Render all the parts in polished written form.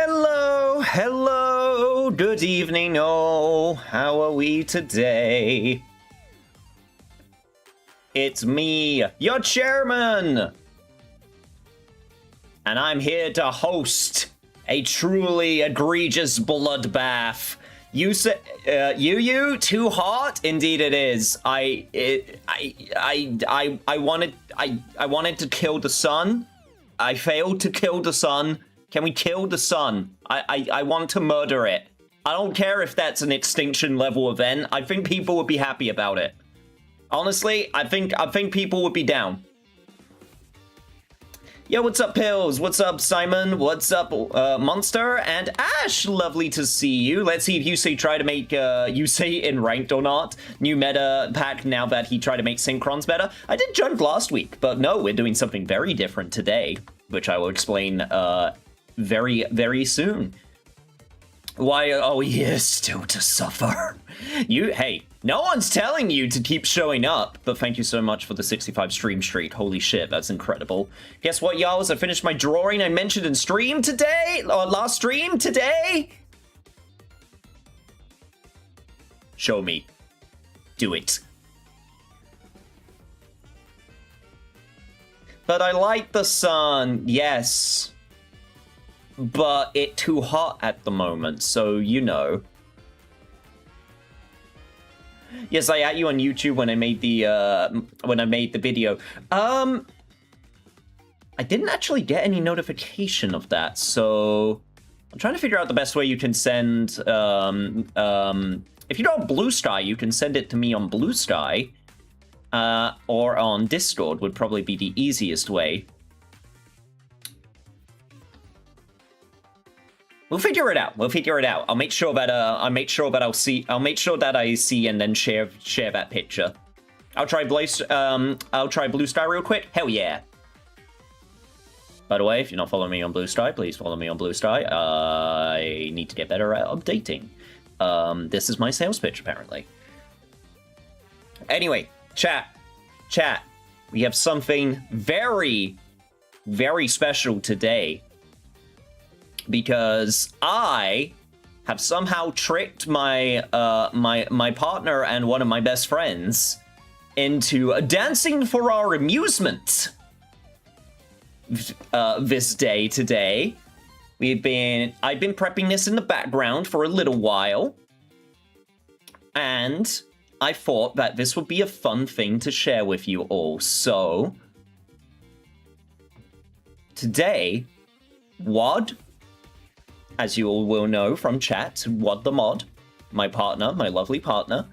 Hello, hello, good evening, oh, how are we today? It's me, your chairman! And I'm here to host a truly egregious bloodbath. You say, you too hot? Indeed it is. I wanted to kill the sun. I failed to kill the sun. Can we kill the sun? I want to murder it. I don't care if that's an extinction level event. I think people would be happy about it. Honestly, I think people would be down. Yo, what's up, Pills? What's up, Simon? What's up, Monster? And Ash, lovely to see you. Let's see if Yusei try to make Yusei in ranked or not. New meta pack now that he tried to make synchrons better. I did junk last week, but no, we're doing something very different today, which I will explain very, very soon. Why are we here still to suffer? Hey, no one's telling you to keep showing up, but thank you so much for the 65 stream streak. Holy shit, that's incredible. Guess what, y'all? I finished my drawing I mentioned in stream today, or last stream today. Show me. Do it. But I like the sun, yes. But it's too hot at the moment, so you know. Yes, I at you on YouTube when I made the video. I didn't actually get any notification of that, so I'm trying to figure out the best way you can send. If you don't have Blue Sky, you can send it to me on Blue Sky, or on Discord would probably be the easiest way. We'll figure it out. We'll figure it out. I'll make sure that I see and then share that picture. I'll try Blue Sky real quick. Hell yeah. By the way, if you're not following me on Blue Sky, please follow me on Blue Sky. I need to get better at updating. This is my sales pitch apparently. Anyway, chat. We have something very, very special today. Because I have somehow tricked my my partner and one of my best friends into dancing for our amusement this day today. I've been prepping this in the background for a little while, and I thought that this would be a fun thing to share with you all. So today, Wad, as you all will know from chat, Wad the Mod, my partner, my lovely partner,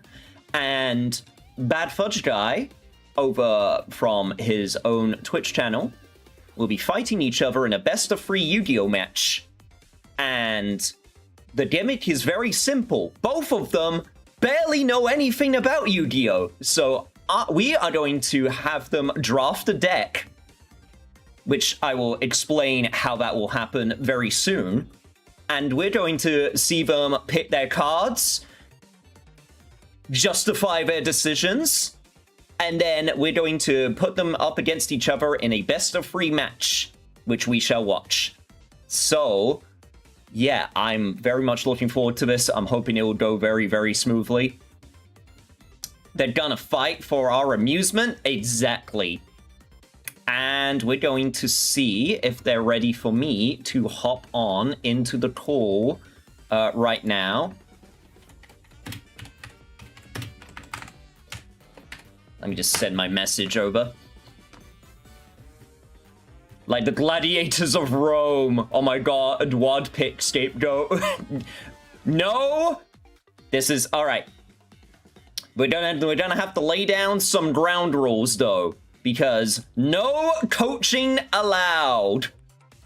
and Bad Fudge Guy, over from his own Twitch channel, will be fighting each other in a best-of-3 Yu-Gi-Oh match. And the gimmick is very simple. Both of them barely know anything about Yu-Gi-Oh! So we are going to have them draft a deck, which I will explain how that will happen very soon. And we're going to see them pick their cards, justify their decisions, and then we're going to put them up against each other in a best-of-3 match, which we shall watch. So, yeah, I'm very much looking forward to this. I'm hoping it will go very, very smoothly. They're gonna fight for our amusement? Exactly. And we're going to see if they're ready for me to hop on into the call right now. Let me just send my message over. Like the gladiators of Rome. Oh my god, Wad pick scapegoat. No! This is, all right. We're gonna have to lay down some ground rules though. Because no coaching allowed.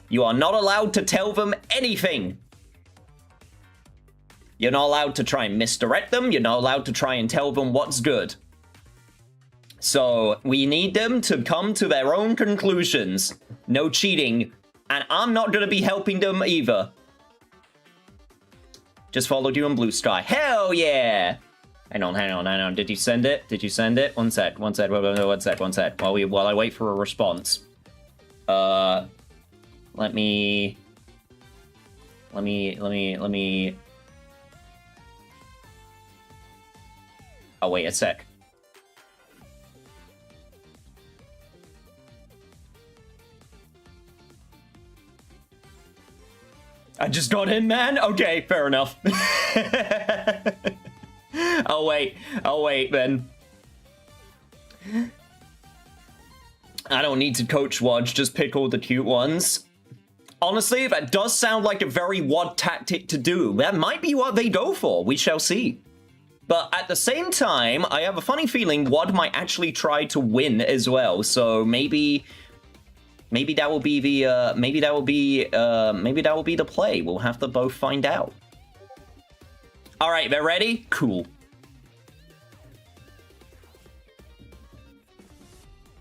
You are not allowed to tell them anything. You're not allowed to try and misdirect them. You're not allowed to try and tell them what's good. So we need them to come to their own conclusions. No cheating. And I'm not going to be helping them either. Just followed you on Blue Sky. Hell yeah! Hang on. Did you send it? One sec. While I wait for a response. Let me Let me... Oh, wait a sec. I just got in, man? Okay, fair enough. I'll wait then. I don't need to coach Wodge, just pick all the cute ones. Honestly, that does sound like a very WOD tactic to do. That might be what they go for, we shall see. But at the same time, I have a funny feeling WOD might actually try to win as well, so maybe that will be the maybe that will be the play. We'll have to both find out. All right, they're ready? Cool.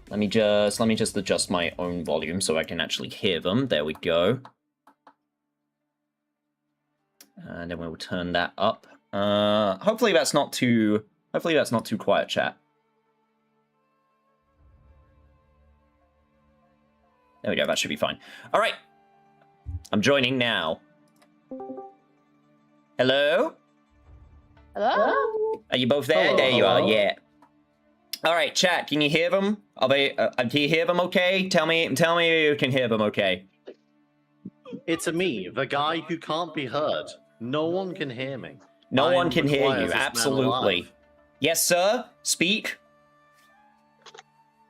Let me just adjust my own volume so I can actually hear them. There we go. And then we'll turn that up. Hopefully that's not too quiet, chat. There we go, that should be fine. All right, I'm joining now. Hello? Hello? Are you both there? Hello, There you are, hello. yeah. All right, chat, can you hear them? Are they, can you hear them okay? Tell me you can hear them okay. It's me, the guy who can't be heard. No one can hear me. No I'm one can hear required you, as man absolutely. alive. Yes, sir, speak.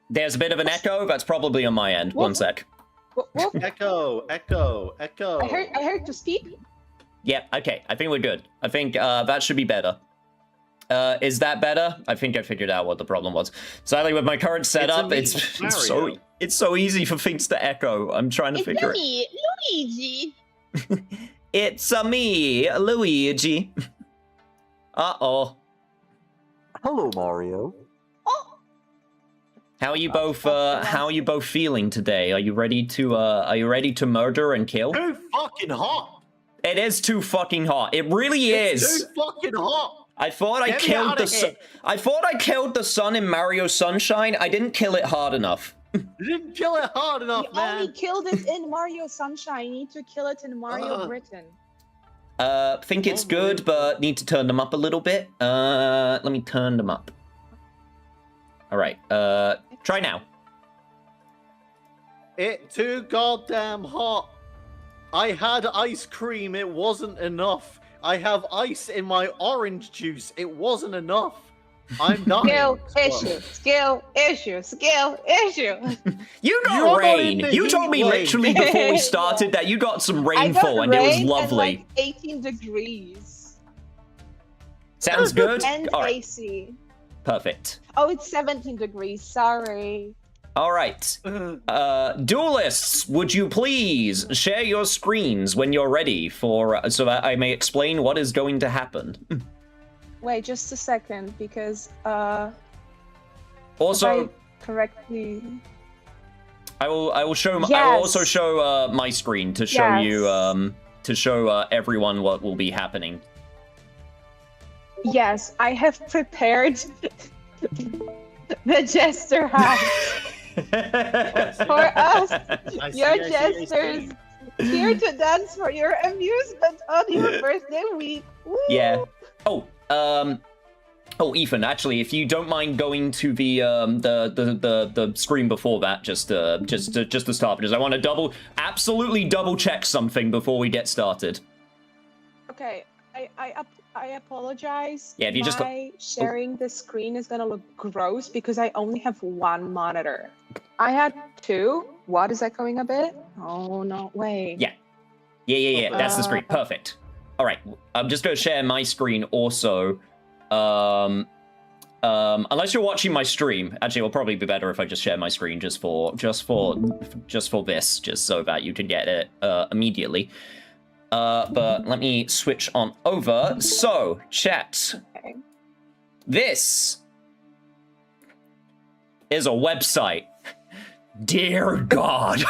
There's a bit of an echo, that's probably on my end. One sec. Echo, echo, echo. I heard to speak. Yeah, okay, I think we're good. I think that should be better. Is that better? I think I figured out what the problem was. Sadly, with my current setup, it's so easy for things to echo. I'm trying to figure it. Me, Luigi. It's me, Luigi. Uh-oh. Hello, Mario. Oh, How are you both feeling today? Are you ready to murder and kill? Too fucking hot. It is too fucking hot. It really is. It's too fucking hot. I thought I killed the sun. I thought I killed the sun in Mario Sunshine. I didn't kill it hard enough. You didn't kill it hard enough, you man. only killed it in Mario Sunshine. You need to kill it in Mario Britain. Think it's good, but need to turn them up a little bit. Let me turn them up. All right. Try now. It's too goddamn hot. I had ice cream. It wasn't enough. I have ice in my orange juice. It wasn't enough. I'm dying. Skill issue. You got You're rain. not in the You told me heat wave. literally before we started that you got some rainfall and it was lovely. And like 18 degrees. Sounds good. And All right. AC. Perfect. Oh, it's 17 degrees. Sorry. All right. Duelists, would you please share your screens when you're ready so that I may explain what is going to happen? Wait, just a second, because Also, if I correctly. I will show. I will Yes. also show my screen to show you Yes. to show everyone what will be happening. Yes, I have prepared the jester house for us, your jesters, here to dance for your amusement on your birthday week. Woo! Yeah. Oh, Ethan. Actually, if you don't mind going to the screen before that, just to start, because I want to absolutely double check something before we get started. Okay, I apologize. Yeah, if you just sharing the screen is gonna look gross because I only have one monitor. I had two. What, is that going a bit? Oh no, wait. Yeah. That's the screen. Perfect. All right, I'm just gonna share my screen also. Unless you're watching my stream, actually, it'll probably be better if I just share my screen just for this, just so that you can get it immediately. But let me switch on over. So, chat. Okay. This is a website. Dear God.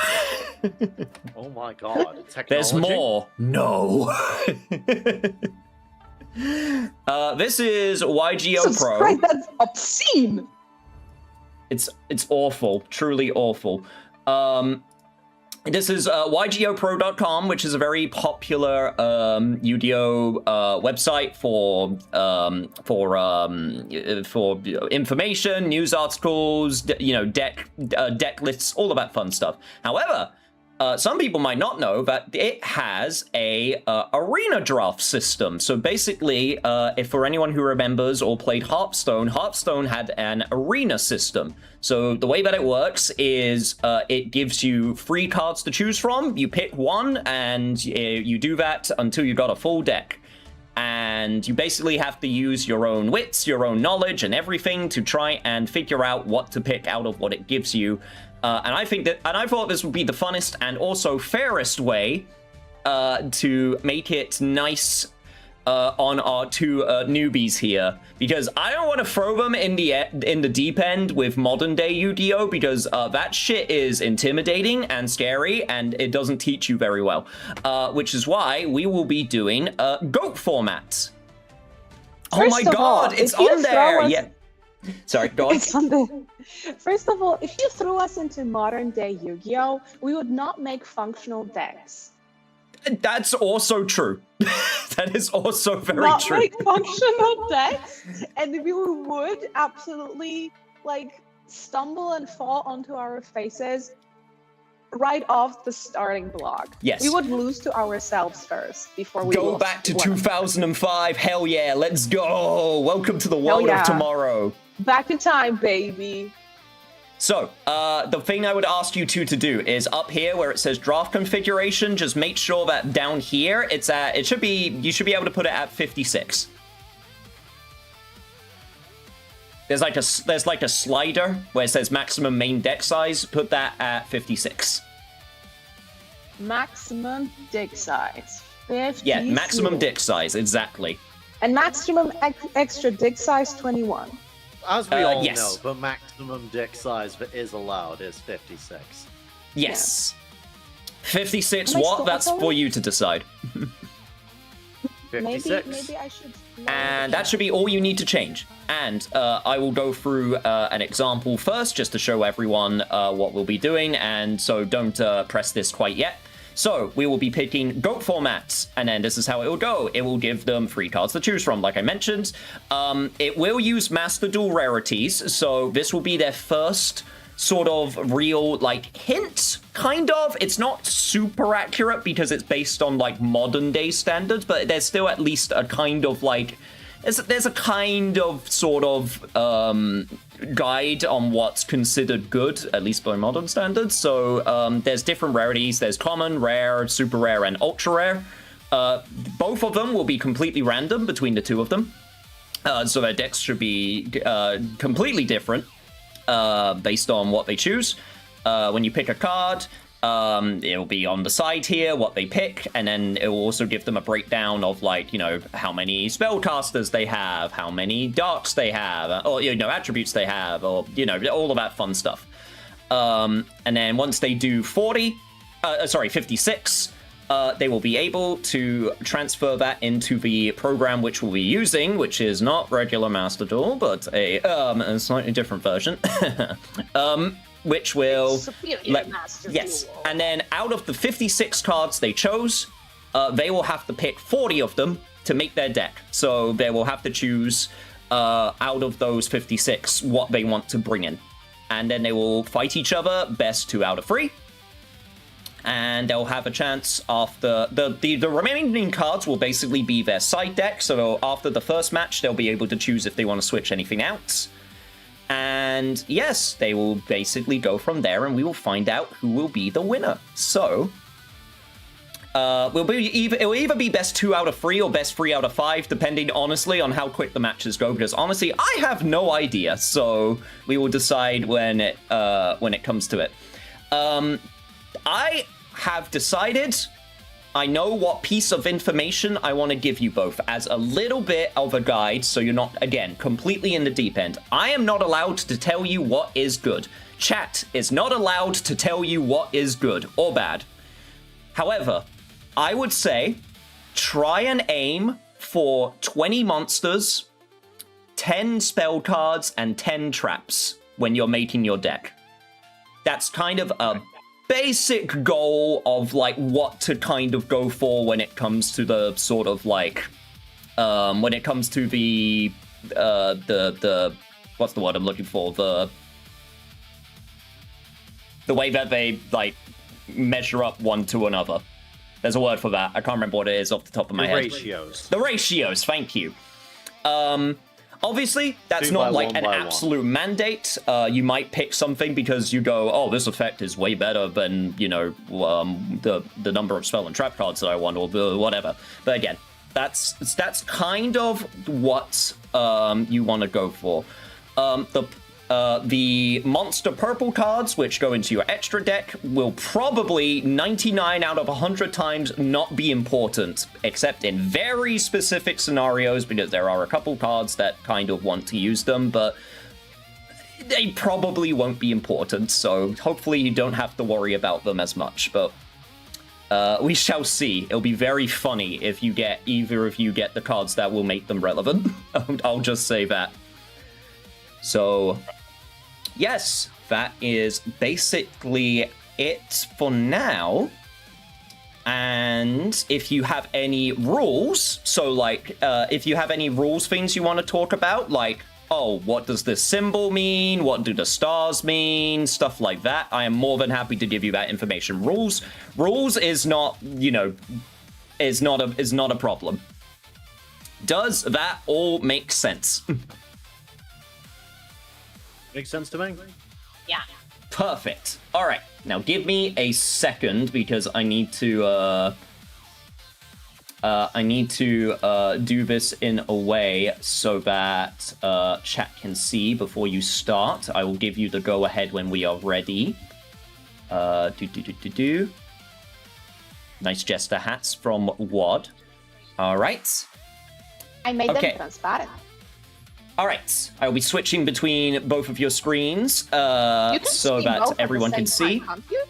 Oh my god. Technology? There's more. No. This is yugioh Pro. Subscribe, that's obscene. It's awful, truly awful. This is yugiohpro.com, which is a very popular Yu-Gi-Oh website for information, news articles, deck lists, all of that fun stuff. However, some people might not know that it has a arena draft system. So basically, if for anyone who remembers or played Hearthstone, Hearthstone had an arena system. So the way that it works is it gives you 3 cards to choose from. You pick one, and you do that until you got a full deck. And you basically have to use your own wits, your own knowledge, and everything to try and figure out what to pick out of what it gives you. And I thought this would be the funnest and also fairest way to make it nice on our 2 newbies here, because I don't want to throw them in the deep end with modern day Yu-Gi-Oh, because that shit is intimidating and scary, and it doesn't teach you very well. Which is why we will be doing GOAT formats. Oh my god, it's on there! Yeah. Sorry, go on. It's on there. First of all, if you threw us into modern day Yu-Gi-Oh, we would not make functional decks. That's also true. That is also very not true. Not make functional decks, and we would absolutely like stumble and fall onto our faces right off the starting block. Yes. We would lose to ourselves first before we go back to 2005. Hell yeah, let's go. Welcome to the world of tomorrow. Back in time, baby. So, the thing I would ask you two to do is up here where it says draft configuration, just make sure that down here you should be able to put it at 56. There's like a slider where it says maximum main deck size, put that at 56. Maximum deck size. 56. Yeah, maximum deck size, exactly. And maximum extra deck size 21. As we all yes. know, the maximum deck size that is allowed is 56. Yes. 56 what? That's for you to decide. 56. Maybe I should... And that should be all you need to change. And I will go through an example first, just to show everyone what we'll be doing, and so don't press this quite yet. So, we will be picking GOAT formats, and then this is how it will go. It will give them 3 cards to choose from, like I mentioned. It will use Master Duel rarities, so this will be their first sort of real, like, hint, kind of. It's not super accurate because it's based on, like, modern-day standards, but there's still at least a kind of, like... There's a kind of, sort of, guide on what's considered good, at least by modern standards. So, there's different rarities. There's common, rare, super rare, and ultra rare. Both of them will be completely random between the 2 of them. So their decks should be completely different based on what they choose. When you pick a card... it'll be on the side here, what they pick, and then it will also give them a breakdown of, like, you know, how many spellcasters they have, how many darks they have, or, you know, attributes they have, or, you know, all of that fun stuff. And then once they do 56, they will be able to transfer that into the program which we'll be using, which is not regular Master Duel, but a slightly different version. Which will yes, and then out of the 56 cards they chose, they will have to pick 40 of them to make their deck. So they will have to choose out of those 56 what they want to bring in, and then they will fight each other best 2 out of 3, and they'll have a chance after the remaining cards will basically be their side deck. So after the first match, they'll be able to choose if they want to switch anything out. And yes, they will basically go from there, and we will find out who will be the winner. So, it will either be best 2 out of 3 or best 3 out of 5, depending, honestly, on how quick the matches go. Because honestly, I have no idea. So we will decide when it comes to it. I have decided. I know what piece of information I want to give you both as a little bit of a guide, so you're not, again, completely in the deep end. I am not allowed to tell you what is good. Chat is not allowed to tell you what is good or bad. However, I would say try and aim for 20 monsters, 10 spell cards, and 10 traps when you're making your deck. That's kind of a basic goal of like what to kind of go for when it comes to the sort of like when it comes to the what's the word I'm looking for, the way that they like measure up one to another. There's a word for that. I can't remember what it is off the top of my head. Ratios. The ratios, thank you. Obviously, that's not like an absolute mandate. You might pick something because you go, oh, this effect is way better than, you know, the number of spell and trap cards that I want, or whatever. But again, that's kind of what you want to go for. The monster purple cards, which go into your extra deck, will probably 99 out of 100 times not be important, except in very specific scenarios, because there are a couple cards that kind of want to use them, but they probably won't be important, so hopefully you don't have to worry about them as much, but we shall see. It'll be very funny if you get, either of you get the cards that will make them relevant. I'll just say that. So, yes, that is basically it for now. And if you have any rules, so like, if you have any rules things you want to talk about, like, oh, what does this symbol mean? What do the stars mean? Stuff like that. I am more than happy to give you that information. Rules is not, you know, is not a problem. Does that all make sense? Makes sense to me. Yeah. Perfect. All right. Now give me a second because I need to do this in a way so that chat can see before you start. I will give you the go ahead when we are ready. Nice jester hats from Wad. All right. I made them transparent. All right, I will be switching between both of your screens so that everyone can see. Can't you?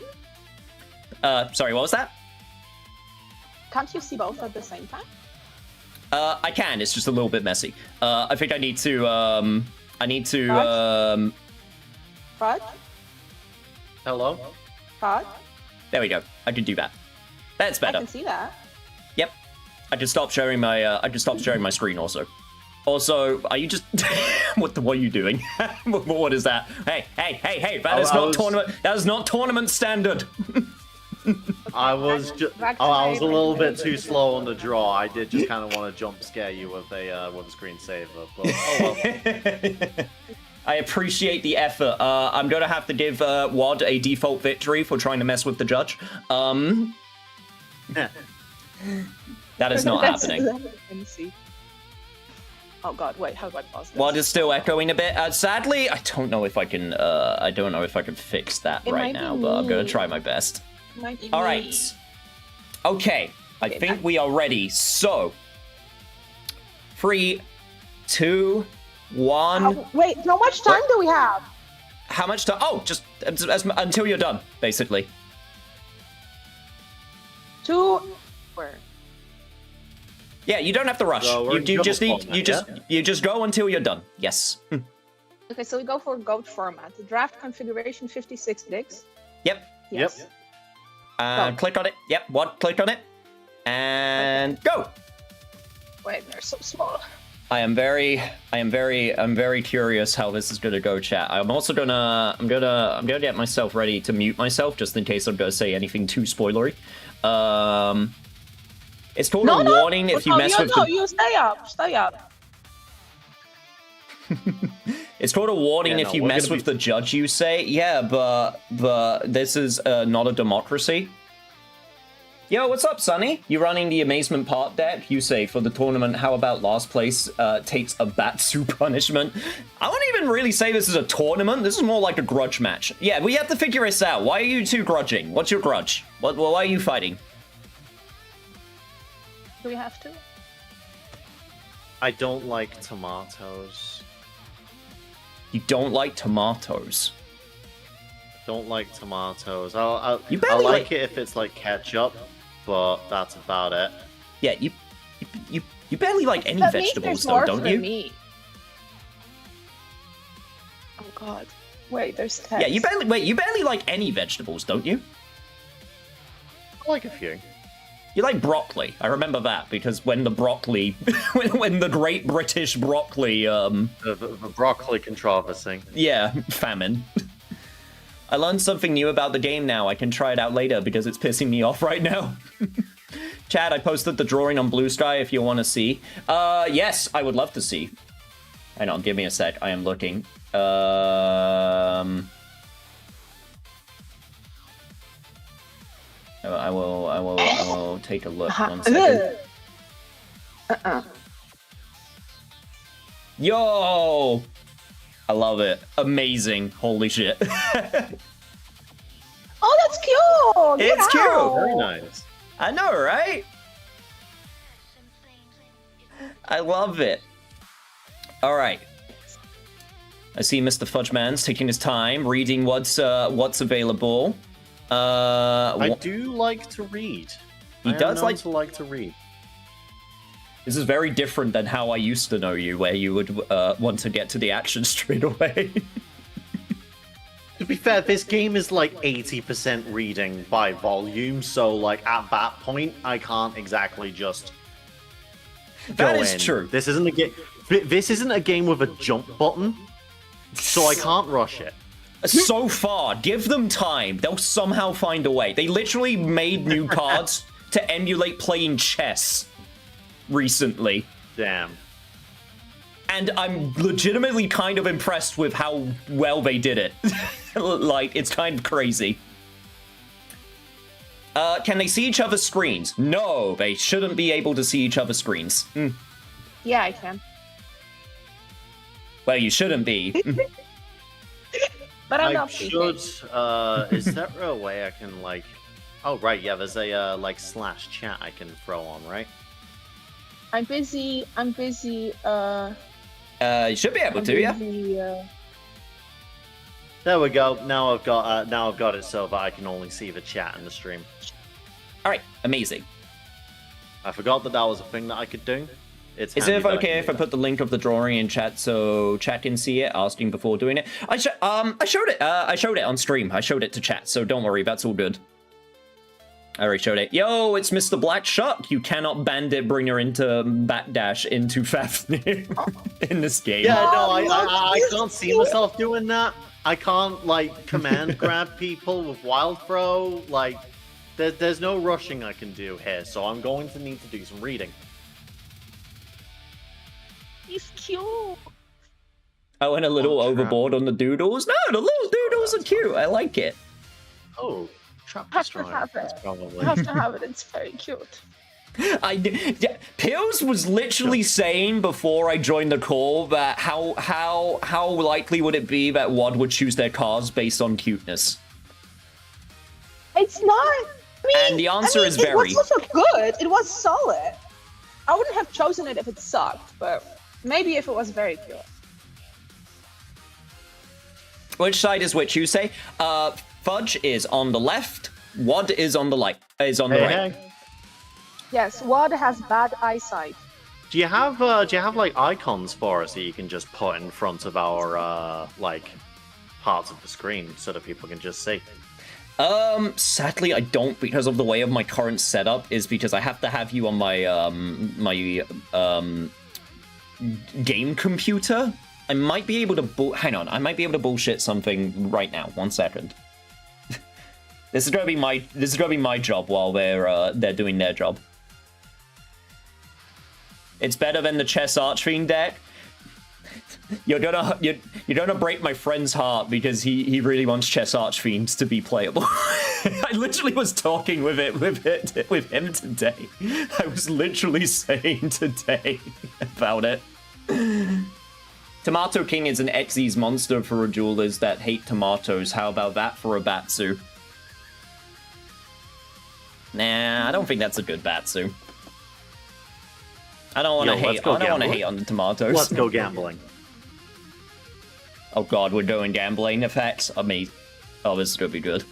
Sorry, what was that? Can't you see both at the same time? I can. It's just a little bit messy. I think I need to. Fudge? Hello. Fudge? There we go. I can do that. That's better. I can see that. Yep. I can stop sharing my. I can stop sharing my screen also. Also, are you just... what are you doing? What is that? Hey! That is not tournament... That is not tournament standard! I was a little bit too slow on the draw. I did just kind of want to jump scare you with a screensaver, but oh well. I appreciate the effort. I'm going to have to give Wad a default victory for trying to mess with the judge. That is not happening. Oh god, wait, how do I pause this? Wad is still echoing a bit. Sadly, I don't know if I can. I don't know if I can fix that right now, but I'm gonna try my best. All right. Okay, I think we are ready. So, 3, 2, 1. Wait, how much time do we have? How much time? Oh, just until you're done, basically. 2. Where? Yeah, you don't have to rush. So you just go until you're done. Yes. Okay, so we go for GOAT format. The draft configuration 56 digs. Yep. Yes. Yep. Click on it. Yep. What? Click on it. And go. Wait, they're so small. I'm very curious how this is gonna go, chat. I'm gonna get myself ready to mute myself just in case I'm gonna say anything too spoilery. It's called a warning if you mess with the... you stay up. It's called a warning if you mess with the judge, you say. Yeah, but this is not a democracy. Yo, what's up, Sonny? You running the Amusement part deck? You say, for the tournament, how about last place takes a Batsu punishment? I wouldn't even really say this is a tournament. This is more like a grudge match. Yeah, we have to figure this out. Why are you two grudging? What's your grudge? Why are you fighting? Do we have to? I don't like tomatoes. You don't like tomatoes? Don't like tomatoes. I barely like it if it's like ketchup, but that's about it. Yeah, you barely like any vegetables though, don't you? Me. Oh god. Wait, there's 10. Yeah, you barely like any vegetables, don't you? I like a few. You like broccoli. I remember that because when the broccoli, when the Great British Broccoli, The broccoli controversy. yeah, famine. I learned something new about the game now. I can try it out later because it's pissing me off right now. Chad, I posted the drawing on Blue Sky if you want to see. Yes, I would love to see. Hang on, give me a sec. I am looking. I will take a look. 1 second. Yo! I love it. Amazing. Holy shit. Oh, that's cute! Get It's cute! out. Very nice. I know, right? I love it. All right. I see Mr. Fudgeman's taking his time, reading what's available. I do like to read. He does like to read. This is very different than how I used to know you, where you would want to get to the action straight away. To be fair, this game is like 80% reading by volume, so like at that point, I can't exactly just That go is in. true. This isn't a game. This isn't a game with a jump button, so I can't rush it. So far, give them time. They'll somehow find a way. They literally made new cards to emulate playing chess recently. Damn. And I'm legitimately kind of impressed with how well they did it. Like, it's kind of crazy. Can they see each other's screens? No, they shouldn't be able to see each other's screens. Yeah, I can. Well, you shouldn't be. But I'm I not should. peeking. Is there a way I can like? Oh right, yeah. There's a like slash chat I can throw on, right? I'm busy. You should be able to, yeah. There we go. Now I've got it so that I can only see the chat in the stream. All right, amazing. I forgot that was a thing that I could do. It's Is handy it that okay can if do I put the link of the drawing in chat so chat can see it? Asking before doing it. I showed it. I showed it on stream. I showed it to chat, so don't worry. That's all good. I already showed it. Yo, it's Mr. Black Shark. You cannot bandit bringer into backdash into Fafnir in this game. Yeah, no, I can't see myself doing that. I can't like command grab people with wild throw. Like, there's no rushing I can do here, so I'm going to need to do some reading. He's cute. I went a little Oh, overboard on the doodles. No, the little doodles are cute. I like it. Oh, trap Have to destroyer. have it. That's probably. I have to have it. It's very cute. Yeah, Pills was literally saying before I joined the call that how likely would it be that WOD would choose their cards based on cuteness? It's not. I mean, And the answer is very. It was also good. It was solid. I wouldn't have chosen it if it sucked, but maybe if it was very cute. Which side is which? You say? Fudge is on the left. WOD is on the right. The right. Hey. Yes, WOD has bad eyesight. Do you have like icons for us that you can just put in front of our like parts of the screen so that people can just see? Sadly I don't, because of the way of my current setup is because I have to have you on my game computer. I might be able to hang on. I might be able to bullshit something right now. 1 second. This is gonna be my job while they're doing their job. It's better than the chess Archfiend deck. You're gonna break my friend's heart because he really wants chess Archfiend to be playable. I literally was talking with him today. I was literally saying today about it. Tomato King is an Xyz monster for duelers that hate tomatoes. How about that for a Batsu? Nah, I don't think that's a good Batsu. I don't want to hate. I don't want to hate on the tomatoes. Let's go gambling. Oh god, we're doing gambling effects. Amazing. Oh, this is gonna be good.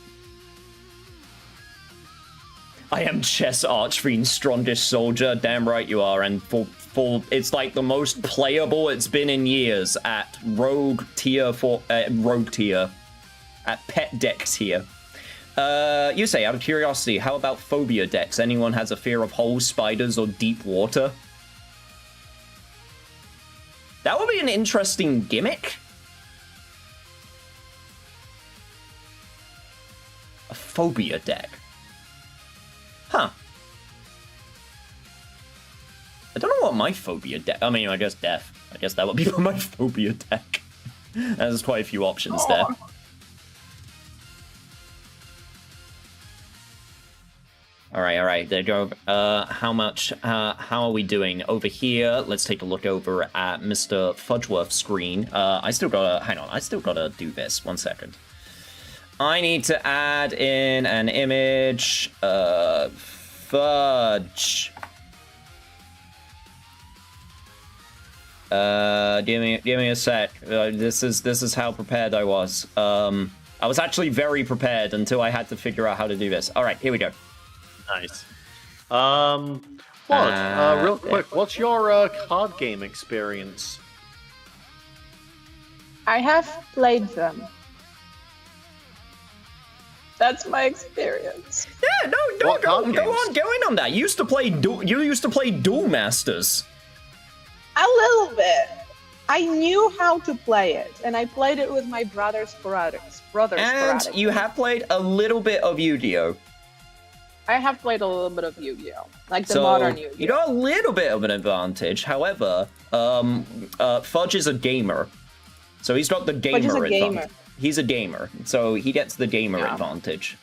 I am Chess Archfiend's strongest soldier. Damn right you are. And for it's like the most playable it's been in years at Rogue tier at Pet Deck tier. You say, out of curiosity, how about phobia decks? Anyone has a fear of holes, spiders, or deep water? That would be an interesting gimmick. A phobia deck. Huh. I don't know what my phobia deck... I mean, I guess death. I guess that would be my phobia deck. There's quite a few options there. All right, there you go. How are we doing? Over here, let's take a look over at Mr. Fudgeworth's screen. I still gotta do this. 1 second. I need to add in an image. Fudge. Give me a sec. This is how prepared I was. I was actually very prepared until I had to figure out how to do this. All right, here we go. Nice. Real quick, what's your card game experience? I have played them. That's my experience. Yeah, no, go on on that. You used to play Duel Masters. A little bit. I knew how to play it, and I played it with my brothers sporadically. And you have played a little bit of Yu-Gi-Oh! I have played a little bit of Yu-Gi-Oh! Like the modern Yu-Gi-Oh! You got a little bit of an advantage. However, Fudge is a gamer. So he's got the gamer advantage. He's a gamer, so he gets the gamer advantage.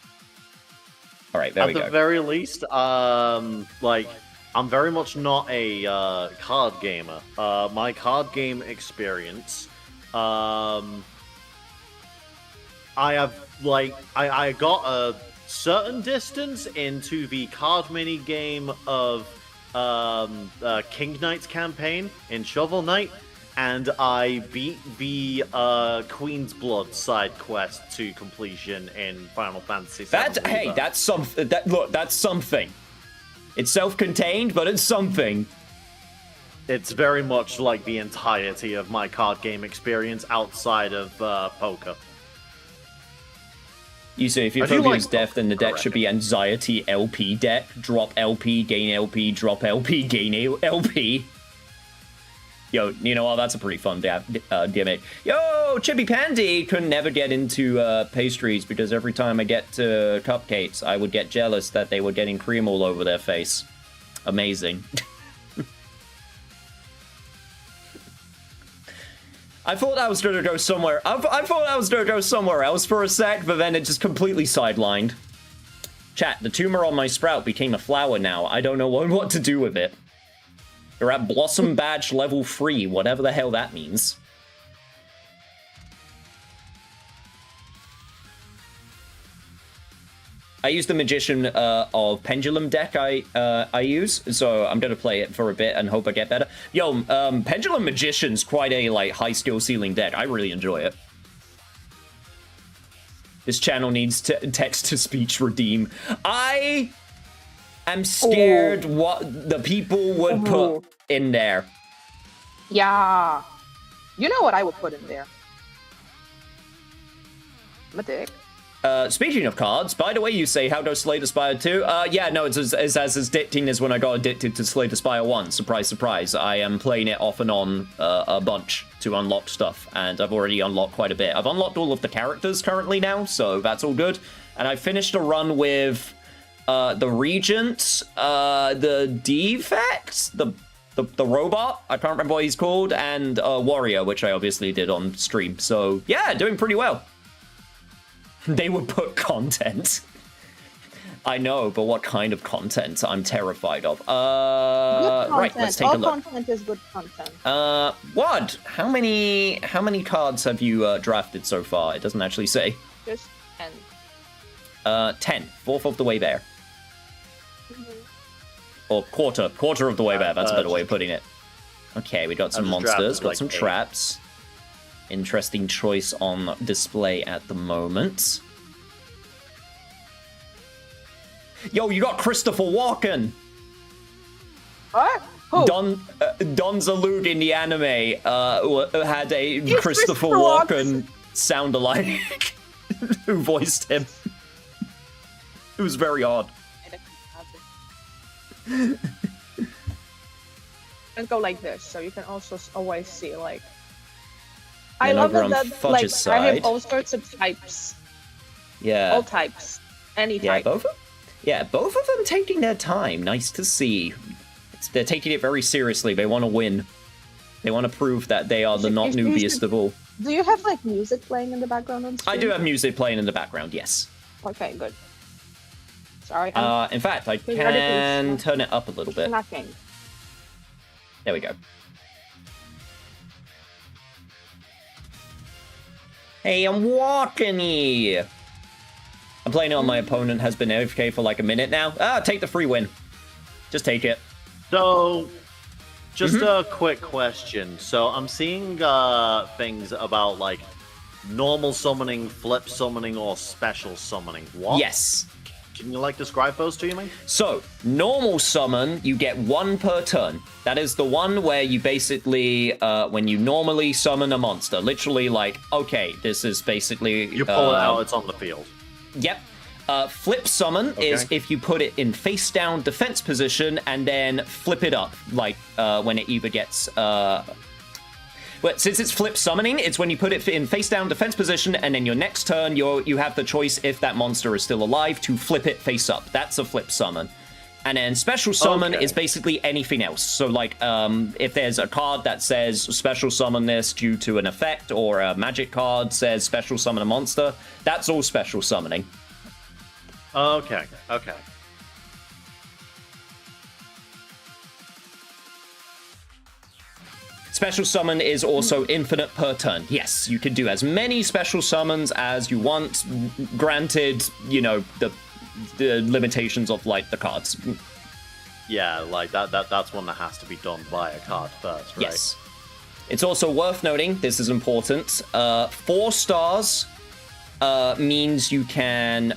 All right, there we go. At the very least, like, I'm very much not a card gamer. My card game experience, I got a certain distance into the card mini game of King Knight's campaign in Shovel Knight, and I beat the Queen's Blood side quest to completion in Final Fantasy VII. That's something. That's something. It's self-contained, but it's something. It's very much like the entirety of my card game experience outside of poker. You say if your phobia is death, then the deck should be anxiety LP deck. Drop LP, gain LP, drop LP, gain LP. Yo, you know what? That's a pretty fun gimmick. Yo, Chippy Pandy could never get into pastries because every time I get to cupcakes, I would get jealous that they were getting cream all over their face. Amazing. I thought I was going to go somewhere. I thought I was going to go somewhere else for a sec, but then it just completely sidelined. Chat, the tumor on my sprout became a flower now. I don't know what to do with it. You're at Blossom Badge level 3, whatever the hell that means. I use the Magician of Pendulum deck I use, so I'm gonna play it for a bit and hope I get better. Yo, Pendulum Magician's quite a high skill ceiling deck. I really enjoy it. This channel needs text-to-speech redeem. I am scared what the people would put in there. Yeah. You know what I would put in there? My dick. Speaking of cards, by the way, you say, how does Slay the Spire 2? Yeah, no, it's as addicting as when I got addicted to Slay the Spire 1. Surprise, surprise. I am playing it off and on a bunch to unlock stuff, and I've already unlocked quite a bit. I've unlocked all of the characters currently now, so that's all good. And I finished a run with the Regent, the Defect, the robot, I can't remember what he's called, and Warrior, which I obviously did on stream. So, yeah, doing pretty well. They would put content. I know, but what kind of content? I'm terrified of. Right, let's take a look. All content is good content. Wad, how many cards have you drafted so far? It doesn't actually say. Just 10. 10. Fourth of the way there. Or quarter of the way there. That's a better way of putting it. Okay, we got some monsters, got some traps. Interesting choice on display at the moment. Yo, you got Christopher Walken! What? Who? Don Zalude in the anime had a Christopher Walken sound-alike who voiced him. It was very odd. And go like this, so you can also always see like. And I love over it on that Fudge's I have side- all sorts of types, Yeah. all types, any Yeah, type. both of them taking their time. Nice to see. They're taking it very seriously. They want to win. They want to prove that they are the not noobiest of all. Do you have like music playing in the background on stream? I do have music playing in the background, yes. Okay, good. Sorry. In fact, I Please, ready, can please. turn it up a little bit. Nothing. There we go. Hey, I'm walking here. I'm playing it on my opponent has been AFK for like a minute now. Take the free win. Just take it. So, just a quick question. So, I'm seeing things about like normal summoning, flip summoning, or special summoning. What? Yes. Can you like describe those to me? So, normal summon, you get one per turn. That is the one where you basically, when you normally summon a monster, literally like, okay, this is basically... You pull it out, it's on the field. Yep. Flip summon is if you put it in face down defense position and then flip it up, like when it either gets... But since it's flip summoning, it's when you put it in face down defense position, and then your next turn, you have the choice, if that monster is still alive, to flip it face up. That's a flip summon. And then special summon is basically anything else. So like, if there's a card that says special summon this due to an effect, or a magic card says special summon a monster, that's all special summoning. Okay, okay. Special summon is also infinite per turn. Yes, you can do as many special summons as you want, granted, you know, the limitations of, like, the cards. Yeah, like, that's one that has to be done by a card first, right? Yes. It's also worth noting, this is important, 4 stars means you can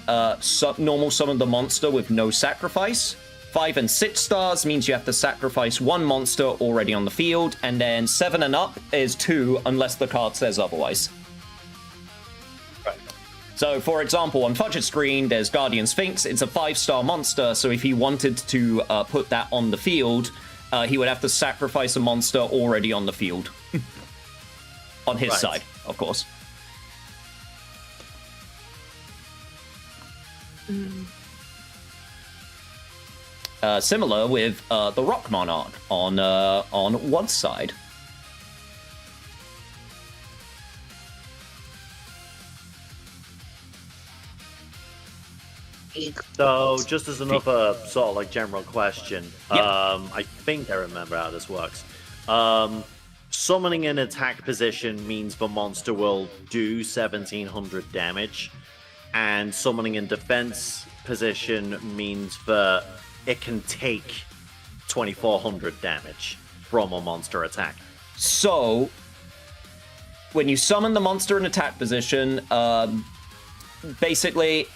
normal summon the monster with no sacrifice. 5 and 6 stars means you have to sacrifice 1 monster already on the field, and then 7 and up is 2 unless the card says otherwise. Right. So, for example, on Fudge's screen, there's Guardian Sphinx. It's a 5-star monster, so if he wanted to put that on the field, he would have to sacrifice a monster already on the field. On his side, of course. Similar with the Rock Monarch on one side. So, just as another sort of like general question, Yep. I think I remember how this works. Summoning in attack position means the monster will do 1700 damage, and summoning in defense position means that it can take 2400 damage from a monster attack. So, when you summon the monster in attack position, basically,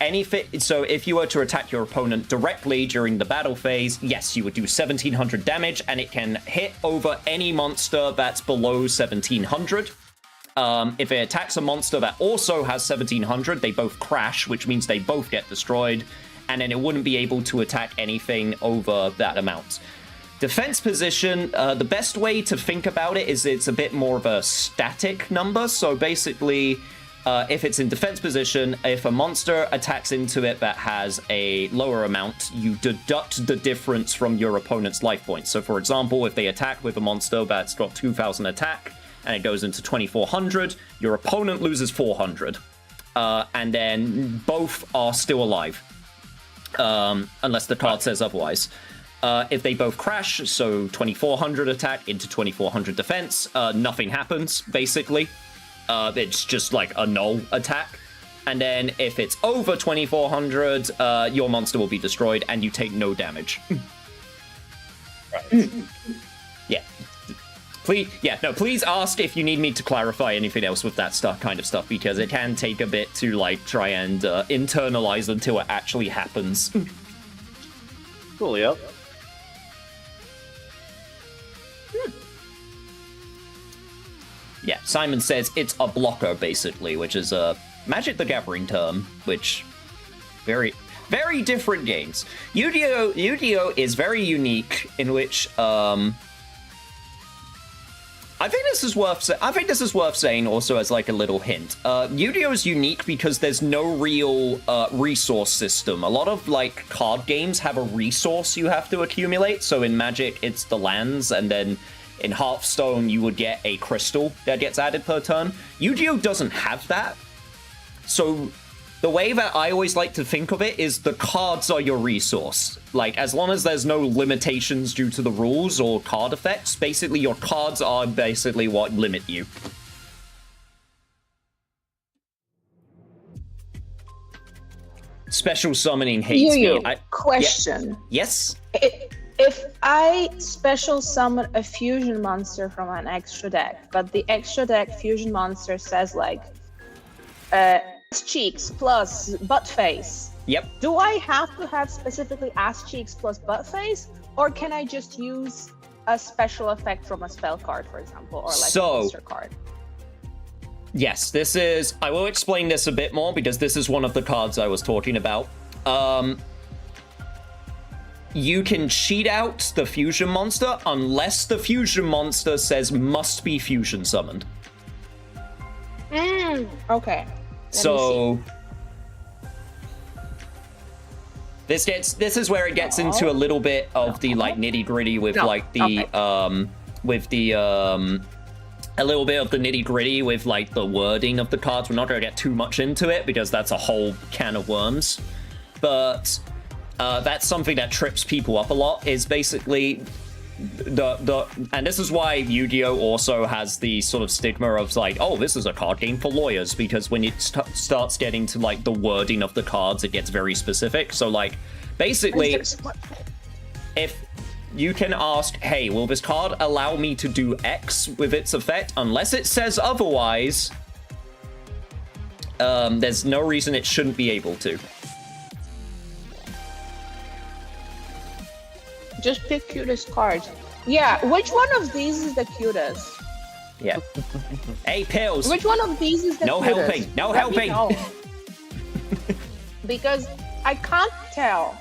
so if you were to attack your opponent directly during the battle phase, yes, you would do 1700 damage, and it can hit over any monster that's below 1700. If it attacks a monster that also has 1700, they both crash, which means they both get destroyed, and then it wouldn't be able to attack anything over that amount. Defense position, the best way to think about it is it's a bit more of a static number. So basically, if it's in defense position, if a monster attacks into it that has a lower amount, you deduct the difference from your opponent's life points. So for example, if they attack with a monster that's got 2000 attack and it goes into 2400, your opponent loses 400. And then both are still alive. Unless the card says otherwise. If they both crash, so 2400 attack into 2400 defense, nothing happens, basically. It's just like a null attack. And then if it's over 2400, your monster will be destroyed and you take no damage. Right. Yeah. Please ask if you need me to clarify anything else with that kind of stuff, because it can take a bit to like try and internalize until it actually happens. Cool, yep. Yeah, Simon says it's a blocker, basically, which is a Magic the Gathering term, which very Very different games. Yu-Gi-Oh is very unique in which I think this is worth saying also as like a little hint. Yu-Gi-Oh is unique because there's no real resource system. A lot of like card games have a resource you have to accumulate. So in Magic, it's the lands, and then in Hearthstone, you would get a crystal that gets added per turn. Yu-Gi-Oh doesn't have that. So the way that I always like to think of it is the cards are your resource. Like, as long as there's no limitations due to the rules or card effects, basically your cards are basically what limit you. Special summoning hates me. Question. Yeah. Yes? If I special summon a fusion monster from an extra deck, but the extra deck fusion monster says like ass cheeks plus butt face. Yep. Do I have to have specifically ass cheeks plus butt face, or can I just use a special effect from a spell card, for example, or like a monster card? Yes, this is... I will explain this a bit more because this is one of the cards I was talking about. You can cheat out the fusion monster unless the fusion monster says must be fusion summoned. Okay. So this is where it gets into a little bit of the like nitty gritty with like the a little bit of the nitty gritty with like the wording of the cards. We're not going to get too much into it because that's a whole can of worms, but that's something that trips people up a lot. Is basically and this is why Yu-Gi-Oh also has the sort of stigma of like, oh, this is a card game for lawyers, because when it starts getting to like the wording of the cards, it gets very specific. So like basically if you can ask, hey, will this card allow me to do X with its effect? Unless it says otherwise, there's no reason it shouldn't be able to. Just pick cutest cards. Yeah, which one of these is the cutest? Yeah. Hey, Pills. Which one of these is the no cutest? Helping. No Let helping. me know. Because I can't tell.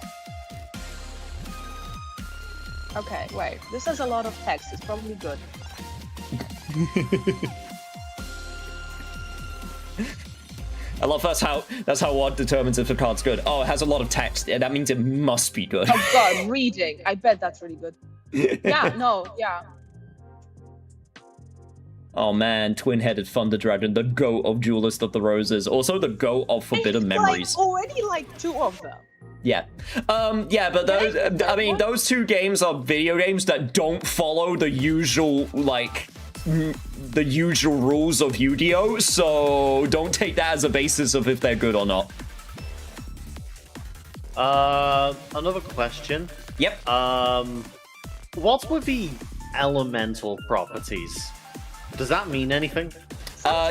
Okay, wait. This has a lot of text. It's probably good. I love that's how one determines if a card's good. Oh, it has a lot of text. Yeah, that means it must be good. Oh god, reading. I bet that's really good. Yeah, no, yeah. Oh man, twin-headed Thunder Dragon, the goat of Duelist of the Roses, also the goat of Forbidden Memories. Like, already like 2 of them. Yeah. Yeah, but those, I mean, those 2 games are video games that don't follow the usual, like, the usual rules of Yu-Gi-Oh, so don't take that as a basis of if they're good or not. Another question. Yep. What were the elemental properties? Does that mean anything?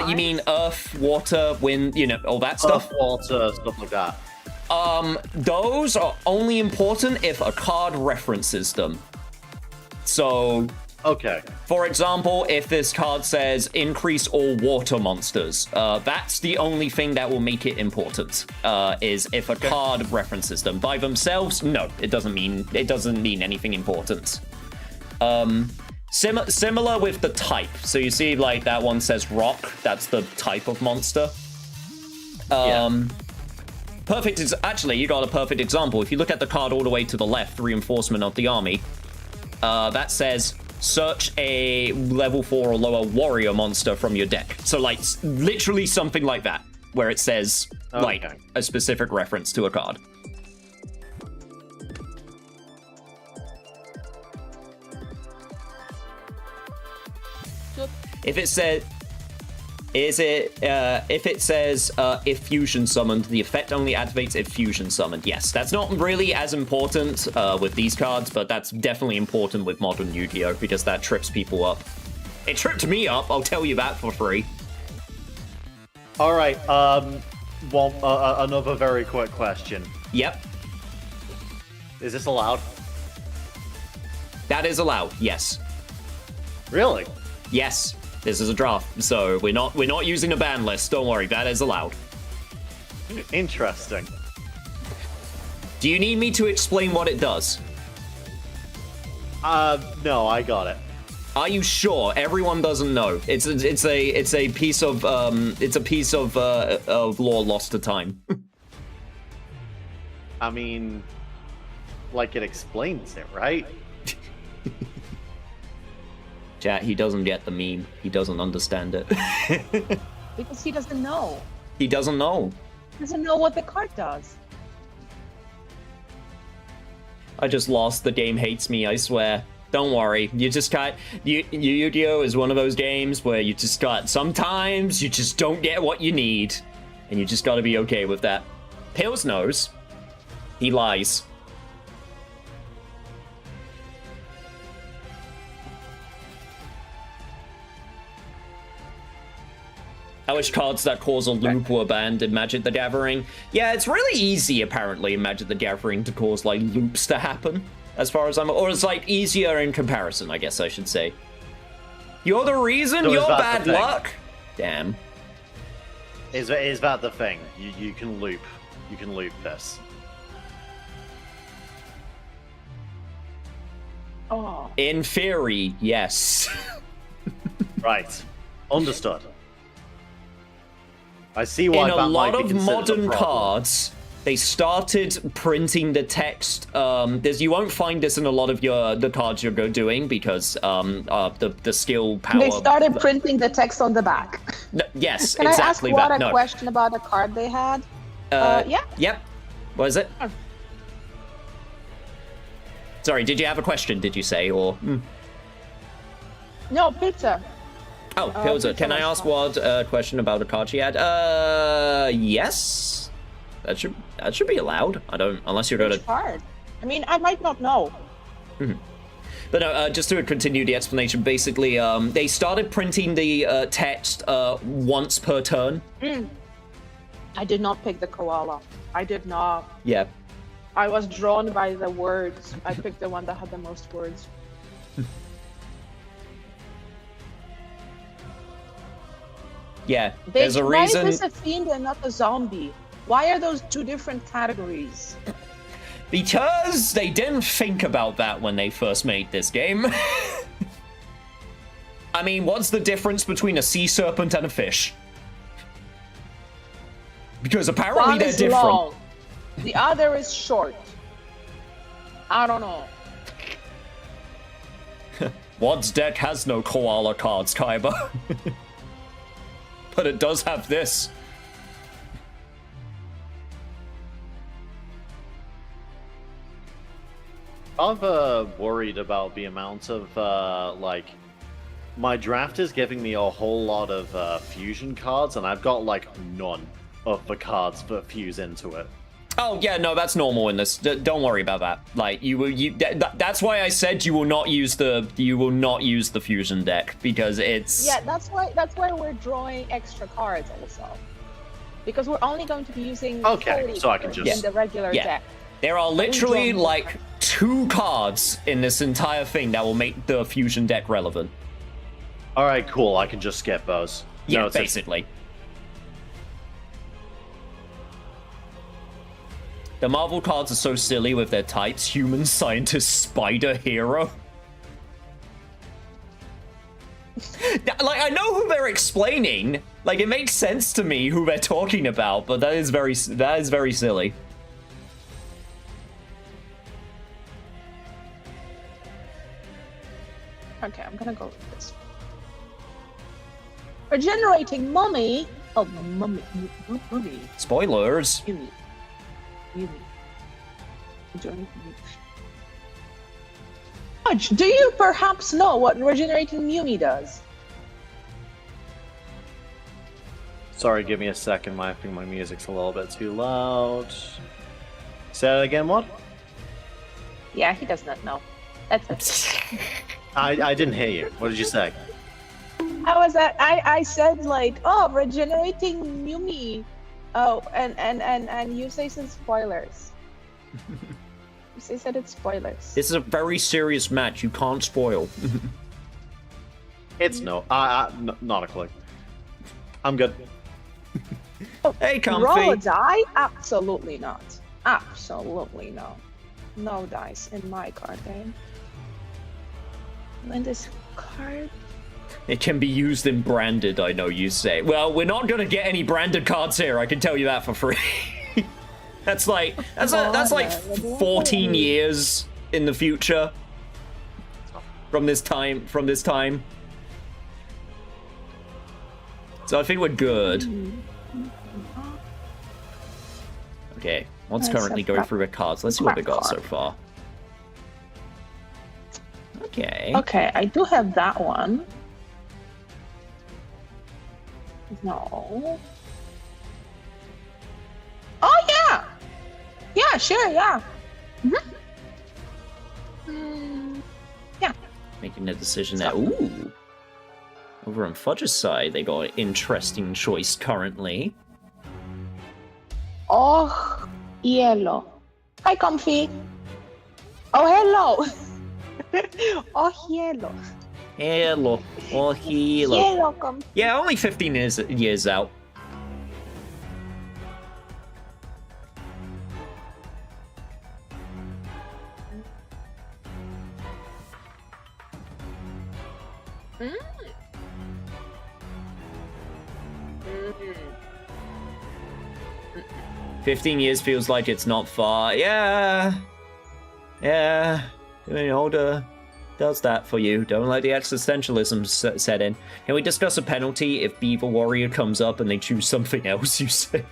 You mean earth, water, wind, you know, all that stuff? Earth, water, stuff like that. Those are only important if a card references them. So... Okay. For example, if this card says increase all water monsters, that's the only thing that will make it important, is if a card references them. By themselves, no, it doesn't mean anything important. Similar with the type. So you see, like, that one says rock, that's the type of monster. Actually, you got a perfect example. If you look at the card all the way to the left, Reinforcement of the Army, that says search a level 4 or lower warrior monster from your deck. So, like, literally something like that, where it says, like, a specific reference to a card. If it said... if it says, if fusion summoned, the effect only activates if fusion summoned. Yes, that's not really as important with these cards, but that's definitely important with modern Yu-Gi-Oh! Because that trips people up. It tripped me up, I'll tell you that for free. Alright, another very quick question. Yep. Is this allowed? That is allowed, yes. Really? Yes. This is a draft, so we're not using a ban list. Don't worry, that is allowed. Interesting. Do you need me to explain what it does? No, I got it. Are you sure? Everyone doesn't know. It's a piece of lore lost to time. I mean, like it explains it, right? Chat, he doesn't get the meme. He doesn't understand it. Because he doesn't know. He doesn't know. He doesn't know what the card does. I just lost. The game hates me, I swear. Don't worry. You just got... Yu-Gi-Oh! Is one of those games where you just got... Sometimes you just don't get what you need. And you just gotta be okay with that. Pills knows. He lies. I wish cards that cause a loop were banned in Magic the Gathering. Yeah, it's really easy, apparently, in Magic the Gathering to cause, like, loops to happen. As far as I'm... Or it's, like, easier in comparison, I guess I should say. You're the reason? So You're bad luck? Damn. Is that the thing? You can loop. You can loop this. Oh. In theory, yes. Right. Understood. I see why in a that lot might be of considered a modern problem. cards, they started printing the text. You won't find this in a lot of the cards you're doing because the skill power. They started printing the text on the back. No, yes, Can exactly I ask that. what a question about a card they had? Yeah. Yep. What is it? Oh. Sorry, did you have a question? Did you say or? No, pizza. Oh, Pilza, can I ask what question about a card she had? Yes. That should be allowed. I don't, unless you're gonna. Which card? I mean, I might not know. But no, just to continue the explanation, basically, they started printing the text once per turn. I did not pick the koala. I did not. Yeah. I was drawn by the words. I picked the one that had the most words. Yeah, there's a reason. Why is this a fiend and not a zombie? Why are those two different categories? Because they didn't think about that when they first made this game. I mean, what's the difference between a sea serpent and a fish? Because apparently One they're is different. long. The other is short. I don't know. Wad's deck has no koala cards, Kaiba. But it does have this. I'm worried about the amount of, like... My draft is giving me a whole lot of fusion cards, and I've got, like, none of the cards that fuse into it. Oh yeah, no, that's normal in this. Don't worry about that. Like that's why I said you will not use the fusion deck because it's. Yeah, that's why we're drawing extra cards also, because we're only going to be using. Okay, 40 so I can cards just- in the regular deck. There are literally like 2 cards in this entire thing that will make the fusion deck relevant. Alright, cool, I can just skip those. Yeah, No, it's a- basically. The Marvel cards are so silly with their types. Human, scientist, spider, hero. Like, I know who they're explaining. Like, it makes sense to me who they're talking about, but that is very silly. Okay, I'm gonna go with this. Regenerating mummy. Oh, mummy. Spoilers. Yumi. Fudge, do you perhaps know what regenerating Yumi does? Sorry, give me a second. I think my music's a little bit too loud. Say that again, what? Yeah, he does not know. That's it. I didn't hear you. What did you say? I said like, oh, regenerating Yumi. Oh, and you say some spoilers. You said it's spoilers. This is a very serious match. You can't spoil. It's not a clue. I'm good. Hey, Comfy. Roll a die? Absolutely not. Absolutely no. No dice in my card game. When this card... It can be used in branded, I know you say. Well, we're not gonna get any branded cards here, I can tell you that for free. That's like 14 years in the future from this time. So I think we're good. Okay, let's currently go through the cards. Let's see what we got so far. Okay. Okay, I do have that one. No. Oh yeah. Yeah, sure, yeah. Yeah. Making a decision there. Ooh. Over on Fudge's side, they got an interesting choice currently. Oh, yellow. Hi, Comfy. Oh, hello. Oh, yellow. Hello. Oh, hello. Yellow, Comfy. Yeah, only 15 years out. Mm. 15 years feels like it's not far. Yeah. Yeah. Getting older does that for you. Don't let the existentialism set in. Can we discuss a penalty if Beaver Warrior comes up and they choose something else, you say?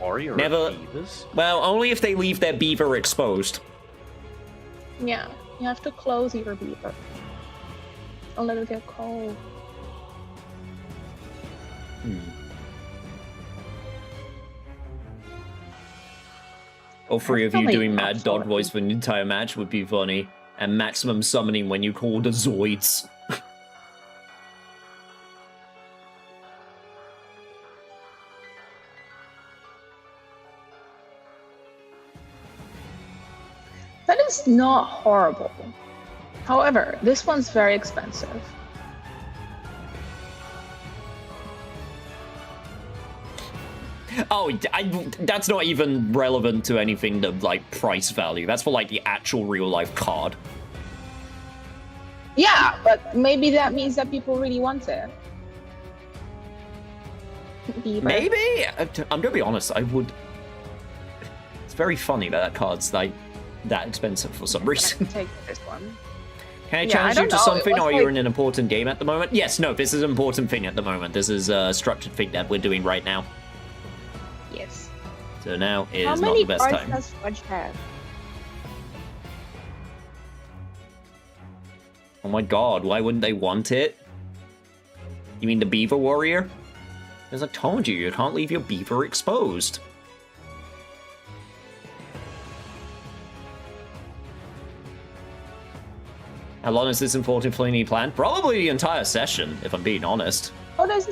Warrior Never. beavers? Well, only if they leave their beaver exposed. Yeah, you have to close your beaver. Don't let it get cold. All three of you Probably doing not mad dog sorry. voice for an entire match would be funny. And maximum summoning when you call the Zoids. That is not horrible. However, this one's very expensive. Oh, that's not even relevant to anything to, like, price value. That's for, like, the actual real-life card. Yeah, but maybe that means that people really want it. Beaver. Maybe? I'm gonna be honest, I would... It's very funny that card's, like, that expensive for some reason. Take this one. Can I Yeah, challenge I you don't to know, something, it was or you're like- in an important game at the moment? Yes, no, this is an important thing at the moment. This is a structured thing that we're doing right now. Yes. So now is How not many the best cards time. does Fudge have? Oh my god, why wouldn't they want it? You mean the Beaver Warrior? As I told you, you can't leave your beaver exposed. How long is this important for any plan? Probably the entire session, if I'm being honest. What does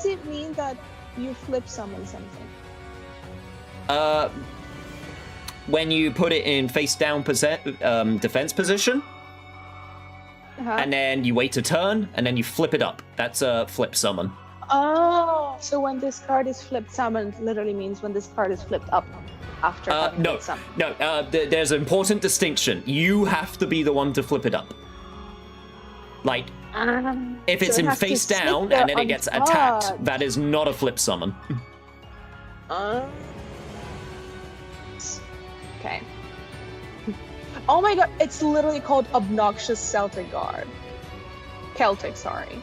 it mean that you flip summon something? When you put it in face down defense position, Uh-huh. and then you wait a turn, and then you flip it up. That's a flip summon. Oh, so when this card is flipped summoned, literally means when this card is flipped up after having No, been summoned. no, there's an important distinction. You have to be the one to flip it up. Like, if it's so it in has to face sit down there and then it gets attacked, untouched. that is not a flip summon. Okay. Oh my god, it's literally called Obnoxious Celtic Guard. Celtic, sorry.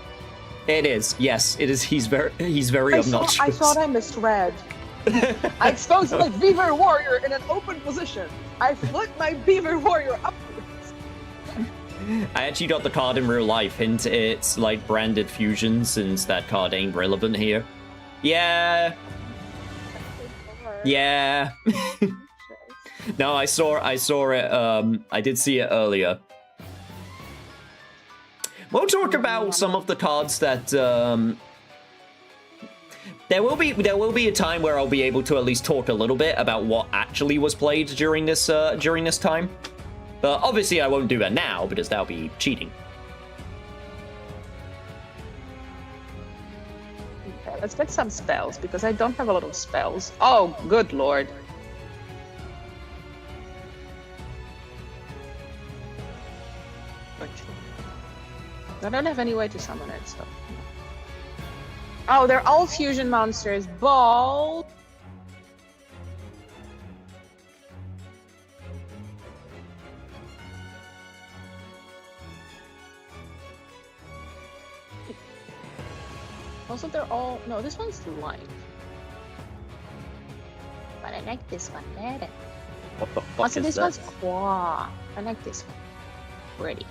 It is, yes, it is. He's very obnoxious. I thought I misread. I exposed my Beaver Warrior in an open position. I flipped my Beaver Warrior upwards. I actually got the card in real life, hint it's like branded fusion since that card ain't relevant here. Yeah. Yeah. No, I saw it, I did see it earlier. We'll talk about some of the cards that, there will be a time where I'll be able to at least talk a little bit about what actually was played during this time. But obviously I won't do that now, because that'll be cheating. Okay. let's get some spells because I don't have a lot of spells. Oh, good lord. I don't have any way to summon it, so. Oh, they're all fusion monsters. Ball. Also, they're all. No, this one's light. But I like this one better. What the fuck Also, is this that? one's qua. I like this one. Pretty.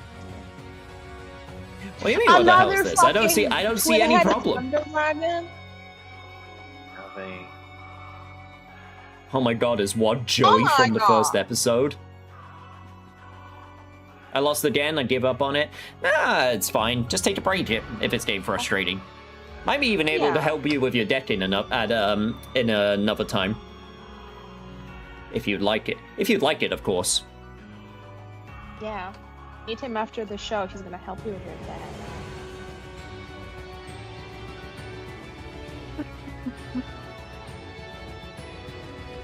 What do you mean? What the hell is Another this? I don't see any twin-headed problem. Thunder dragon? Have a- Oh my god, is what Joey my from the God. first episode? I lost again, I give up on it. Nah, it's fine. Just take a break if it's getting frustrating. Might be even able to Yeah. help you with your deck in another time. If you'd like it. If you'd like it, of course. Yeah. Meet him after the show. He's gonna help you with your deck.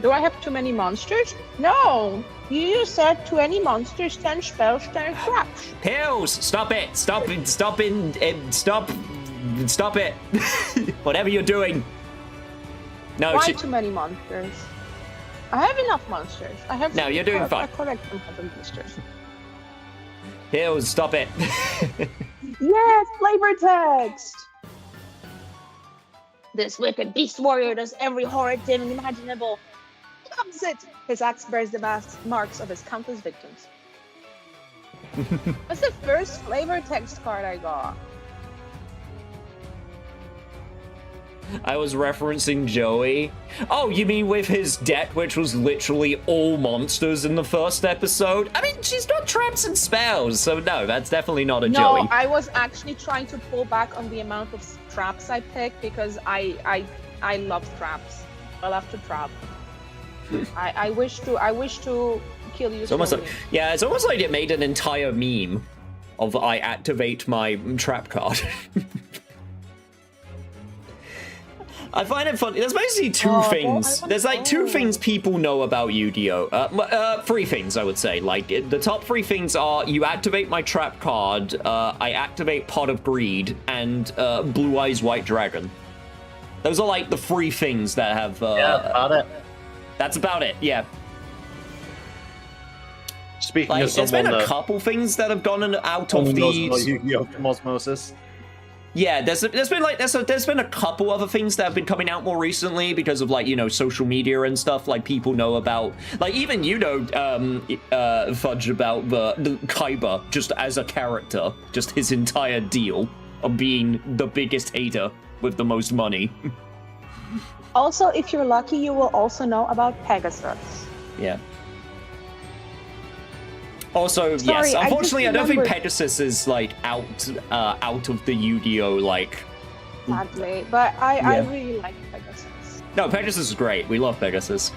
Do I have too many monsters? No! You said 20 monsters, 10 spells, 10 traps. Pills! Stop it! Stop it! Stop it! Whatever you're doing. No, Why too many monsters? I have enough monsters. I have. No, you're doing fine. A correct amount of monsters. Pills, stop it. Yes, flavor text. This wicked beast warrior does every horrid thing imaginable. Loves it. His axe bears the marks of his countless victims. That's the first flavor text card I got. I was referencing Joey. Oh, you mean with his deck, which was literally all monsters in the first episode? I mean, she's got traps and spells, so no, that's definitely not a No, Joey. I was actually trying to pull back on the amount of traps I picked because I love traps. I love to trap. I wish to kill you. It's almost slowly. like, yeah, it's almost like it made an entire meme of I activate my trap card. I find it funny. There's basically two things. There's like two things people know about Yu-Gi-Oh! Three things, I would say. Like, the top three things are you activate my trap card, I activate Pot of Greed, and Blue Eyes White Dragon. Those are like the three things that have. Yeah, about it. That's about it, yeah. Speaking Like, of there's someone been a that couple things that have gone out of only knows the. about Yu-Gi-Oh! From osmosis. Yeah, there's been a couple other things that have been coming out more recently because of, like, you know, social media and stuff. Like, people know about, like, even you know, Fudge, about the Kaiba just as a character, just his entire deal of being the biggest hater with the most money. Also, if you're lucky, you will also know about Pegasus. Yeah. Also, Sorry, yes, I unfortunately, I just don't think remembered- Pegasus is, like, out of the Yu-Gi-Oh! Like. Sadly, but I Yeah. really like Pegasus. No, Pegasus is great. We love Pegasus.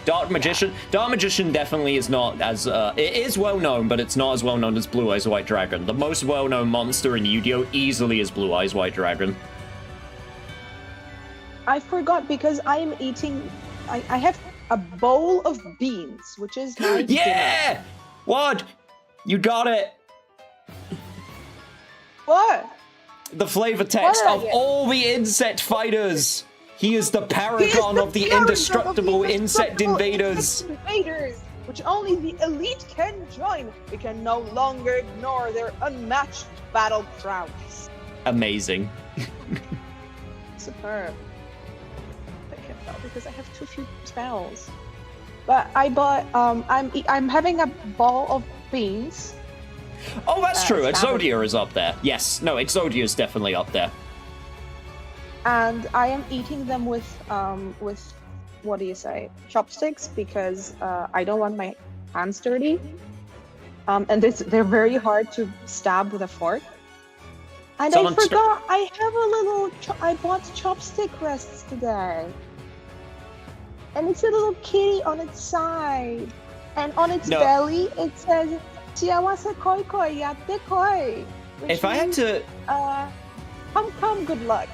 Dark Magician definitely is not as, it is well known, but it's not as well known as Blue Eyes White Dragon. The most well-known monster in Yu-Gi-Oh! Easily is Blue Eyes White Dragon. I forgot because I am eating. I have a bowl of beans, which is my dinner. Yeah! What? You got it! What? The flavor text What did I of get? all the insect fighters! He is the paragon of the indestructible insect invaders! Invaders, which only the elite can join. We can no longer ignore their unmatched battle prowess. Amazing. Superb. I can't tell because I have too few spells. But I bought. I'm having a ball of beans. Oh, that's true. Savage. Exodia is up there. Yes. No, Exodia is definitely up there. And I am eating them with what do you say, chopsticks, because I don't want my hands dirty. And they're very hard to stab with a fork. And Someone I forgot I have a little. I bought chopstick rests today, and it's a little kitty on its side, and on its No. belly it says "Siawase koi koi yatte koi." which If I had means, to... come, good luck.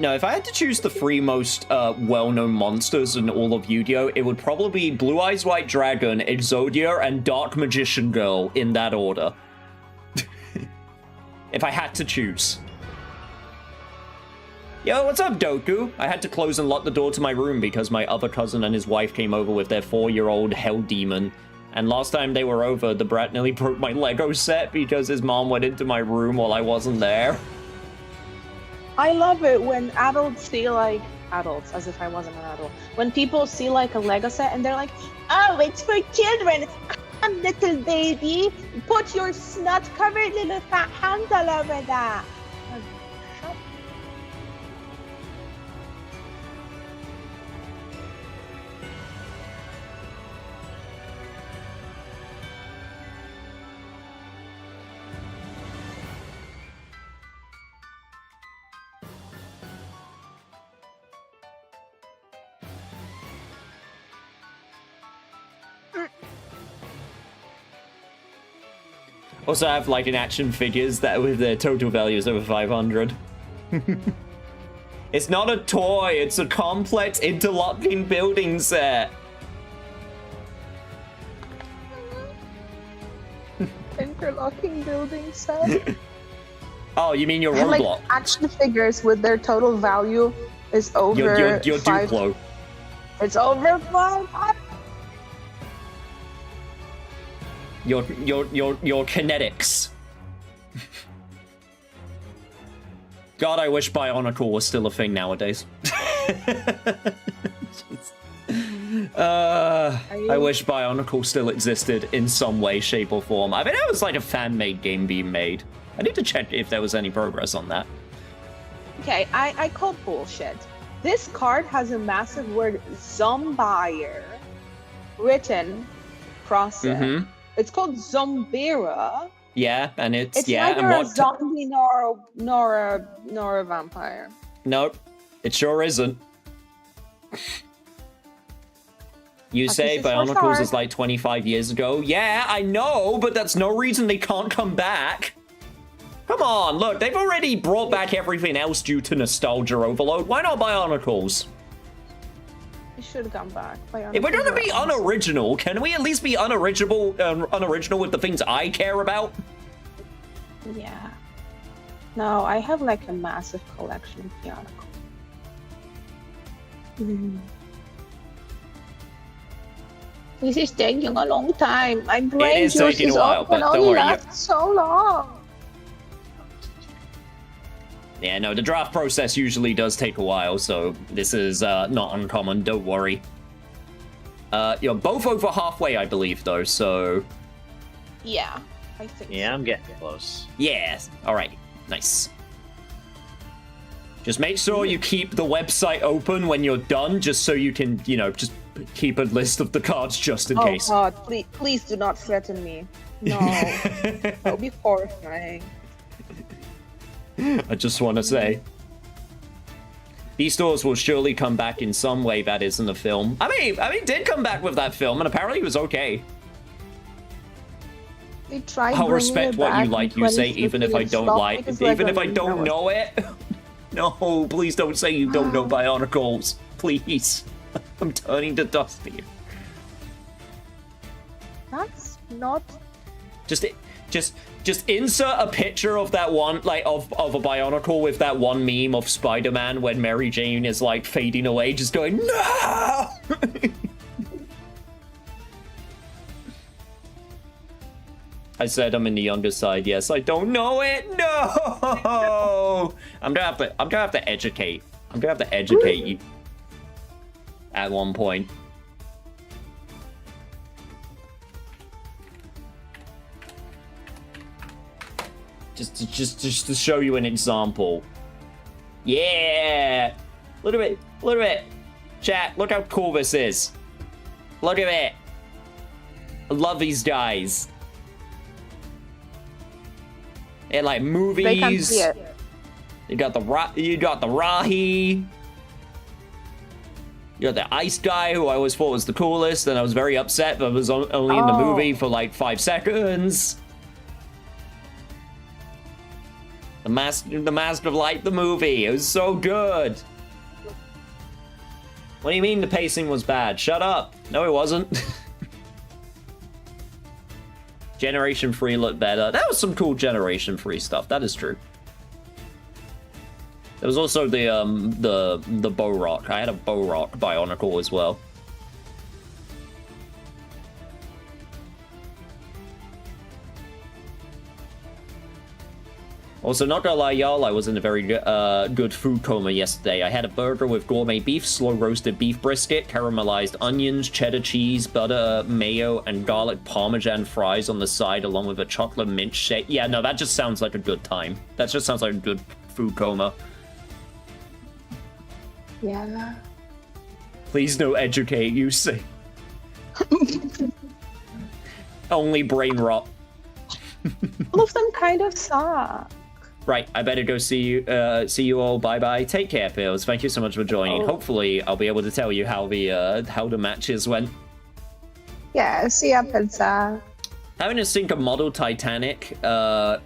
No, if I had to choose the three most well-known monsters in all of Yu-Gi-Oh, it would probably be Blue Eyes White Dragon, Exodia, and Dark Magician Girl in that order. If I had to choose. Yo, what's up, Doku? I had to close and lock the door to my room because my other cousin and his wife came over with their 4-year-old hell demon. And last time they were over, the brat nearly broke my Lego set because his mom went into my room while I wasn't there. I love it when adults see like adults, as if I wasn't an adult. When people see like a Lego set and they're like, "Oh, it's for children. Come, little baby, put your snot-covered little fat hands all over that." Shut. Also, I have like in action figures that with their total values over 500. It's not a toy, it's a complex interlocking building set. Interlocking building set. Oh, you mean your I have, Roblox? like action figures with their total value is over Your five. Duplo. It's over 5. Your kinetics. God, I wish Bionicle was still a thing nowadays. I wish Bionicle still existed in some way, shape, or form. I mean, it was like a fan-made game being made. I need to check if there was any progress on that. Okay, I call bullshit. This card has a massive word Zombier written across it. Mm-hmm. It's called Zombira. Yeah, and it's It's neither a zombie nor a vampire. Nope, it sure isn't. You say Bionicles is like 25 years ago? Yeah, I know, but that's no reason they can't come back. Come on, look, they've already brought back everything else due to nostalgia overload. Why not Bionicles? It should come back. If we're gonna be unoriginal, can we at least be unoriginal with the things I care about? Yeah. No, I have like a massive collection of Bionicles. This is taking a long time. My brain is taking a while, but don't worry. Lasts so long. Yeah, no, the draft process usually does take a while, so this is not uncommon, don't worry. You're both over halfway, I believe, though, so... Yeah, I think Yeah, I'm getting close. Yes, alright, nice. Just make sure you keep the website open when you're done, just so you can, you know, just keep a list of the cards just in case. Oh god, please do not threaten me. No, that would be horrifying. I just want to say. These stores will surely come back in some way that isn't a film. I mean, did come back with that film, and apparently it was okay. They tried I'll respect it what you back like, in you say, even if I 2015. don't Stop like, because even if Lego I don't know it. No, please don't say you don't know Bionicles. Please. I'm turning to dust here. That's not... Just insert a picture of that one, like, of a Bionicle with that one meme of Spider-Man when Mary Jane is, like, fading away, just going, no! I said I'm in the younger side, yes, I don't know it, no! I'm gonna have to educate. I'm gonna have to educate you. At one point. Just to show you an example. Yeah! Look at it. Chat, look how cool this is. Look at it. I love these guys. And like movies. They can't see it. You got the Rahi. You got the ice guy, who I always thought was the coolest, and I was very upset that I was only in the movie for like 5 seconds. The Master of Light, the movie. It was so good. What do you mean the pacing was bad? Shut up. No, it wasn't. Generation 3 looked better. That was some cool Generation 3 stuff. That is true. There was also the Bow Rock. I had a Bow Rock Bionicle as well. Also, not gonna lie, y'all, I was in a very good food coma yesterday. I had a burger with gourmet beef, slow-roasted beef brisket, caramelized onions, cheddar cheese, butter, mayo, and garlic parmesan fries on the side, along with a chocolate mint shake. Yeah, no, that just sounds like a good time. That just sounds like a good food coma. Yeah. Please no educate, you say. Only brain rot. All of them kind of suck. Right, I better go see you all. Bye-bye. Take care, Pills. Thank you so much for joining. Oh. Hopefully, I'll be able to tell you how the matches went. Yeah, see ya, pizza. Having to sink a model Titanic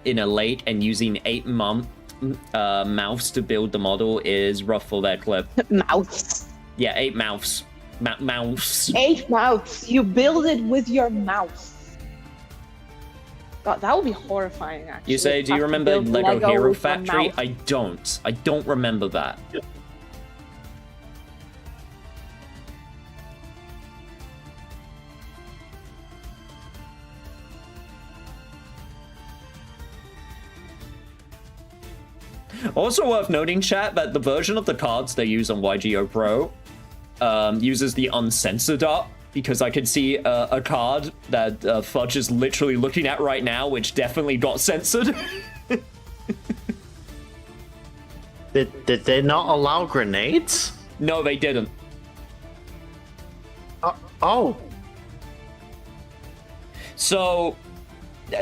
in a lake and using 8 mouths to build the model is rough for that clip. Mouths. Yeah, 8 mouths. Mouths. 8 mouths. You build it with your mouth. God, that would be horrifying, actually. You say, do you Have to remember build Lego Hero with your Factory? mouth. I don't. I don't remember that. Also worth noting, chat, that the version of the cards they use on YGO Pro uses the uncensored art, because I can see a card that Fudge is literally looking at right now, which definitely got censored. Did they not allow grenades? No, they didn't. Oh. So,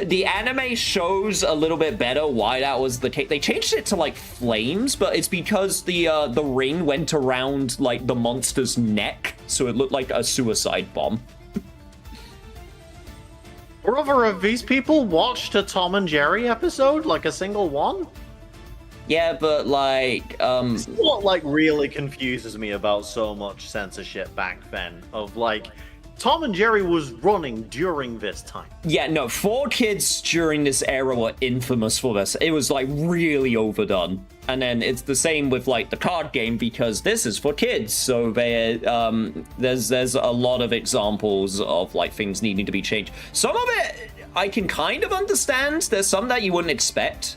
the anime shows a little bit better why that was the case. They changed it to, like, flames, but it's because the ring went around, like, the monster's neck, so it looked like a suicide bomb. Brother, have these people watched a Tom and Jerry episode? Like, a single one? Yeah, but, like, This is what, like, really confuses me about so much censorship back then. Of, like, Tom and Jerry was running during this time. Yeah, no, 4Kids during this era were infamous for this. It was, like, really overdone. And then it's the same with, like, the card game, because this is for kids. So there's a lot of examples of, like, things needing to be changed. Some of it I can kind of understand. There's some that you wouldn't expect.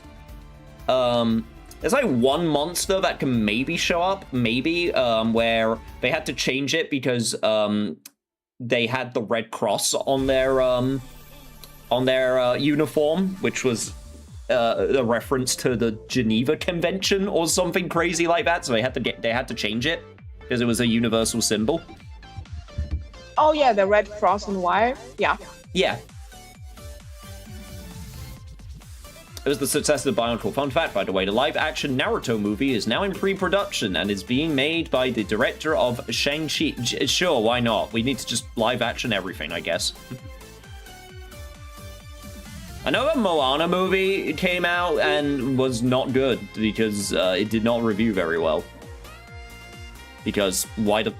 There's, like, one monster that can maybe show up, where they had to change it because, they had the Red Cross on their uniform, which was a reference to the Geneva Convention or something crazy like that. So they had to change it because it was a universal symbol. Oh yeah, the red cross and wire. Yeah. Yeah. It was the success of the Bionicle. Fun fact, by the way, the live-action Naruto movie is now in pre-production and is being made by the director of Shang-Chi. Sure, why not? We need to just live-action everything, I guess. I know the Moana movie came out and was not good because it did not review very well. Because why did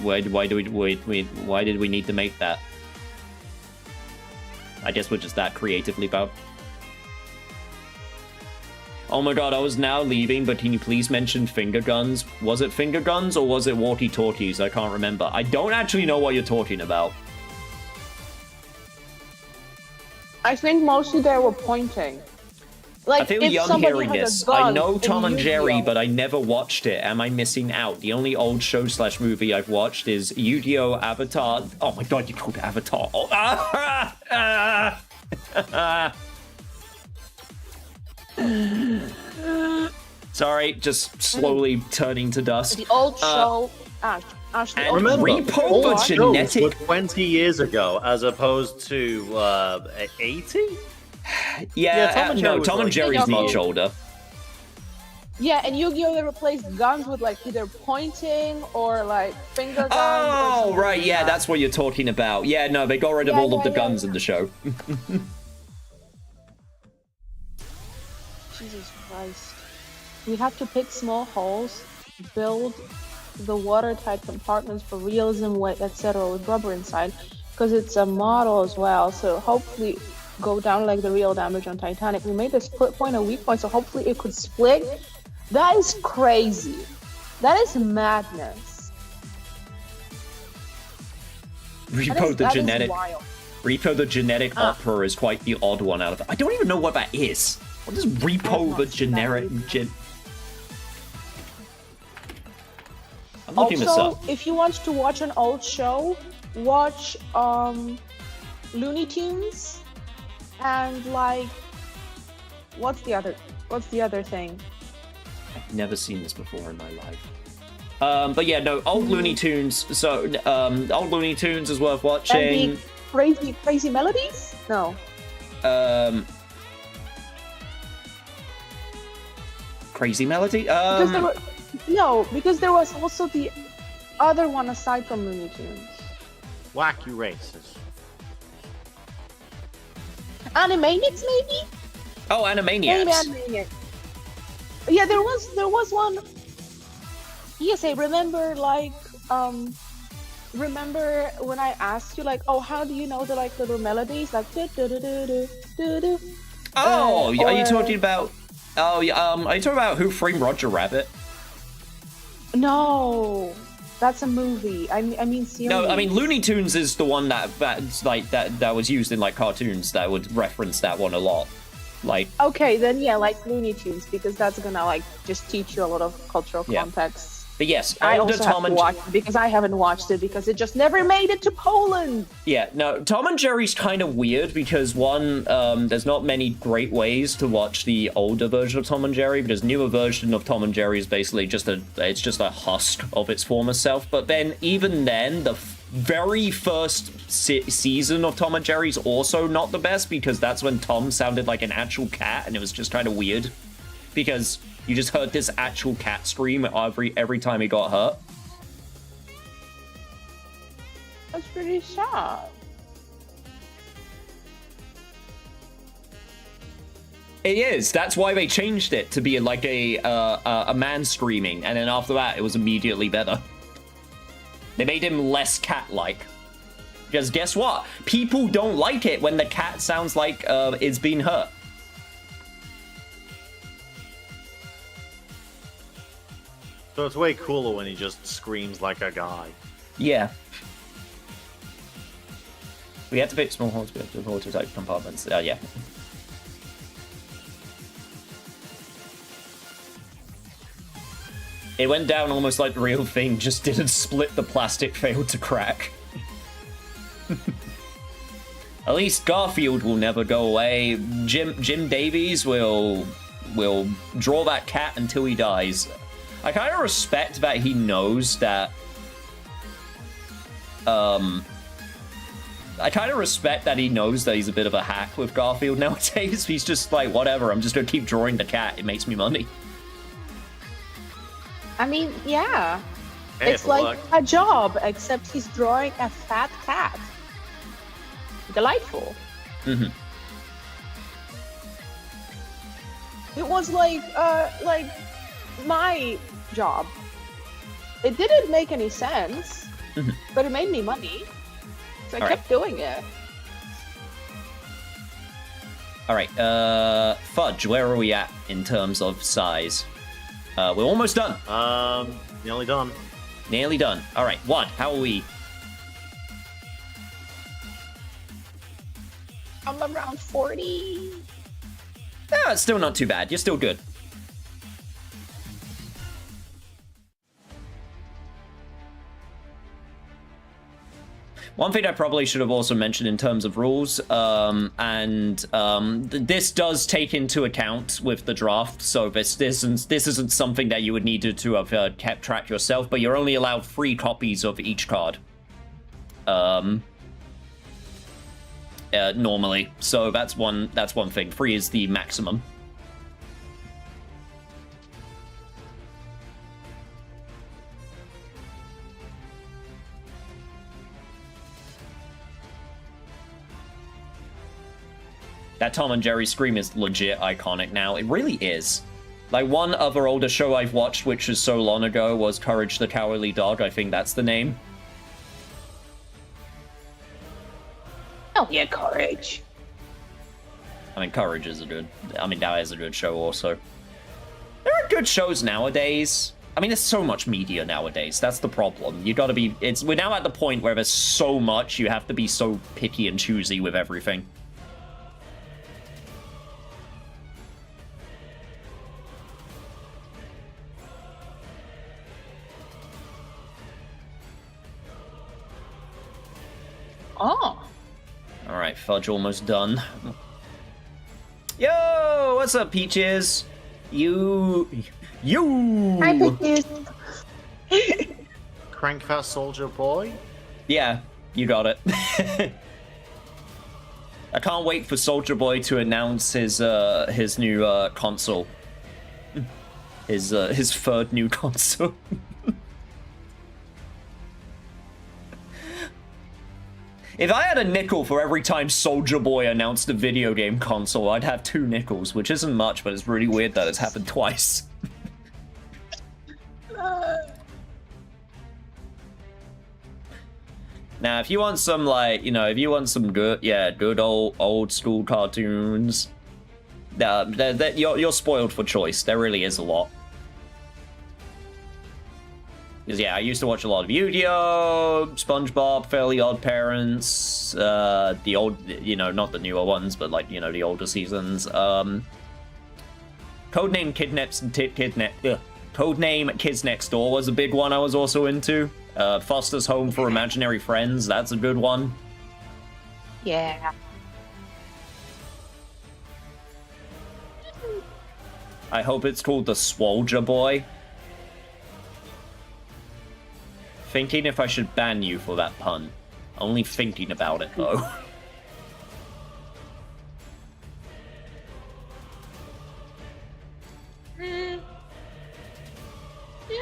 we need to make that? I guess we're just that creatively bound. Oh my god, I was now leaving, but can you please mention finger guns? Was it finger guns or was it walkie-talkies? I can't remember. I don't actually know what you're talking about. I think mostly they were pointing. Like, I feel if young somebody hearing has this. a gun I know in Tom and Jerry, Yu-Gi-Oh! but I never watched it. Am I missing out? The only old show/movie I've watched is Yu-Gi-Oh! Avatar. Oh my god, you called it Avatar. Oh, Sorry, just slowly turning to dust. The old show. The and old Remember, Repo all the shows genetic- were 20 years ago, as opposed to 80. Yeah, Tom and Jerry no, was Tom and like- Jerry's Yu-Gi-Oh! much older. Yeah, and Yu-Gi-Oh! They replaced guns with like either pointing or like finger guns. or Oh, something right, like yeah, that. that's what you're talking about. Yeah, no, they got rid of Yeah, all of the yeah, guns yeah. in the show. Jesus Christ. We have to pick small holes, build the watertight compartments for realism, weight, etc. with rubber inside, because it's a model as well. So hopefully go down like the real damage on Titanic. We made a split point a weak point, so hopefully it could split. That is crazy. That is madness. Repo the genetic opera is quite the odd one out of it. I don't even know what that is. What is Repo the generic I'm looking this up. If you want to watch an old show, watch Looney Tunes and like what's the other thing? I've never seen this before in my life. But yeah, no, old Looney Tunes. So old Looney Tunes is worth watching. And crazy melodies? No. Crazy Melody? Because there was also the other one aside from Looney Tunes. Wacky Races. Animaniacs, maybe? Oh, Animaniacs. Maybe Animaniacs. Yeah, there was one. Yes, I remember, like, remember when I asked you, like, oh, how do you know the, like, little melodies? Like, do-do-do-do-do-do. Oh, are you talking about... Oh, yeah, are you talking about Who Framed Roger Rabbit? No, that's a movie. I mean series. No, I mean Looney Tunes is the one that was used in like cartoons that would reference that one a lot. Like okay, then yeah, like Looney Tunes because that's gonna like just teach you a lot of cultural context. But yes, I also have to watch it because I haven't watched it because it just never made it to Poland. Yeah, no, Tom and Jerry's kind of weird because one, there's not many great ways to watch the older version of Tom and Jerry because newer version of Tom and Jerry is basically just a husk of its former self. But then even then, the very first season of Tom and Jerry's also not the best because that's when Tom sounded like an actual cat and it was just kind of weird because you just heard this actual cat scream every time he got hurt. That's pretty sad. It is. That's why they changed it to be like a man screaming, and then after that, it was immediately better. They made him less cat-like. Because guess what? People don't like it when the cat sounds like it's been hurt. So it's way cooler when he just screams like a guy. Yeah. We had to pick small holes with watertight compartments. Yeah. It went down almost like the real thing, just didn't split, the plastic failed to crack. At least Garfield will never go away. Jim Davies will draw that cat until he dies. I kind of respect that he knows that... I kind of respect that he knows that he's a bit of a hack with Garfield nowadays. He's just like, whatever, I'm just going to keep drawing the cat. It makes me money. I mean, yeah. Hey, it's like a job, except he's drawing a fat cat. Delightful. Mm-hmm. It was like my job. It didn't make any sense, but it made me money. So I kept doing it. Alright, Fudge, where are we at in terms of size? We're almost done. Nearly done. Nearly done. Alright, Wad, how are we? I'm around 40. Ah, it's still not too bad. You're still good. One thing I probably should have also mentioned in terms of rules, this does take into account with the draft, so this isn't something that you would need to have kept track yourself, but you're only allowed 3 copies of each card. Normally, so that's one thing. 3 is the maximum. That Tom and Jerry scream is legit iconic now. It really is. Like, one other older show I've watched, which was so long ago, was Courage the Cowardly Dog. I think that's the name. Oh yeah, Courage. I mean, Courage is a good... I mean, that is a good show also. There are good shows nowadays. I mean, there's so much media nowadays. That's the problem. You gotta be... We're now at the point where there's so much, you have to be so picky and choosy with everything. Oh. Alright, Fudge almost done. Yo! What's up, Peaches? You... Hi, Peaches. Crankfast Soldier Boy? Yeah, you got it. I can't wait for Soldier Boy to announce his new console. His third new console. If I had a nickel for every time Soldier Boy announced a video game console, I'd have 2 nickels, which isn't much, but it's really weird that it's happened twice. Now, if you want some, like, you know, if you want some good, good old school cartoons, you're spoiled for choice. There really is a lot. Because, yeah, I used to watch a lot of Yu-Gi-Oh!, SpongeBob, Fairly Odd Parents, the old, you know, not the newer ones, but, like, you know, the older seasons. Codename Codename Kids Next Door was a big one I was also into. Foster's Home for Imaginary Friends, that's a good one. Yeah. I hope it's called The Swolger Boy. Thinking if I should ban you for that pun. Only thinking about it, though.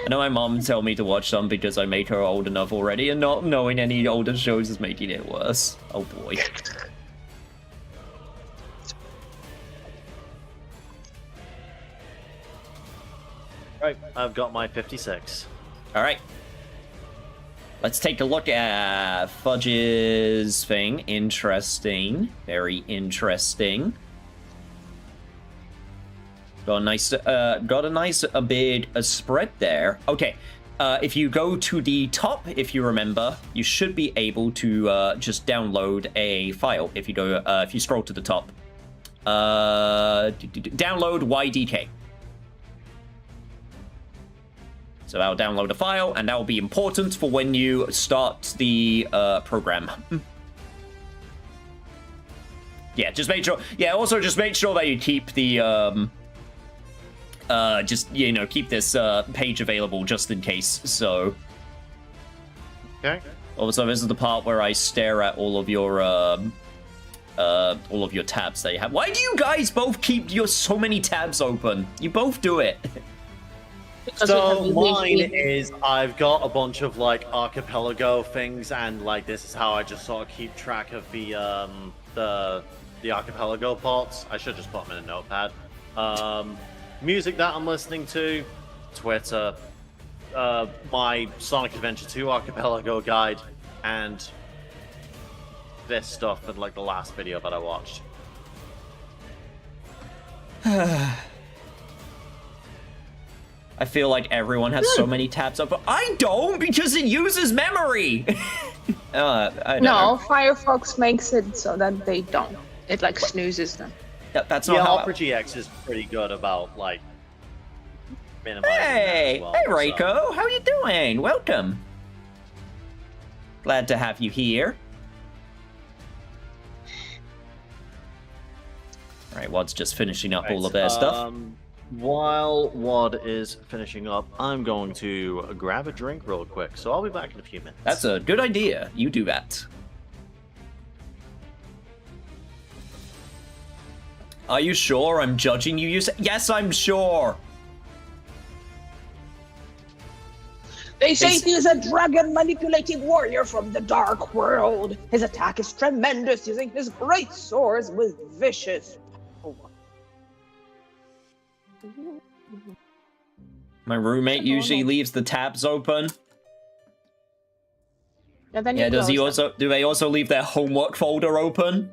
I know my mom told me to watch some because I made her old enough already, and not knowing any older shows is making it worse. Oh boy. Right, I've got my 56. Alright. Let's take a look at Fudge's thing. Interesting. Very interesting. Got a nice big spread there. Okay, if you go to the top, if you remember, you should be able to just download a file. If you go, if you scroll to the top, download YDK. So I'll download a file, and that will be important for when you start the program. Yeah, just make sure. Yeah, also just make sure that you keep the just, you know, keep this page available just in case. So. Okay. Also, this is the part where I stare at all of your tabs that you have. Why do you guys both keep so many tabs open? You both do it. So mine is, I've got a bunch of like archipelago things, and like this is how I just sort of keep track of the archipelago parts. I should just put them in a notepad. Music that I'm listening to, Twitter, my Sonic Adventure 2 archipelago guide, and this stuff and like the last video that I watched. I feel like everyone has so many tabs up, but I don't because it uses memory. I don't know. Firefox makes it so that they don't. It like snoozes them. That's not Yeah, how. Opera GX is pretty good about like minimizing that Hey, as well, hey, so. Reiko, how you doing? Welcome. Glad to have you here. All right, Wad's just finishing up all of their stuff. While Wad is finishing up, I'm going to grab a drink real quick, so I'll be back in a few minutes. That's a good idea. You do that. Are you sure I'm judging you? Yes, I'm sure. They say he is a dragon-manipulating warrior from the dark world. His attack is tremendous, using his great swords with vicious power. My roommate usually leaves the tabs open. And then Yeah, does he close them. also? Do they also leave their homework folder open?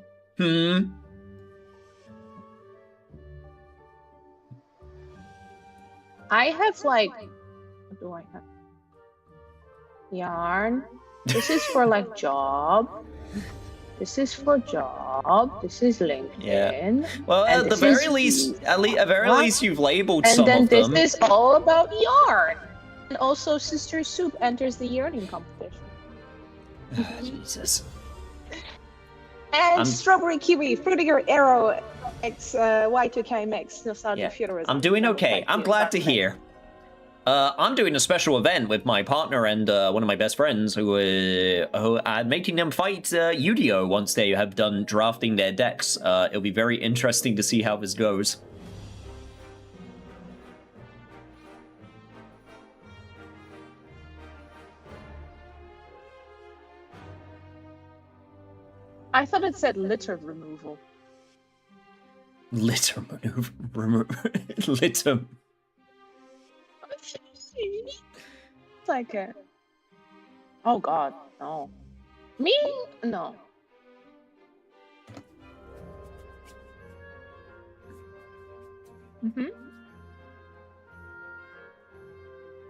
I have like, what do I have? Yarn. This is for like job. This is for job. This is LinkedIn. Yeah. Well, And at the this very is- least, at very What? least, you've labeled And some then of this them. is all about yarn. And also, Sister Soup enters the yarning competition. Jesus. And Strawberry Kiwi, Fruitiger Arrow, X Y2K Mix, Nostalgia Yeah. Futurism. I'm doing Number okay. 5, I'm glad to exactly. hear. I'm doing a special event with my partner and one of my best friends who I'm making them fight yugioh once they have done drafting their decks. It'll be very interesting to see how this goes. I thought it said litter removal. Litter maneuver. Litter. It's like a... Oh god, no. Me? No. Mm-hmm.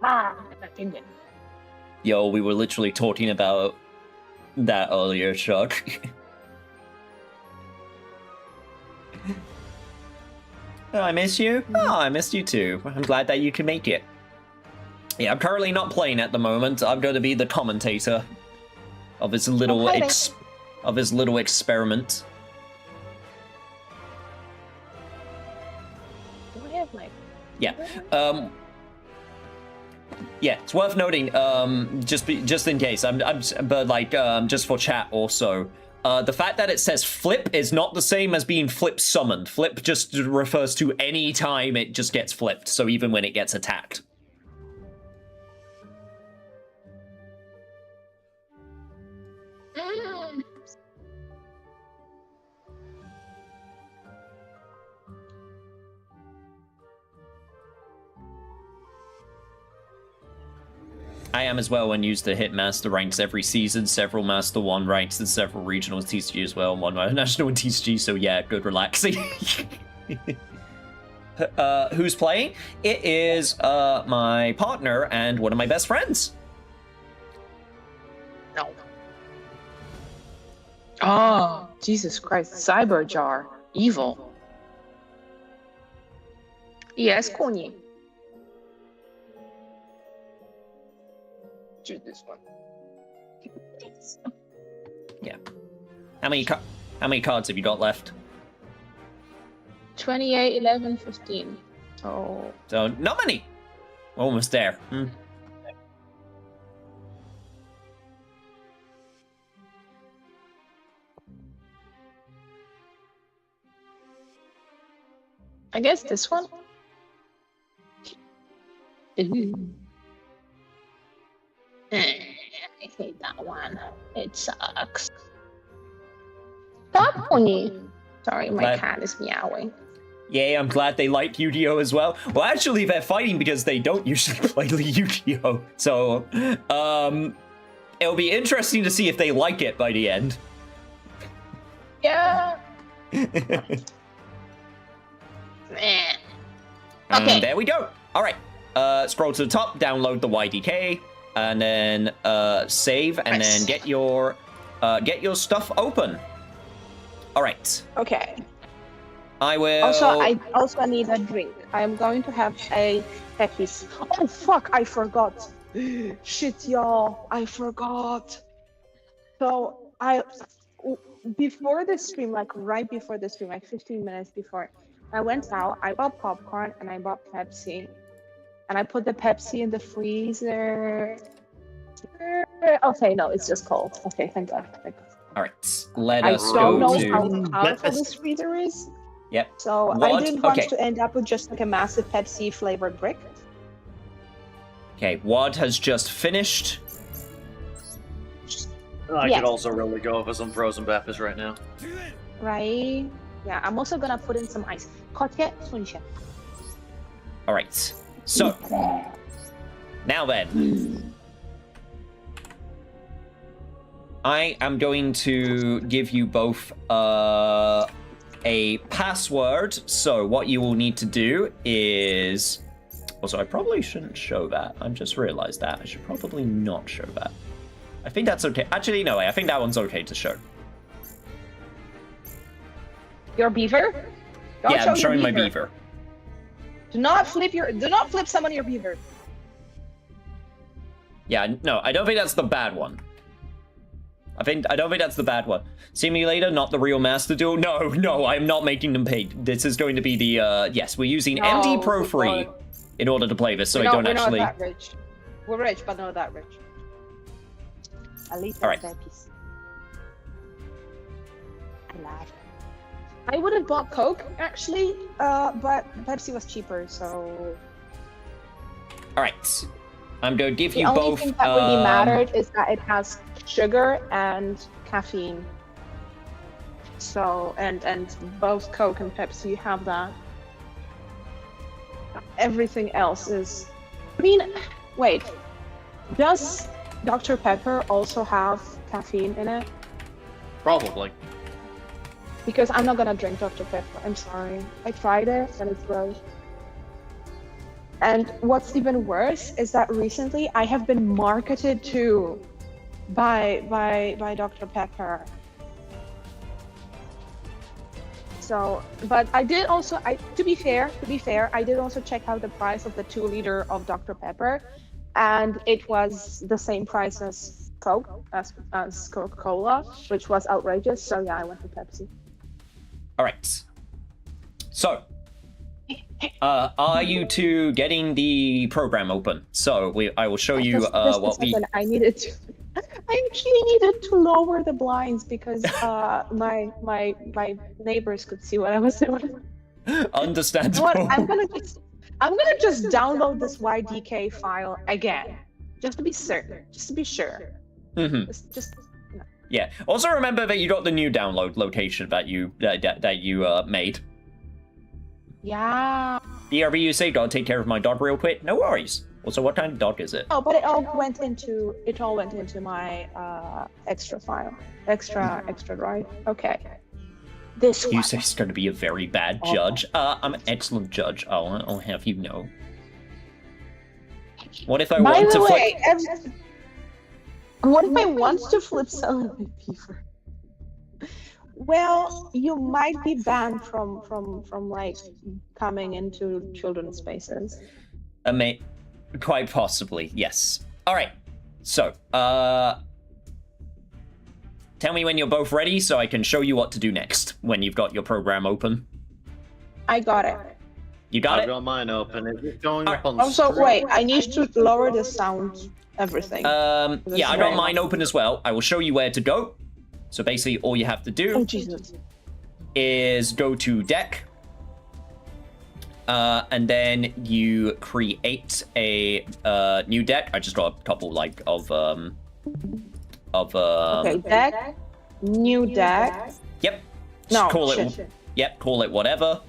Ah, opinion. Yo, we were literally talking about that earlier, Chuck. Oh, I miss you? Oh, I missed you too. I'm glad that you can make it. Yeah, I'm currently not playing at the moment. I'm going to be the commentator of this little experiment. Do I have my... Yeah. Yeah, it's worth noting. Just in case. But like, just for chat also. The fact that it says flip is not the same as being flip summoned. Flip just refers to any time it just gets flipped. So even when it gets attacked. I am as well and use the hit master ranks every season, several master 1 ranks and several regional TCG as well, and 1 national and TCG, so yeah, good relaxing. Who's playing? It is my partner and one of my best friends. No. Oh, Jesus Christ. Cyber Jar. Evil. Yes, Kuni. Choose this one. Yeah. How many cards have you got left? 28, 11, 15. Oh. So, not many. We're almost there. I guess this one? Ooh. I hate that one. It sucks. Stop, Pony. Sorry, my cat is meowing. Yay, I'm glad they like Yu-Gi-Oh as well. Well, actually, they're fighting because they don't usually play Yu-Gi-Oh. So, it'll be interesting to see if they like it by the end. Yeah. Okay. There we go. All right. Scroll to the top, download the YDK, and then save, and then get your stuff open. All right. Okay. I will. I also need a drink. I'm going to have a Pepsi. Oh fuck! I forgot. Shit, y'all! I forgot. So before the stream, like right before the stream, like 15 minutes before, I went out. I bought popcorn and I bought Pepsi, and I put the Pepsi in the freezer. Okay, no, it's just cold. Okay, thank God. All right. Let I us don't go know to. how powerful this freezer is. Yep. So What? I didn't want Okay. to end up with just like a massive Pepsi flavored brick. Okay, Wad has just finished. I Yes. could also really go for some frozen peppers right now. Right? Yeah, I'm also gonna put in some ice. Kotke, sunshine. All right. So now then, I am going to give you both a password. So what you will need to do is... Also, I probably shouldn't show that. I just realized that. I should probably not show that. I think that's okay. Actually, no, I think that one's okay to show. Your beaver? Don't Yeah, show I'm your showing my beaver. Do not flip some on your beaver. Yeah, no, I don't think that's the bad one. I don't think that's the bad one. Simulator, not the real Master Duel. No, I'm not making them pay. This is going to be the, yes, we're using MD Pro Free in order to play this, so I don't actually... We're not that rich. We're rich, but not that rich. At least All right. that piece. I laughed. I would have bought Coke, actually, but Pepsi was cheaper, so... Alright. I'm going to give The you only both... thing that really mattered is that it has sugar and caffeine. So, and both Coke and Pepsi have that. Everything else is... I mean, wait. Does Dr. Pepper also have caffeine in it? Probably. Because I'm not gonna drink Dr. Pepper. I'm sorry. I tried it and it's gross. And what's even worse is that recently I have been marketed to by Dr. Pepper. So, but I did also, to be fair, I did also check out the price of the 2-liter of Dr. Pepper, and it was the same price as Coke, as Coca-Cola, which was outrageous. So yeah, I went for Pepsi. All right. So, are you two getting the program open? So I will show you Just a what we... second, I actually needed to lower the blinds because my neighbors could see what I was doing. Understandable. You know what? I'm gonna just download this YDK file again, just to be certain, just to be sure. Mm-hmm. Just Yeah. Also remember that you got the new download location that you made. yeah. BRB, you say, gotta take care of my dog real quick. No worries. Also, what kind of dog is it? Oh, but it all went into my extra file, extra drive. Okay. This You one. say it's gonna be a very bad judge. I'm an excellent judge. I'll have you know. What if I By want the to way, flip? what if I want to flip Celebrity Beaver? Well, you might be banned from like coming into children's spaces. Quite possibly, yes. All right. So, tell me when you're both ready, so I can show you what to do next when you've got your program open. I got it. You got I've it. got mine open. Is it going Alright. up on Also, screen? wait, I need to lower the sound, everything. Yeah, I got mine open as well. I will show you where to go. So basically, all you have to do Oh Jesus! is go to deck, and then you create a new deck. I just got a couple like of Okay, deck, new deck. Yep. No, Call shit. it. Yep. Call it whatever.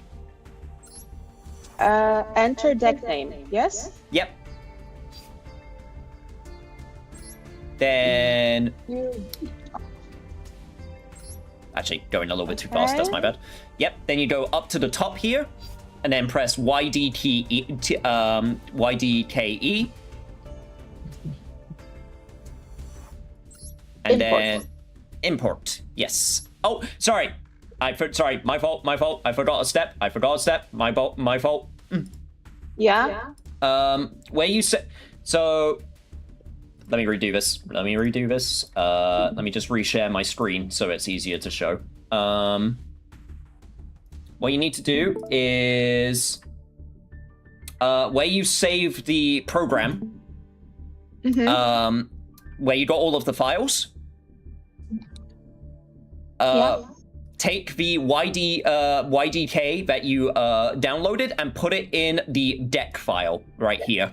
Enter deck name. Yes. Yep. Then actually going a little bit too fast. That's my bad. Yep. Then you go up to the top here, and then press YDKE. And then import. Yes. Oh, sorry. Sorry. My fault. I forgot a step. My fault. Yeah. Where you said... So... Let me redo this. Let me just reshare my screen so it's easier to show. What you need to do is... where you save the program... Mm-hmm. Where you got all of the files... Take the YDK that you downloaded and put it in the deck file right here.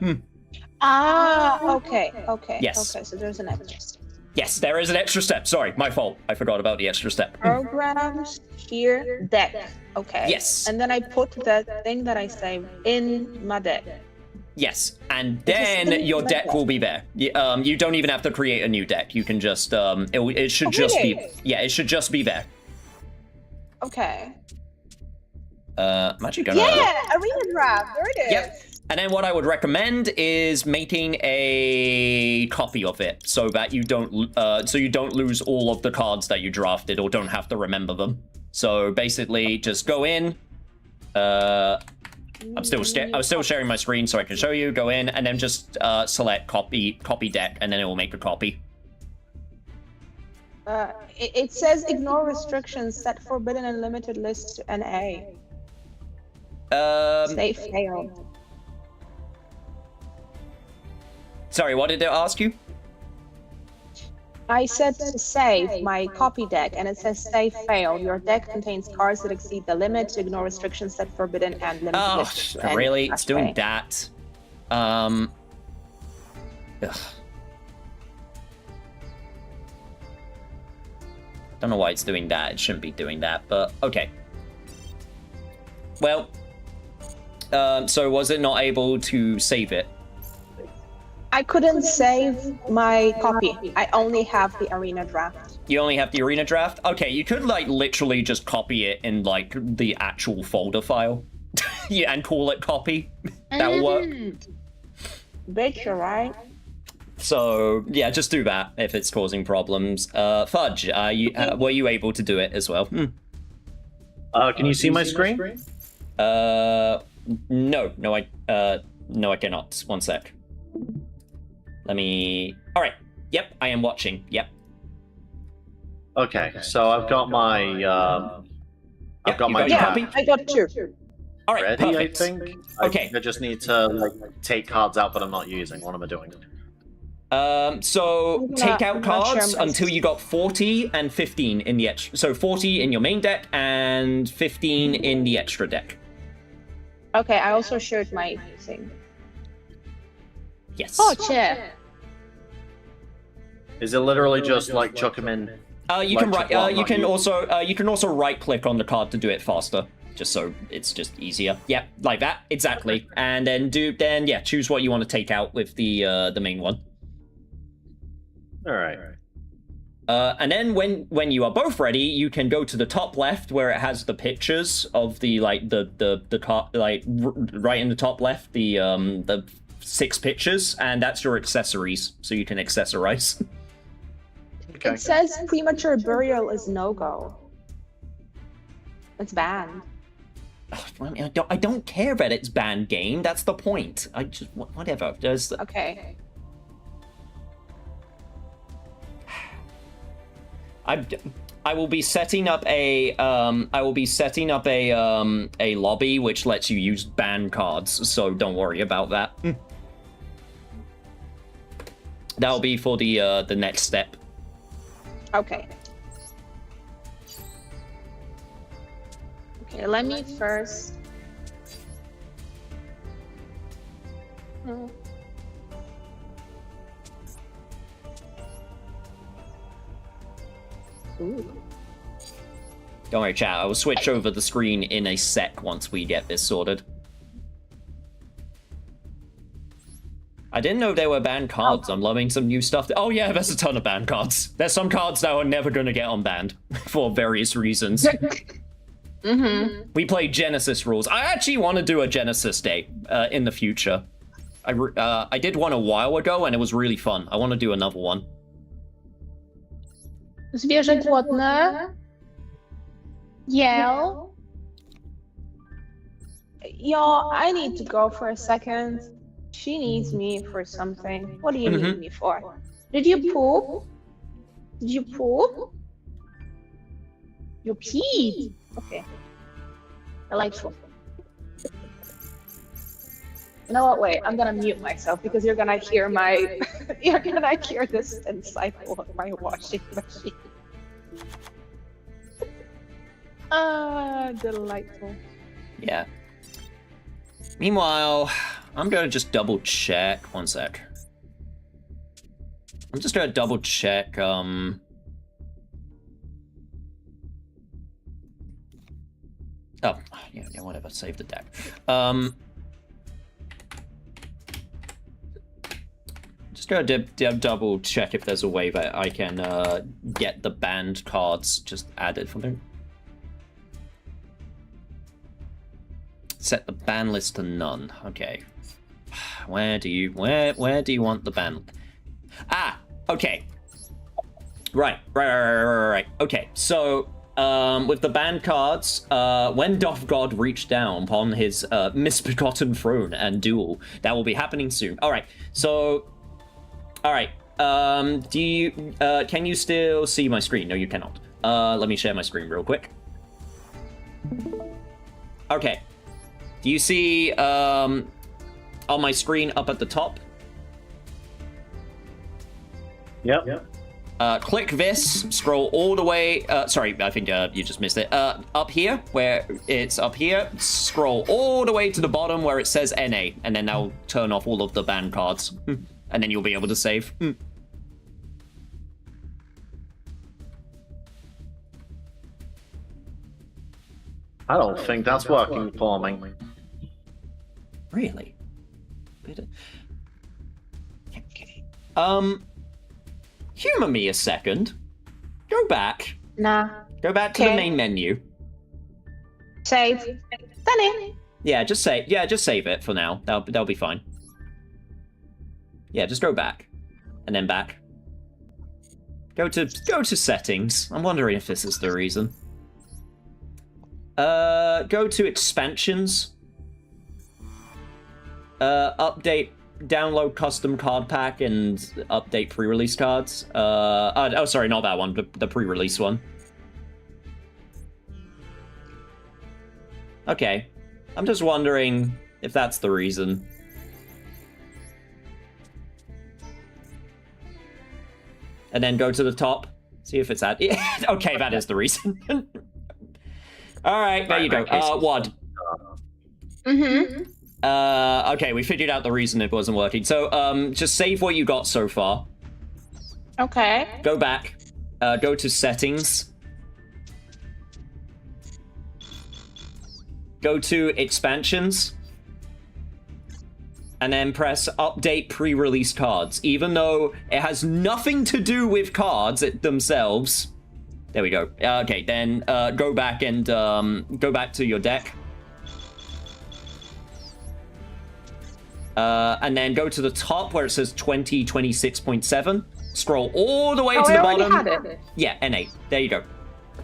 Ah, okay. Yes. Okay, so there's an extra step. Yes, there is an extra step. Sorry, my fault. I forgot about the extra step. Programs, here, deck. Okay. Yes. And then I put that thing that I saved in my deck. Yes, and It's just then in your my deck deck. will be there. You don't even have to create a new deck. You can just it should just be really? it should just be there. Okay. I'm actually gonna Yeah, arena draft. There it is. Yep. And then what I would recommend is making a copy of it so that you don't lose all of the cards that you drafted or don't have to remember them. So basically, just go in. I'm still sharing my screen so I can show you. Go in and then just select copy deck, and then it will make a copy. It says ignore restrictions, set forbidden and limited list to NA. They failed. Sorry, what did it ask you? I said to save my copy deck, and it says save failed. Your deck contains cards that exceed the limit. To ignore restrictions, set forbidden and limited Oh, list to NA. really? It's doing Okay. that. Ugh. Don't know why it's doing that. It shouldn't be doing that, but okay. Well, so was it not able to save it? I couldn't save my copy. I only have the arena draft. You only have the arena draft? Okay, you could like literally just copy it in like the actual folder file. Yeah, and call it copy. That will work. Bitch, you're right. So yeah, just do that if it's causing problems. Fudge, were you able to do it as well? Can you see my screen? No, I cannot. One sec. Let me. All right. Yep, I am watching. Yep. Okay, so I've got my Yeah, you got your Yeah, copy? I got two. All right. ready. Perfect. I think. Okay. I just need to like take cards out, but I'm not using. What am I doing? So I'm take not out sure cards my until you got 40 and 15 in the extra. So 40 in your main deck and 15 in the extra deck. Okay, I also shared my thing. Yes. Oh, chair. Is it literally just like chuck them in? You like can right. Chihuahua, You can also right click on the card to do it faster, just so it's just easier. Yep, like that exactly. And then choose what you want to take out with the main one. All right. And then when you are both ready, you can go to the top left where it has the pictures of the card, like right in the top left, the 6 pictures, and that's your accessories, so you can accessorize. Okay. It says premature burial is no-go. It's banned. I mean, I don't care that it's banned game. That's the point. I just whatever. There's Okay. I will be setting up a a lobby which lets you use ban cards, so don't worry about that. That'll be for the next step. Okay. Okay, let me first. Ooh. Don't worry, chat. I will switch over the screen in a sec once we get this sorted. I didn't know there were banned cards. I'm loving some new stuff. Oh yeah, there's a ton of banned cards. There's some cards that are never going to get unbanned for various reasons. We play Genesis rules. I actually want to do a Genesis day in the future. I did one a while ago and it was really fun. I want to do another one. Zwierzę głodne. Yell. Yo, I need to go for a second. She needs me for something. What do you need me for? Did you poop? Did you poop? You peed. Okay. Delightful. You know what? Wait, I'm gonna mute myself because you're gonna hear my you're gonna hear this cycle of my washing machine. Delightful. Yeah. Meanwhile, I'm gonna just double check. One sec. I'm just gonna double check. Oh, yeah, whatever. Save the deck. Just gonna double check if there's a way that I can get the banned cards just added for me. Set the ban list to none. Okay. Where do you want the ban? Ah, okay. Right. Okay, so with the banned cards, when doth God reach down upon his misbegotten throne and duel, that will be happening soon. All right. So, all right. Do you can you still see my screen? No, you cannot. Let me share my screen real quick. Okay. Do you see on my screen up at the top? Yep. Click this, scroll all the way, sorry, I think you just missed it. Up here, where it's up here, scroll all the way to the bottom where it says NA, and then that'll turn off all of the banned cards. And then you'll be able to save. I don't think that's working for me. Really? Okay. Humor me a second. Go back. Nah. Go back to the main menu. Save. Done it. Yeah, just save it for now. That'll be fine. Yeah, just go back. And then back. Go to settings. I'm wondering if this is the reason. Go to expansions. Update, download custom card pack, and update pre-release cards. Oh, sorry, not that one, the pre-release one. Okay. I'm just wondering if that's the reason. And then go to the top. See if it's at... Okay, that is the reason. Alright, there you go. WAD. Okay, we figured out the reason it wasn't working. So, just save what you got so far. Okay. Go back. Go to settings. Go to expansions. And then press update pre-release cards. Even though it has nothing to do with cards themselves. There we go. Okay, then go back and go back to your deck. And then go to the top where it says 2026.7. Scroll all the way to the bottom. I already had it. Yeah, N8. There you go.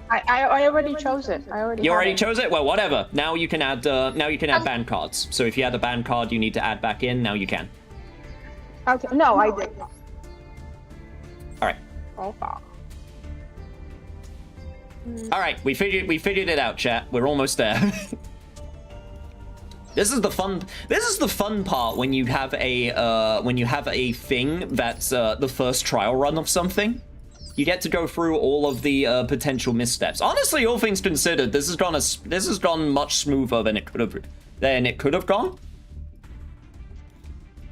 I already chose it. You already chose it? Well, whatever. Now you can add ban cards. So if you had a ban card you need to add back in, now you can. Okay. No, I did. All right. Okay. All right. We figured it out, chat. We're almost there. This is the fun part when you have a thing that's the first trial run of something. You get to go through all of the potential missteps. Honestly, all things considered, this has gone much smoother than it could have gone.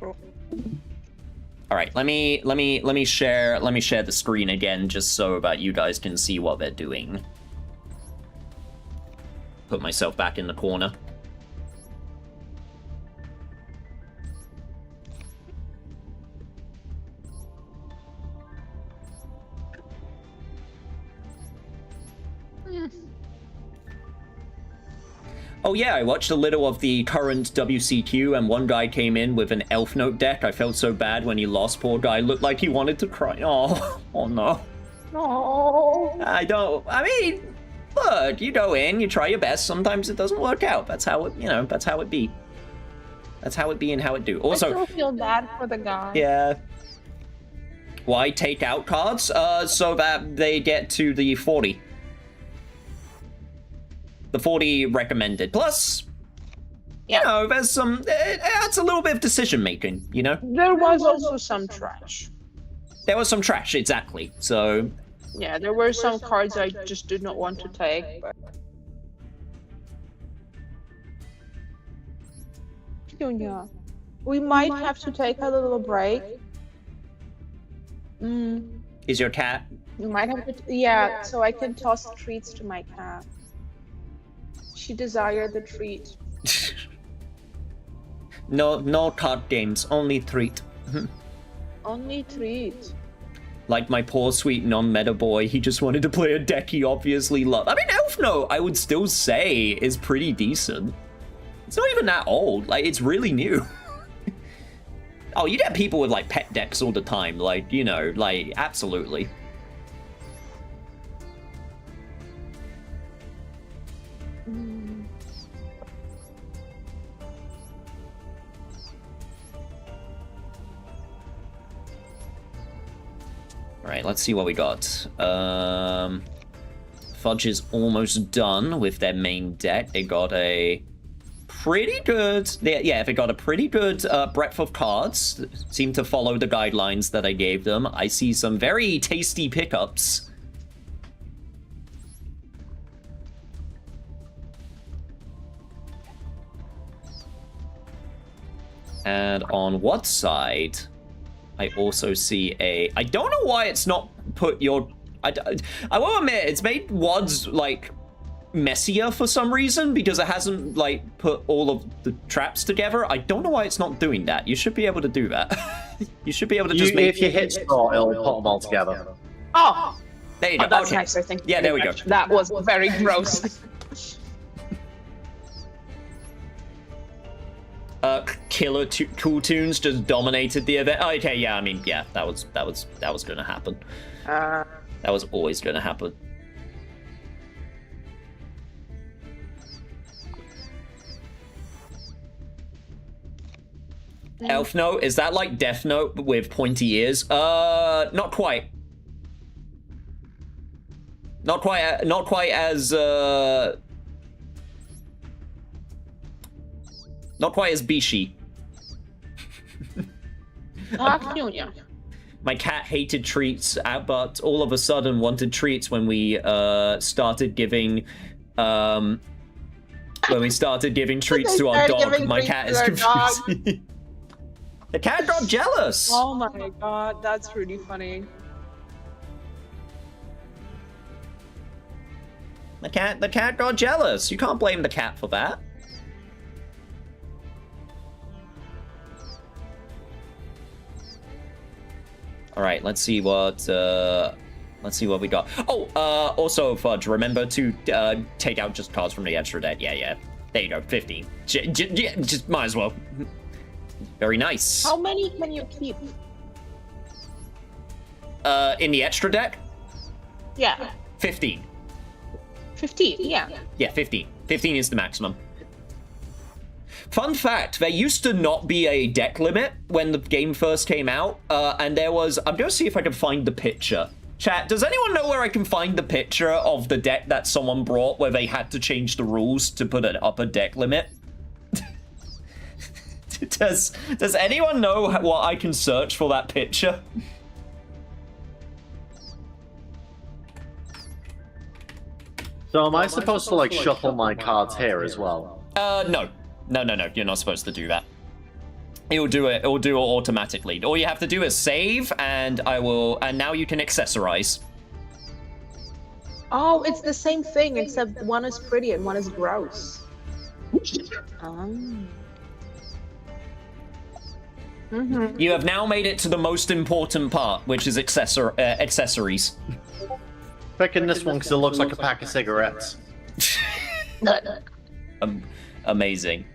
All right, let me share the screen again just so that you guys can see what they're doing. Put myself back in the corner. Oh yeah, I watched a little of the current WCQ, and one guy came in with an Elf Note deck. I felt so bad when he lost. Poor guy looked like he wanted to cry. Oh no. No. I mean, look, you go in, you try your best. Sometimes it doesn't work out. That's how it, that's how it be. That's how it be and how it do. Also, I still feel bad for the guy. Yeah. Why take out cards? So that they get to the 40. The 40 recommended. Plus, you know, there's some... It's a little bit of decision-making, you know? There was also some trash. There was some trash, exactly. So... Yeah, there were some cards I just did not want to take, but... Yeah. We might have to take a little break. Is your cat? We might have to, yeah, so I can toss treats to my cat. She desired the treat. No card games, only treat. Only treat. Like my poor sweet non-meta boy, he just wanted to play a deck he obviously loved. I mean, Elf Note, I would still say, is pretty decent. It's not even that old, like, it's really new. Oh, you get people with, like, pet decks all the time, like, you know, like, absolutely. Alright, let's see what we got. Fudge is almost done with their main deck. They got a pretty good... Yeah, they got a pretty good breadth of cards. Seem to follow the guidelines that I gave them. I see some very tasty pickups. And on what side... I also see a... I don't know why it's not put your... I will admit, it's made WODs, like, messier for some reason, because it hasn't, like, put all of the traps together. I don't know why it's not doing that. You should be able to do that. You should be able to just make... If you hit start, it'll put them all together. Oh! There you go. That's okay. nice, I think. Yeah, there we go. That was very gross. Killer Cool Tunes just dominated the event. Oh, okay, yeah, I mean, yeah, that was gonna happen. That was always gonna happen. Elf Note, is that like Death Note with pointy ears? Not quite. Not quite as not quite as Bishi. My cat hated treats, but all of a sudden wanted treats when we started giving treats to our dog. My cat is confused. The cat got jealous. Oh my god, that's really funny. The cat got jealous. You can't blame the cat for that. All right, let's see what we got. Oh, also, Fudge, remember to take out just cards from the extra deck. Yeah. There you go, 15. Just might as well. Very nice. How many can you keep? In the extra deck? Yeah. 15. 15, yeah. Yeah, 15. 15 is the maximum. Fun fact, there used to not be a deck limit when the game first came out, and there was... I'm going to see if I can find the picture. Chat, does anyone know where I can find the picture of the deck that someone brought where they had to change the rules to put an upper deck limit? Does anyone know what I can search for that picture? So am I supposed to, like, shuffle my cards here as well? No. No, you're not supposed to do that. It'll do it automatically. All you have to do is save, and now you can accessorize. Oh, it's the same thing, except one is pretty and one is gross. You have now made it to the most important part, which is accessories. Picking this one because it looks like a pack of cigarettes. Amazing.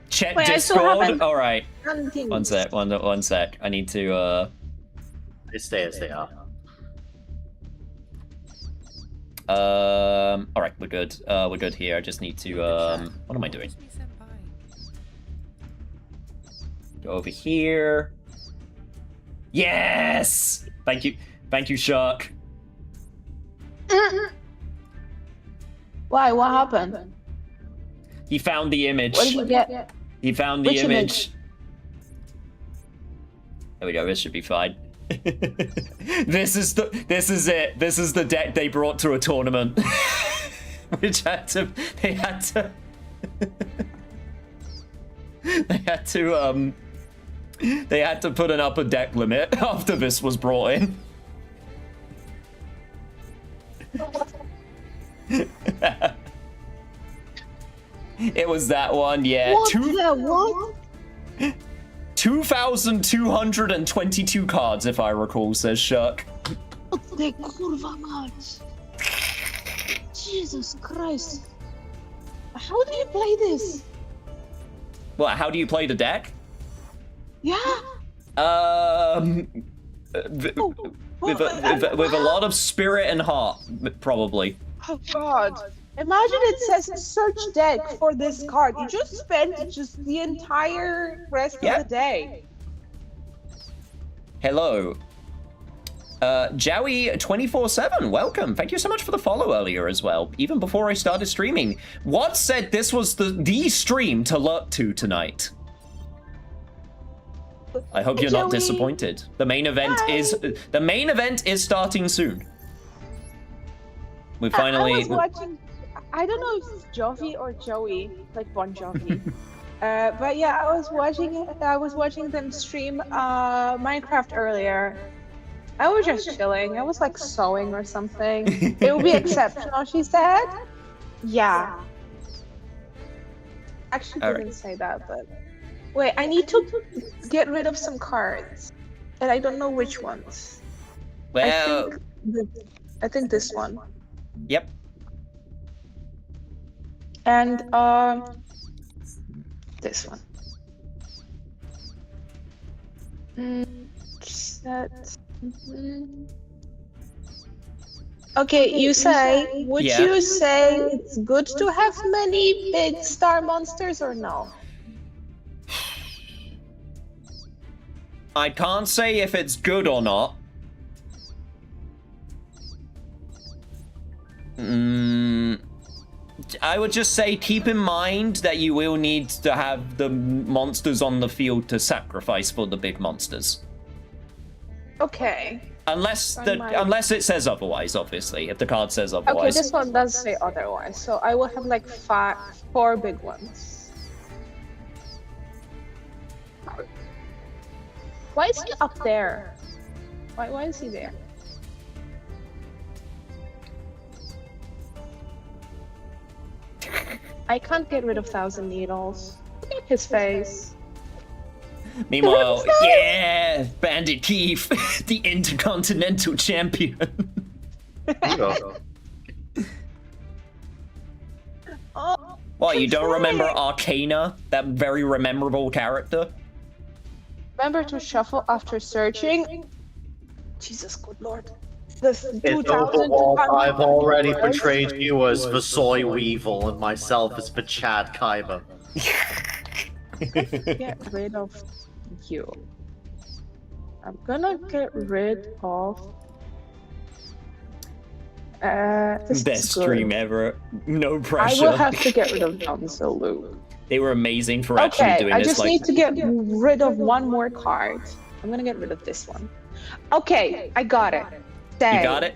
Chat Wait, Discord. All right. One sec. I need to. Stay as they are. All right, we're good. We're good here. I just need to. What am I doing? Go over here. Yes. Thank you, Shark. Why? What happened? He found the image. What did you get? He found the Which image. There we go. This should be fine. This is it. This is the deck they brought to a tournament, which they had to. They had to put an upper deck limit after this was brought in. It was that one, yeah. What? 2,222 cards, if I recall, says Shirk. They kurwa mać. Jesus Christ. How do you play this? What, how do you play the deck? Yeah. With a lot of spirit and heart, probably. Oh God. Imagine it says search deck for this card. You just spent just the entire rest of the day. Hello. Jowie247, welcome. Thank you so much for the follow earlier as well, even before I started streaming. What said this was the stream to lurk to tonight? I hope you're not disappointed. The main event is starting soon. We finally. I was watching. I don't know if it's Jovi or Joey, like Bon Jovi. But yeah, I was watching them stream Minecraft earlier. I was just chilling. I was like sewing or something. It will be exceptional, she said. Yeah. Actually didn't say that, but wait, I need to get rid of some cards, and I don't know which ones. Well, I think this one. Yep. And this one. Okay, you say, would you say it's good to have many big star monsters or no? I can't say if it's good or not. I would just say keep in mind that you will need to have the monsters on the field to sacrifice for the big monsters. Okay. Unless it says otherwise, obviously. If the card says otherwise. Okay, this one does say otherwise. So I will have like 4 big ones. Why is he up there? Why is he there? I can't get rid of 1,000 Needles. Look at his face. Meanwhile, yeah, Bandit Keith, the Intercontinental Champion. Oh, What, you don't remember Arcana? That very memorable character? remember to shuffle after searching? Jesus, good lord. This It's overall, I've already portrayed you as the Soy Weevil and myself as the Chad Kaiba. Get rid of you. I'm gonna get rid of this Best stream ever. No I pressure. will have to get rid of Gonzalo. They were amazing for actually doing I this. just need to get rid of one more card. I'm gonna get rid of this one. Okay, I got it. Save. You got it?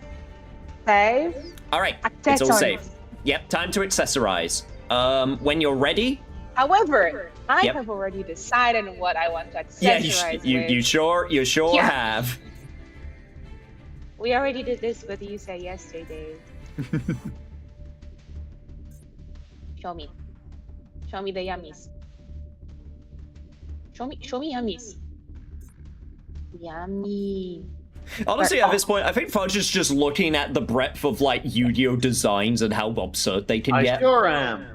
Save. Alright, it's all safe. Yep, time to accessorize. When you're ready. However, I have already decided on what I want to accessorize with. You sure have. We already did this with you say yesterday. Show me. Show me the yummies. Show me yummies. Yummy. Honestly, at this point, I think Fudge is just looking at the breadth of like Yu-Gi-Oh designs and how absurd they can get. I sure am.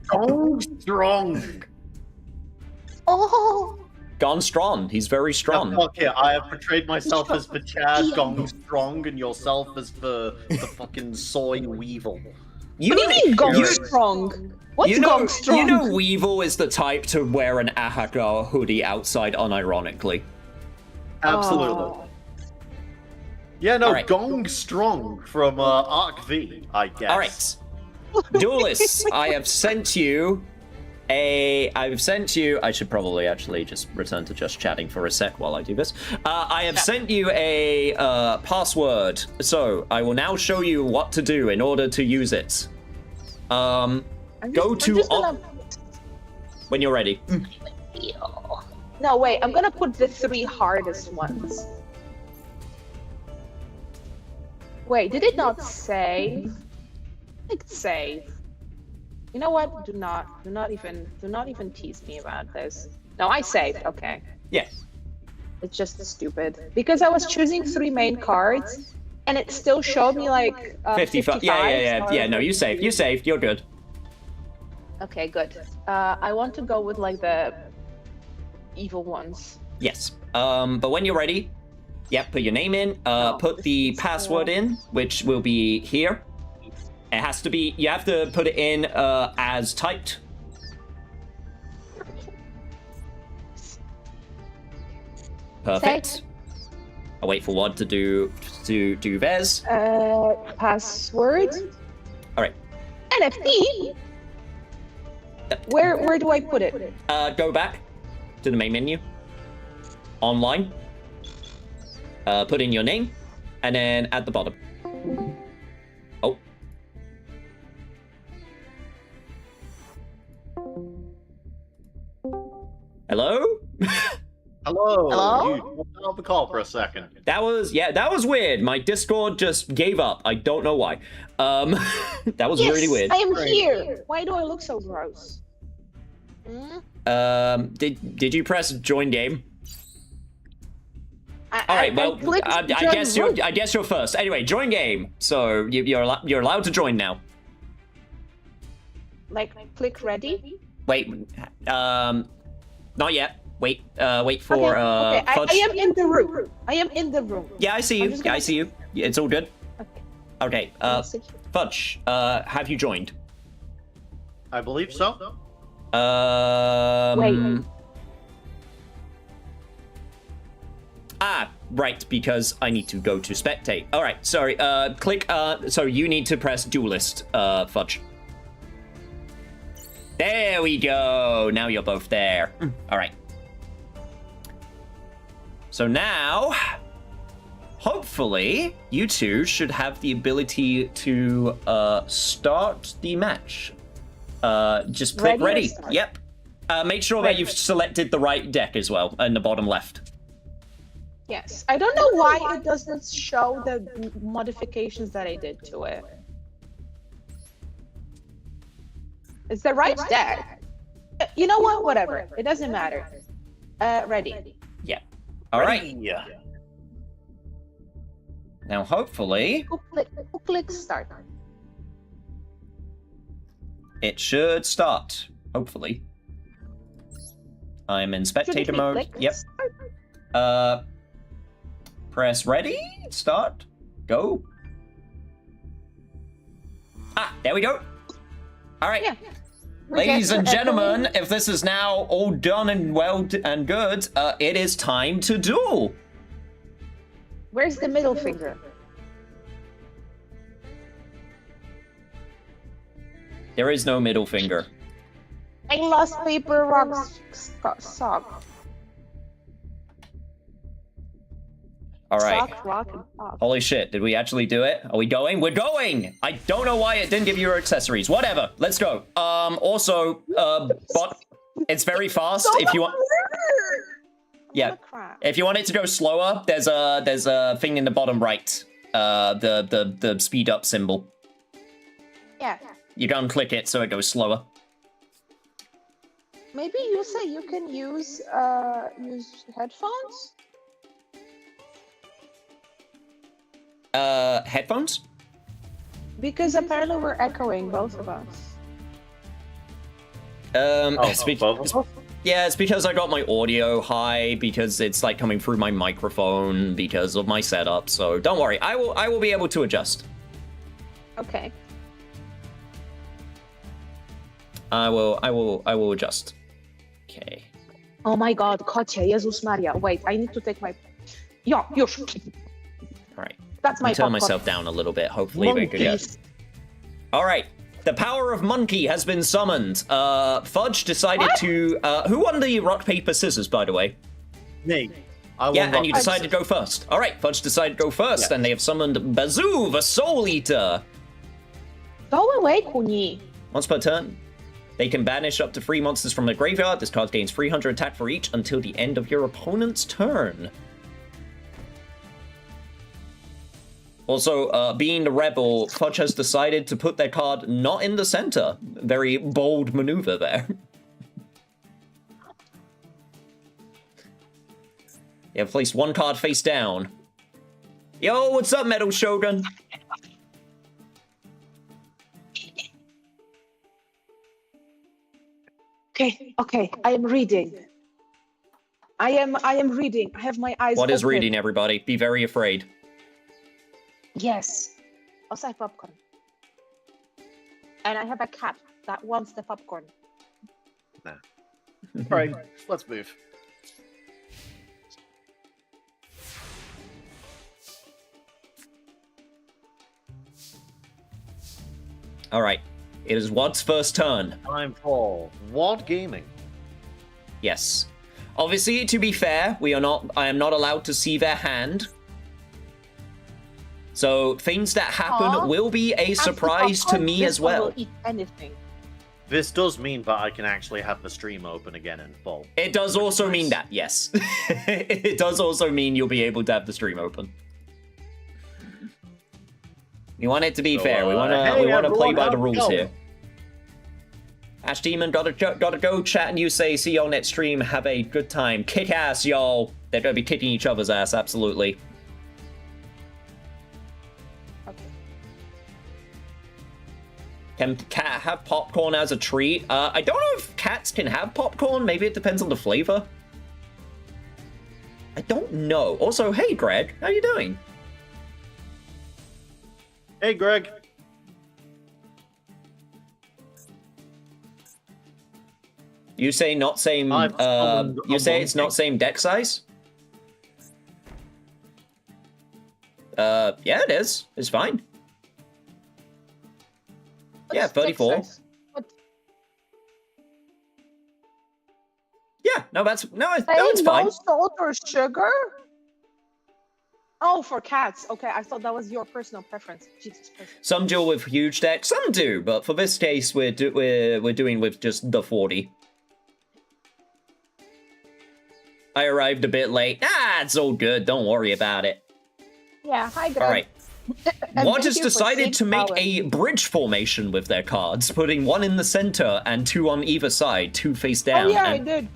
Gone strong. Oh. Gone strong. He's very strong. No, fuck it. I have portrayed myself as the Chad Gone Strong and yourself as the fucking Soy Weevil. What do you mean Gong Strong? What's Gong Strong? You know Weevil is the type to wear an Ahaka hoodie outside unironically. Absolutely. Oh. Yeah, no, Gong Strong from Arc V, I guess. Alright. Duelists, I have sent you I should probably actually just return to just chatting for a sec while I do this. I have sent you a password, so I will now show you what to do in order to use it. Go to when you're ready. No, wait, I'm gonna put the 3 hardest ones. Wait, did it not save? Click save. You know what? Do not even tease me about this. No, I saved. Okay. Yes. It's just stupid because I was choosing 3 main cards, and it still showed me like 55. Yeah. No, you saved. You saved. You're good. Okay, good. I want to go with like the evil ones. Yes. But when you're ready, put your name in. Put the password in, which will be here. It has to be. You have to put it in as typed. Perfect. I'll wait for Wad to do theirs. Password. All right. NFT. Where do I put it? Go back to the main menu. Online. Put in your name, and then at the bottom. Oh. Hello? Hello. Hello? You dropped out of the call for a second. That was weird. My Discord just gave up. I don't know why. That was really weird. I am here. Why do I look so gross? Did you press join game? All right. Well, I guess you're first. Anyway, join game. So you're allowed to join now. Like, click ready. Wait. Not yet. Wait for okay. Fudge. I am in the room. I am in the room. Yeah, I see you. I see you. It's all good. Okay. Okay. Fudge. Have you joined? I believe so. Wait. Ah, right, because I need to go to spectate. All right, sorry. Click. So you need to press duelist. Fudge. There we go. Now you're both there. All right. So now, hopefully, you two should have the ability to start the match. Just click ready. Yep. Make sure that you've selected the right deck as well in the bottom left. Yes. I don't know why it doesn't show the modifications that I did to it. It's the right deck. You know what? Whatever. It doesn't matter. Ready. Yeah. All right. Yeah. Now, hopefully, Who click start? it should start. Hopefully. I'm in spectator mode. Yep. Press ready. Start. Go. Ah, there we go. All right. Yeah. Ladies and gentlemen, if this is now all done and well and good, it is time to duel. Where's the middle finger? There is no middle finger. I lost paper, rock, sock. All right. Sock, rock, and sock. Holy shit, did we actually do it? Are we going? We're going! I don't know why it didn't give you your accessories. Whatever, let's go. Also, bot, it's very fast. If you want... Yeah, if you want it to go slower, there's a thing in the bottom right. The speed up symbol. Yeah. You can click it so it goes slower. Maybe you say you can use headphones? Headphones? Because apparently we're echoing, both of us. Yeah, it's because I got my audio high, because it's like coming through my microphone because of my setup. So don't worry, I will be able to adjust. Okay. I will adjust. Okay. Oh my God, Kocie, Jezus Maria. Wait, I need to take my... Ja, już. All right. That's my Turn myself down a little bit. Hopefully we could get... All right. The power of monkey has been summoned. Fudge decided to... who won the rock, paper, scissors, by the way? Me. Yeah, and you decided to go first. All right, Fudge decided to go first, and they have summoned Bazoo, the Soul Eater. Go away, Kuni. Once per turn. They can banish up to 3 monsters from the graveyard. This card gains 300 attack for each until the end of your opponent's turn. Also, being the rebel, Fudge has decided to put their card not in the center. Very bold maneuver there. They have placed one card face down. Yo, what's up, Metal Shogun? Okay, I am reading. I am reading. I have my eyes What is open. reading, everybody? Be very afraid. Yes. Also, I have popcorn. And I have a cat that wants the popcorn. Nah. Alright, let's move. Alright. It is Wad's first turn. Time for Wad Gaming. Yes. Obviously, to be fair, I am not allowed to see their hand. So things that happen will be a surprise to me as well. Will eat anything. This does mean that I can actually have the stream open again in full. It does also mean that, yes. It does also mean you'll be able to have the stream open. We want it to be fair. We want to play by the rules here. Ash Demon, gotta go chat and you say, see y'all next stream, have a good time. Kick ass, y'all. They're gonna be kicking each other's ass, absolutely. Okay. Can cat have popcorn as a treat? I don't know if cats can have popcorn. Maybe it depends on the flavor. I don't know. Also, hey Greg, how you doing? Hey, Greg. You say not same. You say it's not same deck size. Yeah, it is. It's fine. Yeah, 34. Yeah, no, it's fine. No salt or sugar? Oh, for cats. Okay, I thought that was your personal preference. Jesus Christ. Some deal with huge decks, some do, but for this case, we're doing with just the 40. I arrived a bit late. It's all good. Don't worry about it. Yeah, hi, Greg. All right. Wad has decided to make a bridge formation with their cards, putting one in the center and two on either side, two face down. Oh yeah, I did.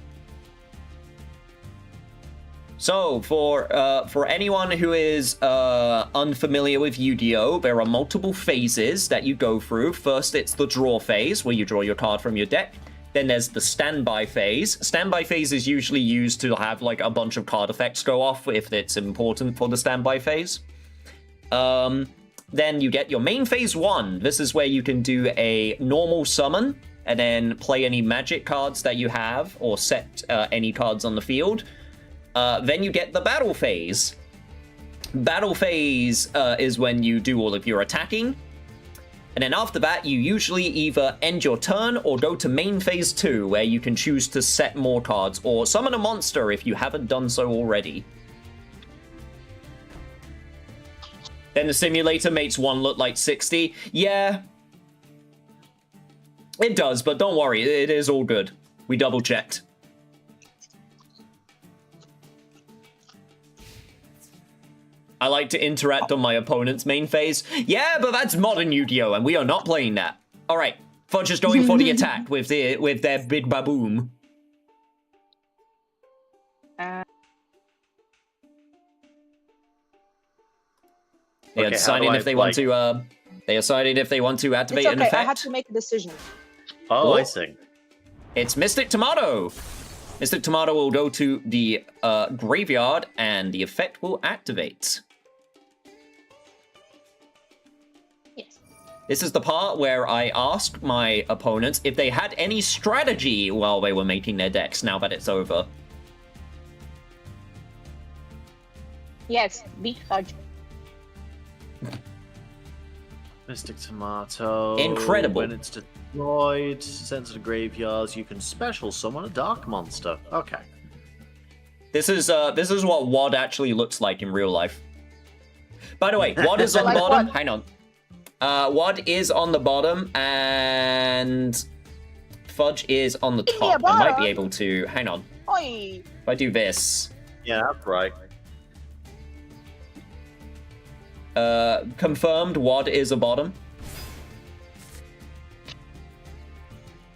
So, for anyone who is unfamiliar with Yu-Gi-Oh, there are multiple phases that you go through. First, it's the draw phase, where you draw your card from your deck. Then there's the standby phase. Standby phase is usually used to have like a bunch of card effects go off if it's important for the standby phase. Then you get your main phase 1. This is where you can do a normal summon and then play any magic cards that you have or set any cards on the field. Then you get the battle phase. Battle phase is when you do all of your attacking. And then after that, you usually either end your turn or go to main phase 2, where you can choose to set more cards or summon a monster if you haven't done so already. Then the simulator makes 1 look like 60. Yeah. It does, but don't worry, it is all good. We double checked. I like to interact on my opponent's main phase. Yeah, but that's modern Yu-Gi-Oh, and we are not playing that. All right, Fudge is going for the attack with their big baboom. They are deciding if they want to. They decided if they want to activate an effect. I had to make a decision. Oh, I see. It's Mystic Tomato. Mystic Tomato will go to the graveyard, and the effect will activate. Yes. This is the part where I ask my opponents if they had any strategy while they were making their decks, now that it's over. Yes, beat Fudge. Mystic Tomato. Incredible. When it's destroyed, sent to the graveyards, you can special summon a dark monster. Okay. This is what Wad actually looks like in real life. By the way, Wad is on the bottom. Hang on. Wad is on the bottom, and Fudge is on the Yeah, top. I might be bottom. able to... Hang on. Oi! If I do this... Yeah, that's right. Confirmed, Wad is a bottom.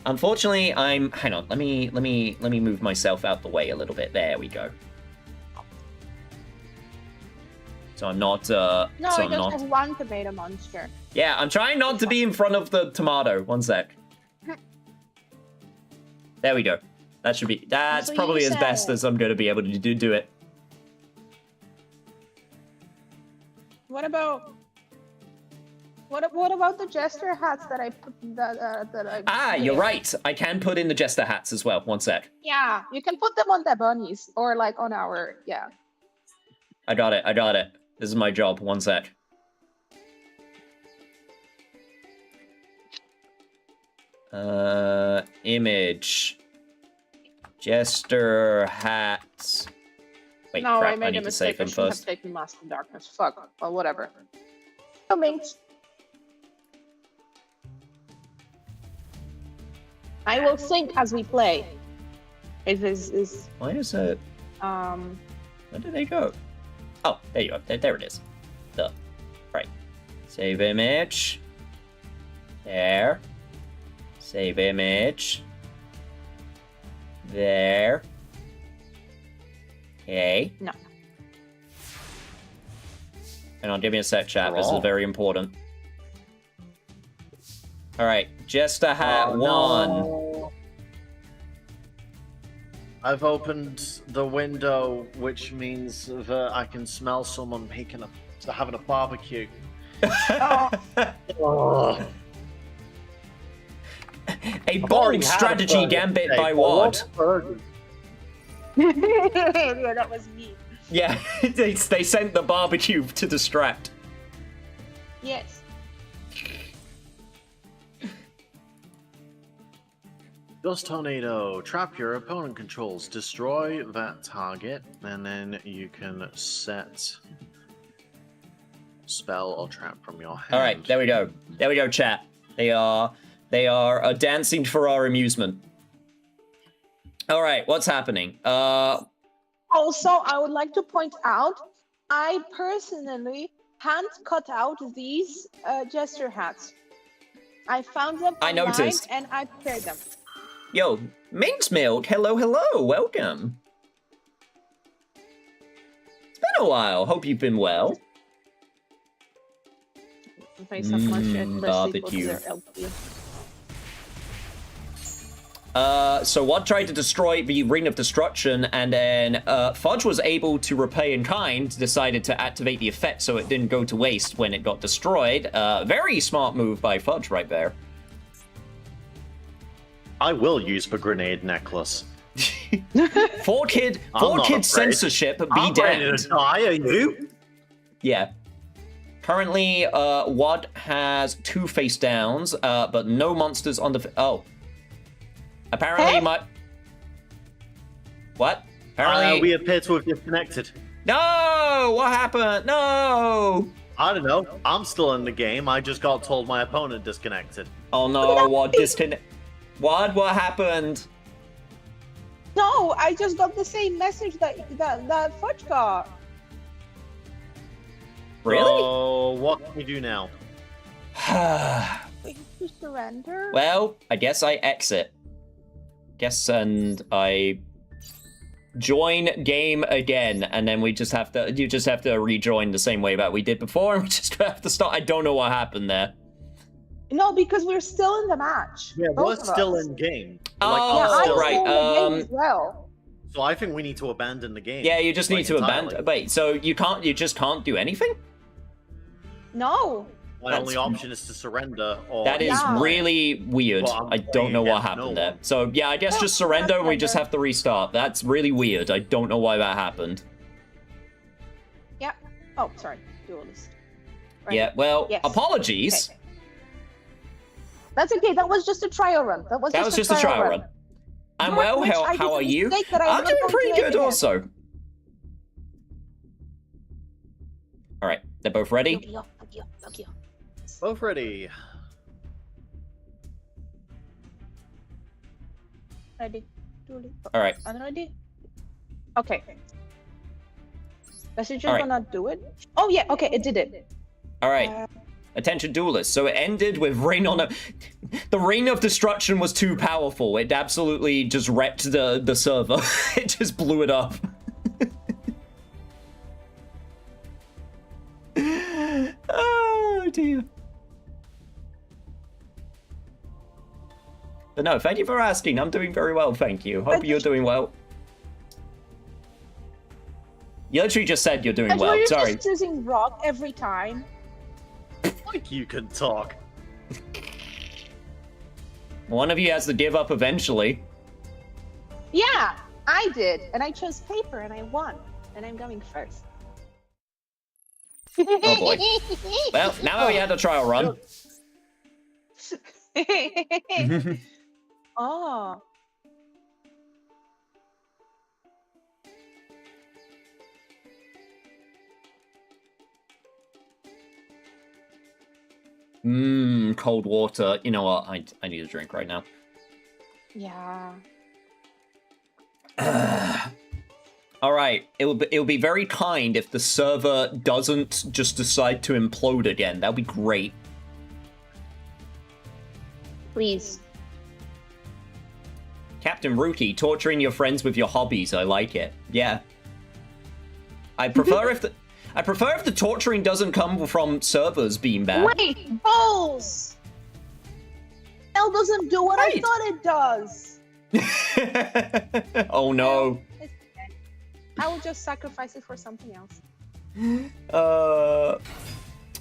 Unfortunately, I'm... Hang on, let me move myself out the way a little bit. There we go. So I'm not, No, so I I'm just not... have one tomato monster. Yeah, I'm trying not to be in front of the tomato. One sec. There we go. That should be... That's So probably you as best said- as I'm going to be able to do it. What about... What about the jester hats that I put that I Ah, you're right. I can put in the jester hats as well. One sec. Yeah, you can put them on the bunnies or like on our I got it. I got it. This is my job. One sec. Image. Jester hats. Wait, No, crap. I made need a to mistake. save them I should have first. taken Master Darkness. Fuck. Well, whatever. Coming. I will think as we play. It is Why is it? Where did they go? Oh, there you go. There it is. Duh. Right. Save image. There. Save image. There. Okay. No. Hang on, give me a sec, chat. This is Wrong. very important. Alright, Jester Hat Oh, 1. no. I've opened the window, which means that I can smell someone having a barbecue. Oh. A bold strategy gambit by Wad. yeah, that was me. Yeah, they sent the barbecue to distract. Yes. Dust Tornado. Trap your opponent controls. Destroy that target, and then you can set spell or trap from your hand. Alright, there we go. There we go, chat. They are dancing for our amusement. Alright, what's happening? Also, I would like to point out, I personally hand cut out these jester hats. I found them I online noticed. and I prepared them. Yo, Minx Milk, hello, welcome. It's been a while, hope you've been well. If I suck my shit, let's barbecue. their LP. So Wad tried to destroy the Ring of Destruction, and then Fudge was able to repay in kind, decided to activate the effect so it didn't go to waste when it got destroyed. Very smart move by Fudge right there. I will use the grenade necklace. Four kid I'm not afraid. censorship be I'm ready damned. to die, are you? Yeah. Currently, Wad has 2 face downs, but no monsters on the... Oh. Apparently Hey? my... What? Apparently... We appear to have disconnected. No! What happened? No! I don't know. I'm still in the game. I just got told my opponent disconnected. Oh no, Wad disconnect... Wad, what happened? No, I just got the same message that Fudge got. Really? So, what can we do now? Wait, to surrender? Well, I guess I exit. And I join game again, and then you just have to rejoin the same way that we did before, and we just have to start. I don't know what happened there. No, because we're still in the match. Yeah, both we're of still us. in game. Oh, Yeah, I'm right, still in the game as well. So I think we need to abandon the game. Yeah, you just need to entirely. abandon. Wait, so you just can't do anything? No. My only option is to surrender, or That is Yeah. really weird. Well, I'm I don't know playing what against happened no there. one. So yeah, I guess just surrender, and we just have to restart. That's really weird. I don't know why that happened. Yeah. Oh, sorry. Duelist. Right. Yeah, well, Yes. apologies. Okay. That's okay. That was just a trial run. That was Just a trial run. And well, Which I how did are a you? mistake that I'm I'm not doing going pretty to good again. also. All right, they're both ready. Yugioh. both ready. Ready? All right. Unready? Okay. Does it just All right. gonna do it? Oh yeah. Okay, it did it. All right. Attention duelists. So it ended with rain on a... The rain of destruction was too powerful. It absolutely just wrecked the server. It just blew it up. Oh dear. But no, thank you for asking. I'm doing very well, thank you. Hope you're doing well. You literally just said you're doing And well. you're Sorry. just choosing rock every time. Like you can talk. One of you has to give up eventually. Yeah, I did, and I chose paper, and I won, and I'm going first. Oh boy. Well, now we had a trial run. Oh. Cold water. You know what? I need a drink right now. Yeah. All right. It'll be very kind if the server doesn't just decide to implode again. That'd be great. Please. Captain Rookie, torturing your friends with your hobbies. I like it. Yeah. I prefer if the torturing doesn't come from servers being bad. Wait, balls! L doesn't do what I thought it does. Oh no. It's okay. I will just sacrifice it for something else.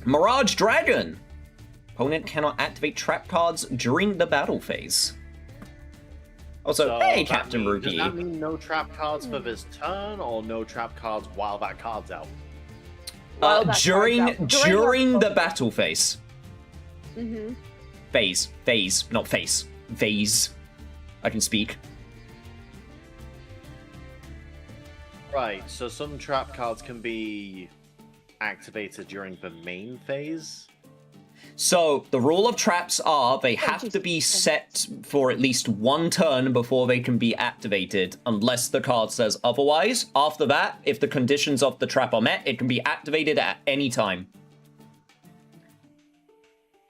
Mirage Dragon. Opponent cannot activate trap cards during the battle phase. Also, So hey, that Captain mean- Rookie. Does that mean no trap cards for this turn, or no trap cards while that card's out? While that during card's out. during the battle phase. Mm-hmm. Phase, not face. Phase. I can speak. Right, so some trap cards can be activated during the main phase. So, the rule of traps are they have to be set for at least one turn before they can be activated, unless the card says otherwise. After that, if the conditions of the trap are met, it can be activated at any time.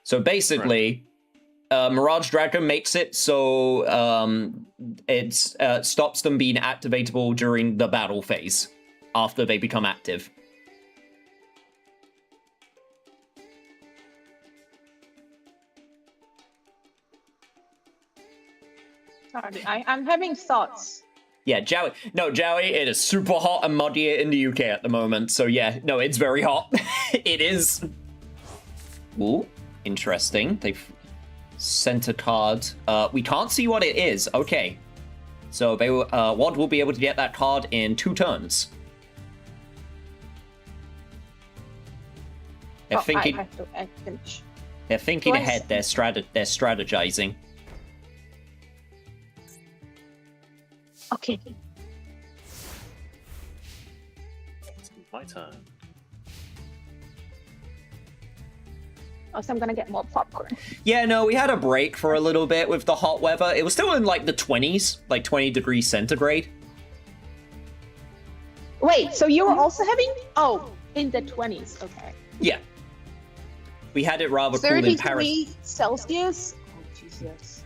So basically, Mirage Dragon makes it so it stops them being activatable during the battle phase, after they become active. Sorry, I'm having thoughts. Yeah, Joey. No, Joey, it is super hot and muddy in the UK at the moment. So yeah, no, it's very hot. It is. Ooh, interesting. They've sent a card. We can't see what it is. Okay. So they Wad will be able to get that card in 2 turns. They're thinking. I have to finish. They're thinking Do I ahead. They're strategizing. Okay. It's my turn. Also, I'm gonna get more popcorn. Yeah, no, we had a break for a little bit with the hot weather. It was still in like the 20s, like 20 degrees centigrade. Wait, so you were also having? Oh, in the 20s. Okay. Yeah. We had it rather cool 30 in Paris. degrees Celsius. Oh Jesus.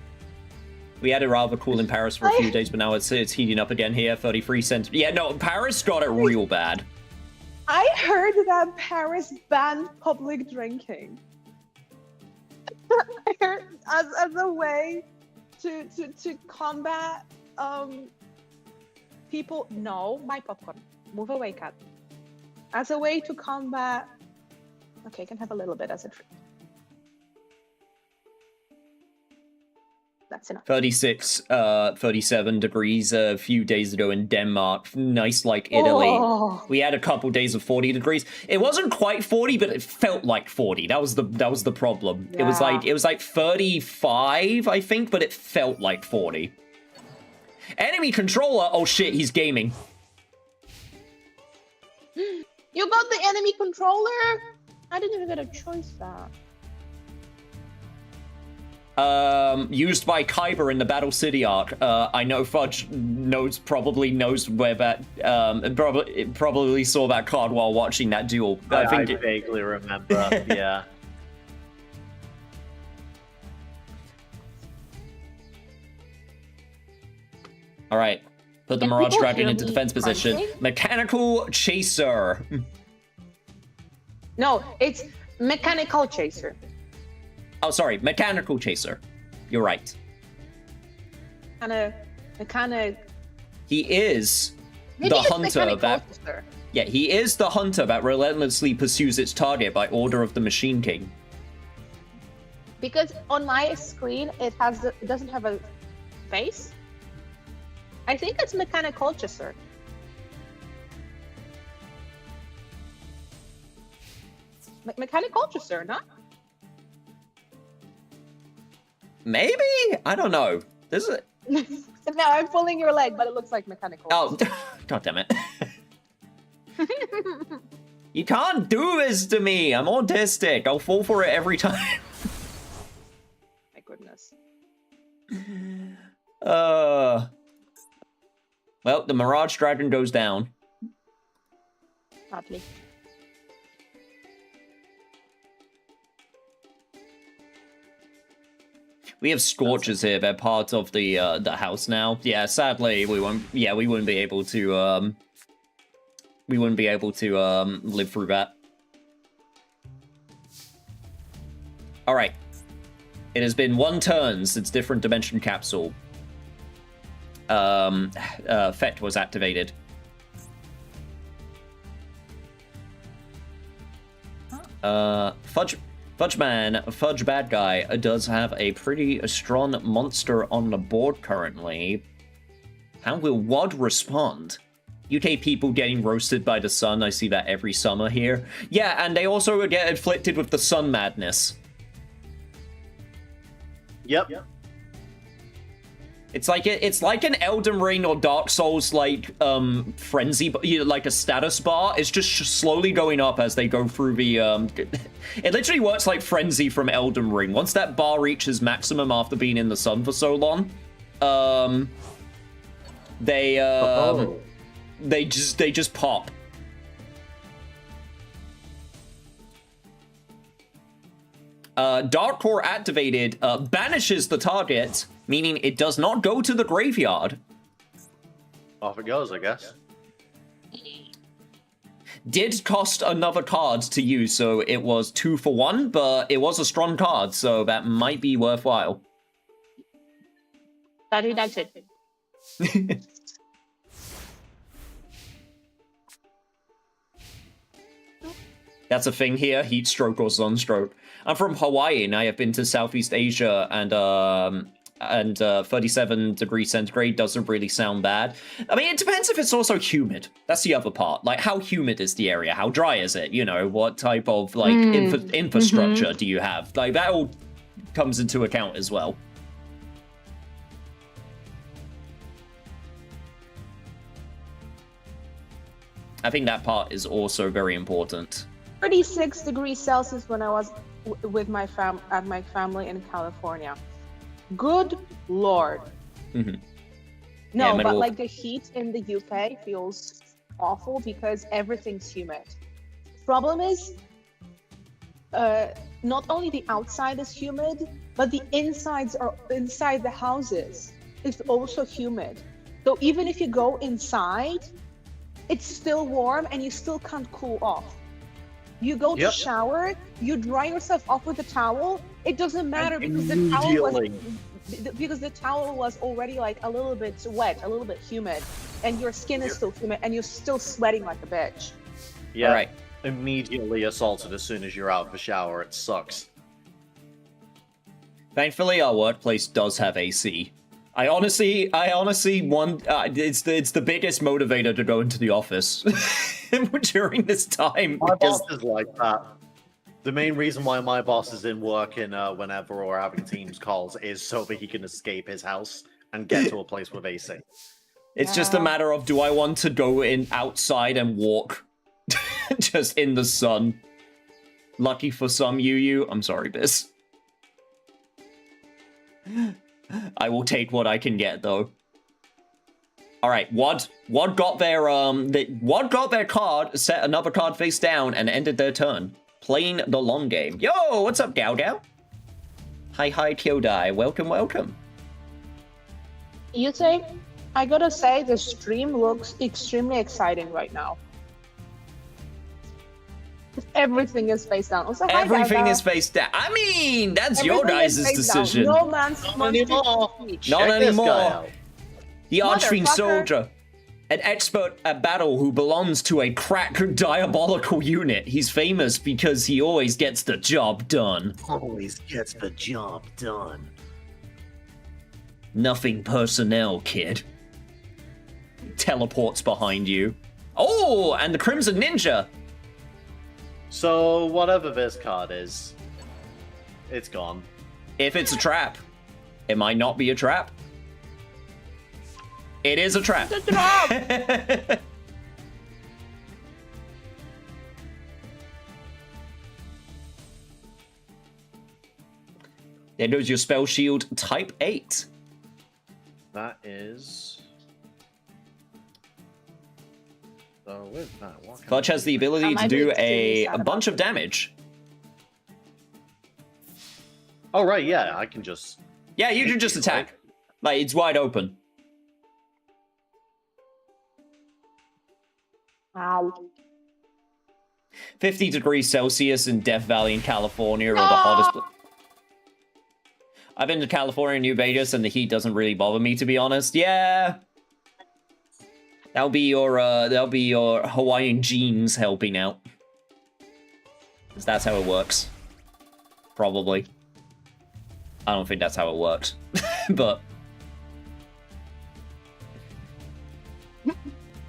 We had it rather cool in Paris for a few days, but now it's heating up again here. 33 cents. Yeah, no, Paris got it real bad. I heard that Paris banned public drinking. I heard as a way to combat people. No, my popcorn. Move away, cat. As a way to combat. Okay, I can have a little bit as a treat. That's enough. 36, 37 degrees a few days ago in Denmark. Nice like Italy. Oh. We had a couple days of 40 degrees. It wasn't quite 40, but it felt like 40. That was the problem. Yeah. It was like 35, I think, but it felt like 40. Enemy controller. Oh shit, he's gaming. You got the enemy controller? I didn't even get a choice that. Used by Kyber in the Battle City arc. I know Fudge probably knows where that, probably saw that card while watching that duel. I vaguely remember, yeah. All right, put the Can Mirage people Dragon hear into me defense position. crunching? Mechanical Chaser. No, it's mechanical chaser. Oh, sorry, Mechanical Chaser. You're right. Mechanic. He is Maybe the it's hunter mechanical that... chaser. Yeah, he is the hunter that relentlessly pursues its target by order of the Machine King. Because on my screen it doesn't have a face. I think it's mechanical chaser. Mechanical chaser, no? Maybe? I don't know. This is... No, I'm pulling your leg, but it looks like mechanical. Oh, god damn it. You can't do this to me. I'm autistic. I'll fall for it every time. My goodness. Well, the Mirage Dragon goes down. Sadly. We have Scorchers here. They're part of the house now. Yeah, sadly, we won't. Yeah, we wouldn't be able to. We wouldn't be able to live through that. All right. It has been 1 turn since Different Dimension Capsule Fet was activated. Fudge Bad Guy does have a pretty strong monster on the board currently. How will WOD respond? UK people getting roasted by the sun. I see that every summer here. Yeah, and they also get afflicted with the sun madness. Yep. It's like an Elden Ring or Dark Souls like frenzy, like a status bar. It's just slowly going up as they go through the. It literally works like frenzy from Elden Ring. Once that bar reaches maximum after being in the sun for so long, they just pop. Dark Core activated banishes the target, meaning it does not go to the graveyard. Off it goes, I guess. Did cost another card to use, so it was 2 for 1, but it was a strong card, so that might be worthwhile. That's it. That's a thing here, heat stroke or sunstroke. I'm from Hawaii, and I have been to Southeast Asia, and 37 degrees centigrade doesn't really sound bad. I mean, it depends if it's also humid. That's the other part. Like, how humid is the area? How dry is it? You know, what type of, like, infrastructure do you have? Like, that all comes into account as well. I think that part is also very important. 36 degrees Celsius when I was with my family in California. Good Lord. Mm-hmm. No, Yeah, but like the heat in the UK feels awful because everything's humid. Problem is, not only the outside is humid, but the insides are inside the houses is also humid. So even if you go inside, it's still warm and you still can't cool off. You go to shower, you dry yourself off with a towel. It doesn't matter because the towel was already like a little bit wet, a little bit humid, and your skin is still humid, and you're still sweating like a bitch. Yeah. All right. Immediately assaulted as soon as you're out of the shower. It sucks. Thankfully, our workplace does have AC. I honestly want. It's the biggest motivator to go into the office during this time. My boss is like that. The main reason why my boss is in working whenever we're having Teams calls is so that he can escape his house and get to a place with AC. It's just a matter of, do I want to go in outside and walk just in the sun? Lucky for some, I'm sorry, Biz. I will take what I can get, though. All right, Wad got their Wad got their card, set another card face down, and ended their turn, playing the long game. Yo, what's up, Gao Gao? Hi, Kyodai. Welcome, welcome. You think? I gotta say, the stream looks extremely exciting right now. Everything is face down. Also, hi, Everything Gaga. is face down. I mean, that's your Everything guys' is face decision. down. No man's Not anymore. Not Check this guy anymore. out. The Archfiend Motherfucker. Soldier, an expert at battle who belongs to a crack diabolical unit. He's famous because he always gets the job done. Always gets the job done. Nothing personnel, kid. Teleports behind you. Oh, and the Crimson Ninja. So whatever this card is, it's gone. If it's a trap, it might not be a trap. It is a trap. It's a trap. There goes your spell shield, type 8. That is. So with that, what can Clutch has the ability to might be do extremely a sad bunch about of damage. Oh right, yeah, I can just. Yeah, you can just attack. Like, it's wide open. Wow. 50 degrees Celsius in Death Valley in California are the hottest. I've been to California and New Vegas, and the heat doesn't really bother me, to be honest. Yeah, that'll be your Hawaiian jeans helping out, 'cause that's how it works. Probably. I don't think that's how it works, but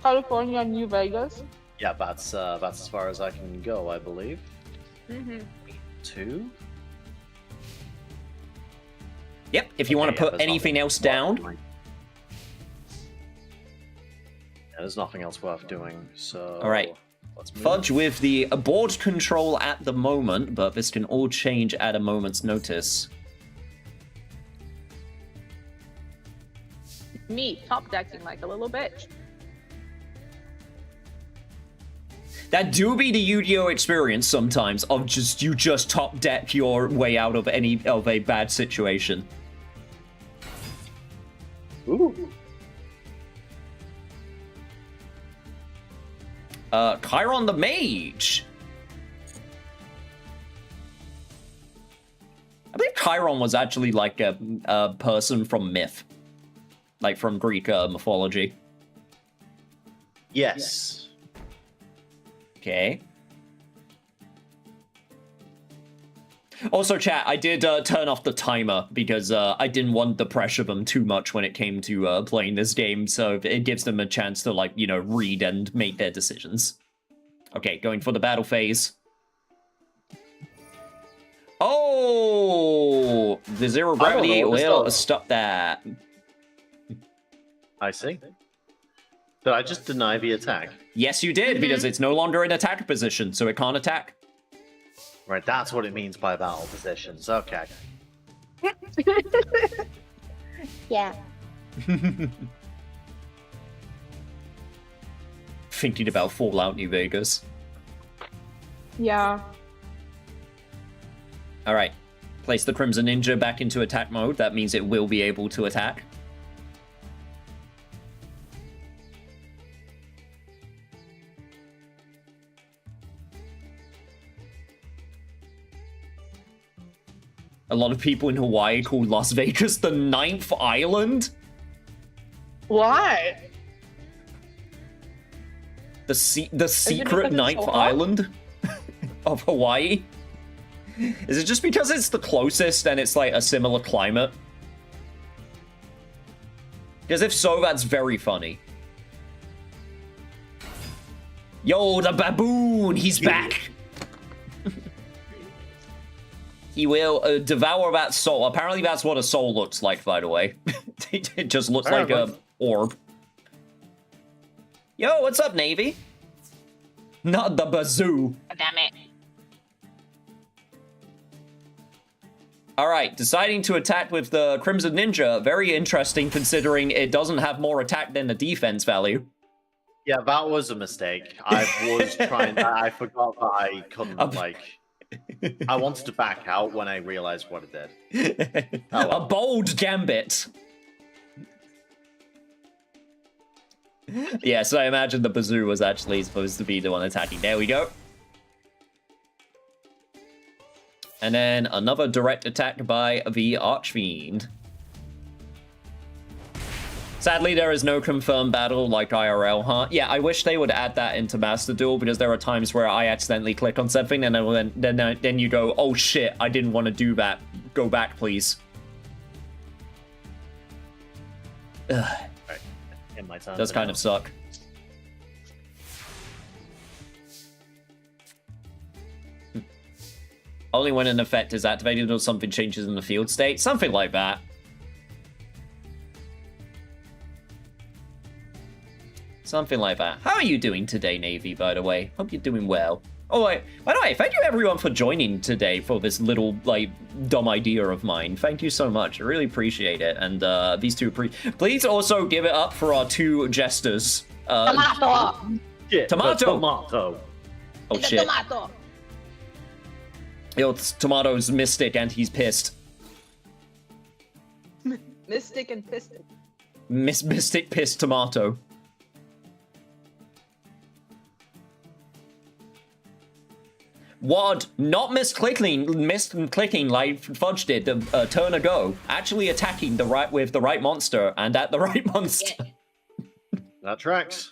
California, New Vegas. Yeah, that's as far as I can go, I believe. Mm-hmm. 2. yep. If you want to Okay, yeah, put there's anything nothing else worth down, doing. Yeah, there's nothing else worth doing. So. All right. Let's move. Fudge with the board control at the moment, but this can all change at a moment's notice. Me, top decking like a little bitch. That do be the Yu-Gi-Oh experience sometimes of you just top deck your way out of a bad situation. Ooh. Chiron the Mage. I believe Chiron was actually like a person from myth, like from Greek mythology. Yes. Okay. Also, chat, I did turn off the timer because I didn't want to pressure them too much when it came to playing this game, so it gives them a chance to, like, you know, read and make their decisions. Okay, going for the battle phase. Oh! The zero gravity know, will this stop that. I see. Did I just deny the attack? Yes, you did, because it's no longer in attack position, so it can't attack. Right, that's what it means by battle positions. Okay. Yeah. Thinking about Fallout New Vegas. Yeah. Alright. Place the Crimson Ninja back into attack mode. That means it will be able to attack. A lot of people in Hawaii call Las Vegas the 9th island. Why? The secret because it's 9th so hot? island of Hawaii. Is it just because it's the closest and it's like a similar climate? Because if so, that's very funny. Yo, the baboon, he's back. He will devour that soul. Apparently that's what a soul looks like, by the way. It just looks like a orb. Yo, what's up, Navy? Not the bazoo. Damn it. Alright, deciding to attack with the Crimson Ninja. Very interesting considering it doesn't have more attack than the defense value. Yeah, that was a mistake. I was trying. I forgot that I couldn't I wanted to back out when I realized what it did. Oh, well. A bold gambit. Yeah, so I imagine the Bazoo was actually supposed to be the one attacking. There we go. And then another direct attack by the Archfiend. Sadly, there is no confirmed battle like IRL, huh? Yeah, I wish they would add that into Master Duel, because there are times where I accidentally click on something and then you go, oh shit, I didn't want to do that. Go back, please. Ugh. Right. In my turn. Does kind of suck. Only when an effect is activated or something changes in the field state. Something like that. Something like that. How are you doing today, Navy, by the way? Hope you're doing well. Oh, wait. By the way, thank you everyone for joining today for this little, like, dumb idea of mine. Thank you so much. I really appreciate it. And these two, please also give it up for our two jesters. Tomato! Shit, Tomato! Tomato! Oh, It's a shit. tomato! Yo, it's Tomato's Mystic and he's pissed. Mystic and piston. Mystic pissed Tomato. Wad, not misclicking like Fudge did a turn ago. Actually attacking with the right monster and at the right monster. Yeah. That tracks.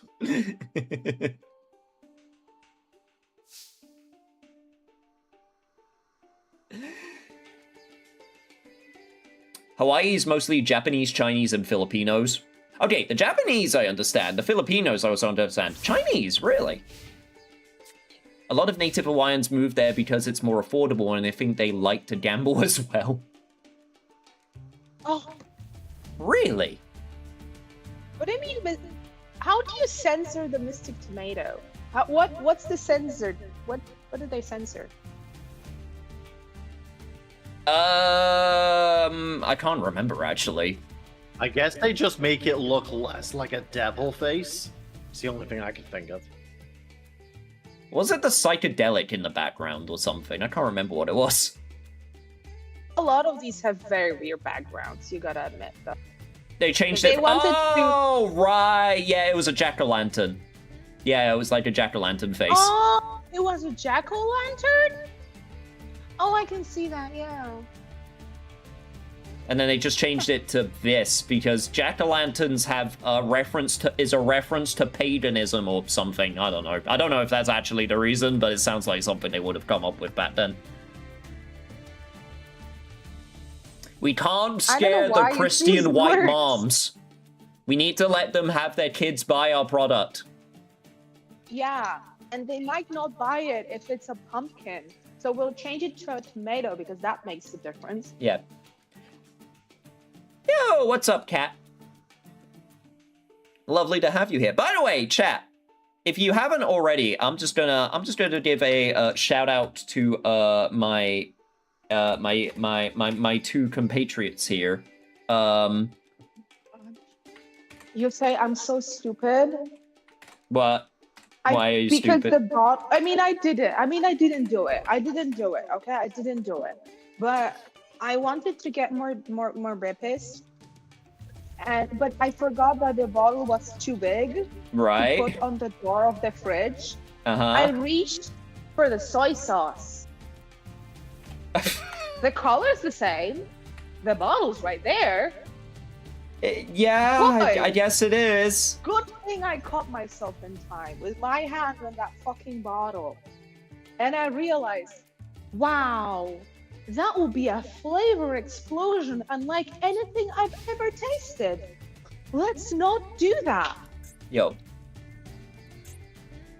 Hawaii is mostly Japanese, Chinese, and Filipinos. Okay, the Japanese I understand. The Filipinos I also understand. Chinese, really? A lot of native Hawaiians move there because it's more affordable and I think they like to gamble as well. Oh, Really? what do you mean? But how do you censor the Mystic Tomato? What's the censored? What did they censor? I can't remember actually. I guess they just make it look less like a devil face. It's the only thing I can think of. Was it the psychedelic in the background or something? I can't remember what it was. A lot of these have very weird backgrounds, you gotta admit, though. They changed They it. wanted to- Oh, right. Yeah, it was a jack-o'-lantern. Yeah, it was like a jack-o'-lantern face. Oh, it was a jack-o'-lantern? Oh, I can see that, yeah. And then they just changed it to this because jack-o'-lanterns have a reference to paganism or something. I don't know. I don't know if that's actually the reason, but it sounds like something they would have come up with back then. We can't scare the Christian white moms. We need to let them have their kids buy our product. Yeah, and they might not buy it if it's a pumpkin. So we'll change it to a tomato because that makes the difference. Yeah. Yo, what's up, Cat? Lovely to have you here. By the way, chat, if you haven't already, I'm just gonna give a shout out to my two compatriots here. You say I'm so stupid. What? Why are you because stupid? the bot. I mean, I didn't do it. I didn't do it. Okay, I didn't do it. But I wanted to get more rippies. But I forgot that the bottle was too big Right. to put on the door of the fridge. I Uh-huh. reached for the soy sauce. The color's the same. The bottle's right there. Yeah, Why? I guess it is. Good thing I caught myself in time with my hand on that fucking bottle. And I realized, wow, that will be a flavor explosion unlike anything I've ever tasted. Let's not do that. Yo.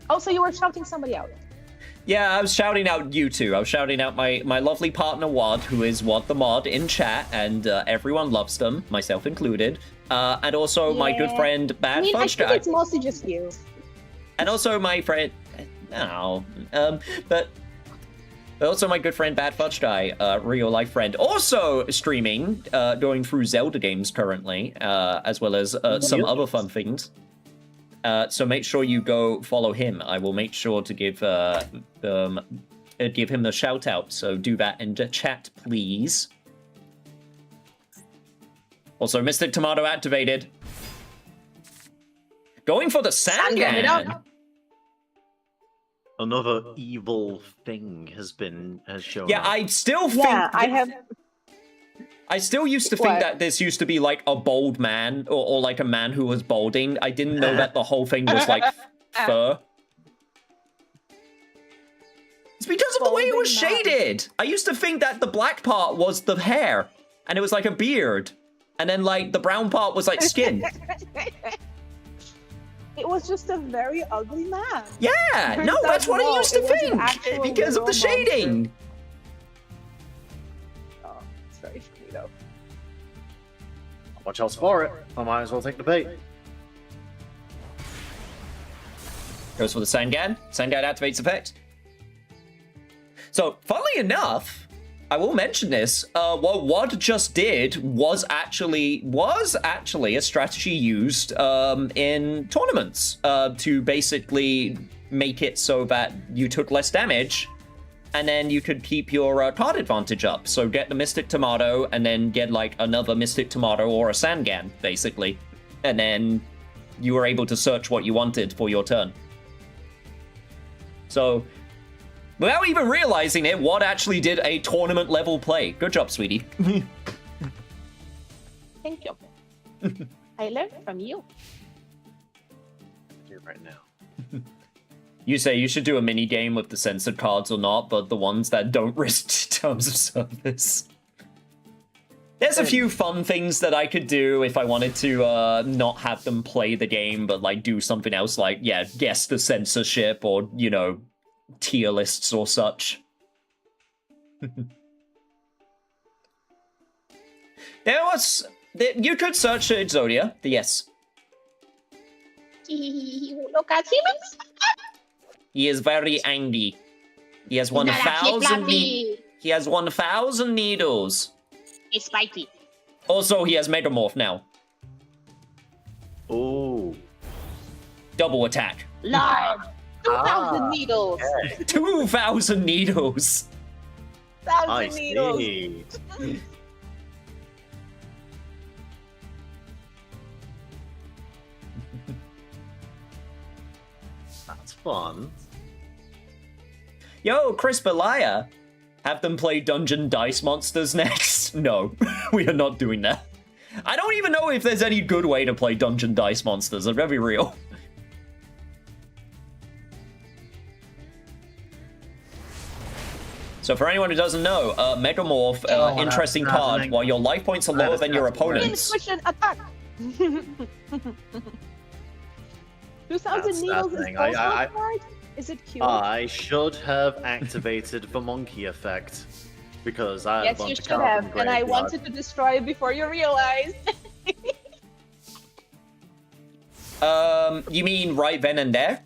Also, you were shouting somebody out. Yeah, I was shouting out you two. I was shouting out my lovely partner Wad, who is Wad the Mod in chat, and everyone loves them, myself included. And also my good Yeah. friend Bad I mean, I Fudge think Guy. it's mostly just you. And also my friend... No. But... Also, my good friend Bad Fudge Guy, real life friend, also streaming, going through Zelda games currently, as well as some other fun things. So make sure you go follow him. I will make sure to give him the shout out. So do that in the chat, please. Also, Mystic Tomato activated. Going for the Sangan. Another evil thing has shown Yeah, up. I still think. Yeah, I still used to think that this used to be like a bald man or like a man who was balding. I didn't know that the whole thing was like fur. It's because of the way it was shaded. I used to think that the black part was the hair and it was like a beard. And then like the brown part was like skin. It was just a very ugly man. Yeah, no, that's what I used to think because of the shading. Oh, it's very funny though. Watch else for it. I might as well take the bait. Goes for the Sangan. Sangan activates effect. So, funnily enough, I will mention this. What WoD just did was actually a strategy used in tournaments to basically make it so that you took less damage, and then you could keep your card advantage up. So get the Mystic Tomato, and then get like another Mystic Tomato or a Sangan, basically, and then you were able to search what you wanted for your turn. So, without even realizing it, WoD actually did a tournament level play. Good job, sweetie. Thank you. I learned from you. Here right now. You say you should do a mini game with the censored cards or not, but the ones that don't risk terms of service. There's a few fun things that I could do if I wanted to not have them play the game, but like do something else, like, yeah, guess the censorship or, you know, tier lists or such. You could search Exodia, yes. Look at him. He is very angry. He has 1,000 He has 1,000 needles. It's spiky. Also, he has Megamorph now. Oh. Double attack. Large. 2,000 needles. Okay. 2,000 needles. 1,000 needles. See. That's fun. Yo, Chris Belaya. Have them play Dungeon Dice Monsters next? No, we are not doing that. I don't even know if there's any good way to play Dungeon Dice Monsters, I'm very real. So for anyone who doesn't know, Megamorph, interesting card. While your life points are lower than your opponent's. Question attack. 2,000 needles is also card? Is it cute? I should have activated the monkey effect because I Yes, you should have, and I wanted to destroy it before you realized. You mean right then and there?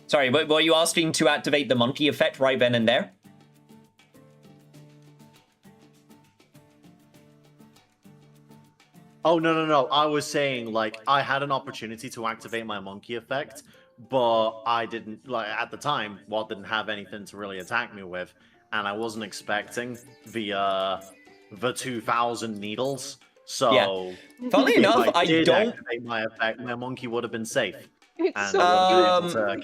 Sorry, but were you asking to activate the monkey effect right then and there? Oh, no. I was saying, like, I had an opportunity to activate my monkey effect, but I didn't, like, at the time, WoD didn't have anything to really attack me with, and I wasn't expecting the 2,000 needles, so... Yeah. Funnily enough, I don't... activate my effect, my monkey would have been safe. It's so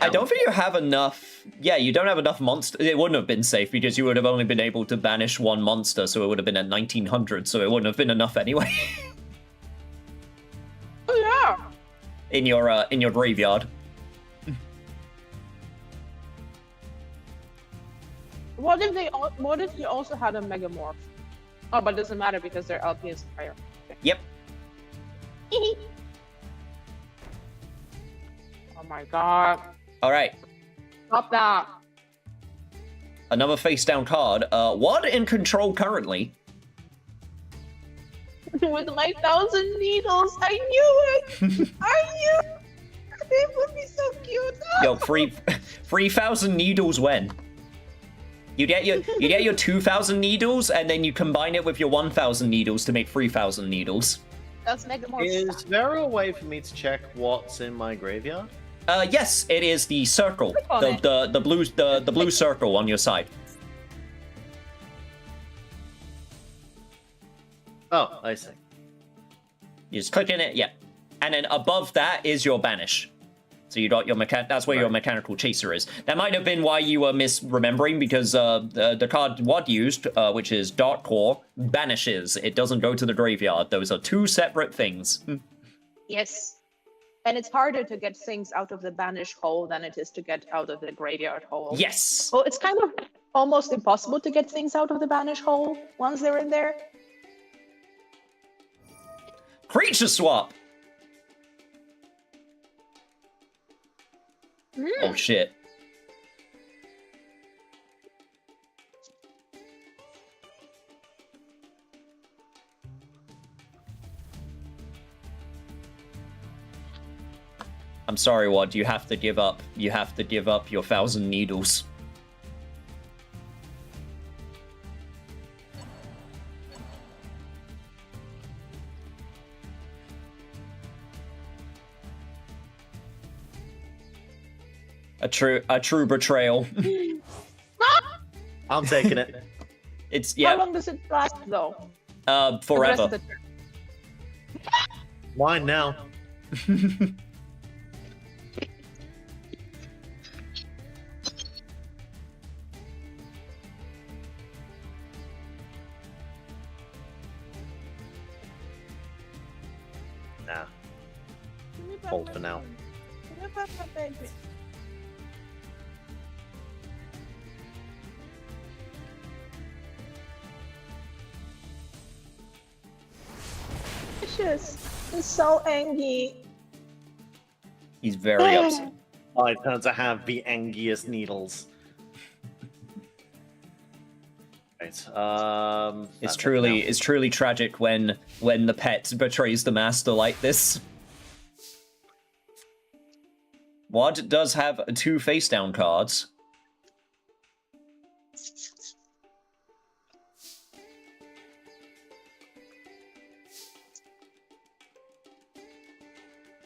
I don't think you have enough... Yeah, you don't have enough monster... It wouldn't have been safe, because you would have only been able to banish one monster, so it would have been at 1900, so it wouldn't have been enough anyway. Oh yeah. In your graveyard. What if they also had a Megamorph? Oh, but it doesn't matter because their LP is higher. Okay. Yep. Oh my god. Alright. Stop that. Another face down card. WoD in control currently. With my 1,000 needles, I knew it. I knew. It would be so cute. Yo, 3,000 needles when? You get your 2,000 needles, and then you combine it with your 1,000 needles to make 3,000 needles. Let's make it more Is fun. there a way for me to check what's in my graveyard? Yes, it is the circle, Click on it. the blue circle on your side. Oh, I see. You just click in it, yeah, and then above that is your banish. So you got your that's where your mechanical chaser is. That might have been why you were misremembering, because the card Wad used, which is Dark Core, banishes. It doesn't go to the graveyard. Those are two separate things. Yes. And it's harder to get things out of the banish hole than it is to get out of the graveyard hole. Yes. Well, it's kind of almost impossible to get things out of the banish hole once they're in there. Creature swap. Oh shit. I'm sorry, Wad, you have to give up. You have to give up your 1,000 needles. A true betrayal. I'm taking it. It's How yeah. long does it last, though? The rest of Forever. the turn. Mine now. Nah. Hold for now. Precious. It's so angry. He's very upset. I turn to have the angiest needles. Right. It's truly tragic when the pet betrays the master like this. Wad does have 2 face down cards.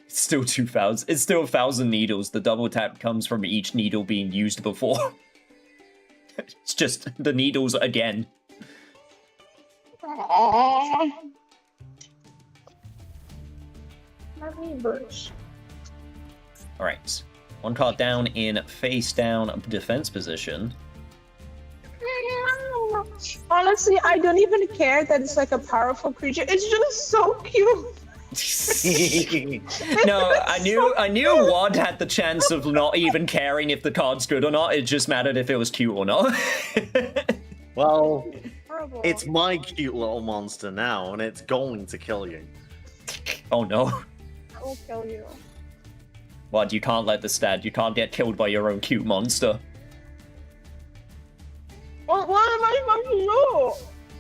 It's still 2,000. It's still 1,000 needles. The double tap comes from each needle being used before. It's just the needles again. Aww. My neighbors. Alright. 1 card down in face down defense position. Honestly, I don't even care that it's like a powerful creature. It's just so cute. No, I knew Wad had the chance of not even caring if the card's good or not. It just mattered if it was cute or not. Well, Horrible. it's my cute little monster now, and it's going to kill you. Oh no. I will kill you. Wad, you can't let this stand. You can't get killed by your own cute monster. What am I supposed to do?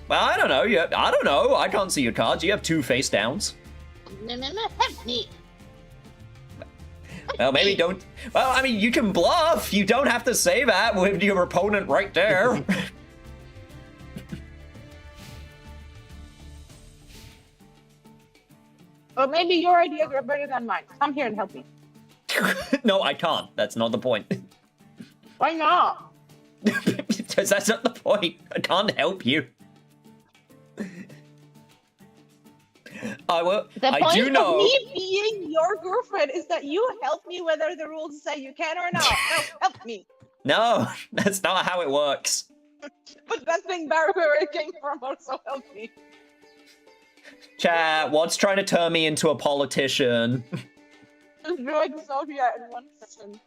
Well, I don't know. I don't know. I can't see your cards. You have 2 face downs. Help me. Well, maybe don't. Well, I mean, you can bluff. You don't have to say that with your opponent right there. Or maybe your ideas are better than mine. Come here and help me. No, I can't. That's not the point. Why not? Because that's not the point. I can't help you. I will. The I point do know. of me being your girlfriend is that you help me whether the rules say you can or not. No, help me. No, that's not how it works. But that thing back where it came from also help me. Chat, Wad's trying to turn me into a politician. Just draw Exodia in 1 second.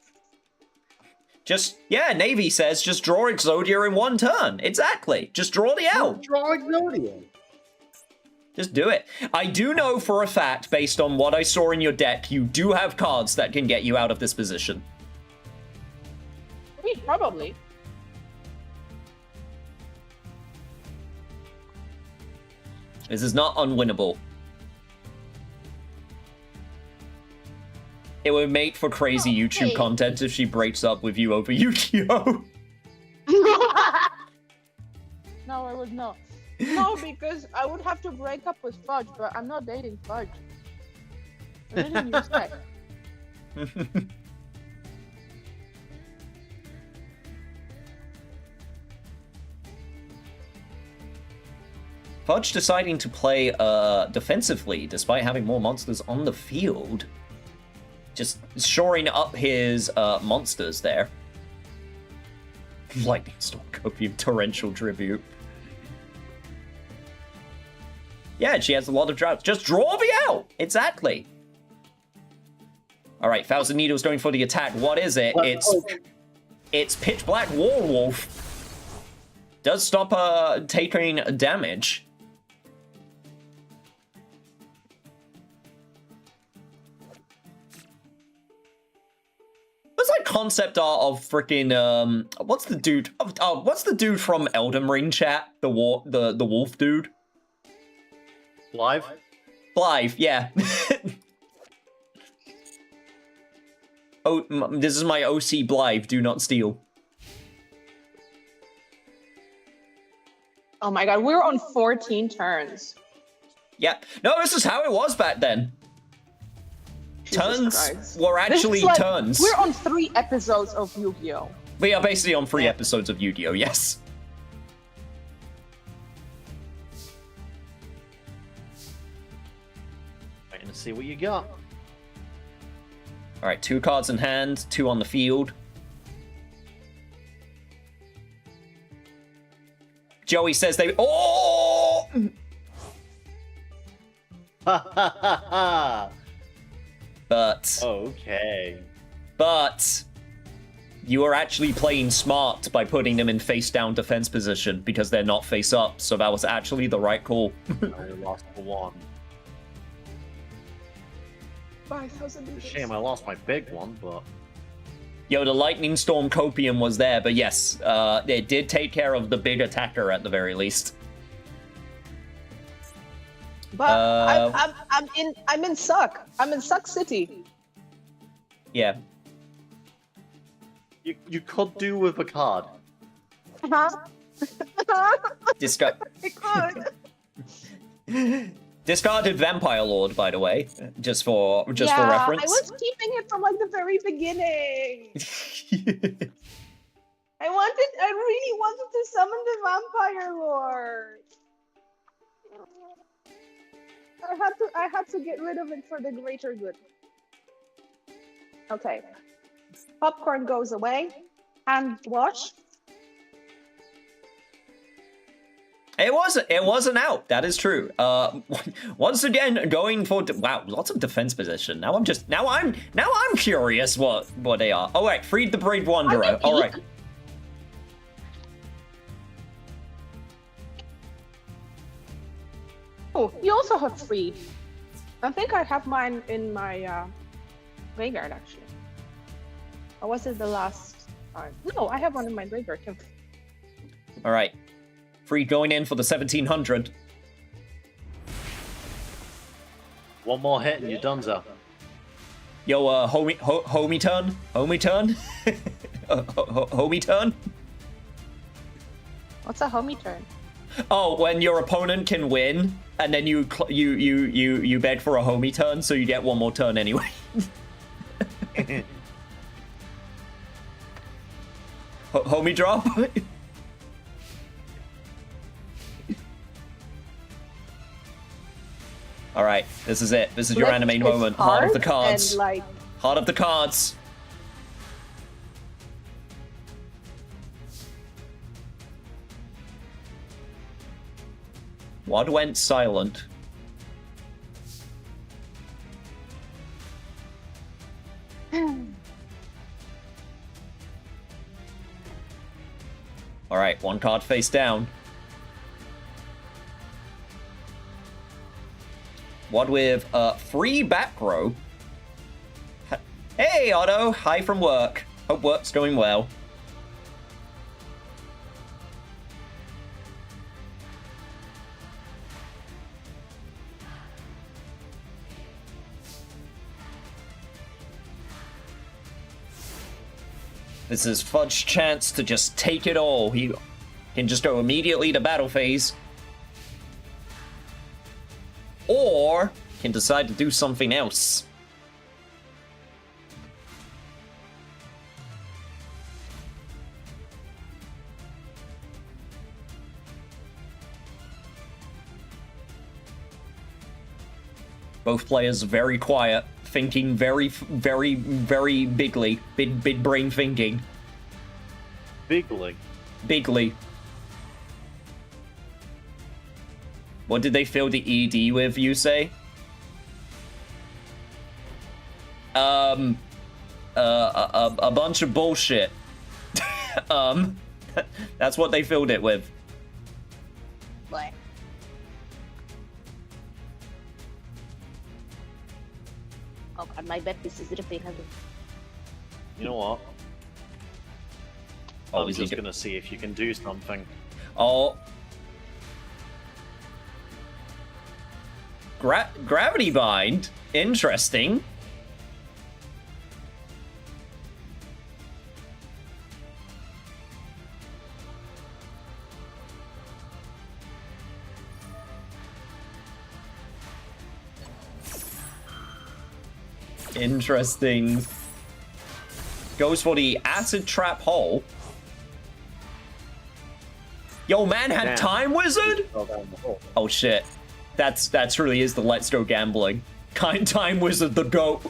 Just, yeah, Navy says just draw Exodia in 1 turn. Exactly. Just draw the out. Draw Exodia. Just do it. I do know for a fact, based on what I saw in your deck, you do have cards that can get you out of this position. I mean, probably. This is not unwinnable. It would make for crazy YouTube hey. content if she breaks up with you over Yu-Gi-Oh! No, I would not. No, because I would have to break up with Fudge, but I'm not dating Fudge. I didn't use that. Fudge deciding to play defensively despite having more monsters on the field. Just shoring up his monsters there. Lightning Storm Copium, Torrential Tribute. Yeah, she has a lot of droughts. Just draw me out! Exactly. Alright, Thousand Needles going for the attack. What is it? It's Pitch Black Warwolf. Does stop taking damage. What's like concept art of freaking what's the dude? Oh, what's the dude from Elden Ring chat? The wolf dude. Live? Blythe, yeah. Oh, this is my OC Blythe. Do not steal. Oh my god, we're on 14 turns. Yep. No, this is how it was back then. Jesus Turns Christ. were This actually is like, turns. We're on 3 episodes of Yu-Gi-Oh! We are basically on 3 episodes of Yu-Gi-Oh! Yes. Waiting to see what you got. All right, 2 cards in hand, 2 on the field. Joey says they. Oh! Ha ha ha ha! But. Okay. But. You are actually playing smart by putting them in face-down defense position because they're not face-up, so that was actually the right call. I lost the one. 5,000 It's a shame I lost my big one, but... Yo, the Lightning Storm Copium was there, but yes, it did take care of the big attacker at the very least. But I'm in Suck. I'm in Suck City. Yeah. You could do with a card. Discard. I could. Discarded Vampire Lord, by the way, just for reference. I was keeping it from like the very beginning. I really wanted to summon the Vampire Lord. I had to get rid of it for the greater good. Okay. Popcorn goes away. Hand wash. It wasn't out. That is true. Once again, going for wow, lots of defense position. Now I'm curious what they are. All right, freed the Brave Wanderer. All right. Oh, you also have freed. I think I have mine in my graveyard actually. Or was it the last time? No, I have one in my graveyard too. All right. Free going in for the 1700. One more hit and you're donezo. Yo, homie turn? Homie turn? Homie turn? What's a homie turn? Oh, when your opponent can win, and then you beg for a homie turn, so you get one more turn anyway. Homie drop? All right, this is it. This is your anime moment. Heart of the cards. And, Heart of the cards. What went silent? All right, 1 card face down. What with free back row? Hey, Otto. Hi from work. Hope work's going well. This is Fudge's chance to just take it all. He can just go immediately to battle phase. Or can decide to do something else. Both players very quiet, thinking very bigly. Big brain thinking. Bigly. Bigly. What did they fill the ED with, you say? A bunch of bullshit. That's what they filled it with. What? Oh god, my Beppis is ripping. You know what? Oh, I'm is he just gonna see if you can do something. Oh. Gravity Bind? Interesting. Interesting. Goes for the acid trap hole. Yo, man had Damn. Time Wizard? Fell down the hole. Oh shit. That's really is the Let's Go Gambling. Kind Time Wizard the GOAT.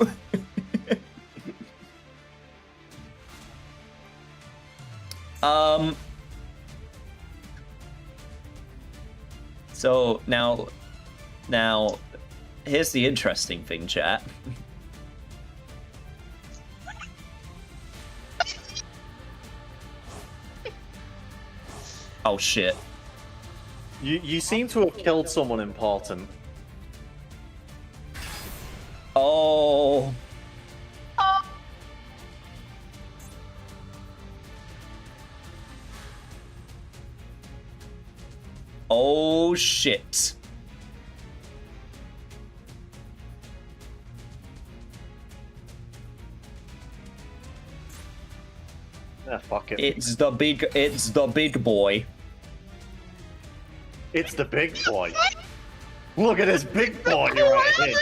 So now here's the interesting thing, chat. Oh shit. You seem to have killed someone important. Oh. Oh shit. Ah, fuck it. It's the big boy. It's the big boy. Look at this big boy right here.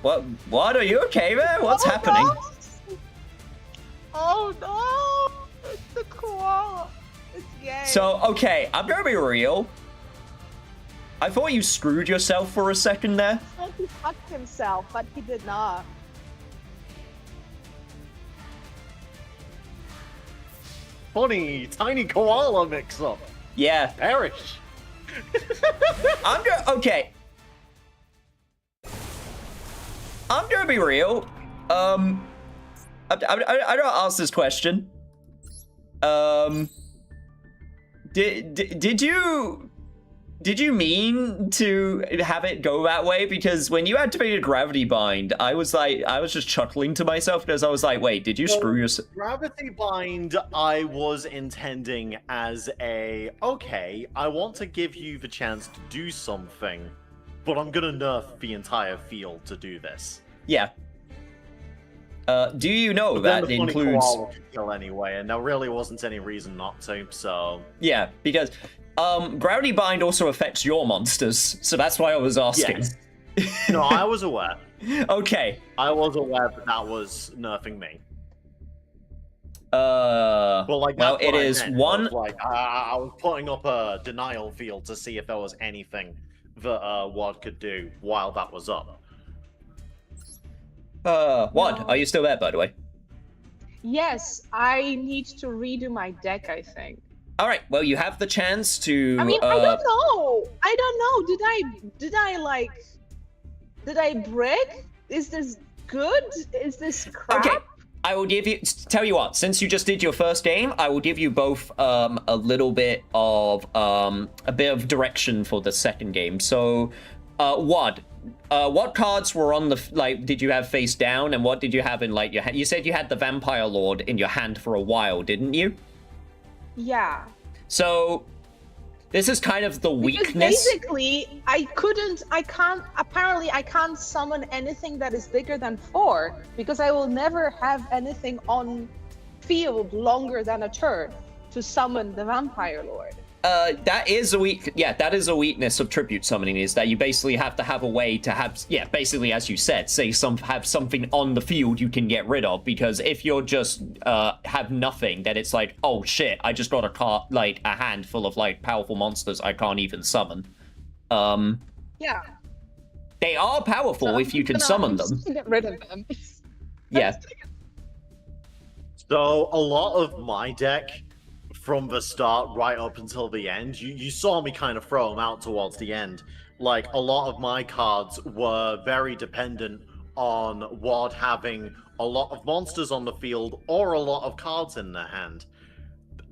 What are you okay, man? What's happening? No. Oh no! It's the koala. It's gay. So, okay, I'm gonna be real. I thought you screwed yourself for a second there. He fucked himself, but he did not. Funny, tiny koala mix-up. Yeah. Perish. Okay. I'm gonna be real. I'm gonna ask this question. Did you mean to have it go that way? Because when you activated Gravity Bind, I was just chuckling to myself because I was like, wait, did you screw yourself? Gravity Bind, I was intending as a, okay, I want to give you the chance to do something, but I'm gonna nerf the entire field to do this. Yeah. Do you know But then that the funny includes... koala could kill anyway, and there really wasn't any reason not to, so... Yeah, because Gravity Bind also affects your monsters, so that's why I was asking. Yes. No, I was aware. Okay. I was aware that was nerfing me. Well, Well, it is one... I was putting up a denial field to see if there was anything that Wad could do while that was up. Wad, are you still there, by the way? Yes, I need to redo my deck, I think. Alright, well, you have the chance to... I mean, I don't know. I don't know. Did I brick? Is this good? Is this crap? Okay, I will give you... Tell you what, since you just did your first game, I will give you both a little bit of... a bit of direction for the second game. So, Wad, what cards were on the... Like, did you have face down, and what did you have in, like, your hand? You said you had the Vampire Lord in your hand for a while, didn't you? Yeah. So, this is kind of the weakness. Because basically, I can't summon anything that is bigger than 4, because I will never have anything on field longer than a turn to summon the Vampire Lord. That is a weakness of tribute summoning, is that you basically have to have a way to have, basically, as you said, have something on the field you can get rid of, because if you're just, have nothing, then it's like, oh shit, I just got a handful of, like, powerful monsters I can't even summon. Yeah. They are powerful if you can summon them. Get rid of them. Yeah. So, a lot of my deck, from the start right up until the end, you saw me kind of throw them out towards the end. Like, a lot of my cards were very dependent on WoD having a lot of monsters on the field or a lot of cards in their hand.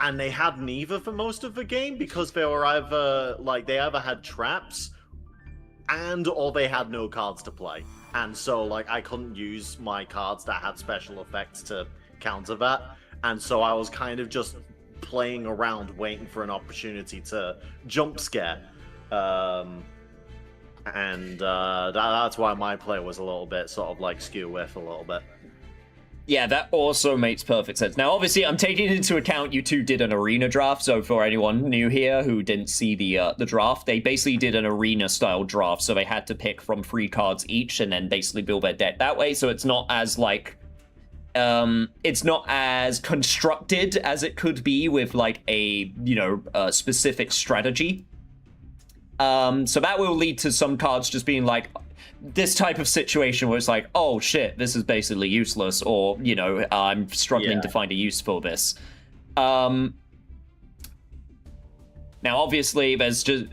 And they had neither for most of the game, because they were either, they either had traps or they had no cards to play. And so, I couldn't use my cards that had special effects to counter that. And so I was kind of just playing around, waiting for an opportunity to jump scare. That's why my play was a little bit sort of skew with a little bit. Yeah, that also makes perfect sense. Now, obviously, I'm taking into account you two did an arena draft, so for anyone new here who didn't see the draft, they basically did an arena-style draft, so they had to pick from 3 cards each and then basically build their deck that way, so it's not as, it's not as constructed as it could be with, a specific strategy. So that will lead to some cards just being this type of situation where it's oh shit, this is basically useless, or, I'm struggling to find a use for this. Now, obviously, there's just,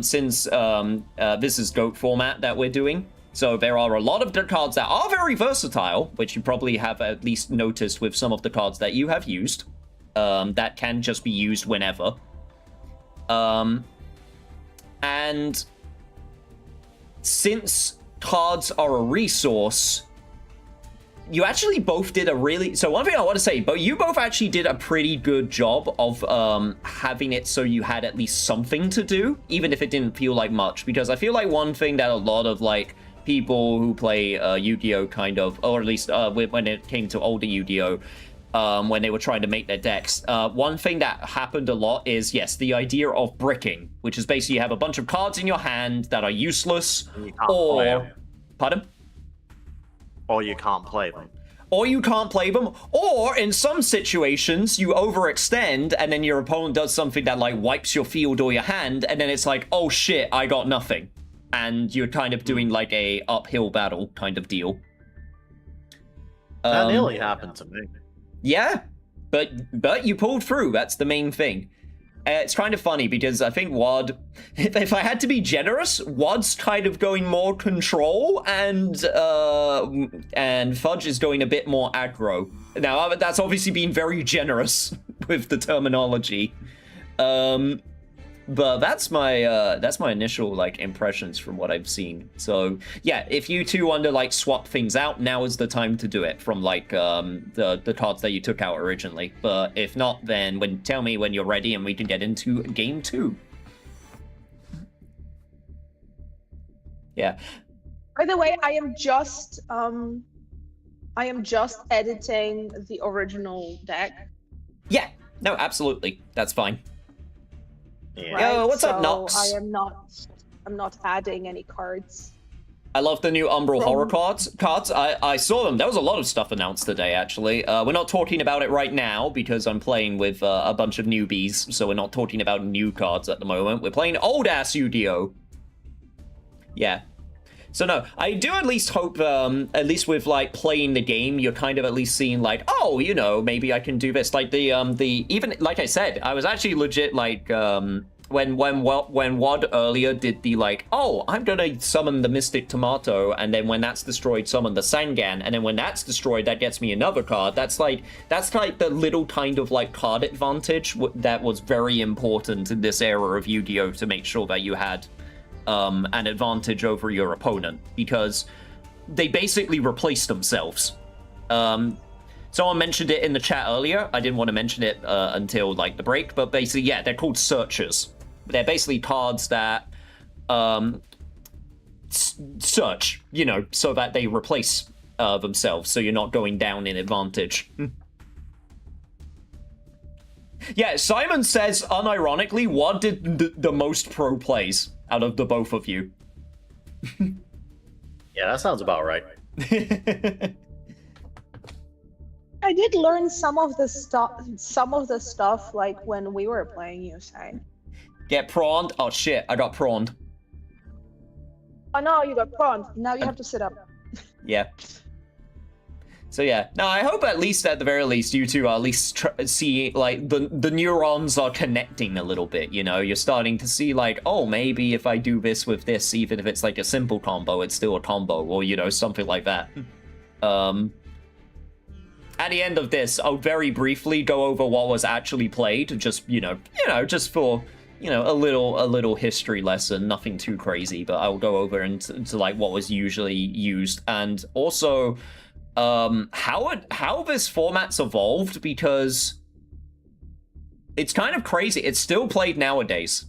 since this is GOAT format that we're doing, so there are a lot of the cards that are very versatile, which you probably have at least noticed with some of the cards that you have used, that can just be used whenever. And since cards are a resource, you actually both did so one thing I want to say, but you both actually did a pretty good job of having it so you had at least something to do, even if it didn't feel like much, because I feel like one thing that a lot of people who play Yu-Gi-Oh kind of, or at least when it came to older Yu-Gi-Oh, when they were trying to make their decks, one thing that happened a lot is, yes, the idea of bricking, which is basically you have a bunch of cards in your hand that are useless, or... Pardon? Or you can't play them. Or you can't play them, or in some situations, you overextend, and then your opponent does something that, wipes your field or your hand, and then it's oh shit, I got nothing. And you're kind of doing, a uphill battle kind of deal. That nearly happened to me. Yeah, but you pulled through. That's the main thing. It's kind of funny because I think WoD, if I had to be generous, WoD's kind of going more control, and Fudge is going a bit more aggro. Now, that's obviously been very generous with the terminology. But that's my initial impressions from what I've seen. So yeah, if you two want to swap things out, now is the time to do it from the cards that you took out originally. But if not, then tell me when you're ready and we can get into game 2. Yeah. By the way, I am just editing the original deck. Yeah. No, absolutely. That's fine. Yeah. Right? Yo, what's up, So Nox? I'm not adding any cards. I love the new Umbral Horror cards. I saw them. There was a lot of stuff announced today, actually. We're not talking about it right now because I'm playing with a bunch of newbies, so we're not talking about new cards at the moment. We're playing old-ass Yu-Gi-Oh! Yeah. So no, I do at least hope, at least with playing the game, you're kind of at least seeing oh, maybe I can do this. Even like I said, I was actually legit when WoD earlier did the oh, I'm gonna summon the Mystic Tomato, and then when that's destroyed, summon the Sangan, and then when that's destroyed, that gets me another card. That's the little kind of card advantage that was very important in this era of Yu-Gi-Oh! To make sure that you had an advantage over your opponent, because they basically replaced themselves. Someone mentioned it in the chat earlier. I didn't want to mention it until the break, but basically, yeah, they're called searchers. They're basically cards that search, so that they replace themselves, so you're not going down in advantage. Yeah, Simon says, unironically, what did the most pro plays out of the both of you? Yeah, that sounds about right. I did learn some of the stuff like when we were playing Usain. Get prawned? Oh shit, I got prawned. Oh no, you got prawned. Now you have to sit up. Yeah. So yeah, no, I hope at least at the very least you two are at least see like the neurons are connecting a little bit, you know? You're starting to see like, oh, maybe if I do this with this, even if it's like a simple combo, it's still a combo, or you know, something like that. At the end of this, I'll very briefly go over what was actually played, just just for a little history lesson, nothing too crazy, but I'll go over into like what was usually used, and also how this format's evolved, because it's kind of crazy. It's still played nowadays.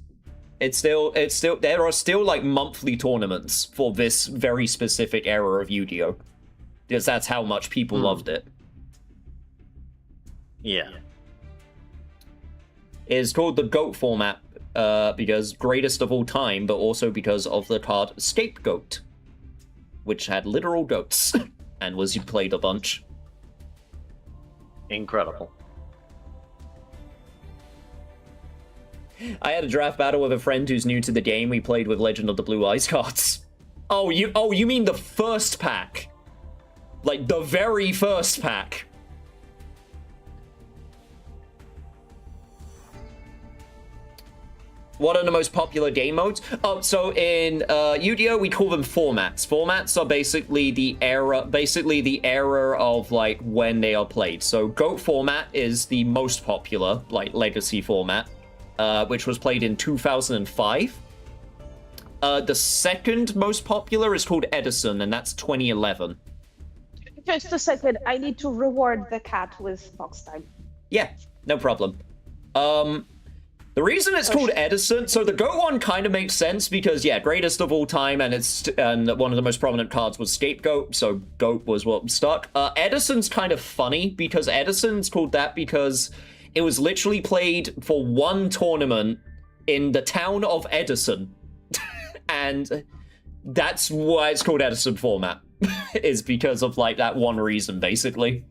It's still there are still like monthly tournaments for this very specific era of Yu-Gi-Oh, because that's how much people loved it. Yeah. It's called the GOAT format because greatest of all time, but also because of the card Scapegoat, which had literal goats and was played a bunch. Incredible. I had a draft battle with a friend who's new to the game. We played with Legend of the Blue Eyes cards. Oh, you mean the first pack? Like the very first pack. What are the most popular game modes? Oh, so in Yu-Gi-Oh, we call them formats. Formats are basically the era of like when they are played. So GOAT format is the most popular, like legacy format, which was played in 2005. The second most popular is called Edison, and that's 2011. Just a second, I need to reward the cat with box time. Yeah, no problem. The reason it's called Edison, so the GOAT one kind of makes sense because, yeah, greatest of all time, and one of the most prominent cards was Scapegoat, so GOAT was what stuck. Edison's kind of funny because Edison's called that because it was literally played for one tournament in the town of Edison, and that's why it's called Edison format, is because of, like, that one reason, basically.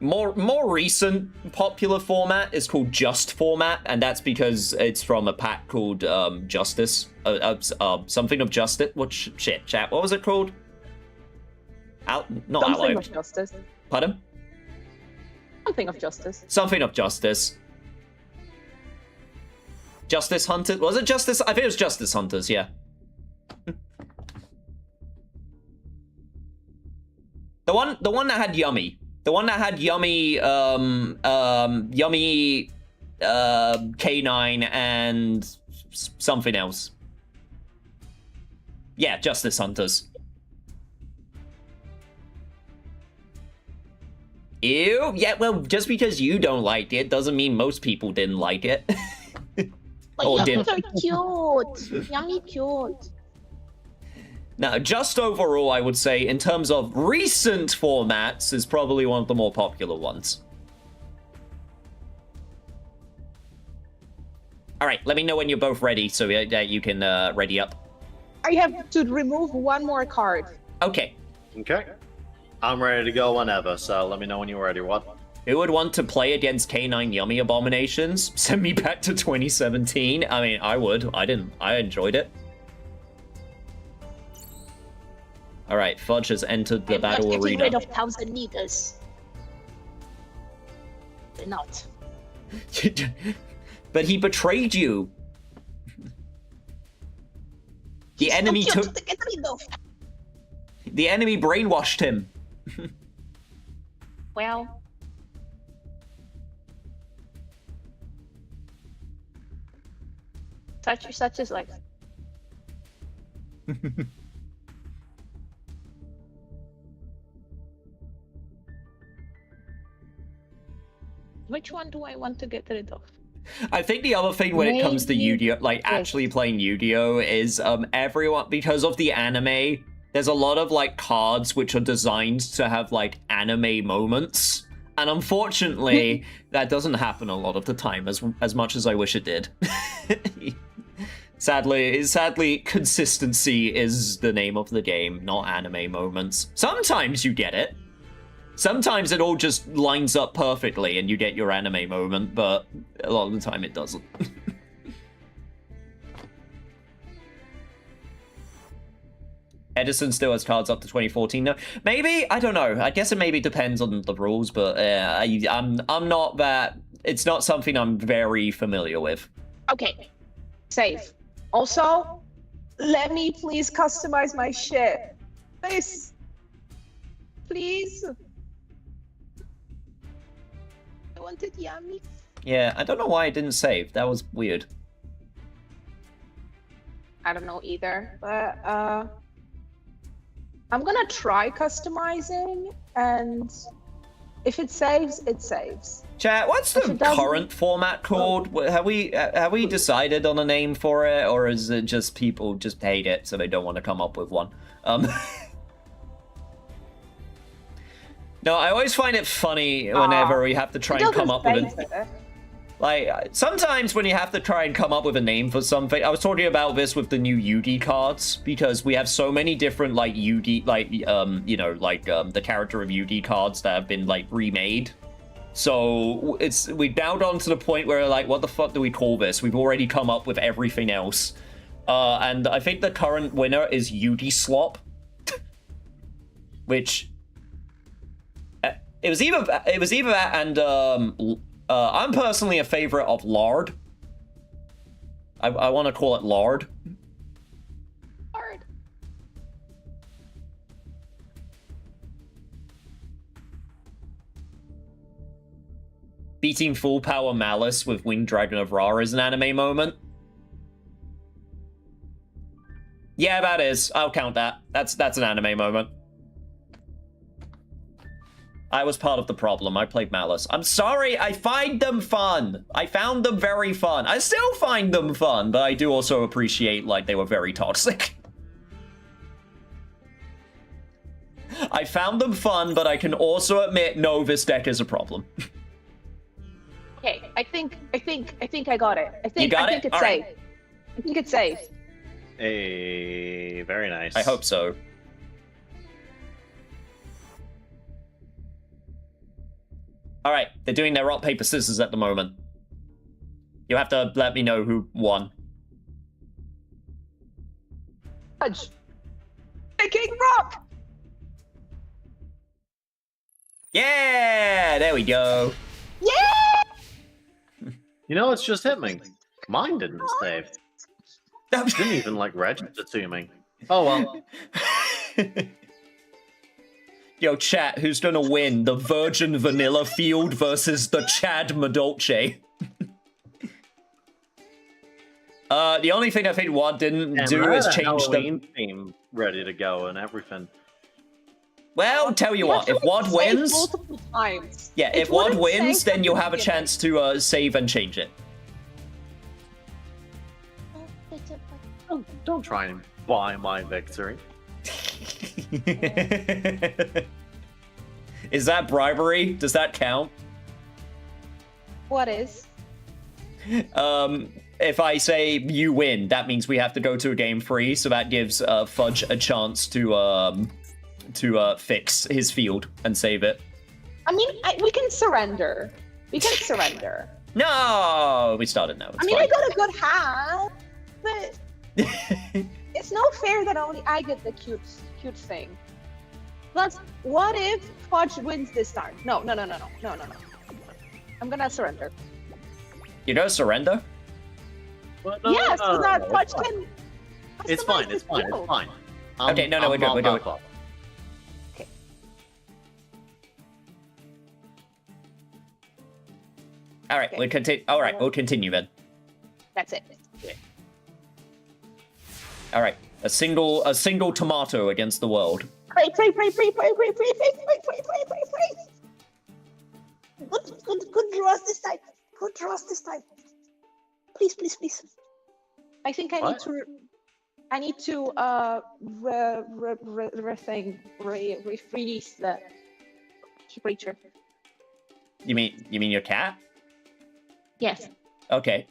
More recent popular format is called Just format, and that's because it's from a pack called Justice, something of Justice. Shit, chat? What was it called? Not Something Allied. of Justice. Pardon? Something of Justice. Something of Justice. Justice Hunters? Was it Justice? I think it was Justice Hunters. Yeah. The one that had Yummy. The one that had Yummy, Yummy, K9 and something else. Yeah, Justice Hunters. Ew. Yeah, well, just because you don't like it doesn't mean most people didn't like it. But Yummy's are cute. Yummy cute. Now, just overall, I would say, in terms of recent formats, is probably one of the more popular ones. All right, let me know when you're both ready so that you can ready up. I have to remove one more card. Okay. Okay. I'm ready to go whenever, so let me know when you're ready, what? Who would want to play against K9 Yummy Abominations? Send me back to 2017. I mean, I would. I enjoyed it. All right, Fudge has entered the battle arena. I'm not getting rid of 1,000 meters. They're not. But he betrayed you. The enemy took. To get rid of. The enemy brainwashed him. Well. Such is like. Which one do I want to get rid of? I think the other thing when it comes to Maybe- Yu-Gi-Oh, like actually playing Yu-Gi-Oh, is everyone, because of the anime, there's a lot of like cards which are designed to have like anime moments, and unfortunately, that doesn't happen a lot of the time as much as I wish it did. Sadly, consistency is the name of the game, not anime moments. Sometimes you get it. Sometimes it all just lines up perfectly and you get your anime moment, but a lot of the time it doesn't. Edison still has cards up to 2014 now. Maybe, I don't know. I guess it maybe depends on the rules, but I'm not that. It's not something I'm very familiar with. Okay, save. Also, let me please customize my shit. Please. I wanted yummy. Yeah, I don't know why I didn't save. That was weird. I don't know either, but I'm gonna try customizing, and if it saves, it saves. Chat, what's If the it doesn't- current format called? Have we decided on a name for it, or is it just people just hate it so they don't want to come up with one? No, I always find it funny whenever we have to try and come up with a... Like, sometimes when you have to try and come up with a name for something, I was talking about this with the new Yugi cards, because we have so many different, like, Yugi, like, the character of Yugi cards that have been, like, remade. So, we've now gone to the point where, like, what the fuck do we call this? We've already come up with everything else. And I think the current winner is Yugi Slop. Which... It was either that and, I'm personally a favorite of Lard. I want to call it Lard. Lard. Beating full power Malice with Winged Dragon of Ra is an anime moment. Yeah, that is. I'll count that. That's an anime moment. I was part of the problem. I played Malice. I'm sorry, I find them fun. I found them very fun. I still find them fun, but I do also appreciate, like, they were very toxic. I found them fun, but I can also admit, no, this deck is a problem. Okay, I think I got it. I think it's All safe. right. I think it's safe. Hey, very nice. I hope so. All right, they're doing their rock, paper, scissors at the moment. You have to let me know who won. Fudge. Picking rock. Yeah, there we go. Yeah. You know, it's just hit me. Mine didn't save. Didn't even, like, register to me. Oh, well. Yo, chat, who's gonna win? The Virgin Vanilla Field versus the Chad Madolce? The only thing I think Wad didn't do is change the theme ready to go and everything. Well, tell you what, if Wad wins, multiple times. yeah, It if Wad wouldn't wins, save then from you'll the have a beginning. chance to save and change it. Don't try and buy my victory. Is that bribery? Does that count? What is? If I say you win, that means we have to go to a game 3, so that gives Fudge a chance to fix his field and save it. I mean, we can surrender. We can surrender. No, we started now. I mean, I got a good hand, but it's not fair that only I get the cute thing. Plus, what if Fudge wins this time? No. I'm gonna surrender. You're gonna surrender? Well, Yes, so that Fudge it's fine. can. It's customize fine, his it's fine, field. it's fine. Okay, no, we're good, we're good. Okay. All right, Okay. we'll continue. All right, we'll continue then. That's it. All right, a single tomato against the world. Pray. Good draws this time. Good draws this time. Please, please, please. I think I What? need to release the creature. You mean your cat? Yes. Okay.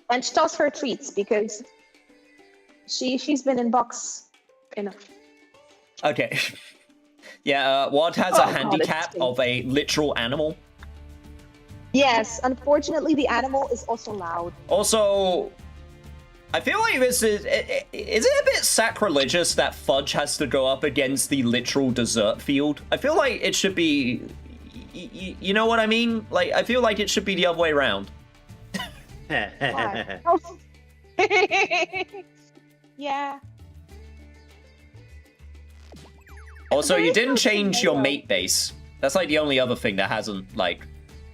And she does her treats because she's been in box enough. Okay. Yeah, Wad has Oh, a God, handicap it's of a literal animal. Yes, unfortunately, the animal is also loud. Also, I feel like this is it a bit sacrilegious that Fudge has to go up against the literal dessert field? I feel like it should be, you know what I mean? Like, I feel like it should be the other way around. Why? Yeah. Also, There you is didn't something change your there, mate base. That's like the only other thing that hasn't, like,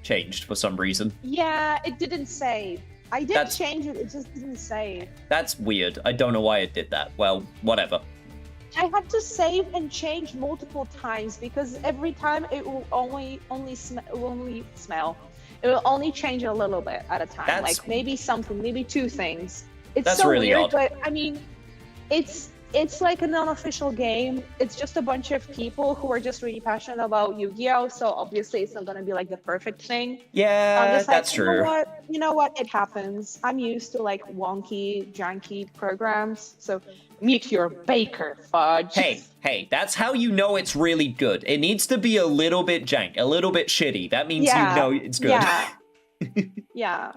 changed for some reason. Yeah, it didn't save. I did That's- change it, it just didn't save. That's weird. I don't know why it did that. Well, whatever. I had to save and change multiple times because every time it will only smell. It will only change a little bit at a time. That's- Like maybe something, maybe two things. It's That's so really weird, odd. but I mean, it's like an unofficial game. It's just a bunch of people who are just really passionate about Yu-Gi-Oh! So obviously it's not gonna be like the perfect thing. I'm Yeah, just like, that's true. You know what? It happens. I'm used to like wonky, janky programs. So mute your baker, Fudge. Hey, that's how you know it's really good. It needs to be a little bit jank, a little bit shitty. That means you know it's good. Yeah. Yeah.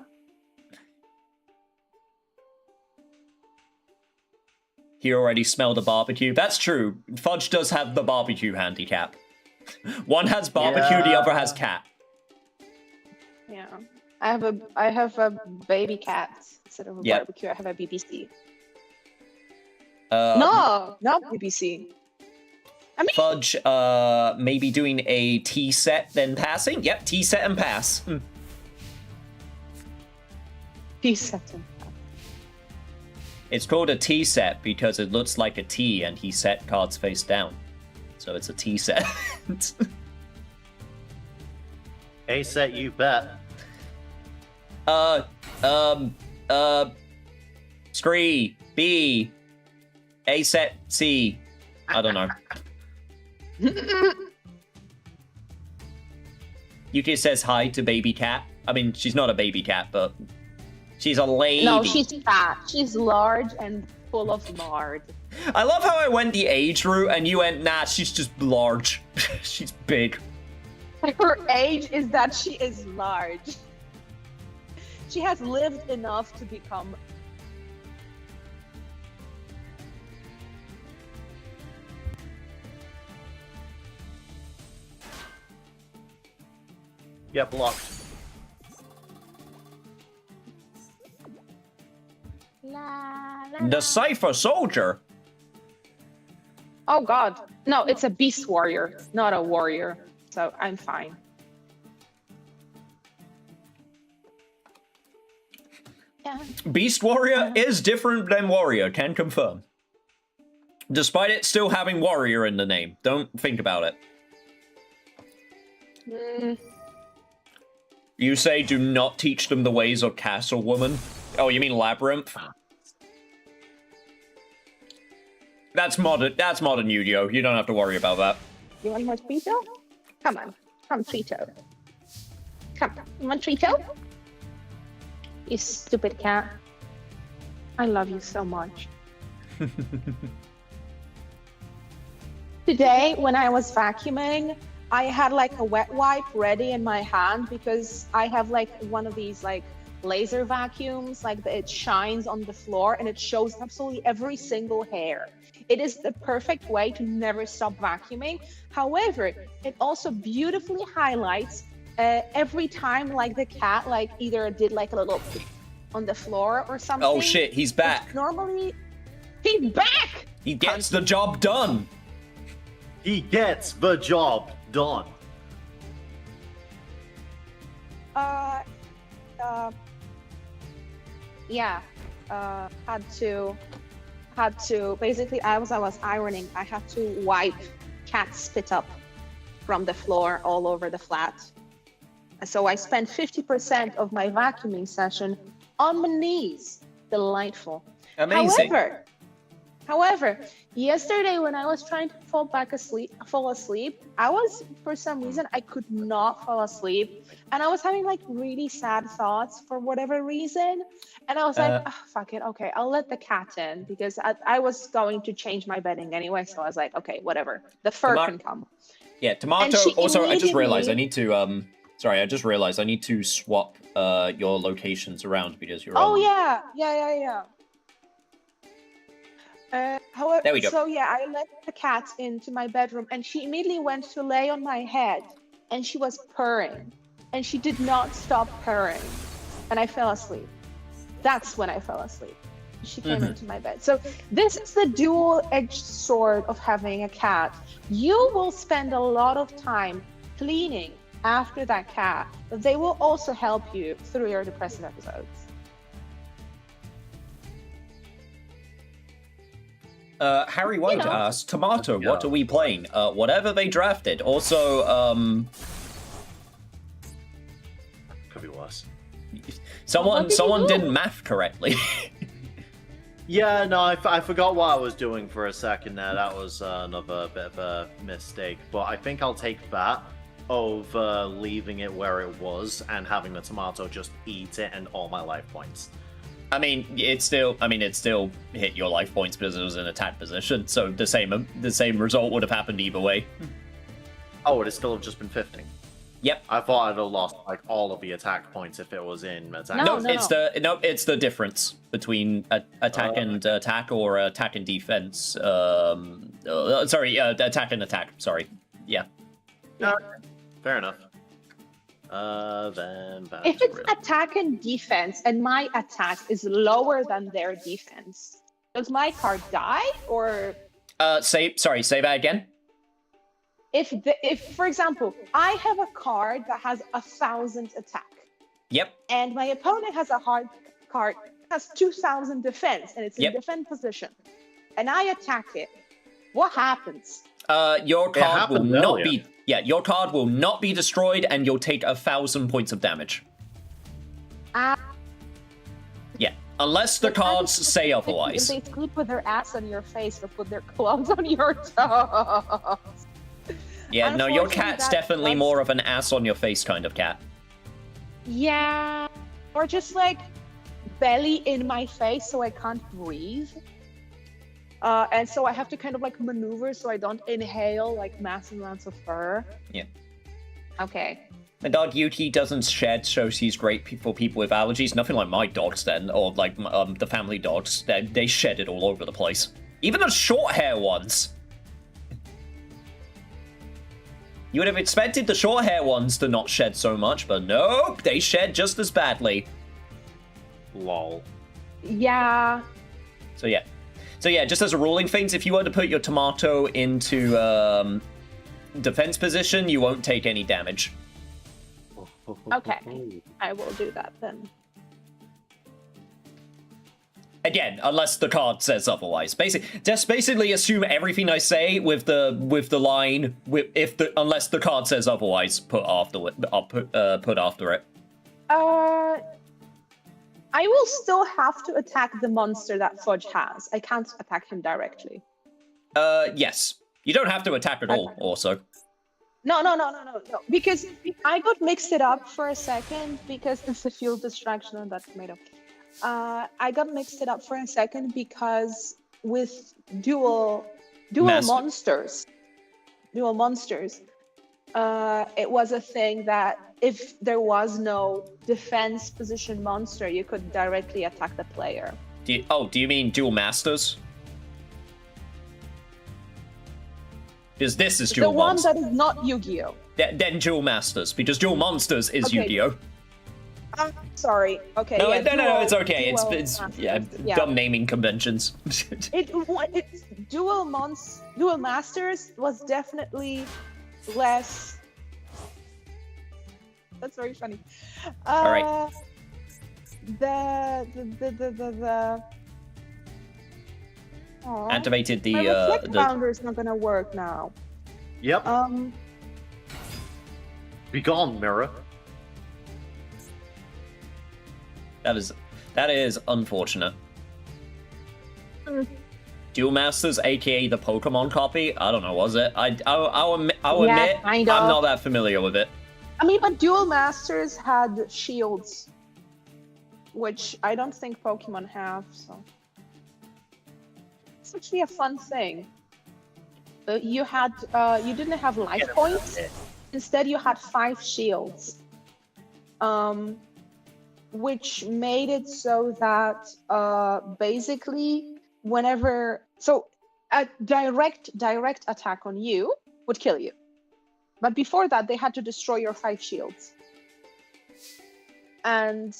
He already smelled the barbecue. That's true. Fudge does have the barbecue handicap. One has barbecue, the other has cat. Yeah. I have a baby cat instead of a Yeah. barbecue. I have a BBC. Uh, No, not BBC. I mean, Fudge, maybe doing a T set, then passing? Yep, T set and pass. he's certain. It's called a T set because it looks like a T and he set cards face down. So it's a T set. A set, you bet. Scree, B, A set, C. I don't know. Yuki says hi to baby cat. I mean, she's not a baby cat, but she's a lady. No, she's fat. She's large and full of lard. I love how I went the age route and you went, nah, she's just large. She's big. Her age is that she is large. She has lived enough to become. Yeah, blocked. The Cypher Soldier. Oh God, no! It's a beast warrior, not a warrior. So I'm fine. Yeah. Beast Warrior is different than Warrior, can confirm. Despite it still having Warrior in the name. Don't think about it. You say do not teach them the ways of Castle Woman? Oh, you mean Labyrinth? That's modern Yu-Gi-Oh! You don't have to worry about that. You want more Trito? Come on, come Trito. Come, you want Trito? You stupid cat. I love you so much. Today, when I was vacuuming, I had like a wet wipe ready in my hand because I have like one of these like laser vacuums, like it shines on the floor and it shows absolutely every single hair. It is the perfect way to never stop vacuuming. However, it also beautifully highlights every time like the cat like either did like a little on the floor or something. Oh shit, he's back. Normally, he's back! He gets the job done. He gets the job done. Had to basically as I was ironing, I had to wipe cat spit up from the floor all over the flat. So I spent 50% of my vacuuming session on my knees. Delightful. Amazing. However, yesterday when I was trying to fall asleep, I was, for some reason, I could not fall asleep. And I was having like really sad thoughts for whatever reason. And I was like, oh, fuck it. Okay, I'll let the cat in because I was going to change my bedding anyway. So I was like, okay, whatever. The fur can come. Yeah, Tomato. Also, I just realized I need to, sorry, I just realized I need to swap your locations around because you're Oh, on... yeah. However, there we go. So yeah, I let the cat into my bedroom and she immediately went to lay on my head and she was purring and she did not stop purring and I fell asleep. That's when I fell asleep. She came into my bed. So this is the dual-edged sword of having a cat. You will spend a lot of time cleaning after that cat, but they will also help you through your depressive episodes. Harry White asks, Tomato, what are we playing? Whatever they drafted. Also, could be worse. Someone didn't math correctly. Yeah, no, I forgot what I was doing for a second there. That was another bit of a mistake. But I think I'll take that over leaving it where it was and having the tomato just eat it and all my life points. I mean, it still hit your life points because it was in attack position. So the same result would have happened either way. Oh, would it still have just been 15? Yep. I thought I'd have lost like all of the attack points if it was in attack. It's the difference between attack and attack or attack and defense. Sorry, attack and attack. Sorry. Yeah. No, fair enough. Then if it's attack and defense, and my attack is lower than their defense, does my card die or? Say that again. If for example, I have a card that has 1,000 attack. Yep. And my opponent has a hard card that has 2,000 defense, and it's in defense position, and I attack it. What happens? Your card will not be. Yeah, your card will not be destroyed, and you'll take 1,000 points of damage. Yeah, unless the cards say otherwise. If they sleep with their ass on your face or put their claws on your toes. Yeah, no, your cat's definitely more of an ass on your face kind of cat. Yeah, or just like belly in my face so I can't breathe. And so I have to kind of like maneuver so I don't inhale like massive amounts of fur. Yeah. Okay. My dog Yuki doesn't shed, so she's great for people with allergies. Nothing like my dogs then, or like the family dogs. They shed it all over the place. Even the short hair ones. You would have expected the short hair ones to not shed so much, but nope, they shed just as badly. Lol. Yeah. So yeah, just as a ruling things, if you were to put your tomato into defense position, you won't take any damage. Okay, I will do that then. Again, unless the card says otherwise. Basically assume everything I say with the line unless the card says otherwise. Put after it. I will still have to attack the monster that Fudge has. I can't attack him directly. Yes. You don't have to attack at all. Also. No. Because I got mixed it up for a second because it's a field distraction on that tomato. I got mixed it up for a second because with dual monsters, it was a thing that if there was no defense position monster, you could directly attack the player. Do you mean dual masters? Because this is dual monsters. The one that is not Yu-Gi-Oh! Then dual masters, because dual monsters is Yu-Gi-Oh! Sorry. Okay. No, yeah, it's okay. It's dumb naming conventions. It's dual masters was definitely less. That's very funny. All right. Activated the. My reflect founder is not gonna work now. Yep. Be gone, mirror. That is That is unfortunate. Mm. Duel Masters, aka the Pokemon copy? I don't know, was it? I'll admit, kind I'm of. not that familiar with it. I mean, but Duel Masters had shields, which I don't think Pokemon have, so... It's actually a fun thing. You didn't have life points. Instead, you had 5 shields. Which made it so that basically whenever a direct attack on you would kill you, but before that they had to destroy your 5 shields, and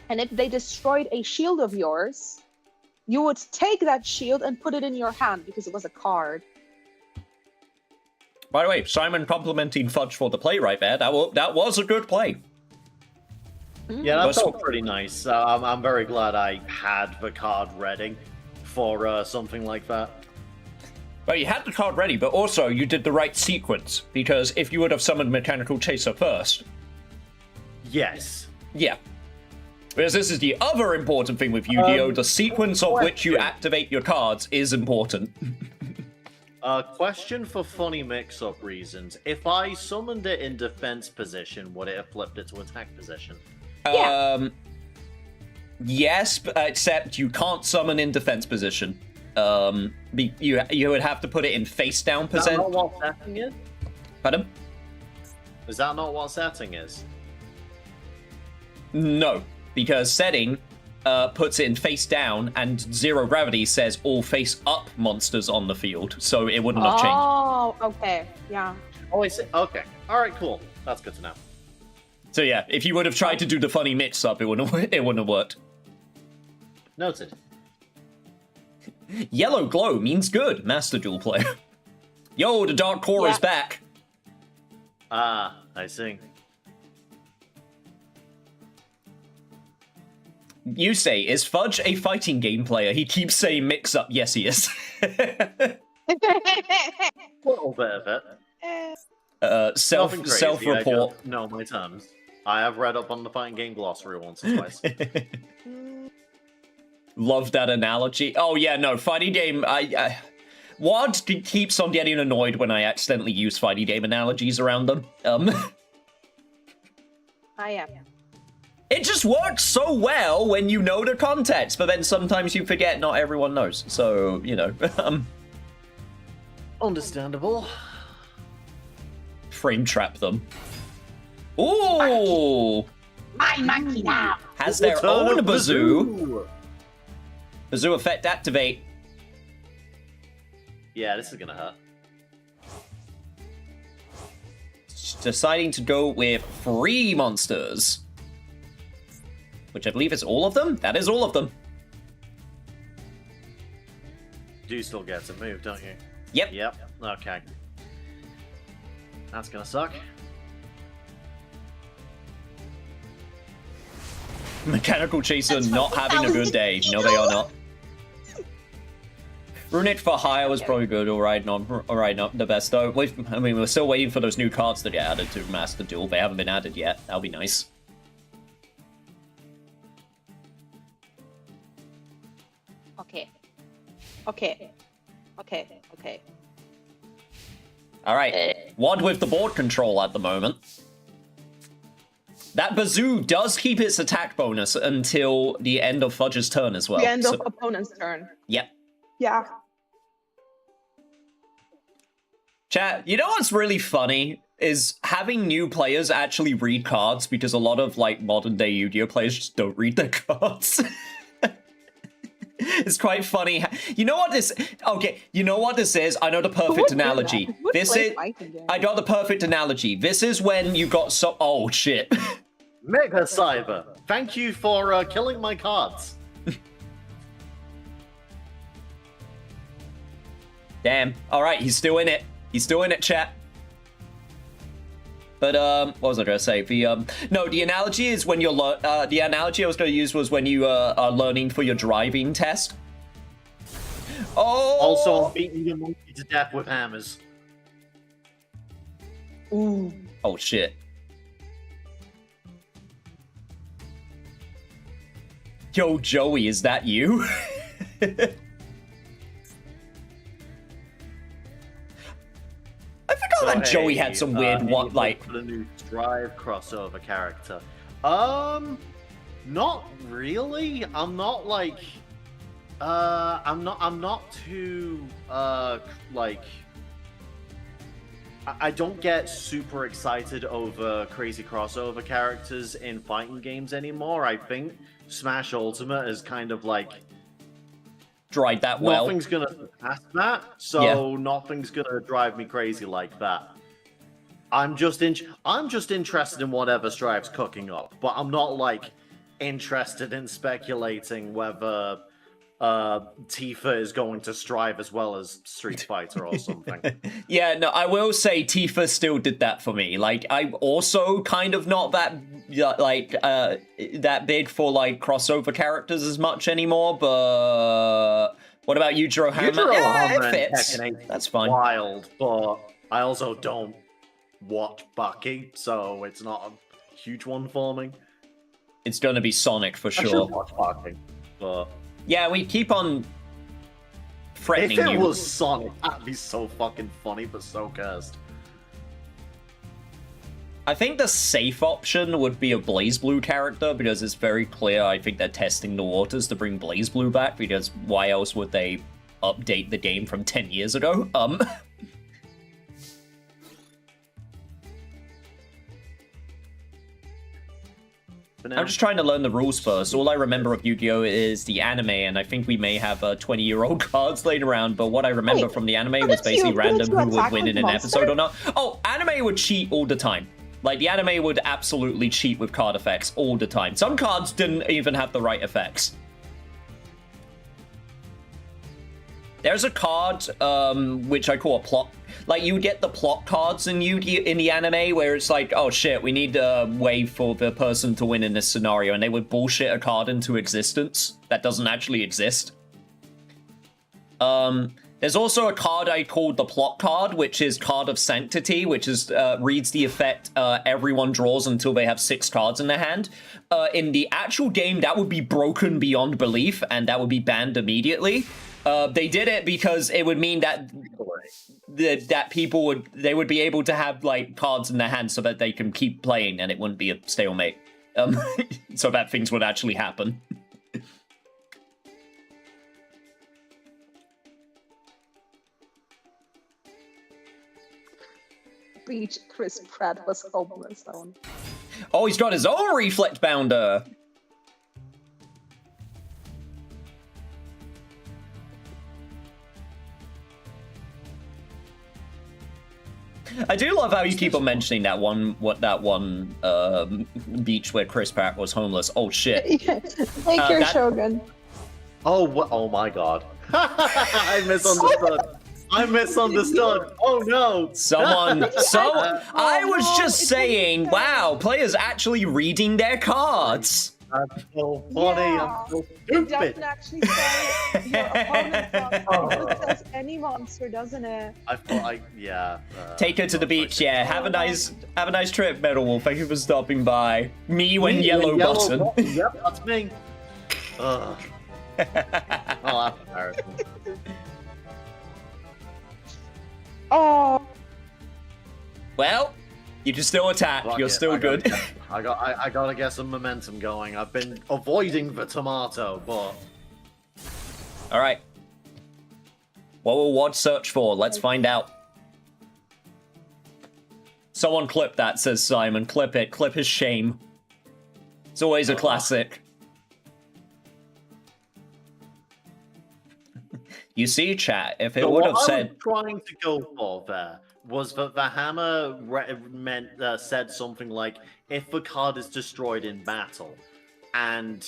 if they destroyed a shield of yours, you would take that shield and put it in your hand because it was a card. By the way, Simon complimenting Fudge for the play right there. That was a good play. Yeah, that felt pretty nice. I'm very glad I had the card ready for something like that. Well, you had the card ready, but also you did the right sequence, because if you would have summoned Mechanical Chaser first... Yes. Yeah. Because this is the other important thing with Yu-Gi-Oh! The sequence of which you activate your cards is important. Question for funny mix-up reasons. If I summoned it in defense position, would it have flipped it to attack position? Yeah. Yes, except you can't summon in defense position. You would have to put it in face down position. Is that not what setting is? Pardon? Is that not what setting is? No, because setting puts it in face down, and zero gravity says all face up monsters on the field, so it wouldn't have changed. Oh, okay, yeah. Oh, I see. Okay. All right, cool. That's good to know. So yeah, if you would have tried to do the funny mix-up, it wouldn't have worked. Noted. Yellow glow means good, Master Duel player. Yo, the Dark Core is back. Ah, I see. You say, is Fudge a fighting game player? He keeps saying mix-up. Yes, he is. A little bit of it. Self-report. No, my terms. I have read up on the fighting game glossary once or twice. Love that analogy. Oh yeah, no, fighting game. Wad keeps on getting annoyed when I accidentally use fighting game analogies around them. I am. It just works so well when you know the context, but then sometimes you forget not everyone knows. So, you know. Understandable. Frame trap them. Ooh! My monkey now! Has their own Bazoo. Bazoo effect activate. Yeah, this is gonna hurt. Deciding to go with 3 monsters. Which I believe is all of them? That is all of them. You still get to move, don't you? Yep. Yep. Okay. That's gonna suck. Mechanical Chaser not having a good day. No, they are not. Runic for Hire was probably good. Alright, not the best though. I mean, we're still waiting for those new cards to get added to Master Duel. They haven't been added yet. That'll be nice. Okay. Alright. Wad with the board control at the moment. That Bazoo does keep its attack bonus until the end of Fudge's turn as well. The end of opponent's turn. Yep. Yeah. Chat, you know what's really funny? Is having new players actually read cards, because a lot of, like, modern-day Yu-Gi-Oh! Players just don't read their cards. It's quite funny. You know what this... Okay, you know what this is? I know the perfect analogy. This is... I got the perfect analogy. This is when you got so... Oh, shit. Mega Cyber, thank you for killing my cards. Damn. Alright, he's still in it. He's still in it, chat. But, what was I gonna say? No, the analogy is when you're, the analogy I was gonna use was when you, are learning for your driving test. Oh! Also, I'm beating your monkey to death with hammers. Ooh. Oh, shit. Yo, Joey, is that you? I forgot that Joey had some weird what like the new Drive crossover character. Not really. I'm not like I'm not too like I don't get super excited over crazy crossover characters in fighting games anymore. I think Smash Ultimate is kind of like dried that well. Nothing's gonna pass that, so nothing's gonna drive me crazy like that. I'm just interested in whatever Strive's cooking up, but I'm not like interested in speculating whether Tifa is going to Strive as well as Street Fighter or something. Yeah, no, I will say Tifa still did that for me. Like, I'm also kind of not that that big for like crossover characters as much anymore. But what about yugioh Hammer? Yeah, it fits. That's fine. Wild, but I also don't watch Bucky, so it's not a huge one for me. It's gonna be Sonic for sure. I should watch Bucky, but yeah, we keep on threatening if it you. was Sonic, that'd be so fucking funny, but so cursed. I think the safe option would be a BlazBlue character, because it's very clear I think they're testing the waters to bring BlazBlue back, because why else would they update the game from 10 years ago? I'm just trying to learn the rules first. All I remember of Yu-Gi-Oh! Is the anime, and I think we may have 20-year-old cards laying around, but what I remember from the anime was basically random who would win in an episode or not. Oh, anime would cheat all the time. Like, the anime would absolutely cheat with card effects all the time. Some cards didn't even have the right effects. There's a card, which I call a plot. Like, you get the plot cards in the anime where it's like, oh shit, we need a way for the person to win in this scenario, and they would bullshit a card into existence that doesn't actually exist. There's also a card I called the plot card, which is Card of Sanctity, which is reads the effect everyone draws until they have 6 cards in their hand. In the actual game, that would be broken beyond belief, and that would be banned immediately. They did it because it would mean that people would be able to have like cards in their hands so that they can keep playing, and it wouldn't be a stalemate. So that things would actually happen. Beach Chris Pratt was homeless on. Oh, he's got his own Reflect Bounder. I do love how you keep on mentioning that one beach where Chris Pratt was homeless. Oh shit! Take your Shogun. Oh my god! I misunderstood. I misunderstood. Oh no! I was just saying. Wow, players actually reading their cards. That's so funny. Yeah. I'm so It doesn't stupid. actually say your opponent's monster. It says any monster, doesn't it? I thought Take her to the beach. Yeah, have a nice trip, Metal Wolf. Thank you for stopping by. Me when yellow button. Yep, that's me. Ugh. Oh, that's embarrassing. Oh. Well, you can still attack. Fuck You're it, still good. I gotta get some momentum going. I've been avoiding the tomato, but All right. What will Wad search for? Let's find out. Someone clip that, says Simon. Clip it. Clip his shame. It's always a classic. You see, chat, if it would have said... What I was trying to go for there was that the hammer said something like, if the card is destroyed in battle, and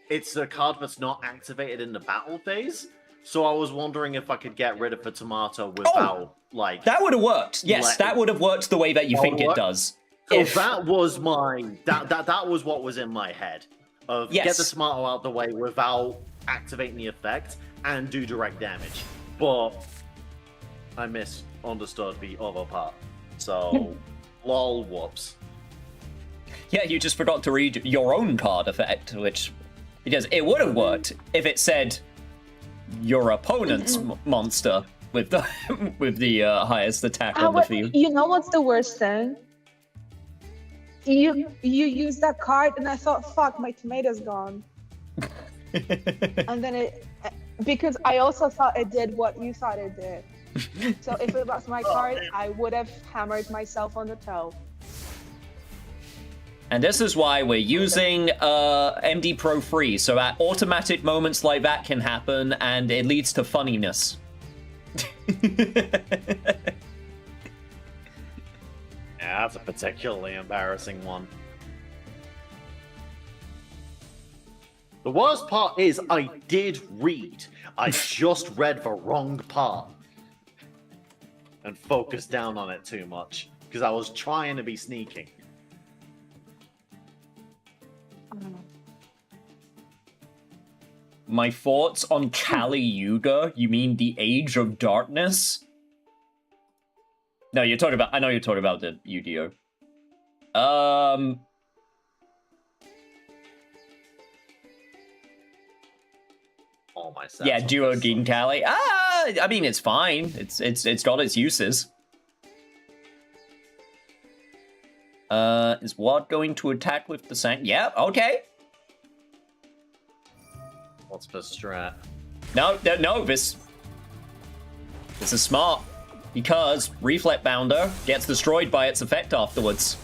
it's a card that's not activated in the battle phase, so I was wondering if I could get rid of the tomato without, like... That would have worked. Yes, that would have worked the way that you think it does. So that was that was what was in my head. Of get the tomato out the way without activating the effect and do direct damage. But I misunderstood the other part. So, lol, whoops. Yeah, you just forgot to read your own card effect, which Because it would have worked if it said your opponent's monster with the with the highest attack on the field. You know what's the worst thing? You used that card, and I thought, fuck, my tomato's gone. And then because I also thought it did what you thought it did. So if it was my card, I would have hammered myself on the toe. And this is why we're using MD Pro free, so that automatic moments like that can happen, and it leads to funniness. Yeah, that's a particularly embarrassing one. The worst part is I did read. I just read the wrong part. And focused down on it too much. Because I was trying to be sneaking. My thoughts on Kali Yuga? You mean the Age of Darkness? No, you're talking about. I know you're talking about the yugioh. Oh my. Yeah, Duo Gin Kali. I mean it's fine. It's got its uses. Is Wad going to attack with the Sang? Yeah, okay. What's the strat? No, this is smart. Because Reflect Bounder gets destroyed by its effect afterwards.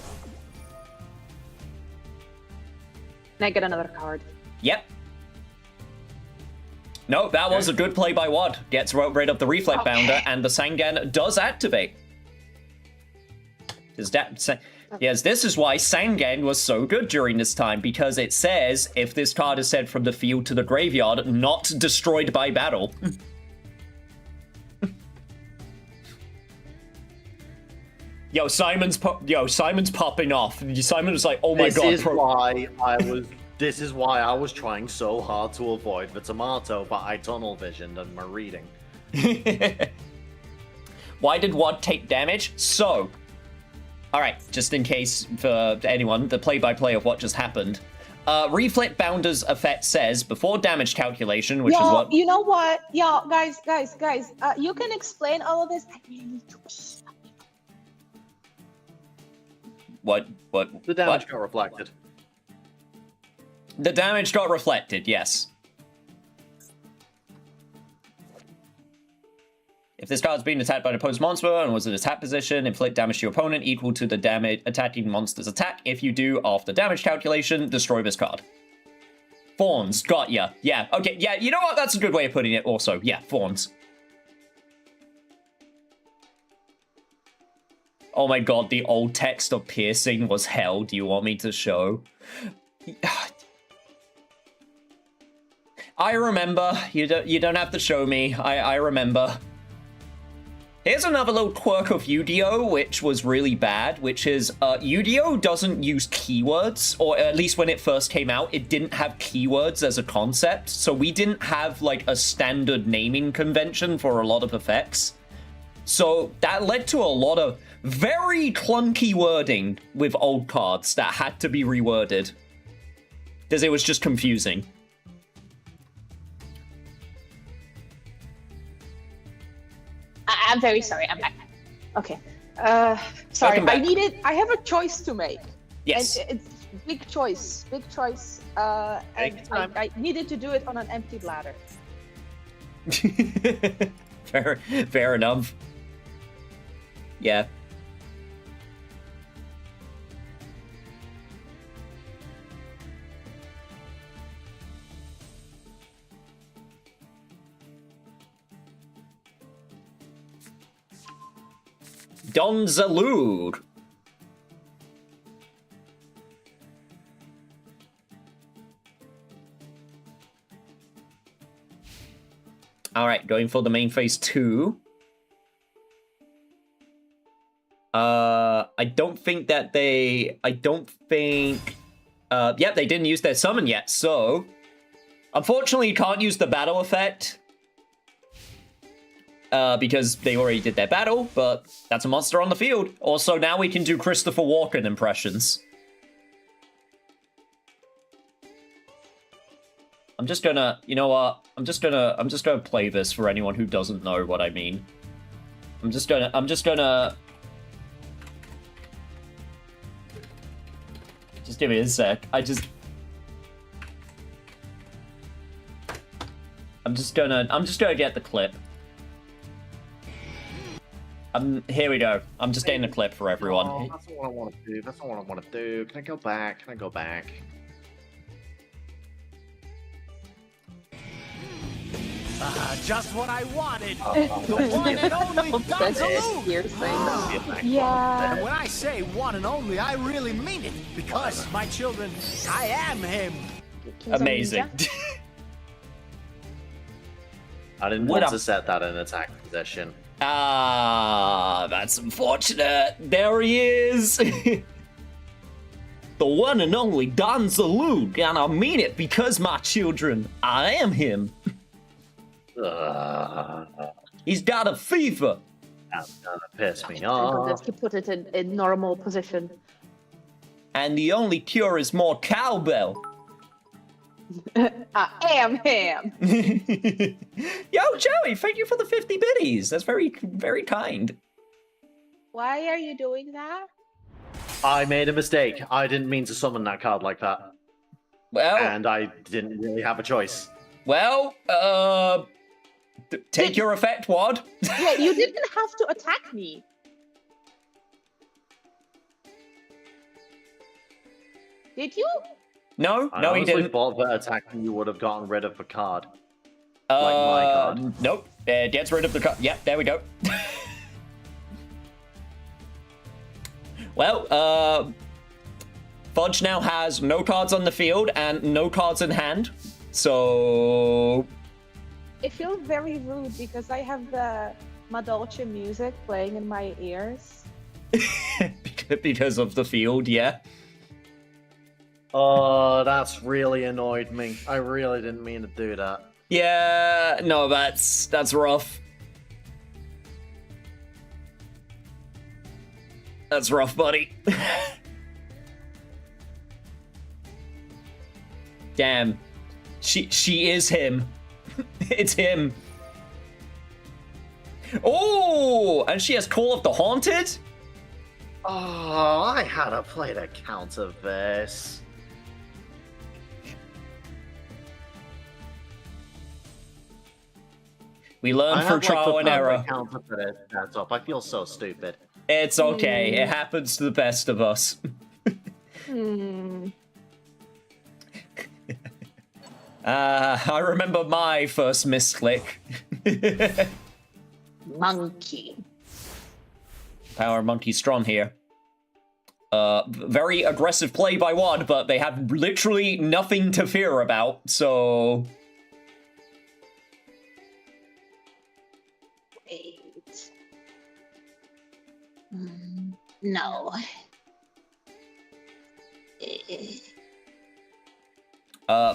And I get another card. Yep. No, that was a good play by Wad. Gets rid of the Reflect Bounder, and the Sangan does activate. Yes, this is why Sangan was so good during this time, because it says, if this card is sent from the field to the graveyard, not destroyed by battle. Yo, Simon's popping off. Simon was like, "Oh my god!" This is why I was trying so hard to avoid the tomato, but I tunnel visioned and my reading. Why did Wad take damage? So, all right, just in case for anyone, the play-by-play of what just happened. Reflect Bounder's effect says before damage calculation, which is what. You know what? Yeah, guys. You can explain all of this. I really need to. What? The damage got reflected. The damage got reflected, yes. If this card's being attacked by an opposed monster and was in attack position, inflict damage to your opponent equal to the damage attacking monster's attack. If you do, after damage calculation, destroy this card. Fawns, got ya. Yeah, okay, yeah, you know what? That's a good way of putting it also. Yeah, Fawns. Oh my god, the old text of piercing was hell. Do you want me to show? I remember. You don't have to show me. I remember. Here's another little quirk of Yu-Gi-Oh, which was really bad, which is Yu-Gi-Oh doesn't use keywords, or at least when it first came out, it didn't have keywords as a concept, so we didn't have like a standard naming convention for a lot of effects. So that led to a lot of very clunky wording with old cards that had to be reworded. Because it was just confusing. I'm very sorry. I'm back. Okay. Sorry. I have a choice to make. Yes. And it's big choice. And I needed to do it on an empty bladder. Fair enough. Yeah. Don Zalud. Alright, going for the main phase 2. I don't think that they... Yep, they didn't use their summon yet, so... Unfortunately, you can't use the battle effect. Because they already did their battle, but that's a monster on the field. Also, now we can do Christopher Walken impressions. I'm just gonna, you know what? I'm just gonna play this for anyone who doesn't know what I mean. I'm just gonna. Just give me a sec. I'm just gonna get the clip. Here we go. I'm just getting the clip for everyone. Oh, that's not what I want to do. That's not what I want to do. Can I go back? Can I go back? Just what I wanted. The one and only That's Gonzalo. piercing. Yeah. And when I say one and only, I really mean it. Because, my children, I am him. Amazing. I didn't What want a- to set that in attack position. Ah, that's unfortunate. There he is. The one and only Don Zaloon, and I mean it because, my children, I am him. He's got a fever. That's gonna piss me Let's off. put it in normal position. And the only cure is more cowbell. I am him. Yo, Joey, thank you for the 50 biddies. That's very, very kind. Why are you doing that? I made a mistake. I didn't mean to summon that card like that. Well, And I didn't really have a choice. Take your effect, Wad. Yeah, you didn't have to attack me. Did you? No, I no, he honestly didn't. thought that attacking you would have gotten rid of a card. Like my card. Nope. Gets rid of the card. Yep, there we go. Well, Fudge now has no cards on the field and no cards in hand. So It feels very rude because I have the Madolce music playing in my ears. because of the field, yeah. Oh, that's really annoyed me. I really didn't mean to do that. Yeah, no, that's rough. That's rough, buddy. Damn. She is him. It's him. Oh, and she has Call of the Haunted? Oh, I had to play the counter this. We learn through trial and error. Counter for this setup. I feel so stupid. It's okay. It happens to the best of us. I remember my first misclick. Monkey. Power Monkey Strong here. Very aggressive play by Wad, but they have literally nothing to fear about, so... Wait. No.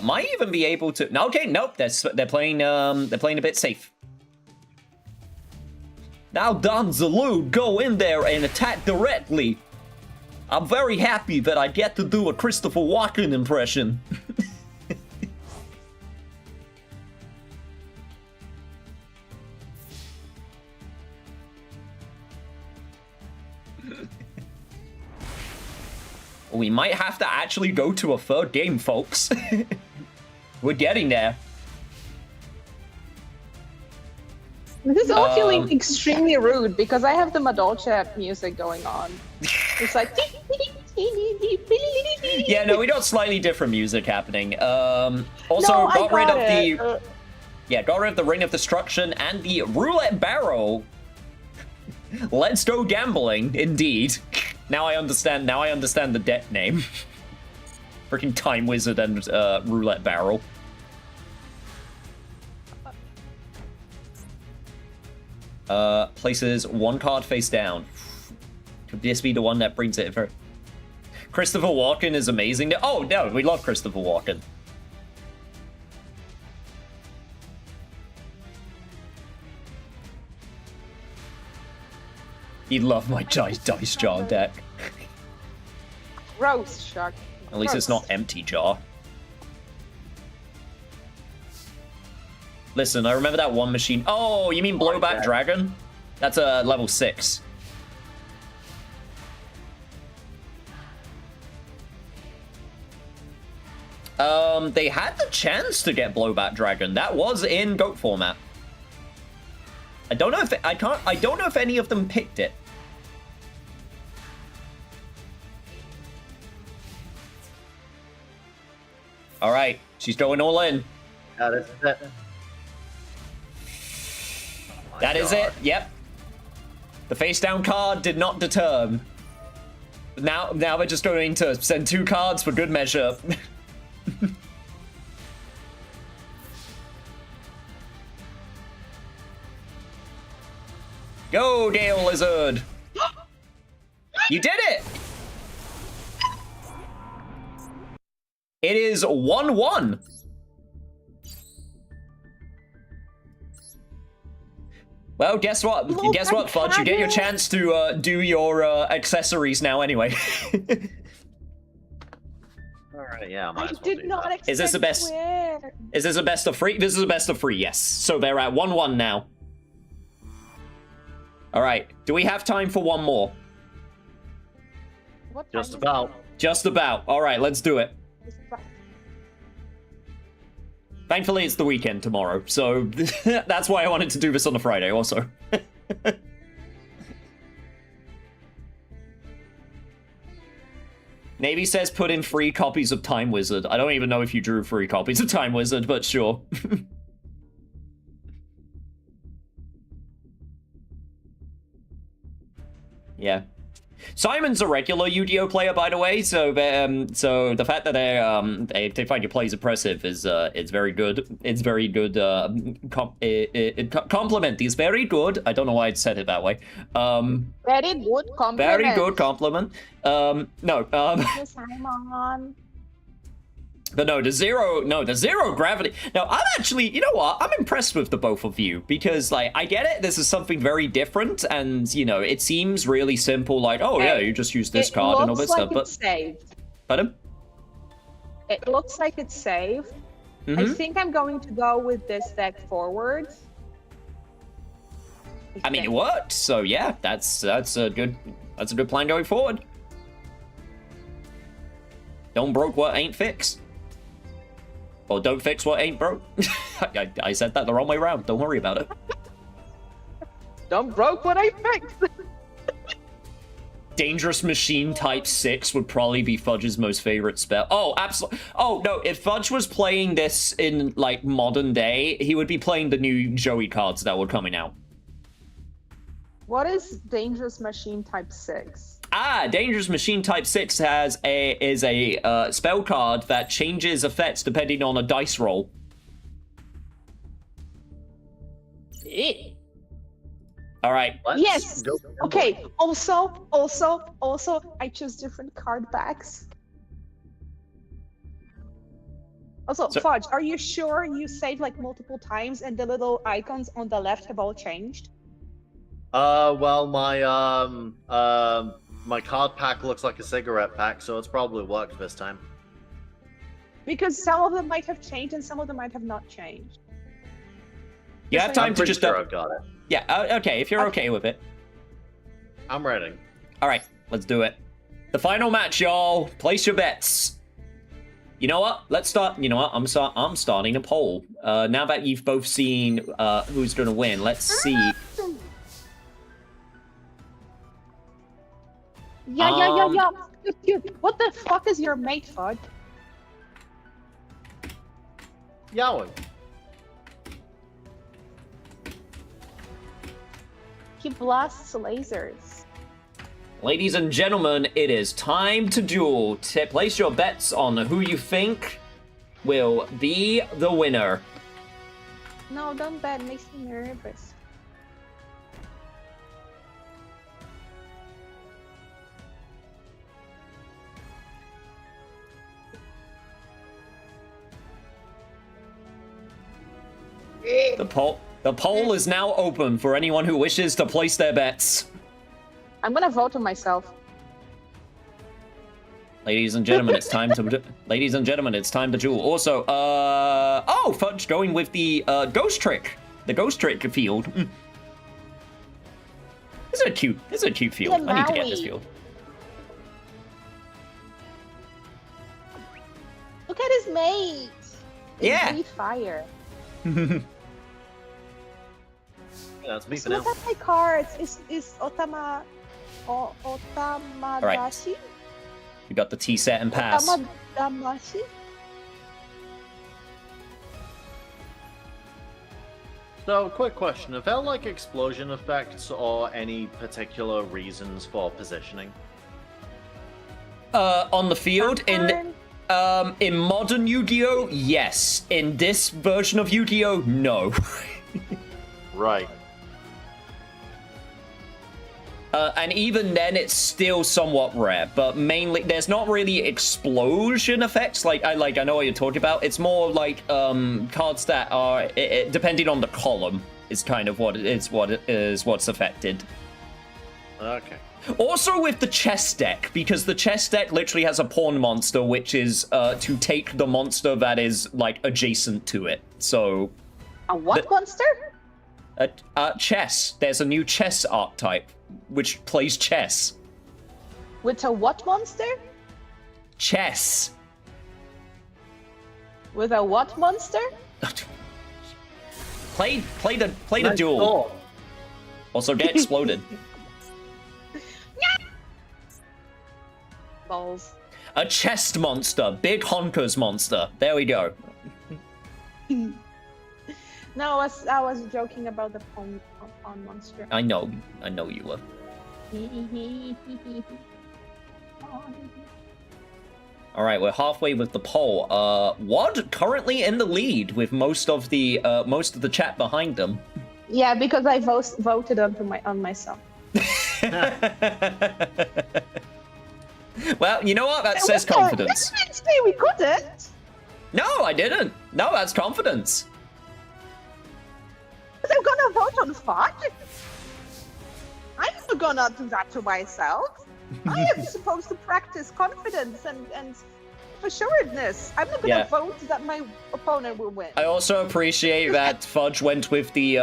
Might even be able to... No, okay, nope, they're playing a bit safe. Now Don Zaloon, go in there and attack directly. I'm very happy that I get to do a Christopher Walken impression. We might have to actually go to a third game, folks. We're getting there. This is all feeling extremely rude because I have the Madolce music going on. It's like... Yeah, no, we got slightly different music happening. Also, No, I got rid of got it. the... Yeah, got rid of the Ring of Destruction and the Roulette Barrel. Let's go gambling, indeed. Now I understand the deck name. Freaking Time Wizard and Roulette Barrel. Places one card face down. Could this be the one that brings it for... Christopher Walken is amazing. Oh, no, we love Christopher Walken. He'd love my Dice Jar deck. Gross, Shark. At least it's not Empty Jar. Listen, I remember that one machine. Oh, you mean Blowback Dragon? That's a level 6. They had the chance to get Blowback Dragon. That was in GOAT format. I don't know if I don't know if any of them picked it. All right, she's going all in. Yeah, this is it. That is it. Yep. The face down card did not deter. Now we're just going to send 2 cards for good measure. Go, Gale Lizard! You did it! It is 1-1. Well, guess what? Guess what, Fudge? You get your chance to do your accessories now anyway. Alright, yeah, I might I as well did do not that. expect Is this the best? where. Is this a best of 3? This is a best of 3, yes. So they're at 1-1 now. Alright, do we have time for one more? What time Just is about. Just about. Alright, let's do it. it? Just about. Thankfully, it's the weekend tomorrow, so that's why I wanted to do this on a Friday also. Navy says put in 3 copies of Time Wizard. I don't even know if you drew 3 copies of Time Wizard, but sure. Yeah. Simon's a regular Yu-Gi-Oh player, by the way, so the fact that they find your plays impressive is it's very good. It's very good. Compliment is very good. I don't know why I said it that way. Very good compliment. Very good compliment. No. Simon. But no, the zero gravity. Now, I'm actually, you know what? I'm impressed with the both of you because, like, I get it. This is something very different, and you know, it seems really simple. Like, oh yeah, you just use this card and all this stuff. But it's saved. Pardon? It looks like it's saved. I think I'm going to go with this deck forward. I mean, it worked. So yeah, that's a good plan going forward. Don't broke what ain't fixed. Or don't fix what ain't broke. I said that the wrong way around. Don't worry about it. Don't broke what I fixed. Dangerous Machine type 6 would probably be Fudge's most favorite spell. Oh, absolutely. Oh, no, if Fudge was playing this in, like, modern day, he would be playing the new Joey cards that were coming out. What is Dangerous Machine Type 6? Dangerous Machine Type 6 is a spell card that changes effects depending on a dice roll. All right. Yes. Okay. Also, I choose different card backs. Also, Fudge, are you sure you saved like multiple times and the little icons on the left have all changed? Well, my card pack looks like a cigarette pack, so it's probably worked this time. Because some of them might have changed and some of them might have not changed. You have time I'm to pretty just... sure I've got it. Yeah, okay, if you're okay with it. I'm ready. All right, let's do it. The final match, y'all. Place your bets. You know what? Let's start. You know what? I'm starting a poll. Now that you've both seen who's going to win, let's see. Yeah. Dude, what the fuck is your mate, Fudge? Yowie. He blasts lasers. Ladies and gentlemen, it is time to duel. Place your bets on who you think will be the winner. No, don't bet. It makes me nervous. The poll is now open for anyone who wishes to place their bets. I'm gonna vote on myself. Ladies and gentlemen, it's time to. Ladies and gentlemen, it's time to duel. Also, oh, Fudge going with the ghost trick. The ghost trick field. This is a cute. This is a cute field. Yeah, I need to get this Maui. field. Look at his mate. They Yeah. breathe fire. That's me So for now. look at my cards. Is Otamadashi? You got the T set and pass. Otamadashi? So, quick question. Are there like explosion effects or any particular reasons for positioning? On the field in modern Yu-Gi-Oh, yes. In this version of Yu-Gi-Oh, no. Right. And even then, it's still somewhat rare. But mainly, there's not really explosion effects. Like I know what you're talking about. It's more like cards that are depending on the column is kind of what's affected. Okay. Also with the chess deck, because the chess deck literally has a pawn monster, which is to take the monster that is like adjacent to it. So A what monster? chess. There's a new chess archetype which plays chess. With a what monster? Chess. With a what monster? Play the Nice duel. thought. Also get exploded. Balls. A chest monster. Big honkers monster. There we go. No, I was joking about the pawn monster. I know you were. All right, we're halfway with the poll. Wad currently in the lead with most of the chat behind them. Yeah, because I voted on myself. Well, you know what? That says confidence. That didn't say we couldn't. No, I didn't. No, that's confidence. But I'm gonna vote on Fudge. I'm not gonna do that to myself. I am supposed to practice confidence and assuredness. I'm not gonna Yeah. vote that my opponent will win. I also appreciate that Fudge went with the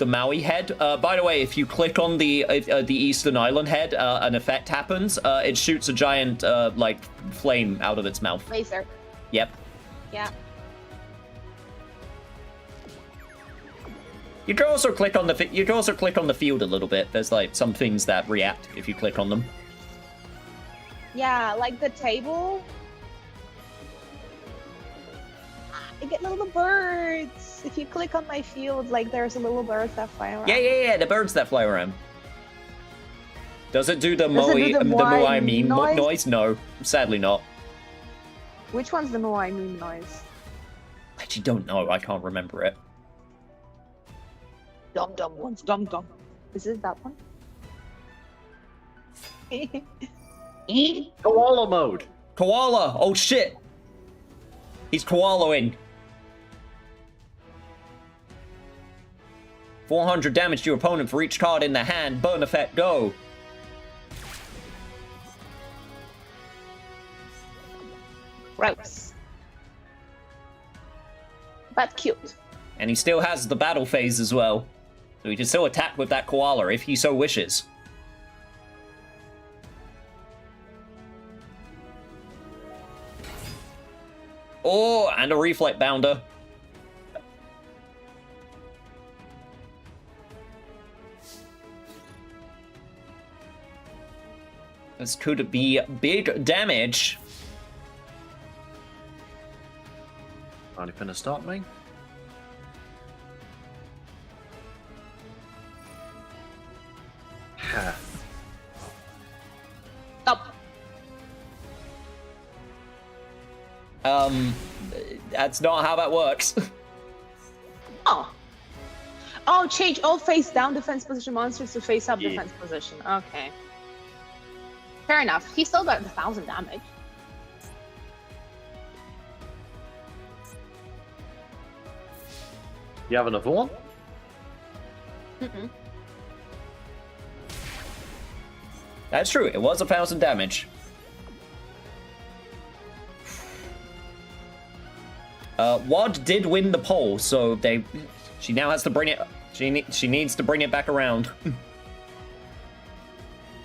Maui head. By the way, if you click on the Eastern Island head, an effect happens. It shoots a giant like flame out of its mouth. Laser. Yep. Yeah. You can also click on the field a little bit. There's like some things that react if you click on them. Yeah, like the table. I get little birds. If you click on my field, like there's a little birds that fly around. Yeah, the birds that fly around. Does it do the Does it do the Moai meme noise? noise? No, sadly not. Which one's the Moai meme noise? I actually don't know. I can't remember it. Dum dum ones, dum dum. Is it that one? Koala mode. Koala! Oh shit! He's koalaing. 400 damage to your opponent for each card in the hand. Burn effect, go! Gross. But cute. And he still has the battle phase as well. So he can still attack with that koala if he so wishes. Oh, and a reflect bounder. This could be big damage. Are you gonna stop me? Ha. Stop. That's not how that works. Oh. Oh, change all face down defense position monsters to face up Yeah. defense position. Okay. Fair enough. He still got 1,000 damage. You have another one? Mm-mm. That's true, it was 1,000 damage. Wad did win the poll, so she now has to bring it. She needs to bring it back around.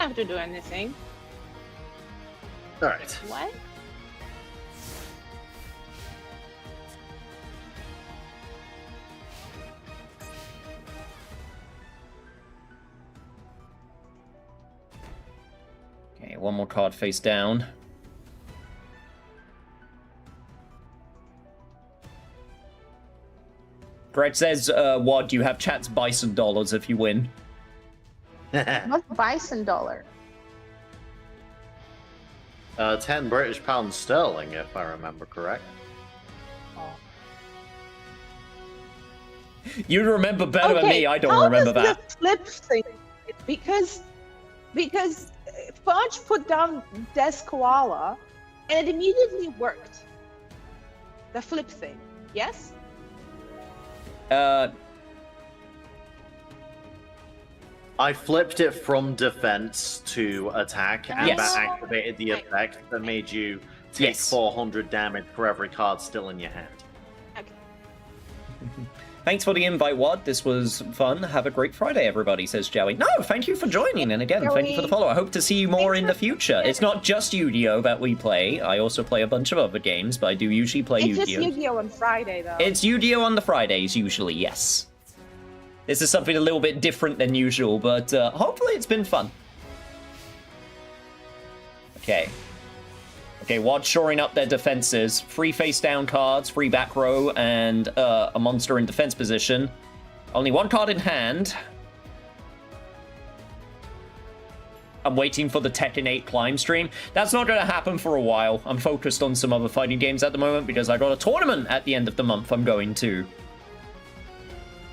I have to do anything. All right. What? Okay, one more card face down. Greg says, Wad, you have chat's bison dollars if you win. What's bison dollar? 10 British pounds sterling, if I remember correct. You remember better than me. I don't remember that. How does the flip thing? Because Fudge put down Desk Koala, and it immediately worked. The flip thing, yes? I flipped it from defense to attack, and Yes. that activated the effect that made you take Yes. 400 damage for every card still in your hand. Okay. Thanks for the invite, Wad. This was fun. Have a great Friday, everybody, says Joey. No, thank you for joining. And again, thank you for the follow. I hope to see you more in the future. It's not just Yu-Gi-Oh! That we play. I also play a bunch of other games, but I do usually play It's just Yu-Gi-Oh! Yu-Gi-Oh! On Friday, though. It's Yu-Gi-Oh! On the Fridays, usually, yes. This is something a little bit different than usual, but hopefully it's been fun. Okay. Okay, Wad shoring up their defenses. Free face-down cards, free back row, and a monster in defense position. Only one card in hand. I'm waiting for the Tekken 8 climb stream. That's not going to happen for a while. I'm focused on some other fighting games at the moment because I got a tournament at the end of the month I'm going to.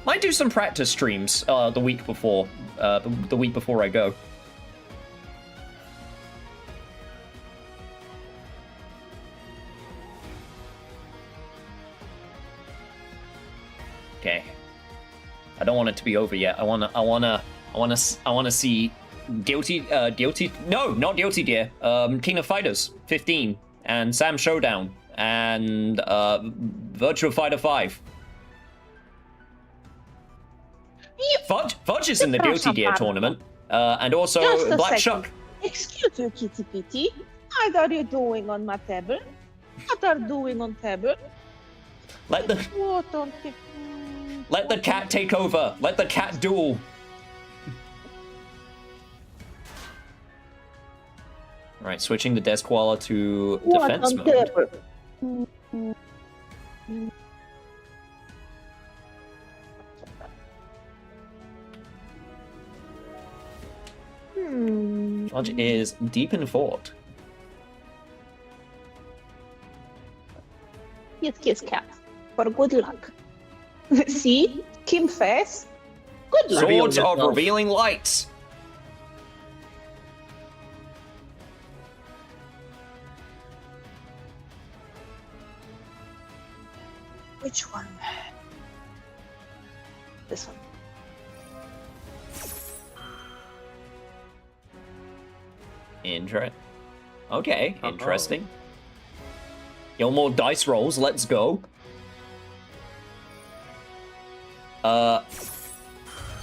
Might do some practice streams the week before. The week before I go. Okay. I don't want it to be over yet. I wanna see Guilty, no, not Guilty Gear. King of Fighters 15 and Sam Showdown and Virtua Fighter 5. Fudge is in the Guilty Gear tournament, and also Just a Black second. Shuck. Excuse you, Kitty Pitty. What are you doing on my table? What are you doing on table? Let the What on the... let the cat take over. Let the cat duel. All right, switching the desk koala to defense on mode. table? Fudge is deep in thought. Kiss, kiss, cat. For good luck. See? Kim face. Good luck. Swords of yourself. revealing lights. Which one? This one. Okay, interesting. More dice rolls, let's go.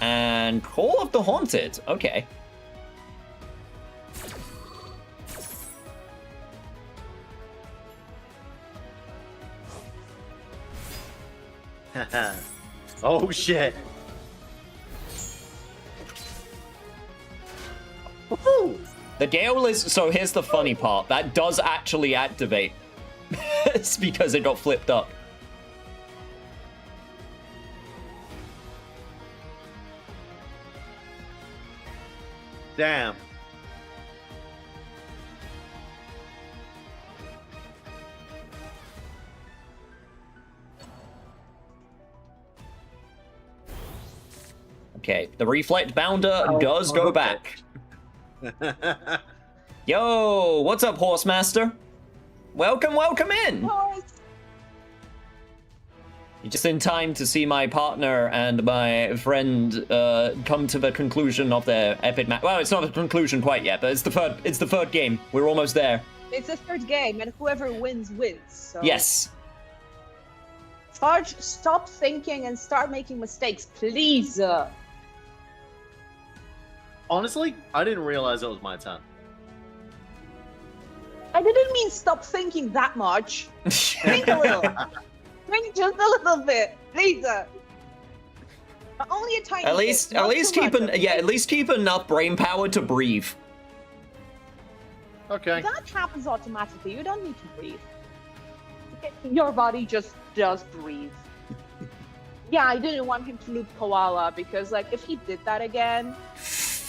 And Call of the Haunted, okay. Oh shit. Woohoo! The Gale is, so here's the funny part, that does actually activate. It's because it got flipped up. Damn. Okay, the Reflect Bounder does go back. Yo, what's up, Horsemaster? Welcome, welcome in! You're just in time to see my partner and my friend come to the conclusion of their epic match. Well, it's not the conclusion quite yet, but it's the third game. We're almost there. It's the third game, and whoever wins, wins. So. Yes. Fudge, stop thinking and start making mistakes, please. Honestly, I didn't realize it was my turn. I didn't mean stop thinking that much. Think a little. Think just a little bit, please. Only a tiny At least keep enough brain power to breathe. Okay. That happens automatically. You don't need to breathe. Your body just does breathe. Yeah, I didn't want him to loop Koala because, like, if he did that again...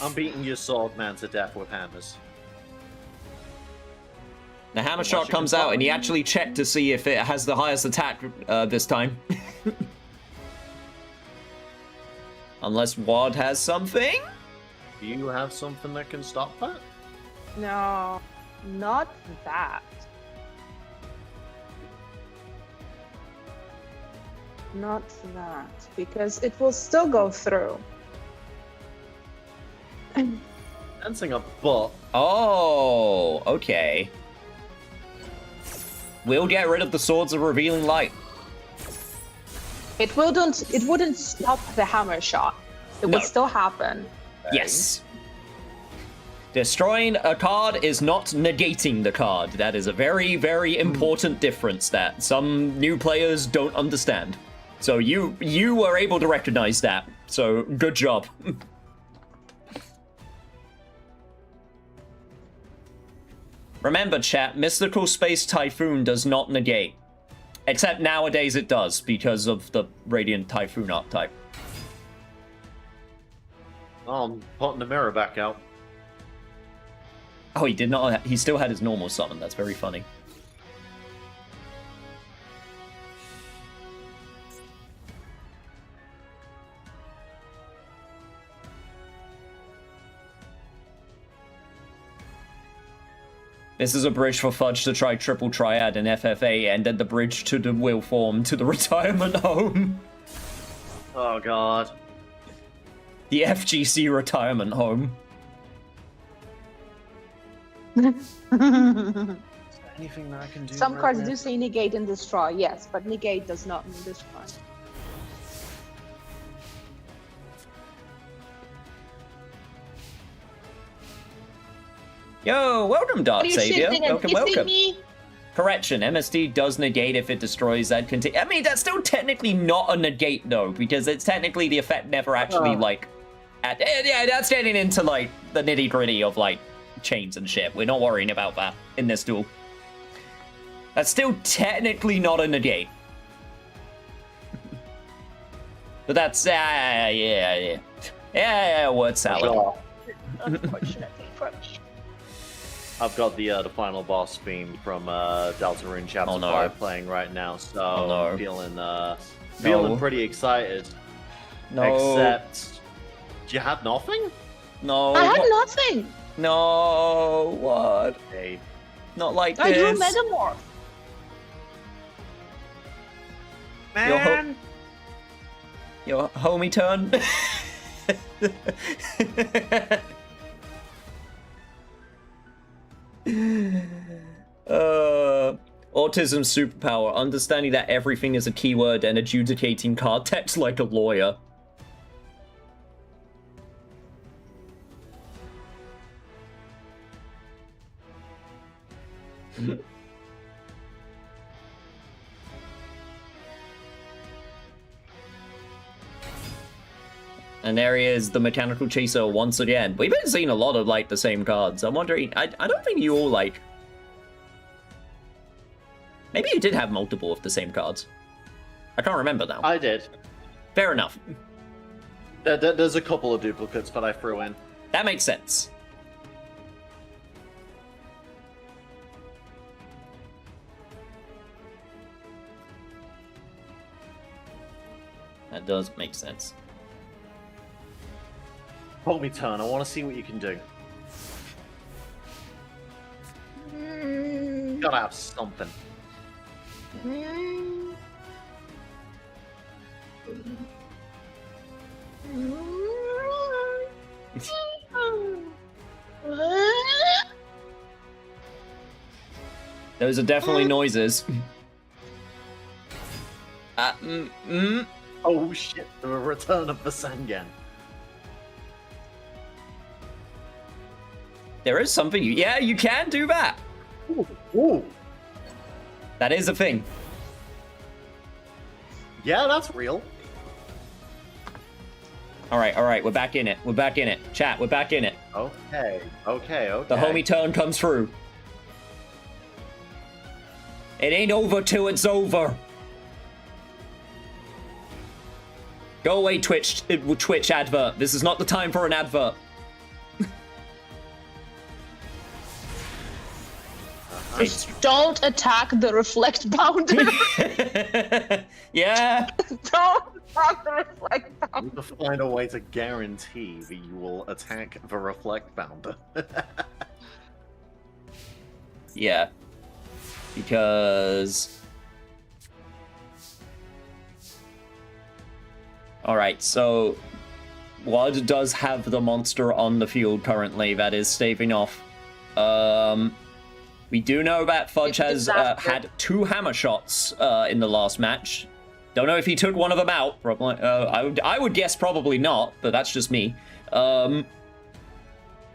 I'm beating your sword man to death with hammers. The hammer shot comes out, and he actually checked to see if it has the highest attack this time. Unless Wad has something? Do you have something that can stop that? No, not that. Not that, because it will still go through. Dancing a butt. Oh, okay. We'll get rid of the Swords of Revealing Light. It wouldn't stop the hammer shot. It would still happen. Yes. Destroying a card is not negating the card. That is a very, very important difference that some new players don't understand. So you were able to recognize that. So good job. Remember, chat, Mystical Space Typhoon does not negate. Except nowadays it does, because of the Radiant Typhoon archetype. Oh, I'm putting the mirror back out. Oh, he did not. He still had his normal summon. That's very funny. This is a bridge for Fudge to try Triple Triad and FFA, and then the bridge to the will form to the retirement home. Oh, God. The FGC retirement home. Is there anything that I can do? Some right cards now? do say negate and destroy, yes, but negate does not mean destroy. Yo, welcome, Dark Are you Savior. shifting and Welcome, kissing welcome. me? Correction, MSD does negate if it destroys that contain. I mean, that's still technically not a negate, though, because it's technically the effect never actually, like... yeah, that's getting into, like, the nitty-gritty of, like, chains and shit. We're not worrying about that in this duel. That's still technically not a negate. But that's, yeah, word salad. Sure. Unfortunately for me. I've got the final boss theme from Deltarune Chapter Oh, no. 5 playing right now, so Oh, no. I'm feeling pretty excited. No. Except, you had nothing? No. I had nothing. No, what? Hey, Not like I drew this. Metamorph. man! Your homie turn. Autism superpower, understanding that everything is a keyword and adjudicating card text like a lawyer. And there he is, the Mechanical Chaser once again. We've been seeing a lot of, like, the same cards. I'm wondering, I don't think you all, like... Maybe you did have multiple of the same cards. I can't remember now. I did. Fair enough. There's a couple of duplicates that I threw in. That makes sense. That does make sense. Hold me turn, I want to see what you can do. You gotta have something. Those are definitely noises. Oh shit, the return of the Sangan. There is something yeah, you can do that. Ooh. That is a thing. Yeah, that's real. All right, we're back in it. We're back in it. Chat, we're back in it. Okay. The homie turn comes through. It ain't over till it's over. Go away, Twitch advert. This is not the time for an advert. Don't attack the reflect bounder. Yeah. Don't attack the reflect We bounder. need to find a way to guarantee that you will attack the reflect bounder. Yeah. Because... Alright, so... WoD does have the monster on the field currently that is staving off. We do know that Fudge has had 2 hammer shots in the last match. Don't know if he took one of them out. Probably, I would guess probably not, but that's just me. I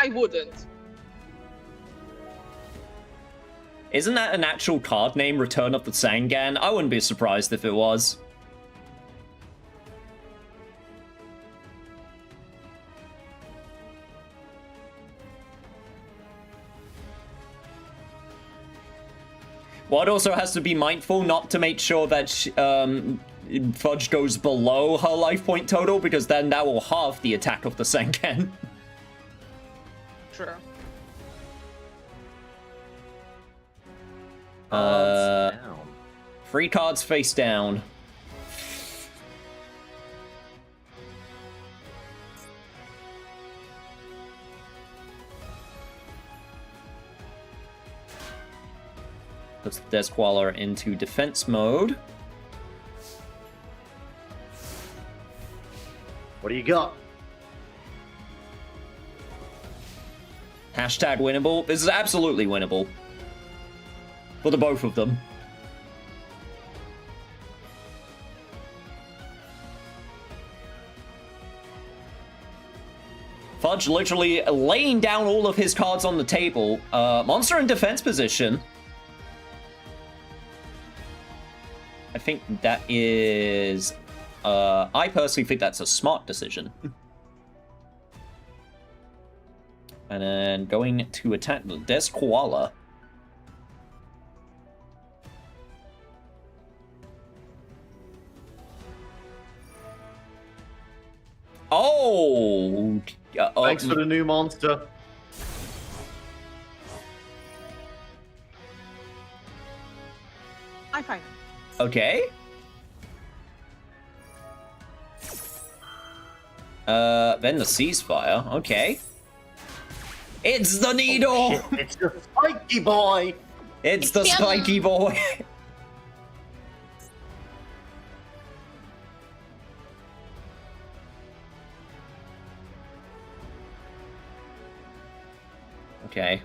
wouldn't. Isn't that an actual card name, Return of the Sangan? I wouldn't be surprised if it was. WoD also has to be mindful not to make sure that Fudge goes below her life point total, because then that will halve the attack of the Sangan. Sure. Down. 3 cards face down. Puts the Desqualler into defense mode. What do you got? Hashtag winnable. This is absolutely winnable. For the both of them. Fudge literally laying down all of his cards on the table. Monster in defense position. I think that is... I personally think that's a smart decision. And then going to attack the Des Koala. Oh! Thanks for the new monster. I'm fine. Okay. Then the ceasefire. Okay. It's the needle! Oh, shit. It's the spiky boy! It's the him. spiky boy!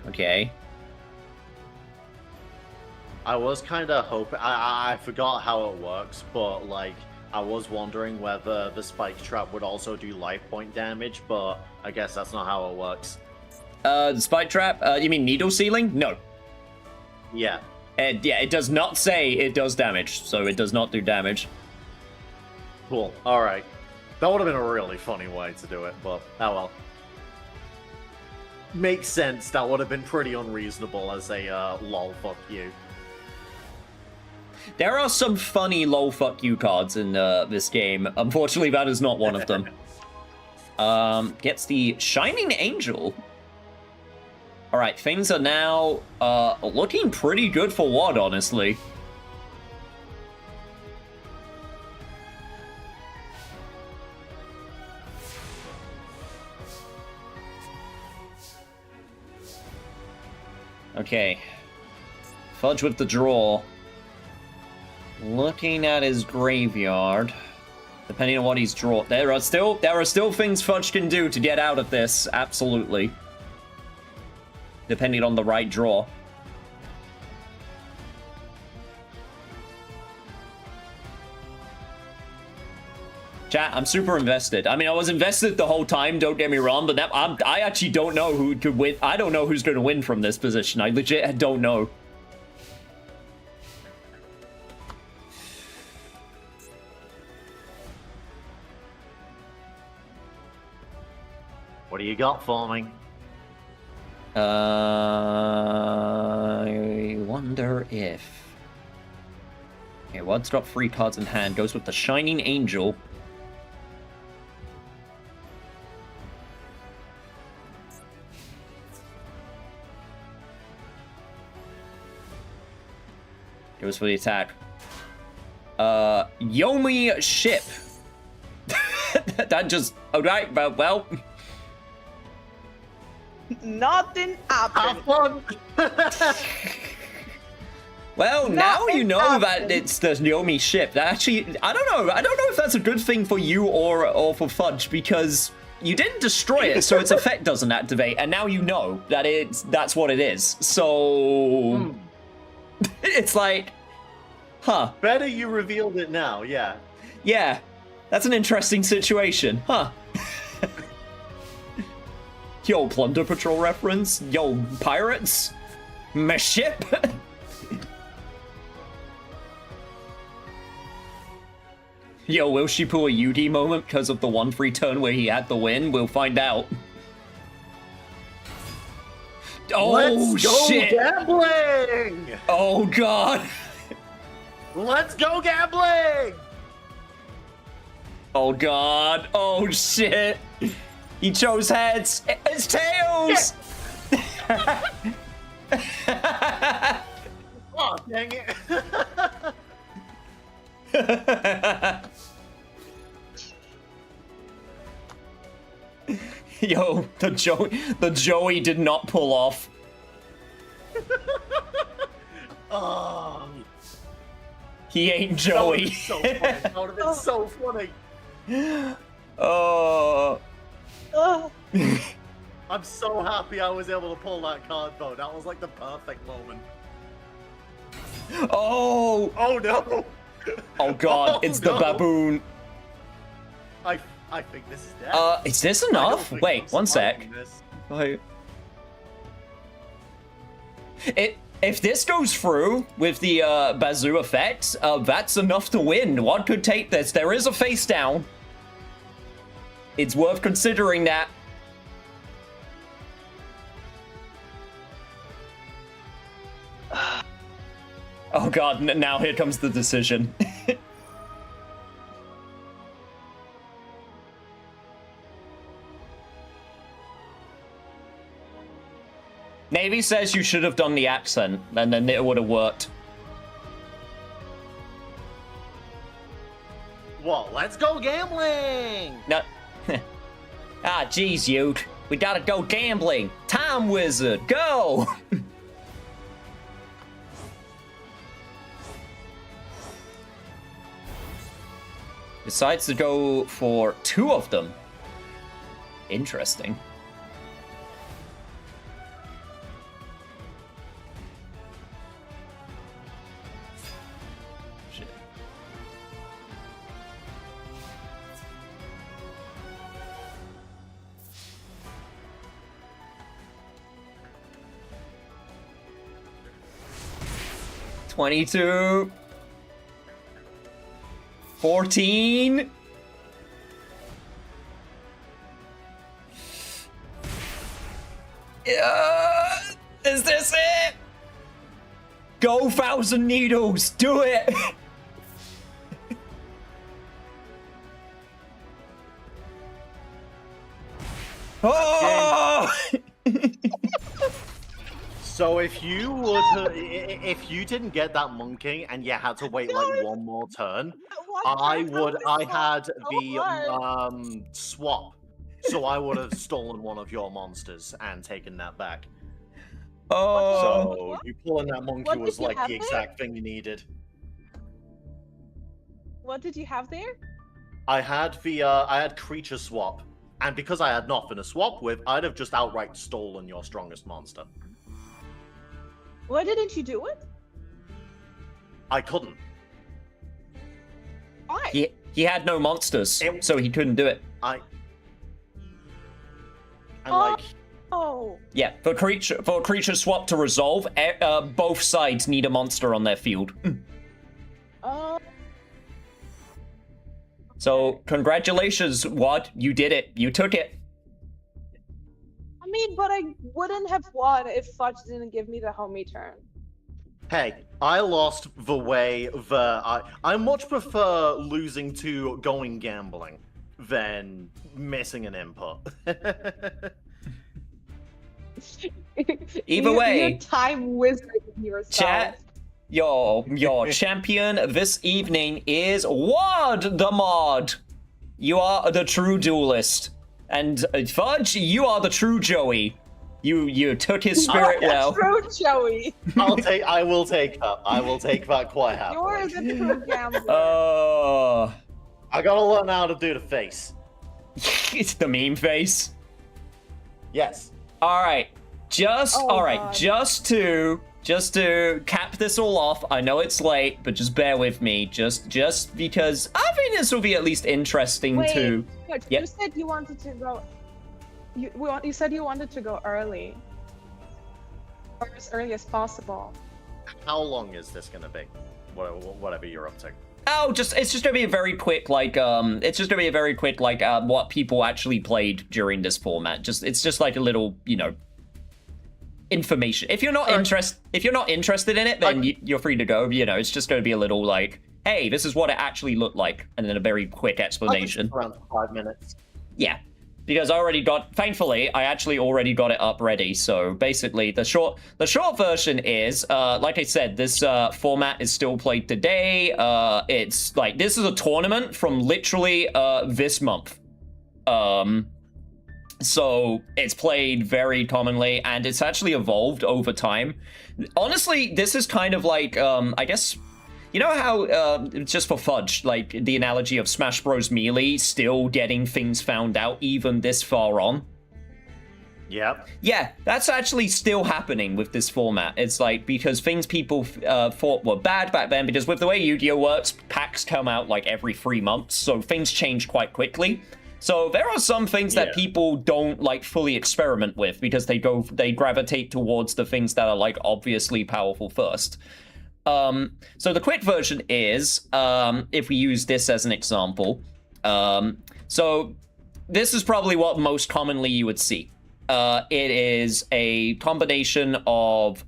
Okay. I was kind of hoping... I forgot how it works, but, like, I was wondering whether the spike trap would also do life point damage, but I guess that's not how it works. The spike trap? You mean needle sealing? No. Yeah. Yeah, it does not say it does damage, so it does not do damage. Cool. Alright. That would have been a really funny way to do it, but oh well. Makes sense. That would have been pretty unreasonable as a lol fuck you. There are some funny lol fuck you cards in this game. Unfortunately, that is not one of them. Gets the Shining Angel. Alright, things are now looking pretty good for WoD, honestly. Okay. Fudge with the draw. Looking at his graveyard. Depending on what he's drawn. There are still things Fudge can do to get out of this, absolutely. Depending on the right draw. Chat, I'm super invested. I mean, I was invested the whole time, don't get me wrong, but I actually don't know who could win. I don't know who's going to win from this position. I legit don't know. What do you got for me? I wonder if... Okay, one's got 3 cards in hand. Goes with the Shining Angel. Goes for the attack. Yomi Ship. That just... Alright, well... Nothing happened. Have fun! Well, now you know that it's the Yomi Ship. That actually... I don't know. I don't know if that's a good thing for you or for Fudge, because you didn't destroy it, so its effect doesn't activate, and now you know that that's what it is. So... It's like... Huh. Better you revealed it now, yeah. Yeah. That's an interesting situation. Huh. Yo, Plunder Patrol reference? Yo, pirates? My ship? Yo, will she pull a Yugi moment because of the 1-3 turn where he had the win? We'll find out. Oh, Let's go shit! gambling! Oh, God! Let's go gambling! Oh, God! Oh, shit! He chose heads! It's tails! Oh, dang it! Yo, the Joey did not pull off. Oh, He ain't Joey. that would have been so funny. Oh. I'm so happy I was able to pull that card though. That was like the perfect moment. Oh. Oh no. Oh God, Oh, it's the no. baboon. I think this is dead. Is this I don't enough? think Wait, I'm one sec. surviving this. Wait. If this goes through with the bazoo effect, that's enough to win. One could take this. There is a face down. It's worth considering that. Oh God, now here comes the decision. Navy says you should have done the accent, and then it would have worked. What? Let's go gambling! No. Ah, geez, you. We gotta go gambling. Time wizard, go! Decides to go for 2 of them. Interesting. Shit. $22. 14. Is this it? Go 1,000 needles. Do it. Oh! So if you didn't get that monkey and you had to wait like one more turn, I had the swap. So I would have stolen one of your monsters and taken that back. Oh. So you pulling that monkey What was did you like have the there? exact thing you needed. What did you have there? I had creature swap. And because I had nothing to swap with, I'd have just outright stolen your strongest monster. Why didn't you do it? I couldn't. Why? He had no monsters, so he couldn't do it. And like, Oh. Yeah, for a creature swap to resolve, both sides need a monster on their field. Oh. So, congratulations, Wad. You did it. You took it. I mean, but I wouldn't have won if Fudge didn't give me the homie turn. hey, I lost the way that I much prefer losing to going gambling than missing an input. Either way, you're time wizarding yourself. chat, your champion this evening is Wad the Mod. You are the true duelist. And Fudge, you are the true Joey. You took his spirit well. True Joey. I will take that quite happily. You're the true gambler. Oh. I gotta learn how to do the face. It's the meme face. Yes. Alright. God. Just to cap this all off, I know it's late, but just bear with me. Just because I think this will be at least interesting to. Wait, Yep. you said you wanted to go. You said you wanted to go early, or as early as possible. How long is this gonna be? Whatever you're up to. Oh, it's just gonna be a very quick what people actually played during this format. It's just like a little, information. If you're not interested in it, then you're free to go. It's just gonna be a little like, hey, this is what it actually looked like, and then a very quick explanation. Around 5 minutes. Yeah. Because thankfully, I actually already got it up ready. So basically, the short version is, like I said, this format is still played today. It's like, this is a tournament from literally this month. So it's played very commonly, and it's actually evolved over time. Honestly, this is kind of like, I guess, you know how, just for Fudge, like the analogy of Smash Bros. Melee still getting things found out even this far on? Yep. Yeah, that's actually still happening with this format. It's like, because things people thought were bad back then, because with the way Yu-Gi-Oh works, packs come out like every 3 months, so things change quite quickly. So there are some things that people don't like fully experiment with, because they gravitate towards the things that are like obviously powerful first. So the quick version is, if we use this as an example, so this is probably what most commonly you would see. It is a combination of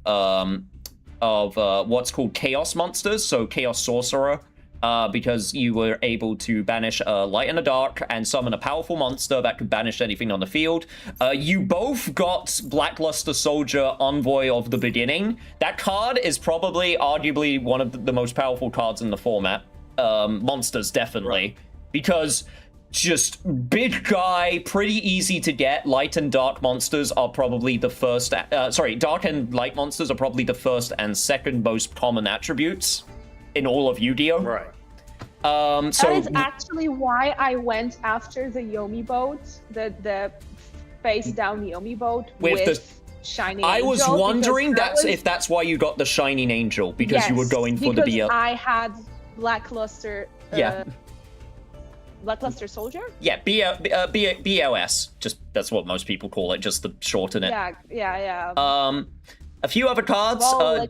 what's called Chaos Monsters, so Chaos Sorcerer, because you were able to banish a Light and a Dark and summon a powerful monster that could banish anything on the field. You both got Blackluster Soldier, Envoy of the Beginning. That card is probably arguably one of the most powerful cards in the format. Monsters, definitely. Because just big guy, pretty easy to get. Light and Dark monsters are probably the first... Dark and Light monsters are probably the first and second most common attributes in all of Yu-Gi-Oh! Right. That is actually why I went after the Yomi boat, the face down Yomi boat with the Shining Angel. I was wondering if that's why you got the Shining Angel, because you were going for the BL. I had Blackluster. Blackluster Soldier? Yeah, BLS. Just that's what most people call it, just to shorten it. Yeah. A few other cards. Sorry,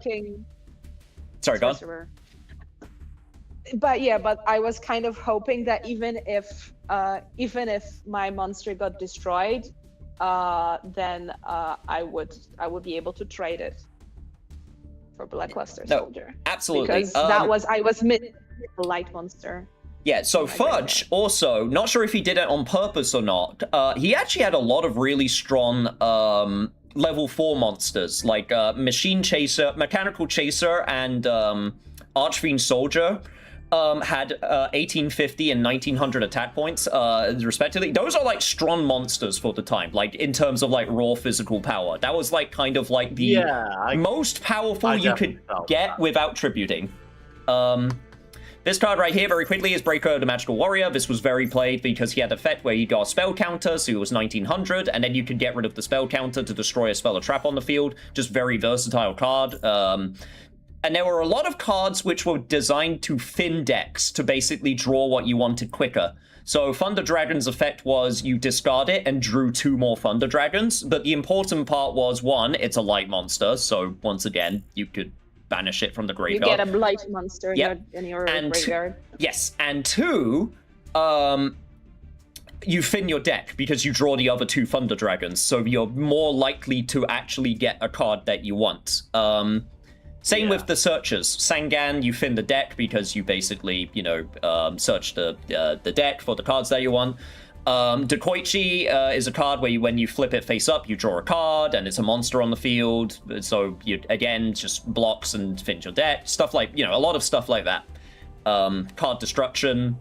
go on. But I was kind of hoping that even if my monster got destroyed, then I would be able to trade it for Blackluster Soldier. Absolutely. Because I was mid the light monster. Yeah, so Fudge also, not sure if he did it on purpose or not, he actually had a lot of really strong level 4 monsters, like Mechanical Chaser, and Archfiend Soldier. Had 1850 and 1900 attack points, respectively. Those are like strong monsters for the time, like in terms of like raw physical power. That was like kind of like the most powerful you could get without tributing. This card right here, very quickly, is Breaker the Magical Warrior. This was very played because he had an effect where you got a spell counter, so it was 1900, and then you could get rid of the spell counter to destroy a spell or trap on the field. Just very versatile card. And there were a lot of cards which were designed to thin decks to basically draw what you wanted quicker. So Thunder Dragon's effect was you discard it and drew 2 more Thunder Dragons. But the important part was, 1, it's a light monster. So once again, you could banish it from the graveyard. You get a light monster in your graveyard. Yes, and 2, you thin your deck because you draw the other 2 Thunder Dragons. So you're more likely to actually get a card that you want. Same with the searchers. Sangan, you thin the deck because you basically, search the deck for the cards that you want. Dekoichi is a card where when you flip it face up, you draw a card, and it's a monster on the field. So you, again, just blocks and thins your deck. Stuff like, a lot of stuff like that. Card destruction,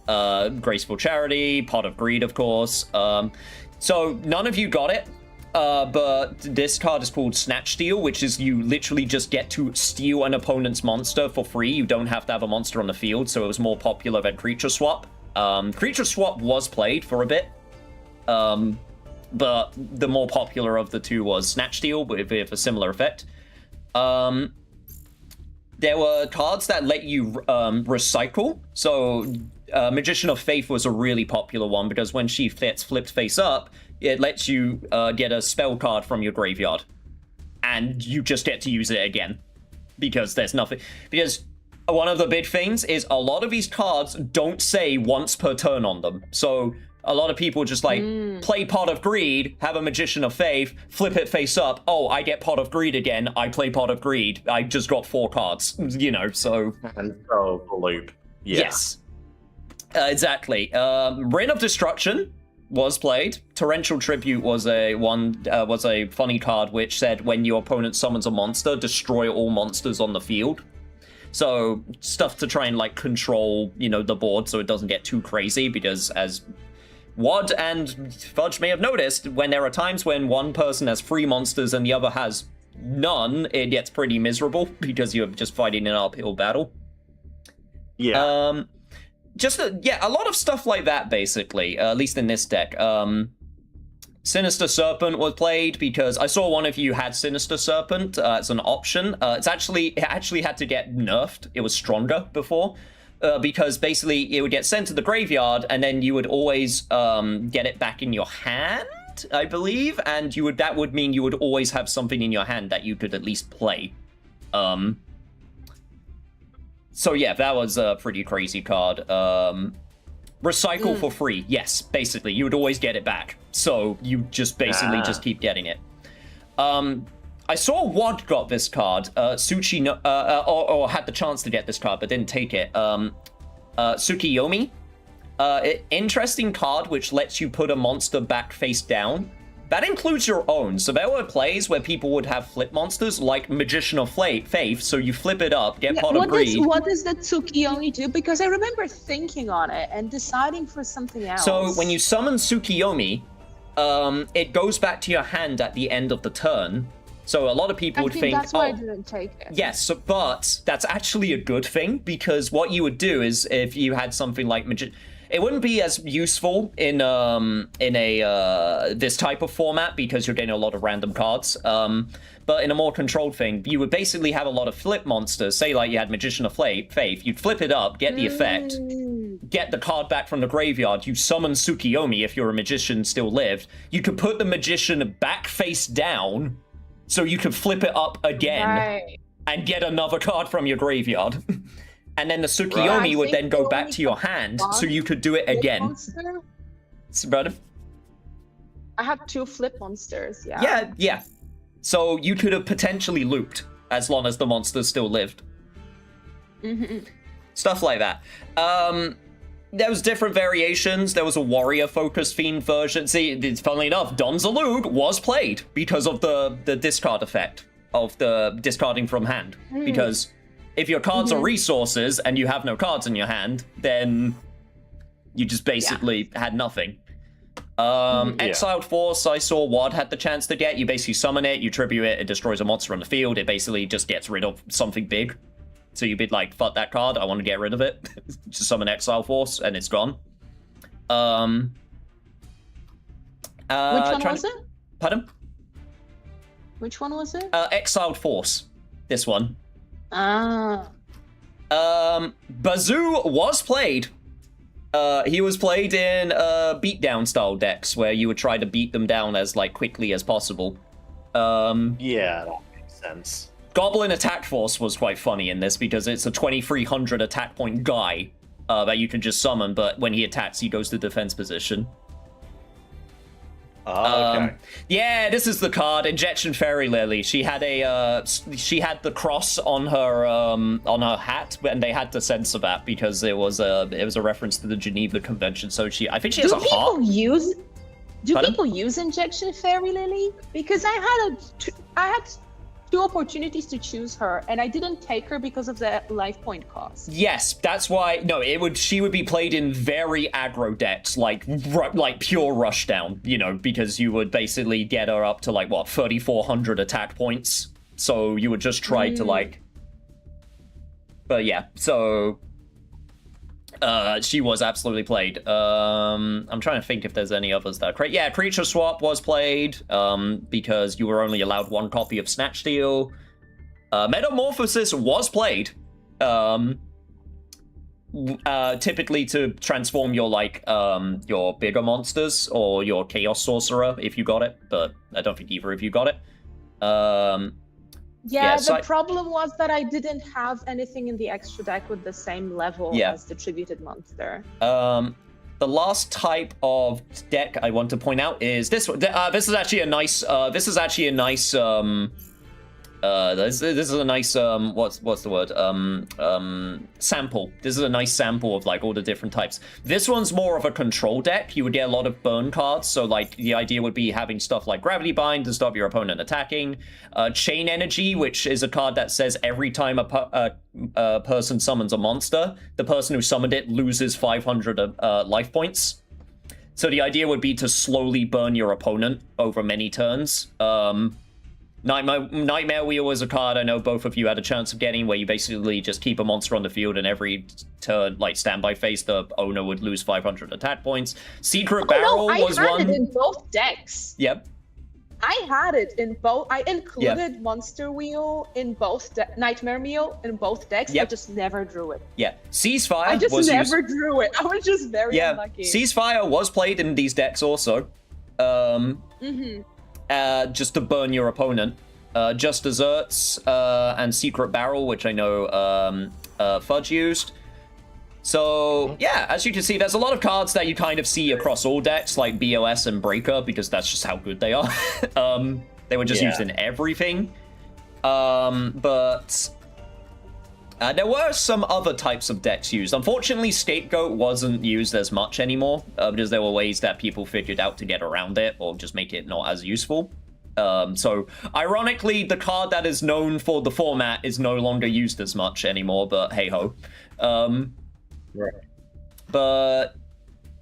Graceful Charity, Pot of Greed, of course. So none of you got it. But this card is called Snatch Steal, which is you literally just get to steal an opponent's monster for free. You don't have to have a monster on the field, so it was more popular than Creature Swap. Creature Swap was played for a bit, but the more popular of the 2 was Snatch Steal with a similar effect. There were cards that let you recycle, so Magician of Faith was a really popular one because when she gets flipped face up, it lets you get a spell card from your graveyard. And you just get to use it again. Because there's nothing... Because one of the big things is a lot of these cards don't say once per turn on them. So a lot of people just play Pot of Greed, have a Magician of Faith, flip it face up. Oh, I get Pot of Greed again. I play Pot of Greed. I just got 4 cards. So... And throw the loop. Yeah. Yes. Exactly. Reign of Destruction was played. Torrential Tribute was a funny card which said when your opponent summons a monster, destroy all monsters on the field. So stuff to try and control, the board so it doesn't get too crazy, because as Wad and Fudge may have noticed, when there are times when one person has 3 monsters and the other has none, it gets pretty miserable because you're just fighting an uphill battle. Yeah. A lot of stuff like that, basically, at least in this deck. Sinister Serpent was played because I saw one of you had Sinister Serpent as an option. It actually had to get nerfed. It was stronger before, because basically it would get sent to the graveyard and then you would always get it back in your hand, I believe, and that would mean you would always have something in your hand that you could at least play. So yeah, that was a pretty crazy card. Recycle for free. Yes, basically. You would always get it back. So you just basically just keep getting it. I saw Wad got this card. Suchi, or had the chance to get this card, but didn't take it. Tsukiyomi. Interesting card which lets you put a monster back face down. That includes your own. So there were plays where people would have flip monsters like Magician of Faith. So you flip it up, get Pot of Greed. What does the Tsukiyomi do? Because I remember thinking on it and deciding for something else. So when you summon Tsukiyomi, it goes back to your hand at the end of the turn. So a lot of people would think, that's why I didn't take it. Yes, but that's actually a good thing, because what you would do is if you had something like it wouldn't be as useful in this type of format because you're getting a lot of random cards. But in a more controlled thing, you would basically have a lot of flip monsters. Say like you had Magician of Faith, you'd flip it up, get the effect, get the card back from the graveyard, you summon Tsukiyomi if you're a magician still lived. You could put the magician back face down, so you could flip it up again and get another card from your graveyard. And then the Tsukiyomi would then go back to your hand, so you could do it again. Brother? I have 2 flip monsters, yeah. Yeah. So you could have potentially looped, as long as the monsters still lived. Stuff like that. There was different variations. There was a warrior-focused themed version. See, funnily enough, Don Zalug was played because of the discard effect of the discarding from hand. Because if your cards are resources and you have no cards in your hand, then you just basically had nothing. Exiled Force, I saw Wad had the chance to get. You basically summon it, you tribute it, it destroys a monster on the field. It basically just gets rid of something big. So you'd be like, fuck that card, I want to get rid of it. Just summon Exile Force, and it's gone. Which one was it? Pardon? Which one was it? Exiled Force. This one. Ah. Bazoo was played. He was played in beatdown style decks where you would try to beat them down as like quickly as possible. Yeah, that makes sense. Goblin Attack Force was quite funny in this because it's a 2300 attack point guy that you can just summon, but when he attacks, he goes to defense position. Oh, okay. Yeah, this is the card, Injection Fairy Lily. She had the cross on her hat, and they had to censor that because it was a reference to the Geneva Convention. So I think she has a heart. Do people use Injection Fairy Lily? Because I had two opportunities to choose her, and I didn't take her because of the life point cost. Yes, that's why. No, she would be played in very aggro decks, like pure rushdown. You know, because you would basically get her up to like what 3,400 attack points. So you would just try to like. But yeah, so. She was absolutely played. I'm trying to think if there's any others that yeah, Creature Swap was played, because you were only allowed one copy of Snatch Steal. Metamorphosis was played, typically to transform your bigger monsters or your Chaos Sorcerer if you got it, but I don't think either of you got it. Yeah, the problem was that I didn't have anything in the extra deck with the same level as the Tributed Monster. The last type of deck I want to point out is this one. This is actually a nice. This is a nice. What's the word? Sample. This is a nice sample of like all the different types. This one's more of a control deck. You would get a lot of burn cards. So like the idea would be having stuff like Gravity Bind to stop your opponent attacking. Chain Energy, which is a card that says every time a person summons a monster, the person who summoned it loses 500 life points. So the idea would be to slowly burn your opponent over many turns. Nightmare Wheel was a card I know both of you had a chance of getting, where you basically just keep a monster on the field and every turn, like standby phase, the owner would lose 500 attack points. Secret Barrel was one. I had it in both decks. Yep. I had it in both. I included Monster Wheel in both Nightmare Wheel in both decks. I just never drew it. Yeah. Ceasefire. I just never drew it. I was just very unlucky. Ceasefire was played in these decks also. Just to burn your opponent. Just Desserts and Secret Barrel, which I know Fudge used. So, yeah, as you can see, there's a lot of cards that you kind of see across all decks, like BOS and Breaker, because that's just how good they are. They were just used in everything. But there were some other types of decks used. Unfortunately, Scapegoat wasn't used as much anymore, because there were ways that people figured out to get around it, or just make it not as useful. So, ironically, the card that is known for the format is no longer used as much anymore, but hey-ho. Right. But,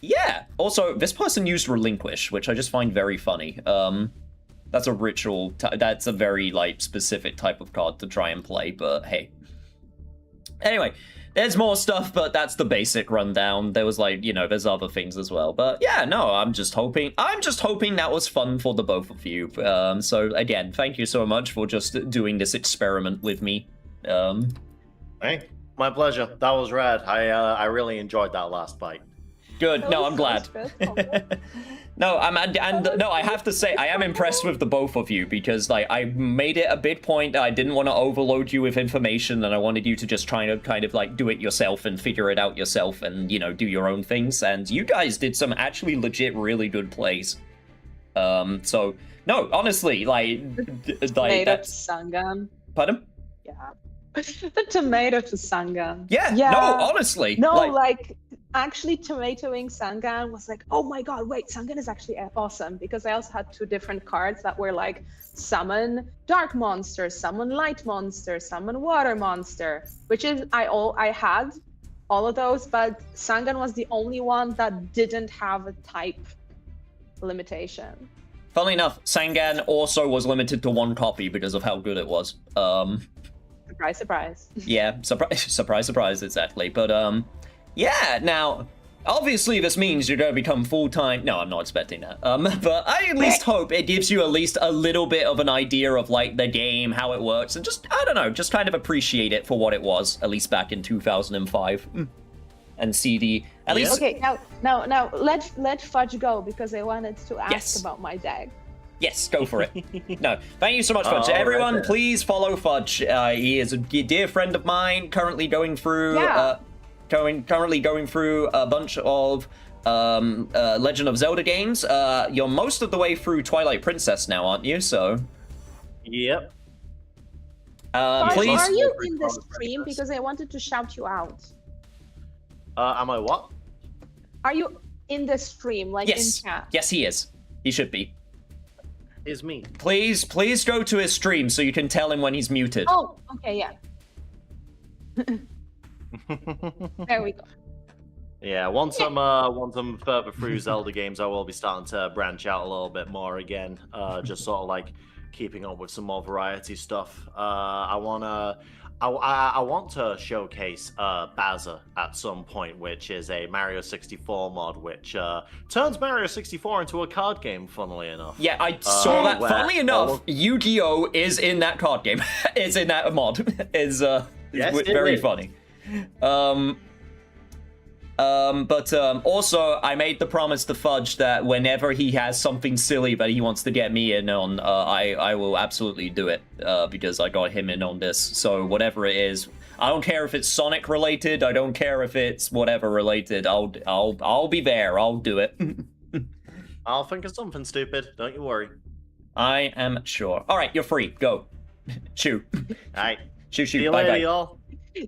yeah. Also, this person used Relinquish, which I just find very funny. That's a ritual, that's a very, like, specific type of card to try and play, but hey. Anyway, there's more stuff, but that's the basic rundown. There was like, there's other things as well. But yeah, no, I'm just hoping that was fun for the both of you. So again, thank you so much for just doing this experiment with me. Hey, my pleasure. That was rad. I really enjoyed that last fight. Good. No, I'm glad. No, I have to say I am impressed with the both of you, because like I made it a big point that I didn't want to overload you with information, and I wanted you to just try to kind of like do it yourself and figure it out yourself and do your own things, and you guys did some actually legit really good plays. So no, honestly, that's Sangan. Pardon? Yeah. The tomato to Sangan. Yeah. No, honestly. No, actually tomatoing Sangan was like, oh my god, wait, Sangan is actually awesome, because I also had two different cards that were like summon dark monster, summon light monster, summon water monster, which is I had all of those, but Sangan was the only one that didn't have a type limitation. Funnily enough, Sangan also was limited to one copy because of how good it was. Surprise, surprise. Yeah, surprise, surprise, exactly. But yeah, now Obviously, this means you're going to become full-time. No, I'm not expecting that. But I at least hope it gives you at least a little bit of an idea of like the game, how it works, and just I don't know, just kind of appreciate it for what it was, at least back in 2005, and see the at least. Okay, now let Fudge go because I wanted to ask about my deck. Yes, go for it. No, thank you so much, Fudge. All Everyone, right, please follow Fudge. He is a dear friend of mine. Currently going through. Currently going through a bunch of Legend of Zelda games. You're most of the way through Twilight Princess now, aren't you? So. Yep. Please. Are you in the stream? Because I wanted to shout you out. Am I what? Are you in the stream, like in chat? Yes, he is. He should be. Is me. Please go to his stream so you can tell him when he's muted. Oh, okay, yeah. There we go. Yeah, once I'm further through Zelda games, I will be starting to branch out a little bit more again. Just sort of like keeping up with some more variety stuff. I want to showcase Bazza at some point, which is a Mario 64 mod, which turns Mario 64 into a card game, funnily enough. Yeah, I saw that. Funnily enough, Yu-Gi-Oh is in that card game. Is in that mod. Is very funny. But also, I made the promise to Fudge that whenever he has something silly that he wants to get me in on, I will absolutely do it, because I got him in on this. So whatever it is, I don't care if it's Sonic related, I don't care if it's whatever related, I'll be there, I'll do it. I'll think of something stupid, don't you worry. I am sure. Alright, you're free, go. Shoo. Alright. Shoo, See you bye later, bye. y'all.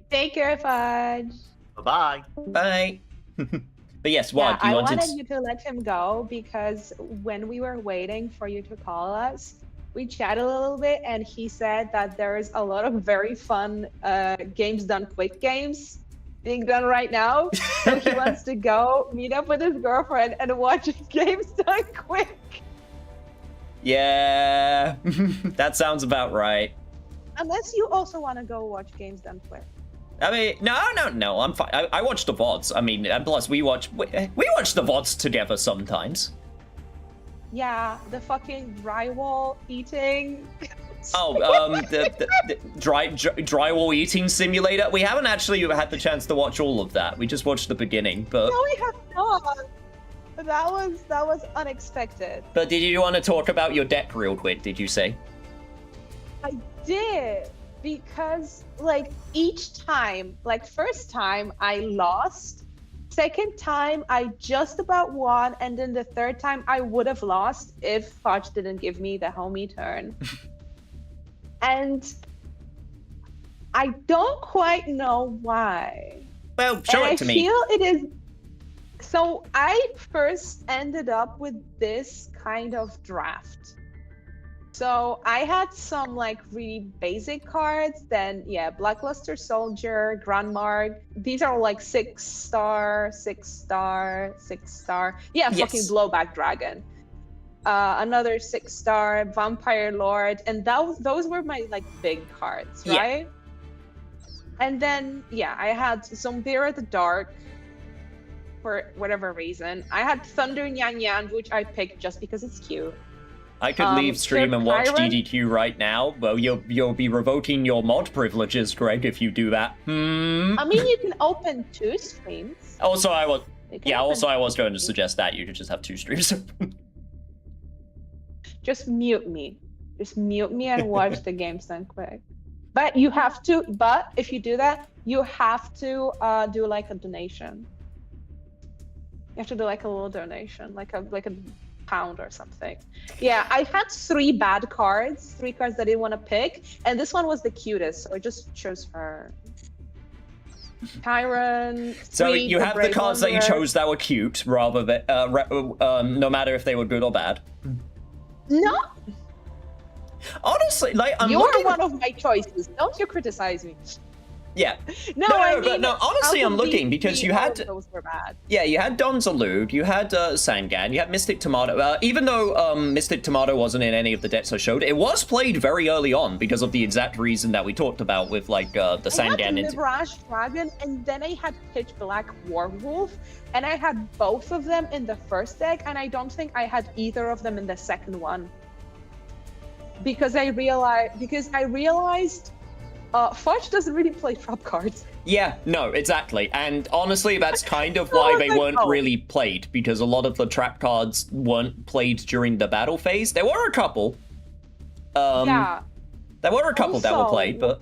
Take care, Fudge. Bye-bye. Bye. But yes, what I you wanted? wanted you to let him go because when we were waiting for you to call us, we chatted a little bit, and he said that there's a lot of very fun games done quick games being done right now. So he wants to go meet up with his girlfriend and watch games done quick. Yeah, that sounds about right. Unless you also want to go watch games done quick. I mean, no, I'm fine. I watch the VODs. I mean, and plus we watch the VODs together sometimes. Yeah, the fucking drywall eating. Oh, the drywall eating simulator. We haven't actually had the chance to watch all of that. We just watched the beginning, but No, we have not. That was unexpected. But did you want to talk about your deck real quick? Did you say? I did, because like each time, like first time I lost, second time I just about won, and then the third time I would have lost if Fudge didn't give me the homie turn. And I don't quite know why. Well, show it to me. I feel it is. So I first ended up with this kind of draft. So I had some like really basic cards, then yeah, Blackluster Soldier, Grandmark. These are like 6-star, 6-star, 6-star. Yeah, Yes. fucking Blowback Dragon. Another 6-star, Vampire Lord, and those were my like big cards, Yeah. right? And then yeah, I had Zombie at the Dark. For whatever reason, I had Thunder Yan Yan, which I picked just because it's cute. I could leave stream and watch Tyrant? DDQ right now. Well, you'll be revoking your mod privileges, Greg, if you do that. I mean, you can open 2 streams. Also, I was You can yeah. open Also, I was going to 2 suggest that you could just have 2 streams. Just mute me. Just mute me and watch the games done quick. But you have to. But if you do that, you have to do like a donation. You have to do like a little donation, like a pound or something. Yeah, I had 3 bad cards, 3 cards that I didn't want to pick, and this one was the cutest, so I just chose her. Tyrant. So Sweet, you the have the Brave cards that you Wanderer. chose that were cute, rather than no matter if they were good or bad. No, Honestly, like I'm you're looking. one of my choices. Don't you criticize me. Yeah. No, No, I mean, but no, honestly, out I'm of looking these because three, you all had... of those were bad. Yeah, you had Don Zalug, you had Sangan, you had Mystic Tomato. Even though Mystic Tomato wasn't in any of the decks I showed, it was played very early on because of the exact reason that we talked about with, like, the Sangan... I had Mirage Dragon, and then I had Pitch Black Werewolf, and I had both of them in the first deck, and I don't think I had either of them in the second one. Because I realized Fudge doesn't really play trap cards. Yeah, no, exactly. And honestly, that's kind of why they weren't really played, because a lot of the trap cards weren't played during the battle phase. There were a couple. Yeah. There were a couple that were played, but...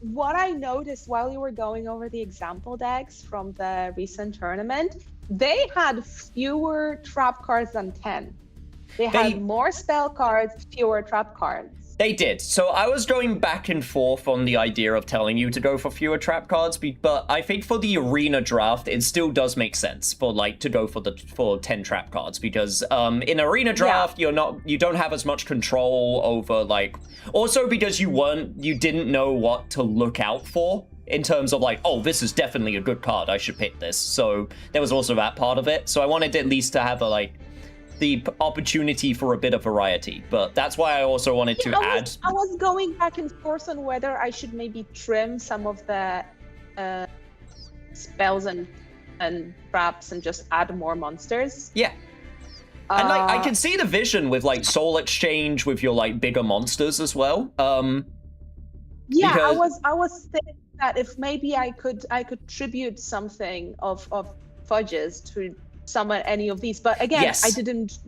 What I noticed while you were going over the example decks from the recent tournament, they had fewer trap cards than 10. They had more spell cards, fewer trap cards. They did. So I was going back and forth on the idea of telling you to go for fewer trap cards, but I think for the arena draft, it still does make sense for like to go for 10 trap cards, because in arena draft you don't have as much control over, like, also because you didn't know what to look out for in terms of like, oh, this is definitely a good card, I should pick this. So there was also that part of it. So I wanted at least to have a like the opportunity for a bit of variety, but that's why I also wanted to add. I was going back and forth on whether I should maybe trim some of the spells and traps and just add more monsters. Yeah. And like I can see the vision with like Soul Exchange with your like bigger monsters as well. Yeah, because... I was thinking that if maybe I could tribute something of Fudges to summon any of these, but again, I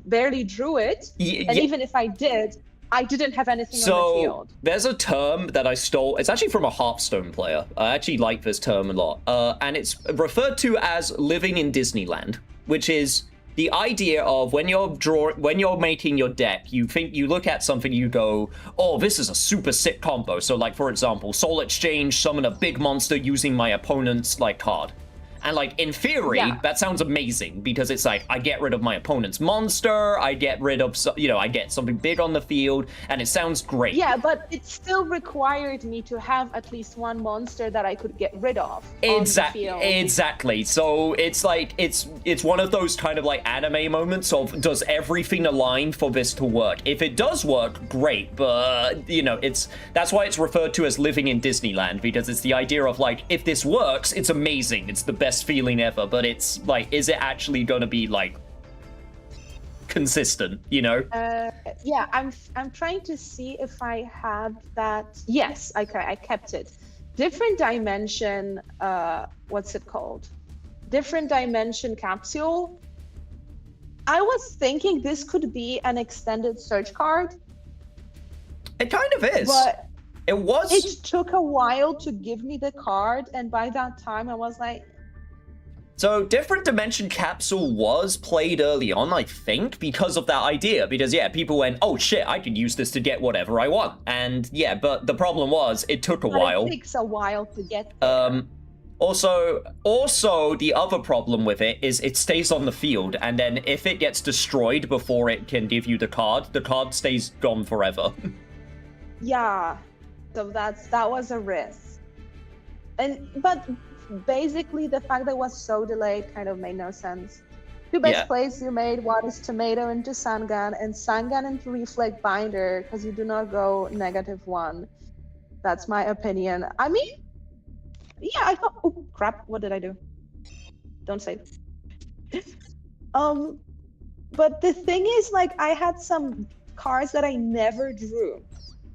barely drew it, and even if I did, I didn't have anything on the field. There's a term that I stole. It's actually from a Hearthstone player. I actually like this term a lot, and it's referred to as living in Disneyland, which is the idea of when you're making your deck, you look at something, you go, oh, this is a super sick combo. So like, for example, Soul Exchange, summon a big monster using my opponent's like card. And like, in theory, that sounds amazing, because it's like, I get rid of my opponent's monster, I get rid of, I get something big on the field, and it sounds great. Yeah, but it still required me to have at least one monster that I could get rid of on the field. Exactly. So it's like, it's one of those kind of like anime moments of, does everything align for this to work? If it does work, great, but, that's why it's referred to as living in Disneyland, because it's the idea of like, if this works, it's amazing, it's the best feeling ever, but it's like, is it actually going to be like consistent, Yeah, I'm trying to see if I had that. Yes, I kept it. Different dimension, what's it called? Different dimension capsule. I was thinking this could be an extended search card. It kind of is. But it took a while to give me the card, and by that time I was like, so Different Dimension Capsule was played early on, I think, because of that idea. Because, people went, oh shit, I can use this to get whatever I want. And, but the problem was, it took a while. It takes a while to get there. Also, the other problem with it is it stays on the field, and then if it gets destroyed before it can give you the card stays gone forever. Yeah, so that was a risk. But basically, the fact that it was so delayed kind of made no sense. Two best plays you made, one is Tomato into Sangan, and Sangan into Reflect Binder, because you do not go -1. That's my opinion. I mean, I thought, oh crap, what did I do? Don't say it. But the thing is, like, I had some cards that I never drew.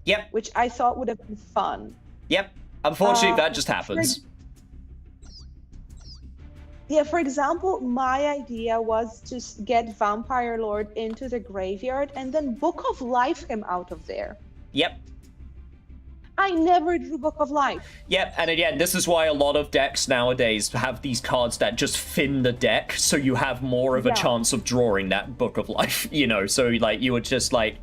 Yep. Which I thought would have been fun. Yep. Unfortunately, that just happens. Yeah, for example, my idea was to get Vampire Lord into the graveyard and then Book of Life him out of there. Yep. I never drew Book of Life. Yep, and again, this is why a lot of decks nowadays have these cards that just thin the deck, so you have more of a chance of drawing that Book of Life, so like, you would just like,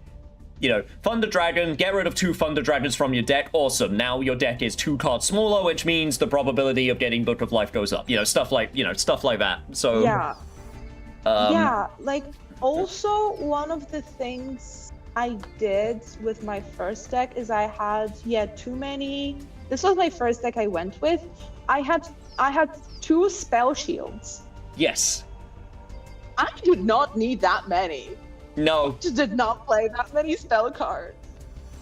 Thunder Dragon, get rid of 2 Thunder Dragons from your deck, awesome. Now your deck is 2 cards smaller, which means the probability of getting Book of Life goes up. Stuff like that. So like, also one of the things I did with my first deck is I had too many. This was my first deck I went with. I had 2 spell shields. Yes. I did not need that many. No. Just did not play that many spell cards.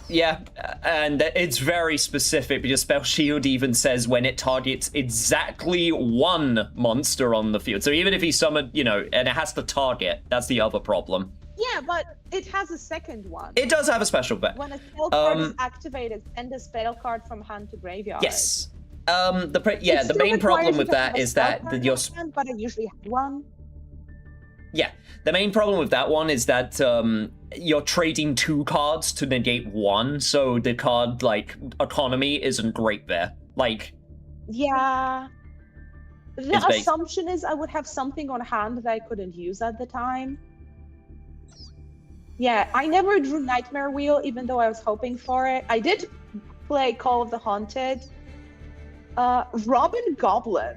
Yeah, and it's very specific because Spell Shield even says when it targets exactly 1 monster on the field. So even if he summoned, and it has to target, that's the other problem. Yeah, but it has a second one. It does have a special bet. When a spell card is activated, send a spell card from hand to graveyard. Yes. The main problem with that is that but I usually have one. Yeah, the main problem with that one is that you're trading 2 cards to negate 1, so the card, economy isn't great there. Yeah. The assumption is I would have something on hand that I couldn't use at the time. Yeah, I never drew Nightmare Wheel, even though I was hoping for it. I did play Call of the Haunted. Robin Goblin.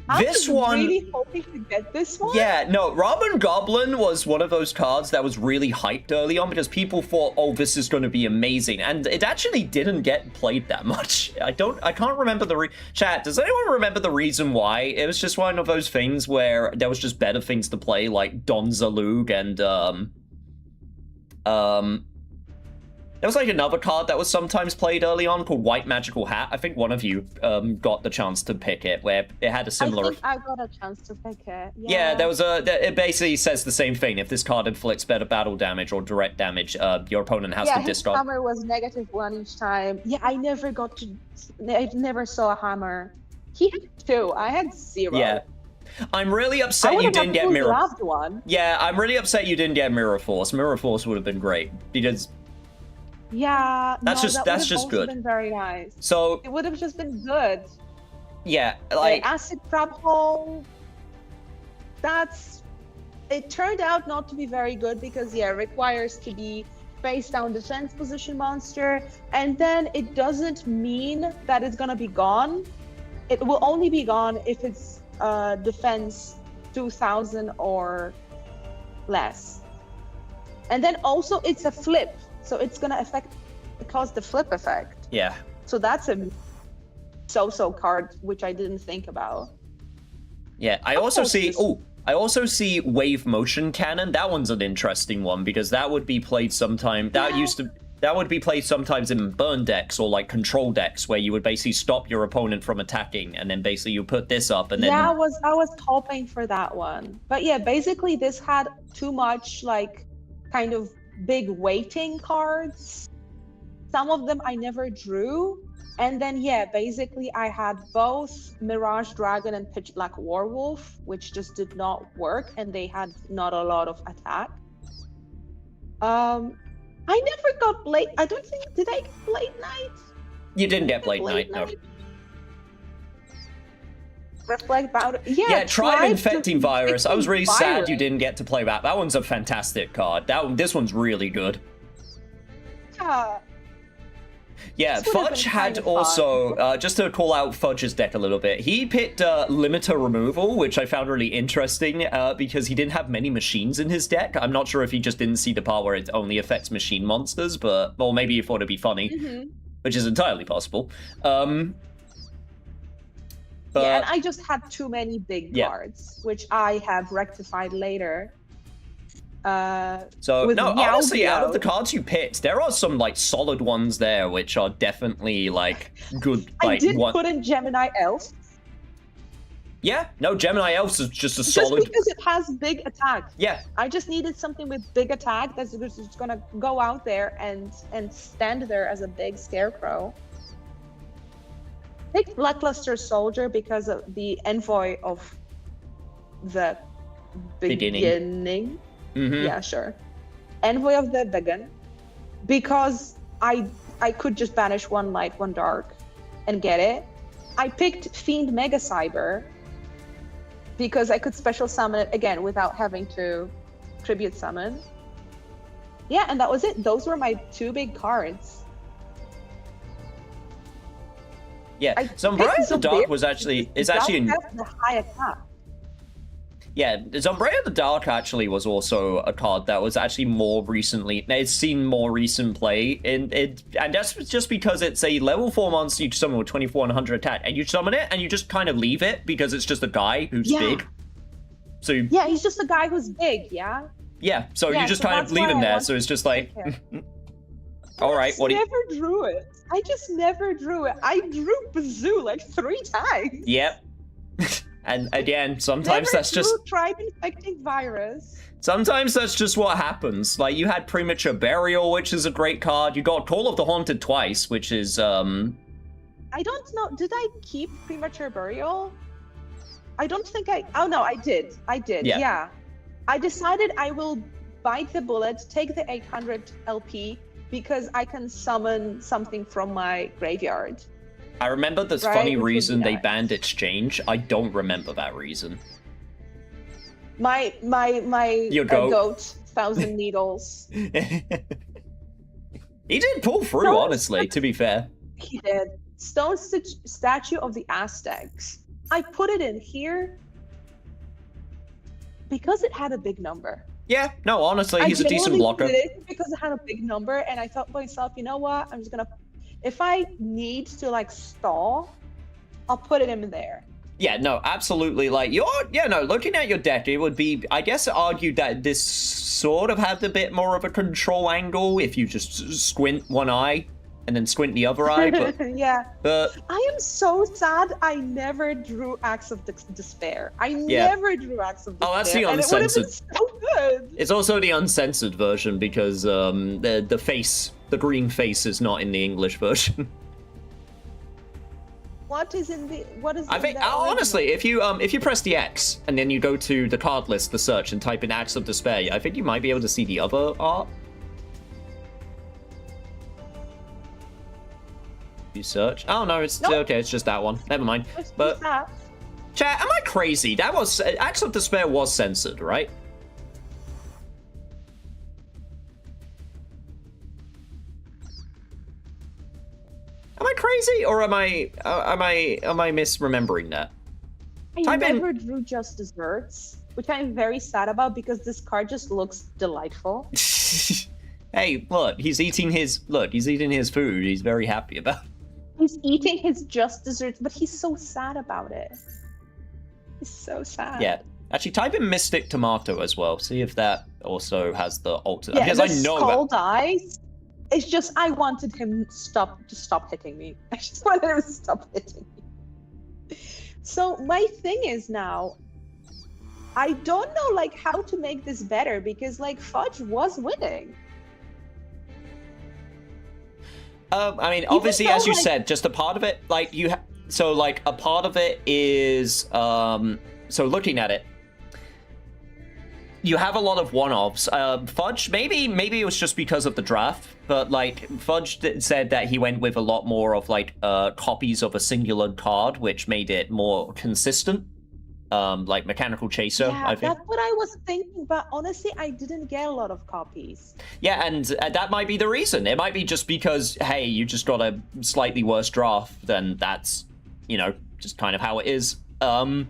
I was really hoping to get this one. Yeah, no, Robin Goblin was one of those cards that was really hyped early on because people thought, oh, this is going to be amazing. And it actually didn't get played that much. I can't remember Chat, does anyone remember the reason why? It was just one of those things where there was just better things to play, like Don Zalug and, there was another card that was sometimes played early on called White Magical Hat. I think one of you got the chance to pick it, where it had a similar... I think I got a chance to pick it. Yeah, there was it basically says the same thing. If this card inflicts better battle damage or direct damage, your opponent has to discard. Yeah, his hammer was -1 each time. Yeah, I never saw a hammer. He had 2. I had 0. Yeah. I'm really upset you didn't get Mirror... one. Yeah, I'm really upset you didn't get Mirror Force. Mirror Force would have been great, because... Yeah, that's just good. Been very nice. So it would have just been good. Yeah, Acid Trap Hole. It turned out not to be very good because it requires to be face down defense position monster, and then it doesn't mean that it's gonna be gone. It will only be gone if it's defense 2000 or less. And then also it's a flip. So it's gonna cause the flip effect. Yeah. So that's a so-so card, which I didn't think about. Yeah, I also see Wave Motion Cannon. That one's an interesting one because that would be played sometime. That would be played sometimes in burn decks or control decks where you would basically stop your opponent from attacking, and then basically you put this up and then. Yeah, I was hoping for that one, but yeah, basically this had too much kind of big waiting cards. Some of them I never drew, and then basically I had both Mirage Dragon and Pitch Black Werewolf, which just did not work, and they had not a lot of attack. I never got Blade. I don't think did I get Blade Knight? You didn't get Blade Knight, no. Reflect Powder. Yeah, Tribe Infecting Virus. I was really sad you didn't get to play that. That one's a fantastic card. This one's really good. Yeah, Fudge had also, just to call out Fudge's deck a little bit, he picked Limiter Removal, which I found really interesting because he didn't have many machines in his deck. I'm not sure if he just didn't see the part where it only affects machine monsters, or maybe he thought it'd be funny, which is entirely possible. And I just had too many big cards, which I have rectified later. Honestly, out of the cards you picked, there are some solid ones there, which are definitely good. I did put in Gemini Elf. Yeah, no, Gemini Elf is just a solid. Just because it has big attack. Yeah. I just needed something with big attack that's just gonna go out there and stand there as a big scarecrow. Pick Blackluster Soldier because of the envoy of the beginning. Yeah, sure. Envoy of the Begun, because I could just banish 1 light, 1 dark, and get it. I picked Fiend Mega Cyber because I could special summon it again without having to tribute summon. Yeah, and that was it. Those were my 2 big cards. Yeah, Sombrero the Dark is actually the high attack. Yeah, Zombrea the Dark actually was also a card that was actually more recently, it's seen more recent play, and that's just because it's a level 4 monster you summon with 2400 attack, and you summon it, and you just kind of leave it, because it's just a guy who's big. So yeah, he's just a guy who's big, yeah? Yeah, so you just kind of leave him there, so it's just like, alright, what do you... I just never drew it. I just never drew it. I drew Bazoo like 3 times. Yep. And again, sometimes that's just... Tribe-infecting virus. Sometimes that's just what happens. Like, you had Premature Burial, which is a great card. You got Call of the Haunted twice, which is, I don't know. Did I keep Premature Burial? I don't think I... Oh, no, I did. Yeah. I decided I will bite the bullet, take the 800 LP, because I can summon something from my graveyard. I remember the funny reason they banned Exchange. I don't remember that reason. Your goat, 1,000 needles. He did pull through, honestly, to be fair. He did. Stone Statue of the Aztecs. I put it in here because it had a big number. Yeah, no, honestly, he's a decent blocker. I genuinely put it in because it had a big number, and I thought to myself, you know what? I'm just gonna... If I need to, like, stall, I'll put it in there. Yeah, no, absolutely. Like, looking at your deck, it would be, I guess, argued that this sort of had a bit more of a control angle if you just squint one eye and then squint the other eye. But, yeah. But I am so sad I never drew Acts of Despair. I never drew Acts of Despair. Oh, that's the uncensored. And it would have been so good. It's also the uncensored version because the face, the green face, is not in the English version. What is in the? What is? I think honestly, if you press the X and then you go to the card list, the search, and type in Acts of Despair, I think you might be able to see the other art. You search. Oh no, it's okay. It's just that one. Never mind. But chat, am I crazy? That was Acts of Despair was censored, right? Am I crazy, or am I misremembering that? I never drew Just Desserts, which I'm very sad about because this card just looks delightful. Hey, look, he's eating his food. He's very happy about it. He's eating his Just Desserts, but he's so sad about it. He's so sad. Yeah. Actually, type in Mystic Tomato as well. See if that also has the alter. Yeah, because the I know skull dies. It's just I wanted him to stop hitting me. I just wanted him to stop hitting me. So my thing is now, I don't know like how to make this better because like Fudge was winning. I mean, obviously, as you said, just a part of it, like a part of it is, so looking at it, you have a lot of one-offs. Fudge, maybe it was just because of the draft, but like Fudge said that he went with a lot more of like copies of a singular card, which made it more consistent. Like Mechanical Chaser, yeah, I think. That's what I was thinking, but honestly, I didn't get a lot of copies. Yeah, and that might be the reason. It might be just because, hey, you just got a slightly worse draft, then that's, just kind of how it is. And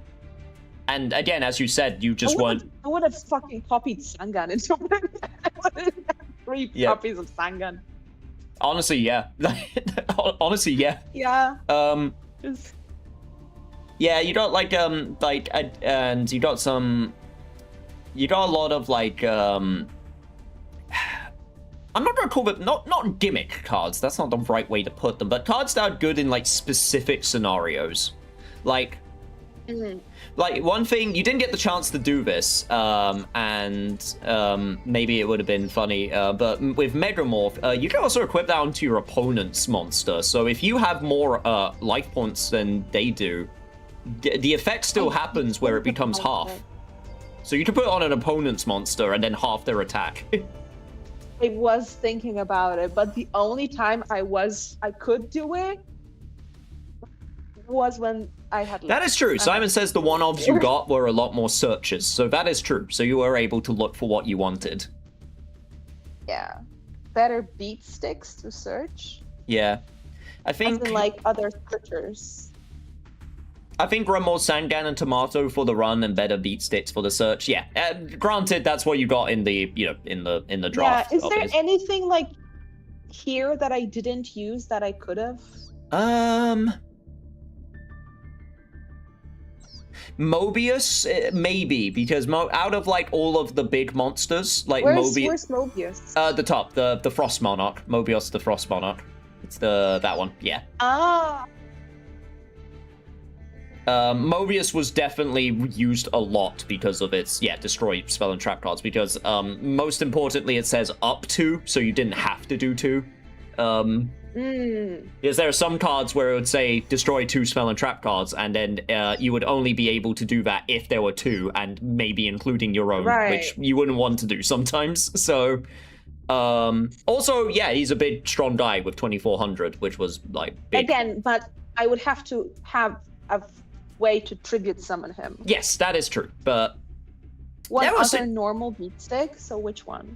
again, as you said, you just weren't... I would have fucking copied Sangan into it. I would have had 3 copies of Sangan. Honestly, yeah. Honestly, yeah. Yeah. Yeah, you got and you got a lot of like, I'm not gonna call them, not gimmick cards, that's not the right way to put them, but cards that are good in like specific scenarios. Like, like one thing, you didn't get the chance to do this, and maybe it would have been funny, but with Megamorph, you can also equip that onto your opponent's monster, so if you have more life points than they do, the effect still happens where it becomes half. So you can put it on an opponent's monster and then half their attack. I was thinking about it, but the only time I could do it was when I had... That is true. Simon says the one-offs you got were a lot more searches, so that is true. So you were able to look for what you wanted. Yeah. Better beat sticks to search. Yeah. I think... As in, like, other searchers. I think run more Sangan and Tomato for the run and better beat sticks for the search. Yeah, granted, that's what you got in the in the draft. Yeah, is there anything like here that I didn't use that I could have? Mobius, maybe, because out of like all of the big monsters, like Where's Mobius? The top, the Frost Monarch, Mobius the Frost Monarch. It's that one, yeah. Ah. Mobius was definitely used a lot because of its, destroy spell and trap cards, because, most importantly, it says up to, so you didn't have to do 2. Because there are some cards where it would say destroy 2 spell and trap cards, and then you would only be able to do that if there were 2, and maybe including your own, which you wouldn't want to do sometimes, so... also, yeah, he's a big, strong guy with 2400, which was, like, big. Again, but I would have to have a way to tribute summon him. Yes, that is true, but... One other normal beat stick, so which one?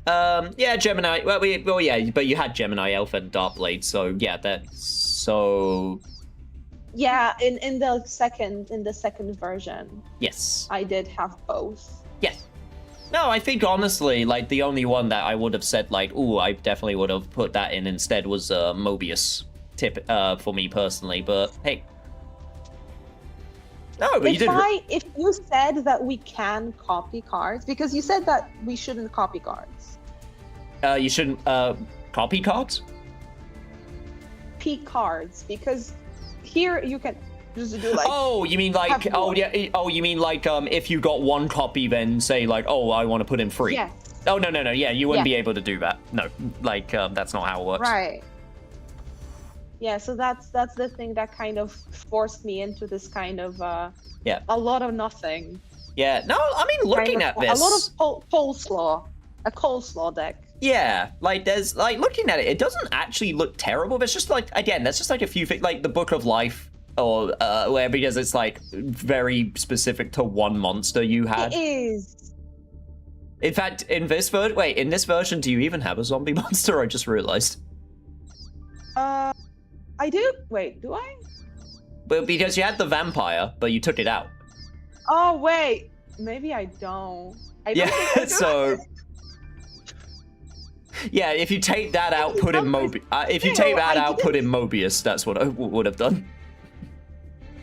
Yeah, Gemini, well, yeah, but you had Gemini Elf and Darkblade, so, yeah, Yeah, in the second version. Yes. I did have both. Yes. No, I think honestly, like, the only one that I would have said, like, ooh, I definitely would have put that in instead was Mobius tip for me personally, but hey. No, but you did. If you said that we can copy cards, because you said that we shouldn't copy cards. You shouldn't copy cards? P cards, because here you can just do like. Oh, you mean like you mean like if you got 1 copy, then say like, oh, I want to put in 3. Yes. Oh no, yeah, you wouldn't be able to do that. No, like that's not how it works. Right. Yeah, so that's the thing that kind of forced me into this kind of a lot of nothing. Yeah, no, I mean looking at this, a lot of coleslaw, a coleslaw deck. Yeah, like there's like looking at it, it doesn't actually look terrible. There's just like there's just like a few things like the Book of Life, or where because it's like very specific to one monster you had. It is. In fact, in this version, do you even have a zombie monster? I just realized. I do. Wait, do I? But because you had the vampire, but you took it out. Oh wait, maybe I don't. I don't think I do. So. Yeah, if you take that out, put in Mobius, that's what I would have done.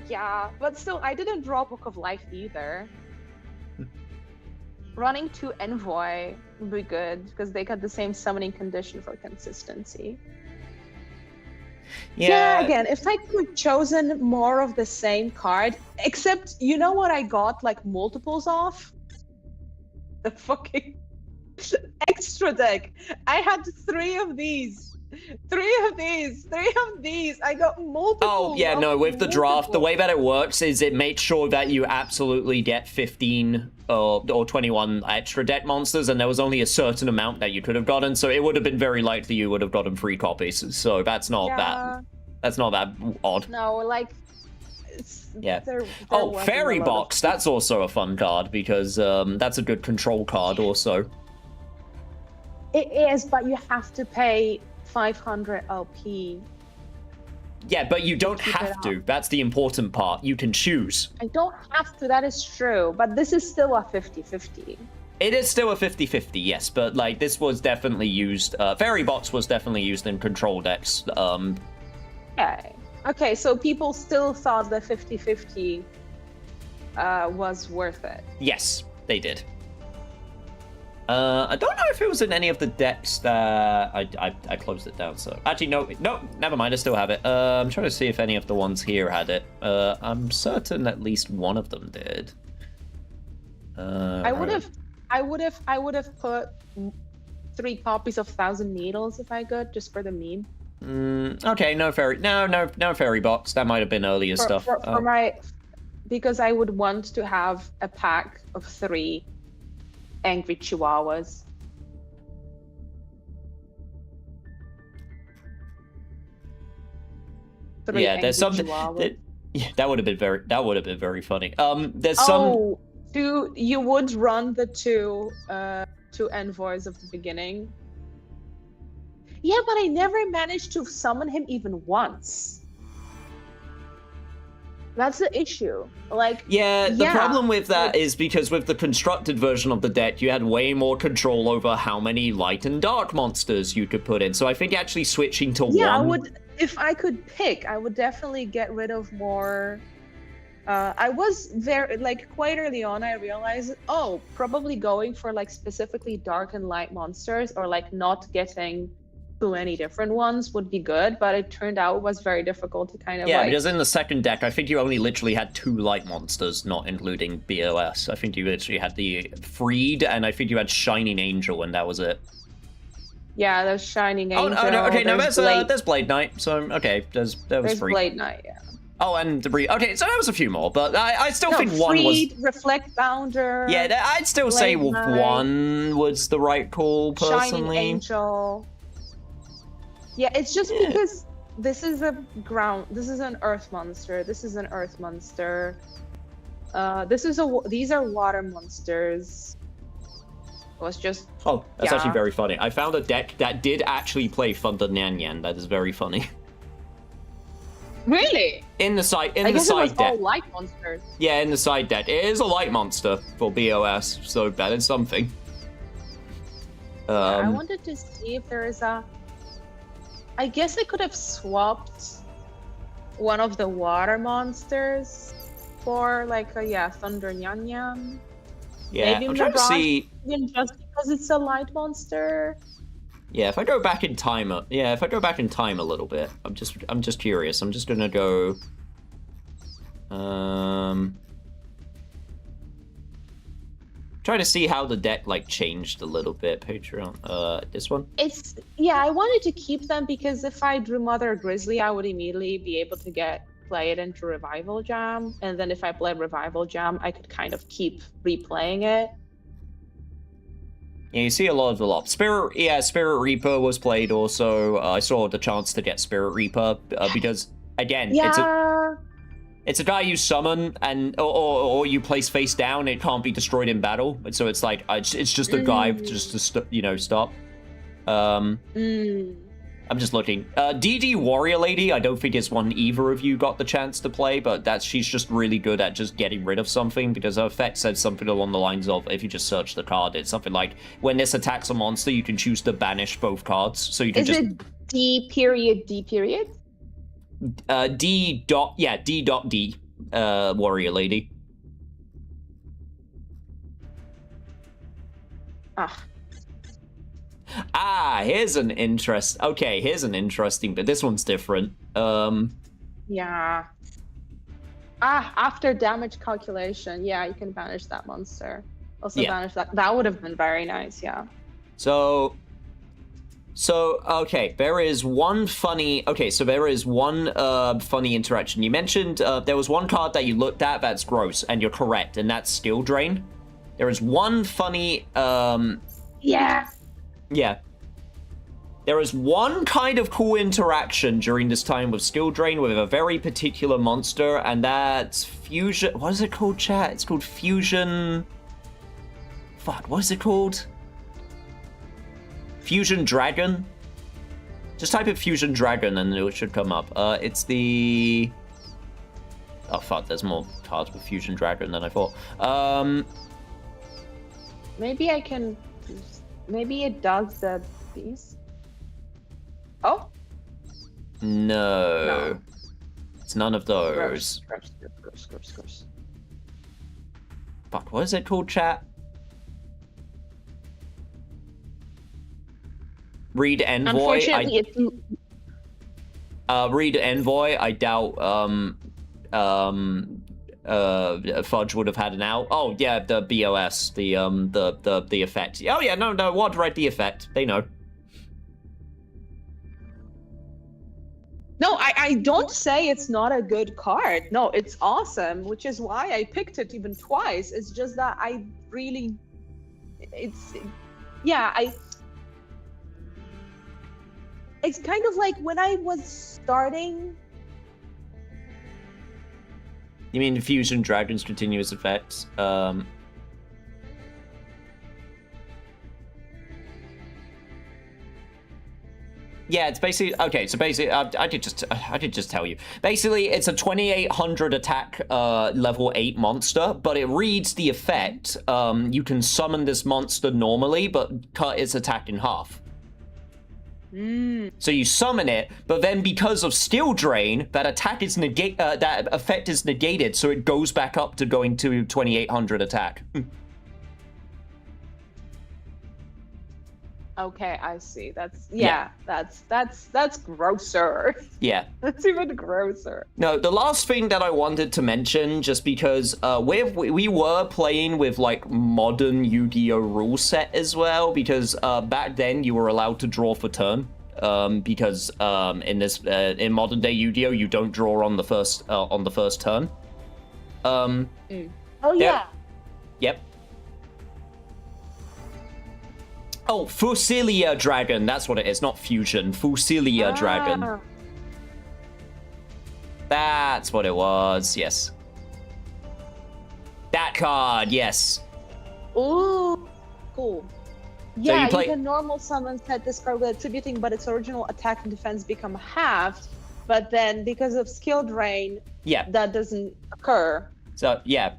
Yeah, but still, I didn't draw Book of Life either. Running 2 Envoy would be good, because they got the same summoning condition for consistency. Yeah, again, if I could have chosen more of the same card, except, you know what I got, like, multiples of? The fucking extra deck. I had 3 of these. 3 of these. I got multiple. Oh, yeah, no, with the draft, the way that it works is it makes sure that you absolutely get 15 or 21 extra deck monsters, and there was only a certain amount that you could have gotten, so it would have been very likely you would have gotten 3 copies. So that's not that odd. No, like, there Fairy Box, that's also a fun card, because that's a good control card also. It is, but you have to pay 500 LP. Yeah, but you don't have to. That's the important part. You can choose. I don't have to, that is true. But this is still a 50-50. It is still a 50-50, yes. But, like, this was definitely used... Fairy Box was definitely used in control decks. Okay, so people still thought the 50-50 was worth it. Yes, they did. I don't know if it was in any of the decks that I closed it down, so... Actually, no, never mind, I still have it. I'm trying to see if any of the ones here had it. I'm certain at least one of them did. I would have put 3 copies of 1,000 Needles if I could, just for the meme. Okay, no Fairy Box. That might have been earlier stuff. Because I would want to have a pack of 3 Angry Chihuahuas. Yeah, there's something that would have been very funny. There's some. You would run the two envoys of the beginning. Yeah, but I never managed to summon him even once. That's the issue. Like, Yeah, the yeah, problem with that is because with the constructed version of the deck, you had way more control over how many light and dark monsters you could put in. So I think actually switching to yeah, I one... would, if I could pick, I would definitely get rid of more. I was very, like, quite early on, I realized, oh, probably going for like specifically dark and light monsters, or like not getting too many different ones would be good, but it turned out it was very difficult to kind of Yeah, like... because in the second deck, I think you only literally had 2 light monsters, not including BOS. I think you literally had the Freed, and I think you had Shining Angel, and that was it. Yeah, there's Shining Angel. Oh, no, okay, no, Blade, there's Blade Knight, so, okay, that was there's free. Blade Knight, yeah. Oh, and the okay, so there was a few more, but I still think one Freed, was... Reflect Bounder. Yeah, I'd still say Blade Knight, one was the right call, personally. Shining Angel. Yeah, it's just because this is an earth monster. This is an earth monster. These are water monsters. It was just... Oh, that's actually very funny. I found a deck that did actually play Thunder Nyan Yan. That is very funny. Really? In the side, I guess side it was deck. all light monsters. Yeah, in the side deck. It is a light monster for BOS, so that is something. I wanted to see if there is a... I guess I could have swapped one of the water monsters for like a Thunder Nyan Yan. Yeah, Maybe I'm trying to see... Even just because it's a light monster. Yeah, if I go back in time, a little bit, I'm just curious. I'm just gonna go. Try to see how the deck like changed a little bit. Patreon, this one. I wanted to keep them because if I drew Mother Grizzly, I would immediately be able to play it into Revival Jam, and then if I play Revival Jam, I could kind of keep replaying it. Yeah, you see a lot of the lot. Spirit Reaper was played also. I saw the chance to get Spirit Reaper because, again, it's a guy you summon and or you place face down. It can't be destroyed in battle, so it's like it's just a guy just to stop. I'm just looking. DD Warrior Lady, I don't think it's one either of you got the chance to play, but she's just really good at just getting rid of something, because her effect said something along the lines of, if you just search the card, it's something like, when this attacks a monster, you can choose to banish both cards, so you can Is it D period? D.D, Warrior Lady. Here's an interesting, but this one's different. Yeah. After damage calculation, yeah, you can banish that monster. Also banish that. That would have been very nice, yeah. So okay, there is one funny interaction. You mentioned there was one card that you looked at that's gross, and you're correct, and that's Skill Drain. There is one funny Yeah. There is one kind of cool interaction during this time with Skill Drain with a very particular monster, and that's Fusion... What is it called, chat? It's called Fusion... Fuck, what is it called? Fusion Dragon? Just type in Fusion Dragon and it should come up. It's the... Oh, fuck, there's more cards with Fusion Dragon than I thought. Maybe I can... Maybe it does these. Oh? No. It's none of those. Gross. Fuck, what is it called, chat? Read Envoy. Unfortunately, Read Envoy. I doubt Fudge would have had an out. Oh yeah, the BOS, the effect. Oh yeah, no, WOD read the effect. They know. No, I don't say it's not a good card. No, it's awesome, which is why I picked it even twice. It's just that I really, it's kind of like when I was starting. You mean Fusion Dragon's continuous effects? Yeah, it's basically okay. So basically, I did just tell you. Basically, it's a 2800 attack, level 8 monster, but it reads the effect. You can summon this monster normally, but cut its attack in half. So you summon it, but then because of skill drain, that attack is that effect is negated, so it goes back up to going to 2800 attack. Okay, I see. That's that's grosser. Yeah. That's even grosser. No, the last thing that I wanted to mention, just because we were playing with like modern Yu-Gi-Oh rule set as well, because back then you were allowed to draw for turn. Because in modern day Yu-Gi-Oh you don't draw on the first turn. Oh yeah. Yep. Oh, Fusilia Dragon, that's what it is, not Fusion. Fusilia Dragon. That's what it was, yes. That card, yes. Ooh, cool. Yeah, you play... can normal summon set this card with attributing, but its original attack and defense become halved. But then, because of skill drain, that doesn't occur. So, yeah.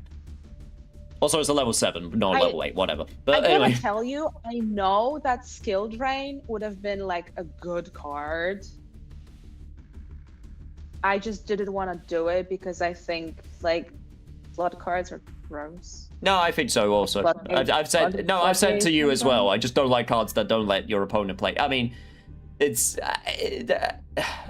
Also, it's a level 7, not a level 8, whatever. But I anyway. gotta tell you, I know that skill drain would have been like a good card. I just didn't want to do it because I think like flood cards are gross. No, I think so also. I've said to you as well. I just don't like cards that don't let your opponent play. I mean, it's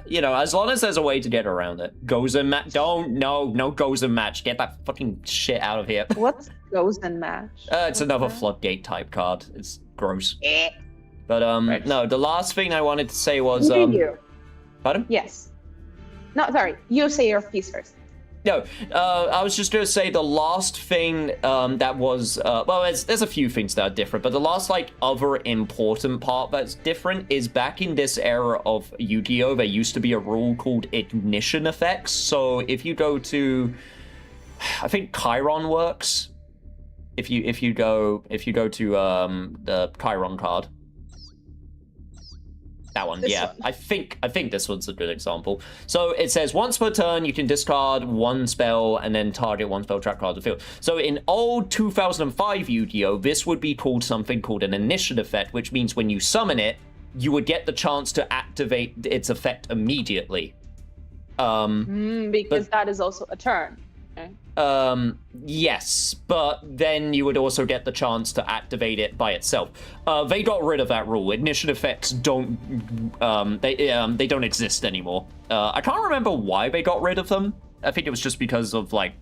you know, as long as there's a way to get around it. Gozen match. No Gozen match. Get that fucking shit out of here. What's Gozen match? It's another floodgate type card. It's gross. But no, the last thing I wanted to say was Pardon? Yes. No, sorry. You say your piece first. No, I was just going to say the last thing that was, well, there's a few things that are different, but the last, like, other important part that's different is back in this era of Yu-Gi-Oh! There used to be a rule called ignition effects. So if you go to, I think Chiron works. If you go to the Chiron card. That one, yeah. I think this one's a good example. So it says once per turn you can discard one spell and then target one spell trap card to the field. So in old 2005 Yu-Gi-Oh, this would be called something called an ignition effect, which means when you summon it, you would get the chance to activate its effect immediately. Because that is also a turn. Okay. Yes, but then you would also get the chance to activate it by itself. They got rid of that rule. Ignition effects don't, they don't exist anymore. I can't remember why they got rid of them. I think it was just because of, like,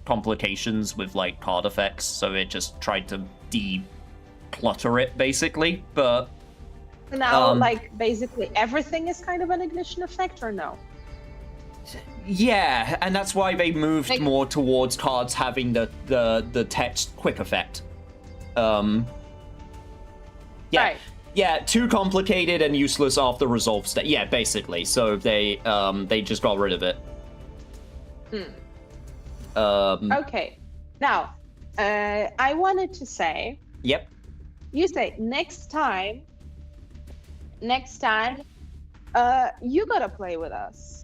complications with, like, card effects, so it just tried to declutter it, basically, but... Now, like, basically everything is kind of an ignition effect, or no? Yeah, and that's why they moved more towards cards having the text quick effect. Yeah. Right. Yeah, too complicated and useless after resolve state. Yeah, basically. So they just got rid of it. Okay. Now, I wanted to say. Yep. You say next time, you gotta play with us.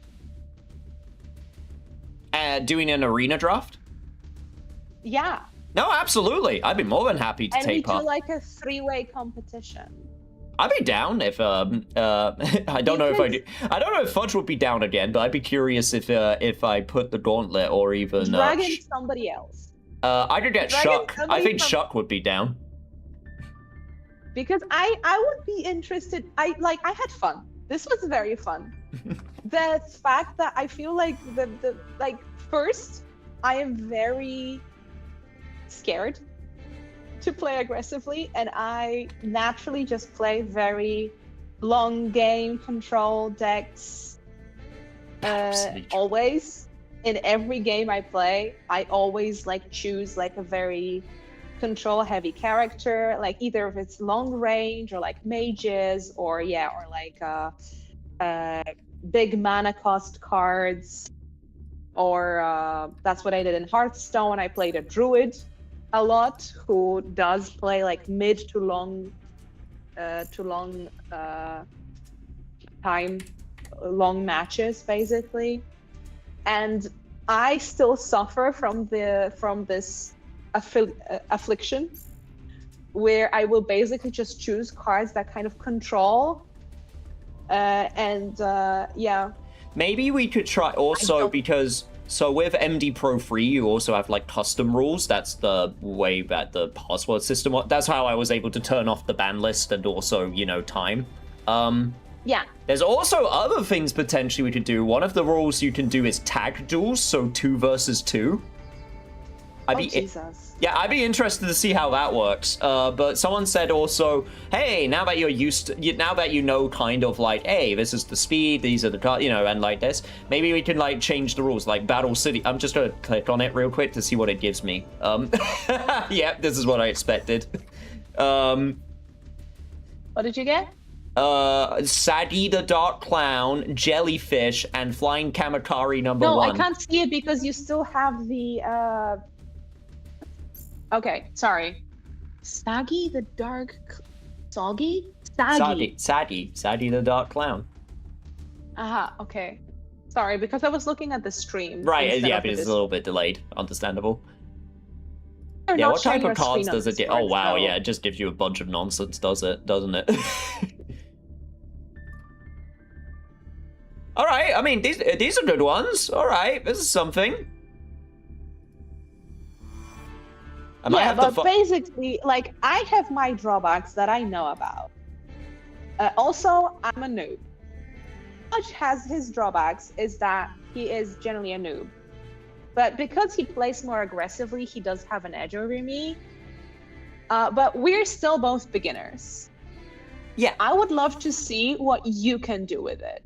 Doing an arena draft? Yeah. No, absolutely. I'd be more than happy to take part. And we do like a 3-way competition. I'd be down if I don't know if I do. I don't know if Fudge would be down again, but I'd be curious if I put the gauntlet or even Dragon somebody else. I could get Shuck. I think Shuck would be down. Because I would be interested. I had fun. This was very fun. The fact that I feel like first I am very scared to play aggressively, and I naturally just play very long game control decks. Always in every game I play, I always like choose like a very control heavy character, like either if it's long range or like mages or like big mana cost cards, or that's what I did in Hearthstone. I played a druid a lot who does play like mid to long long matches basically, and I still suffer from this affliction where I will basically just choose cards that kind of control yeah. Maybe we could try also because so with MD Pro 3 you also have like custom rules. That's the way that the password system that's how I was able to turn off the ban list and also, you know, time. Yeah. There's also other things potentially we could do. One of the rules you can do is tag duels, so 2 versus 2. Jesus. Yeah, I'd be interested to see how that works. But someone said also, hey, now that you're now that you know kind of like, hey, this is the speed, these are the cards, you know, and like this, maybe we can like change the rules, like Battle City. I'm just gonna click on it real quick to see what it gives me. Yeah, this is what I expected. What did you get? Sadie the Dark Clown, Jellyfish, and Flying Kamakari number 1. No, I can't see it because you still have the Okay, sorry. Saggy the Dark Soggy? Sadie the Dark Clown. Okay. Sorry, because I was looking at the stream. Right, yeah, because it's a little bit delayed. Understandable. Yeah, what type of cards does it get? Oh wow, yeah, it just gives you a bunch of nonsense, doesn't it? All right, I mean, these are good ones. All right, this is something. But basically, like, I have my drawbacks that I know about. Also, I'm a noob. Much has his drawbacks is that he is generally a noob. But because he plays more aggressively, he does have an edge over me. But we're still both beginners. Yeah. I would love to see what you can do with it.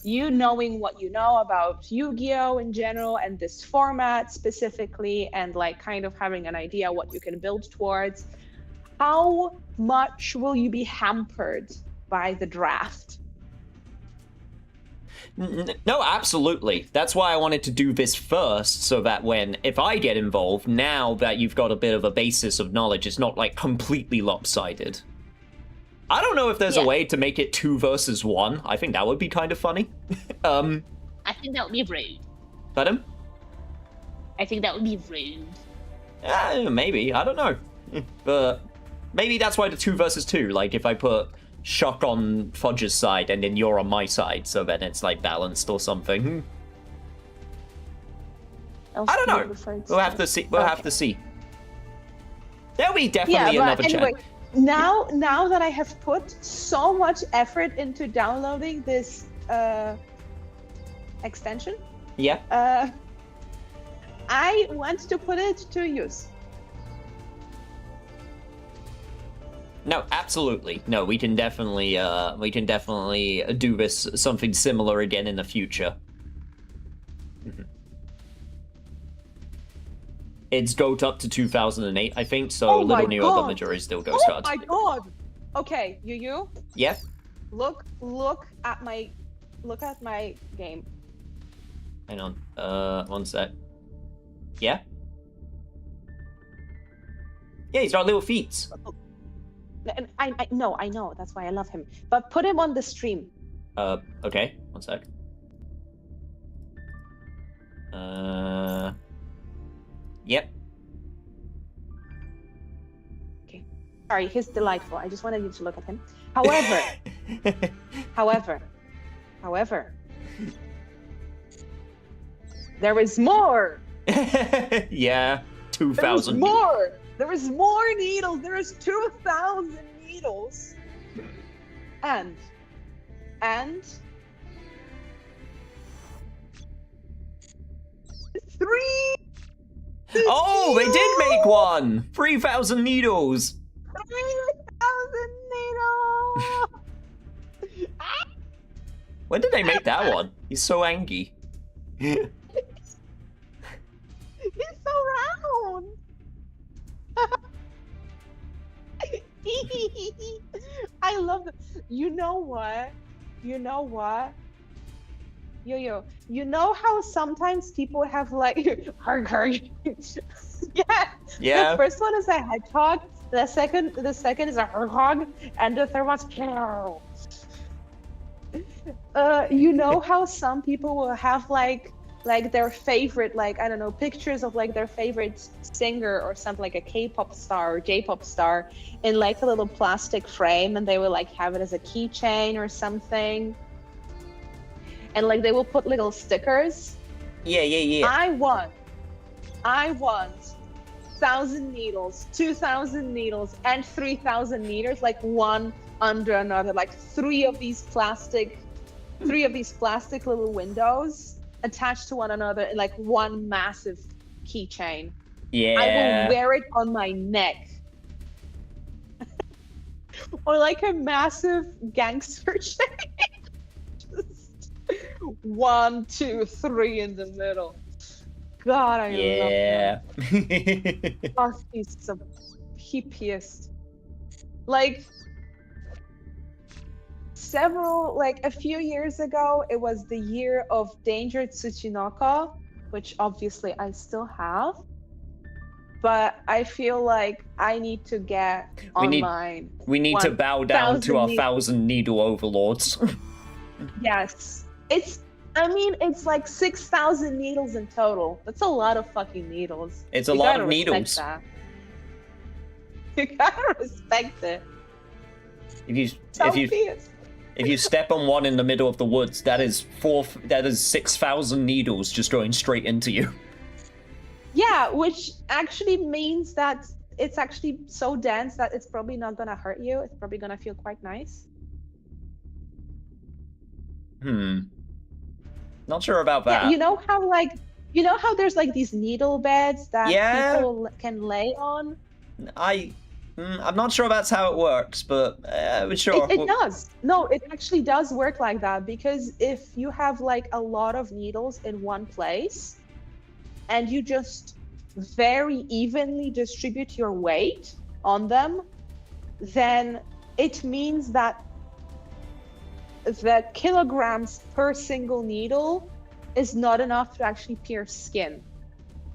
You knowing what you know about Yu-Gi-Oh in general and this format specifically, and like kind of having an idea what you can build towards. How much will you be hampered by the draft? No, absolutely. That's why I wanted to do this first, so that if I get involved, now that you've got a bit of a basis of knowledge, it's not like completely lopsided. I don't know if there's a way to make it 2 versus 1. I think that would be kind of funny. I think that would be rude. Pardon? I think that would be rude. Maybe. I don't know. But maybe that's why the 2 versus 2. Like, if I put Shock on Fudge's side and then you're on my side, so then it's, like, balanced or something. I don't know. We'll have to see. We'll have to see. There'll be definitely another anyway, chat. Now that I have put so much effort into downloading this extension, I want to put it to use. No, absolutely. No, we can definitely do this something similar again in the future. It's GOAT up to 2008, I think, so Little Neo the majority still Ghost cards. Oh my god! Okay, you? Yeah? Look at my game. Hang on. 1 sec. Yeah? Yeah, he's got little feet. And I know, that's why I love him. But put him on the stream. Okay. 1 sec. Yep. Okay. Sorry, he's delightful. I just wanted you to look at him. However, there is more. Yeah, 2,000. There is more needles. There is 2,000 needles. And 3. Oh, they did make one! 3,000 needles! 3,000 needles! When did they make that one? He's so angry. He's so round! I love it. You know what? Yo, you know how sometimes people have like hurry. Yeah. The first one is a hedgehog, the second is a hedgehog, and the third one's you know how some people will have like their favorite, like, I don't know, pictures of like their favorite singer or something, like a K-pop star or J-pop star, in like a little plastic frame, and they will like have it as a keychain or something, and like they will put little stickers. Yeah. I want 1,000 needles, 2,000 needles, and 3,000 meters, like one under another, like three of these plastic little windows attached to one another in like one massive keychain. Yeah. I will wear it on my neck. Or like a massive gangster chain. Just 1, 2, 3 in the middle. God, I love him. Oh, he's the hippiest. Like, a few years ago, it was the year of Danger Tsuchinoko, which obviously I still have. But I feel like I need to get online. We need to bow down to our 1,000 needle overlords. Yes. It's like 6,000 needles in total. That's a lot of fucking needles. It's a lot of needles. That. You gotta respect it. If you step on one in the middle of the woods, that is 6,000 needles just going straight into you. Yeah, which actually means that it's actually so dense that it's probably not gonna hurt you. It's probably gonna feel quite nice. Not sure about that. Yeah, you know how there's like these needle beds that people can lay on? I'm not sure that's how it works, but sure. It does. No, it actually does work like that, because if you have like a lot of needles in one place and you just very evenly distribute your weight on them, then it means that the kilograms per single needle is not enough to actually pierce skin.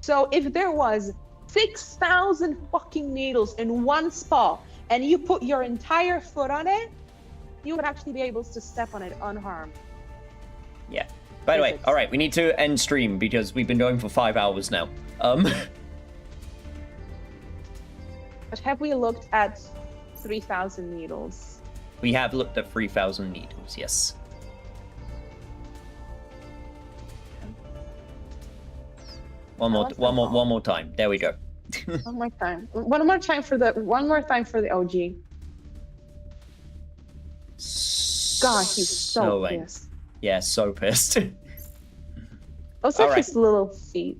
So if there was 6,000 fucking needles in one spot and you put your entire foot on it, you would actually be able to step on it unharmed. Yeah. By the way, all right, we need to end stream because we've been going for 5 hours now. But have we looked at 3,000 needles? We have looked at 3,000 needles, yes. One more time. There we go. One more time. One more time for the OG. God, he's so pissed. Yeah, so pissed. Those are his little feet.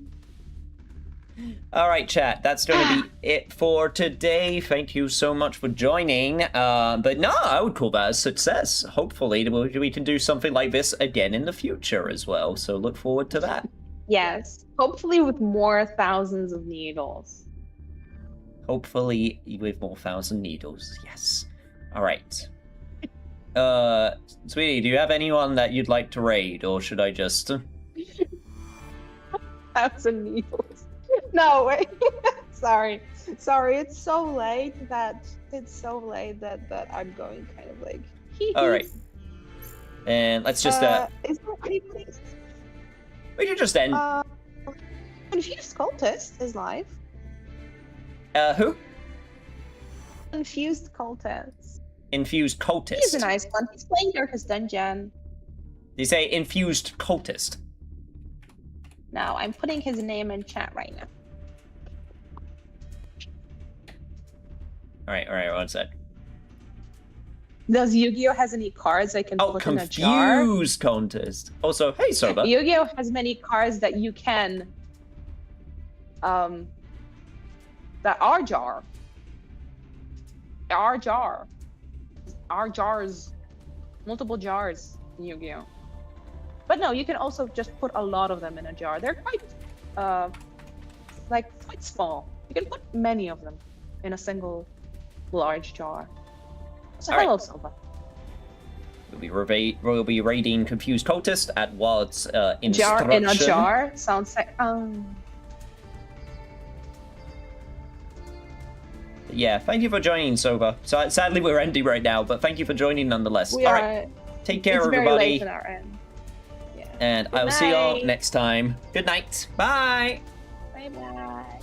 All right, chat. That's going to be it for today. Thank you so much for joining. But no, I would call that a success. Hopefully, we can do something like this again in the future as well. So look forward to that. Yes. Hopefully with more thousands of needles. Hopefully with more 1,000 needles. Yes. All right. Sweetie, do you have anyone that you'd like to raid, or should I just... 1,000 needles. No, wait. Sorry. It's so late that I'm going kind of like... All right. And let's just... Is there anything... We can just end... Confused Cultist is live. Who? Confused Cultist. Infused Cultist. He's a nice one. He's playing Darkest Dungeon. You say Infused Cultist? No, I'm putting his name in chat right now. Alright, one sec. Does Yu-Gi-Oh has any cards I can put in a jar? Confused Contest. Also, hey Soba. Yu-Gi-Oh has many cards that you can that are jar. Are jars. Multiple jars in Yu-Gi-Oh. But no, you can also just put a lot of them in a jar. They're quite quite small. You can put many of them in a single large jar. So hello, Soba. We'll be raiding Confused Cultist at Ward's instruction. Jar in a jar? Sounds like... Yeah, thank you for joining, Soba. So sadly we're ending right now, but thank you for joining nonetheless. We All are... right. Take care, it's very everybody. late on our end. Yeah. And Good I will see y'all night. next time. Good night. Bye. Bye bye.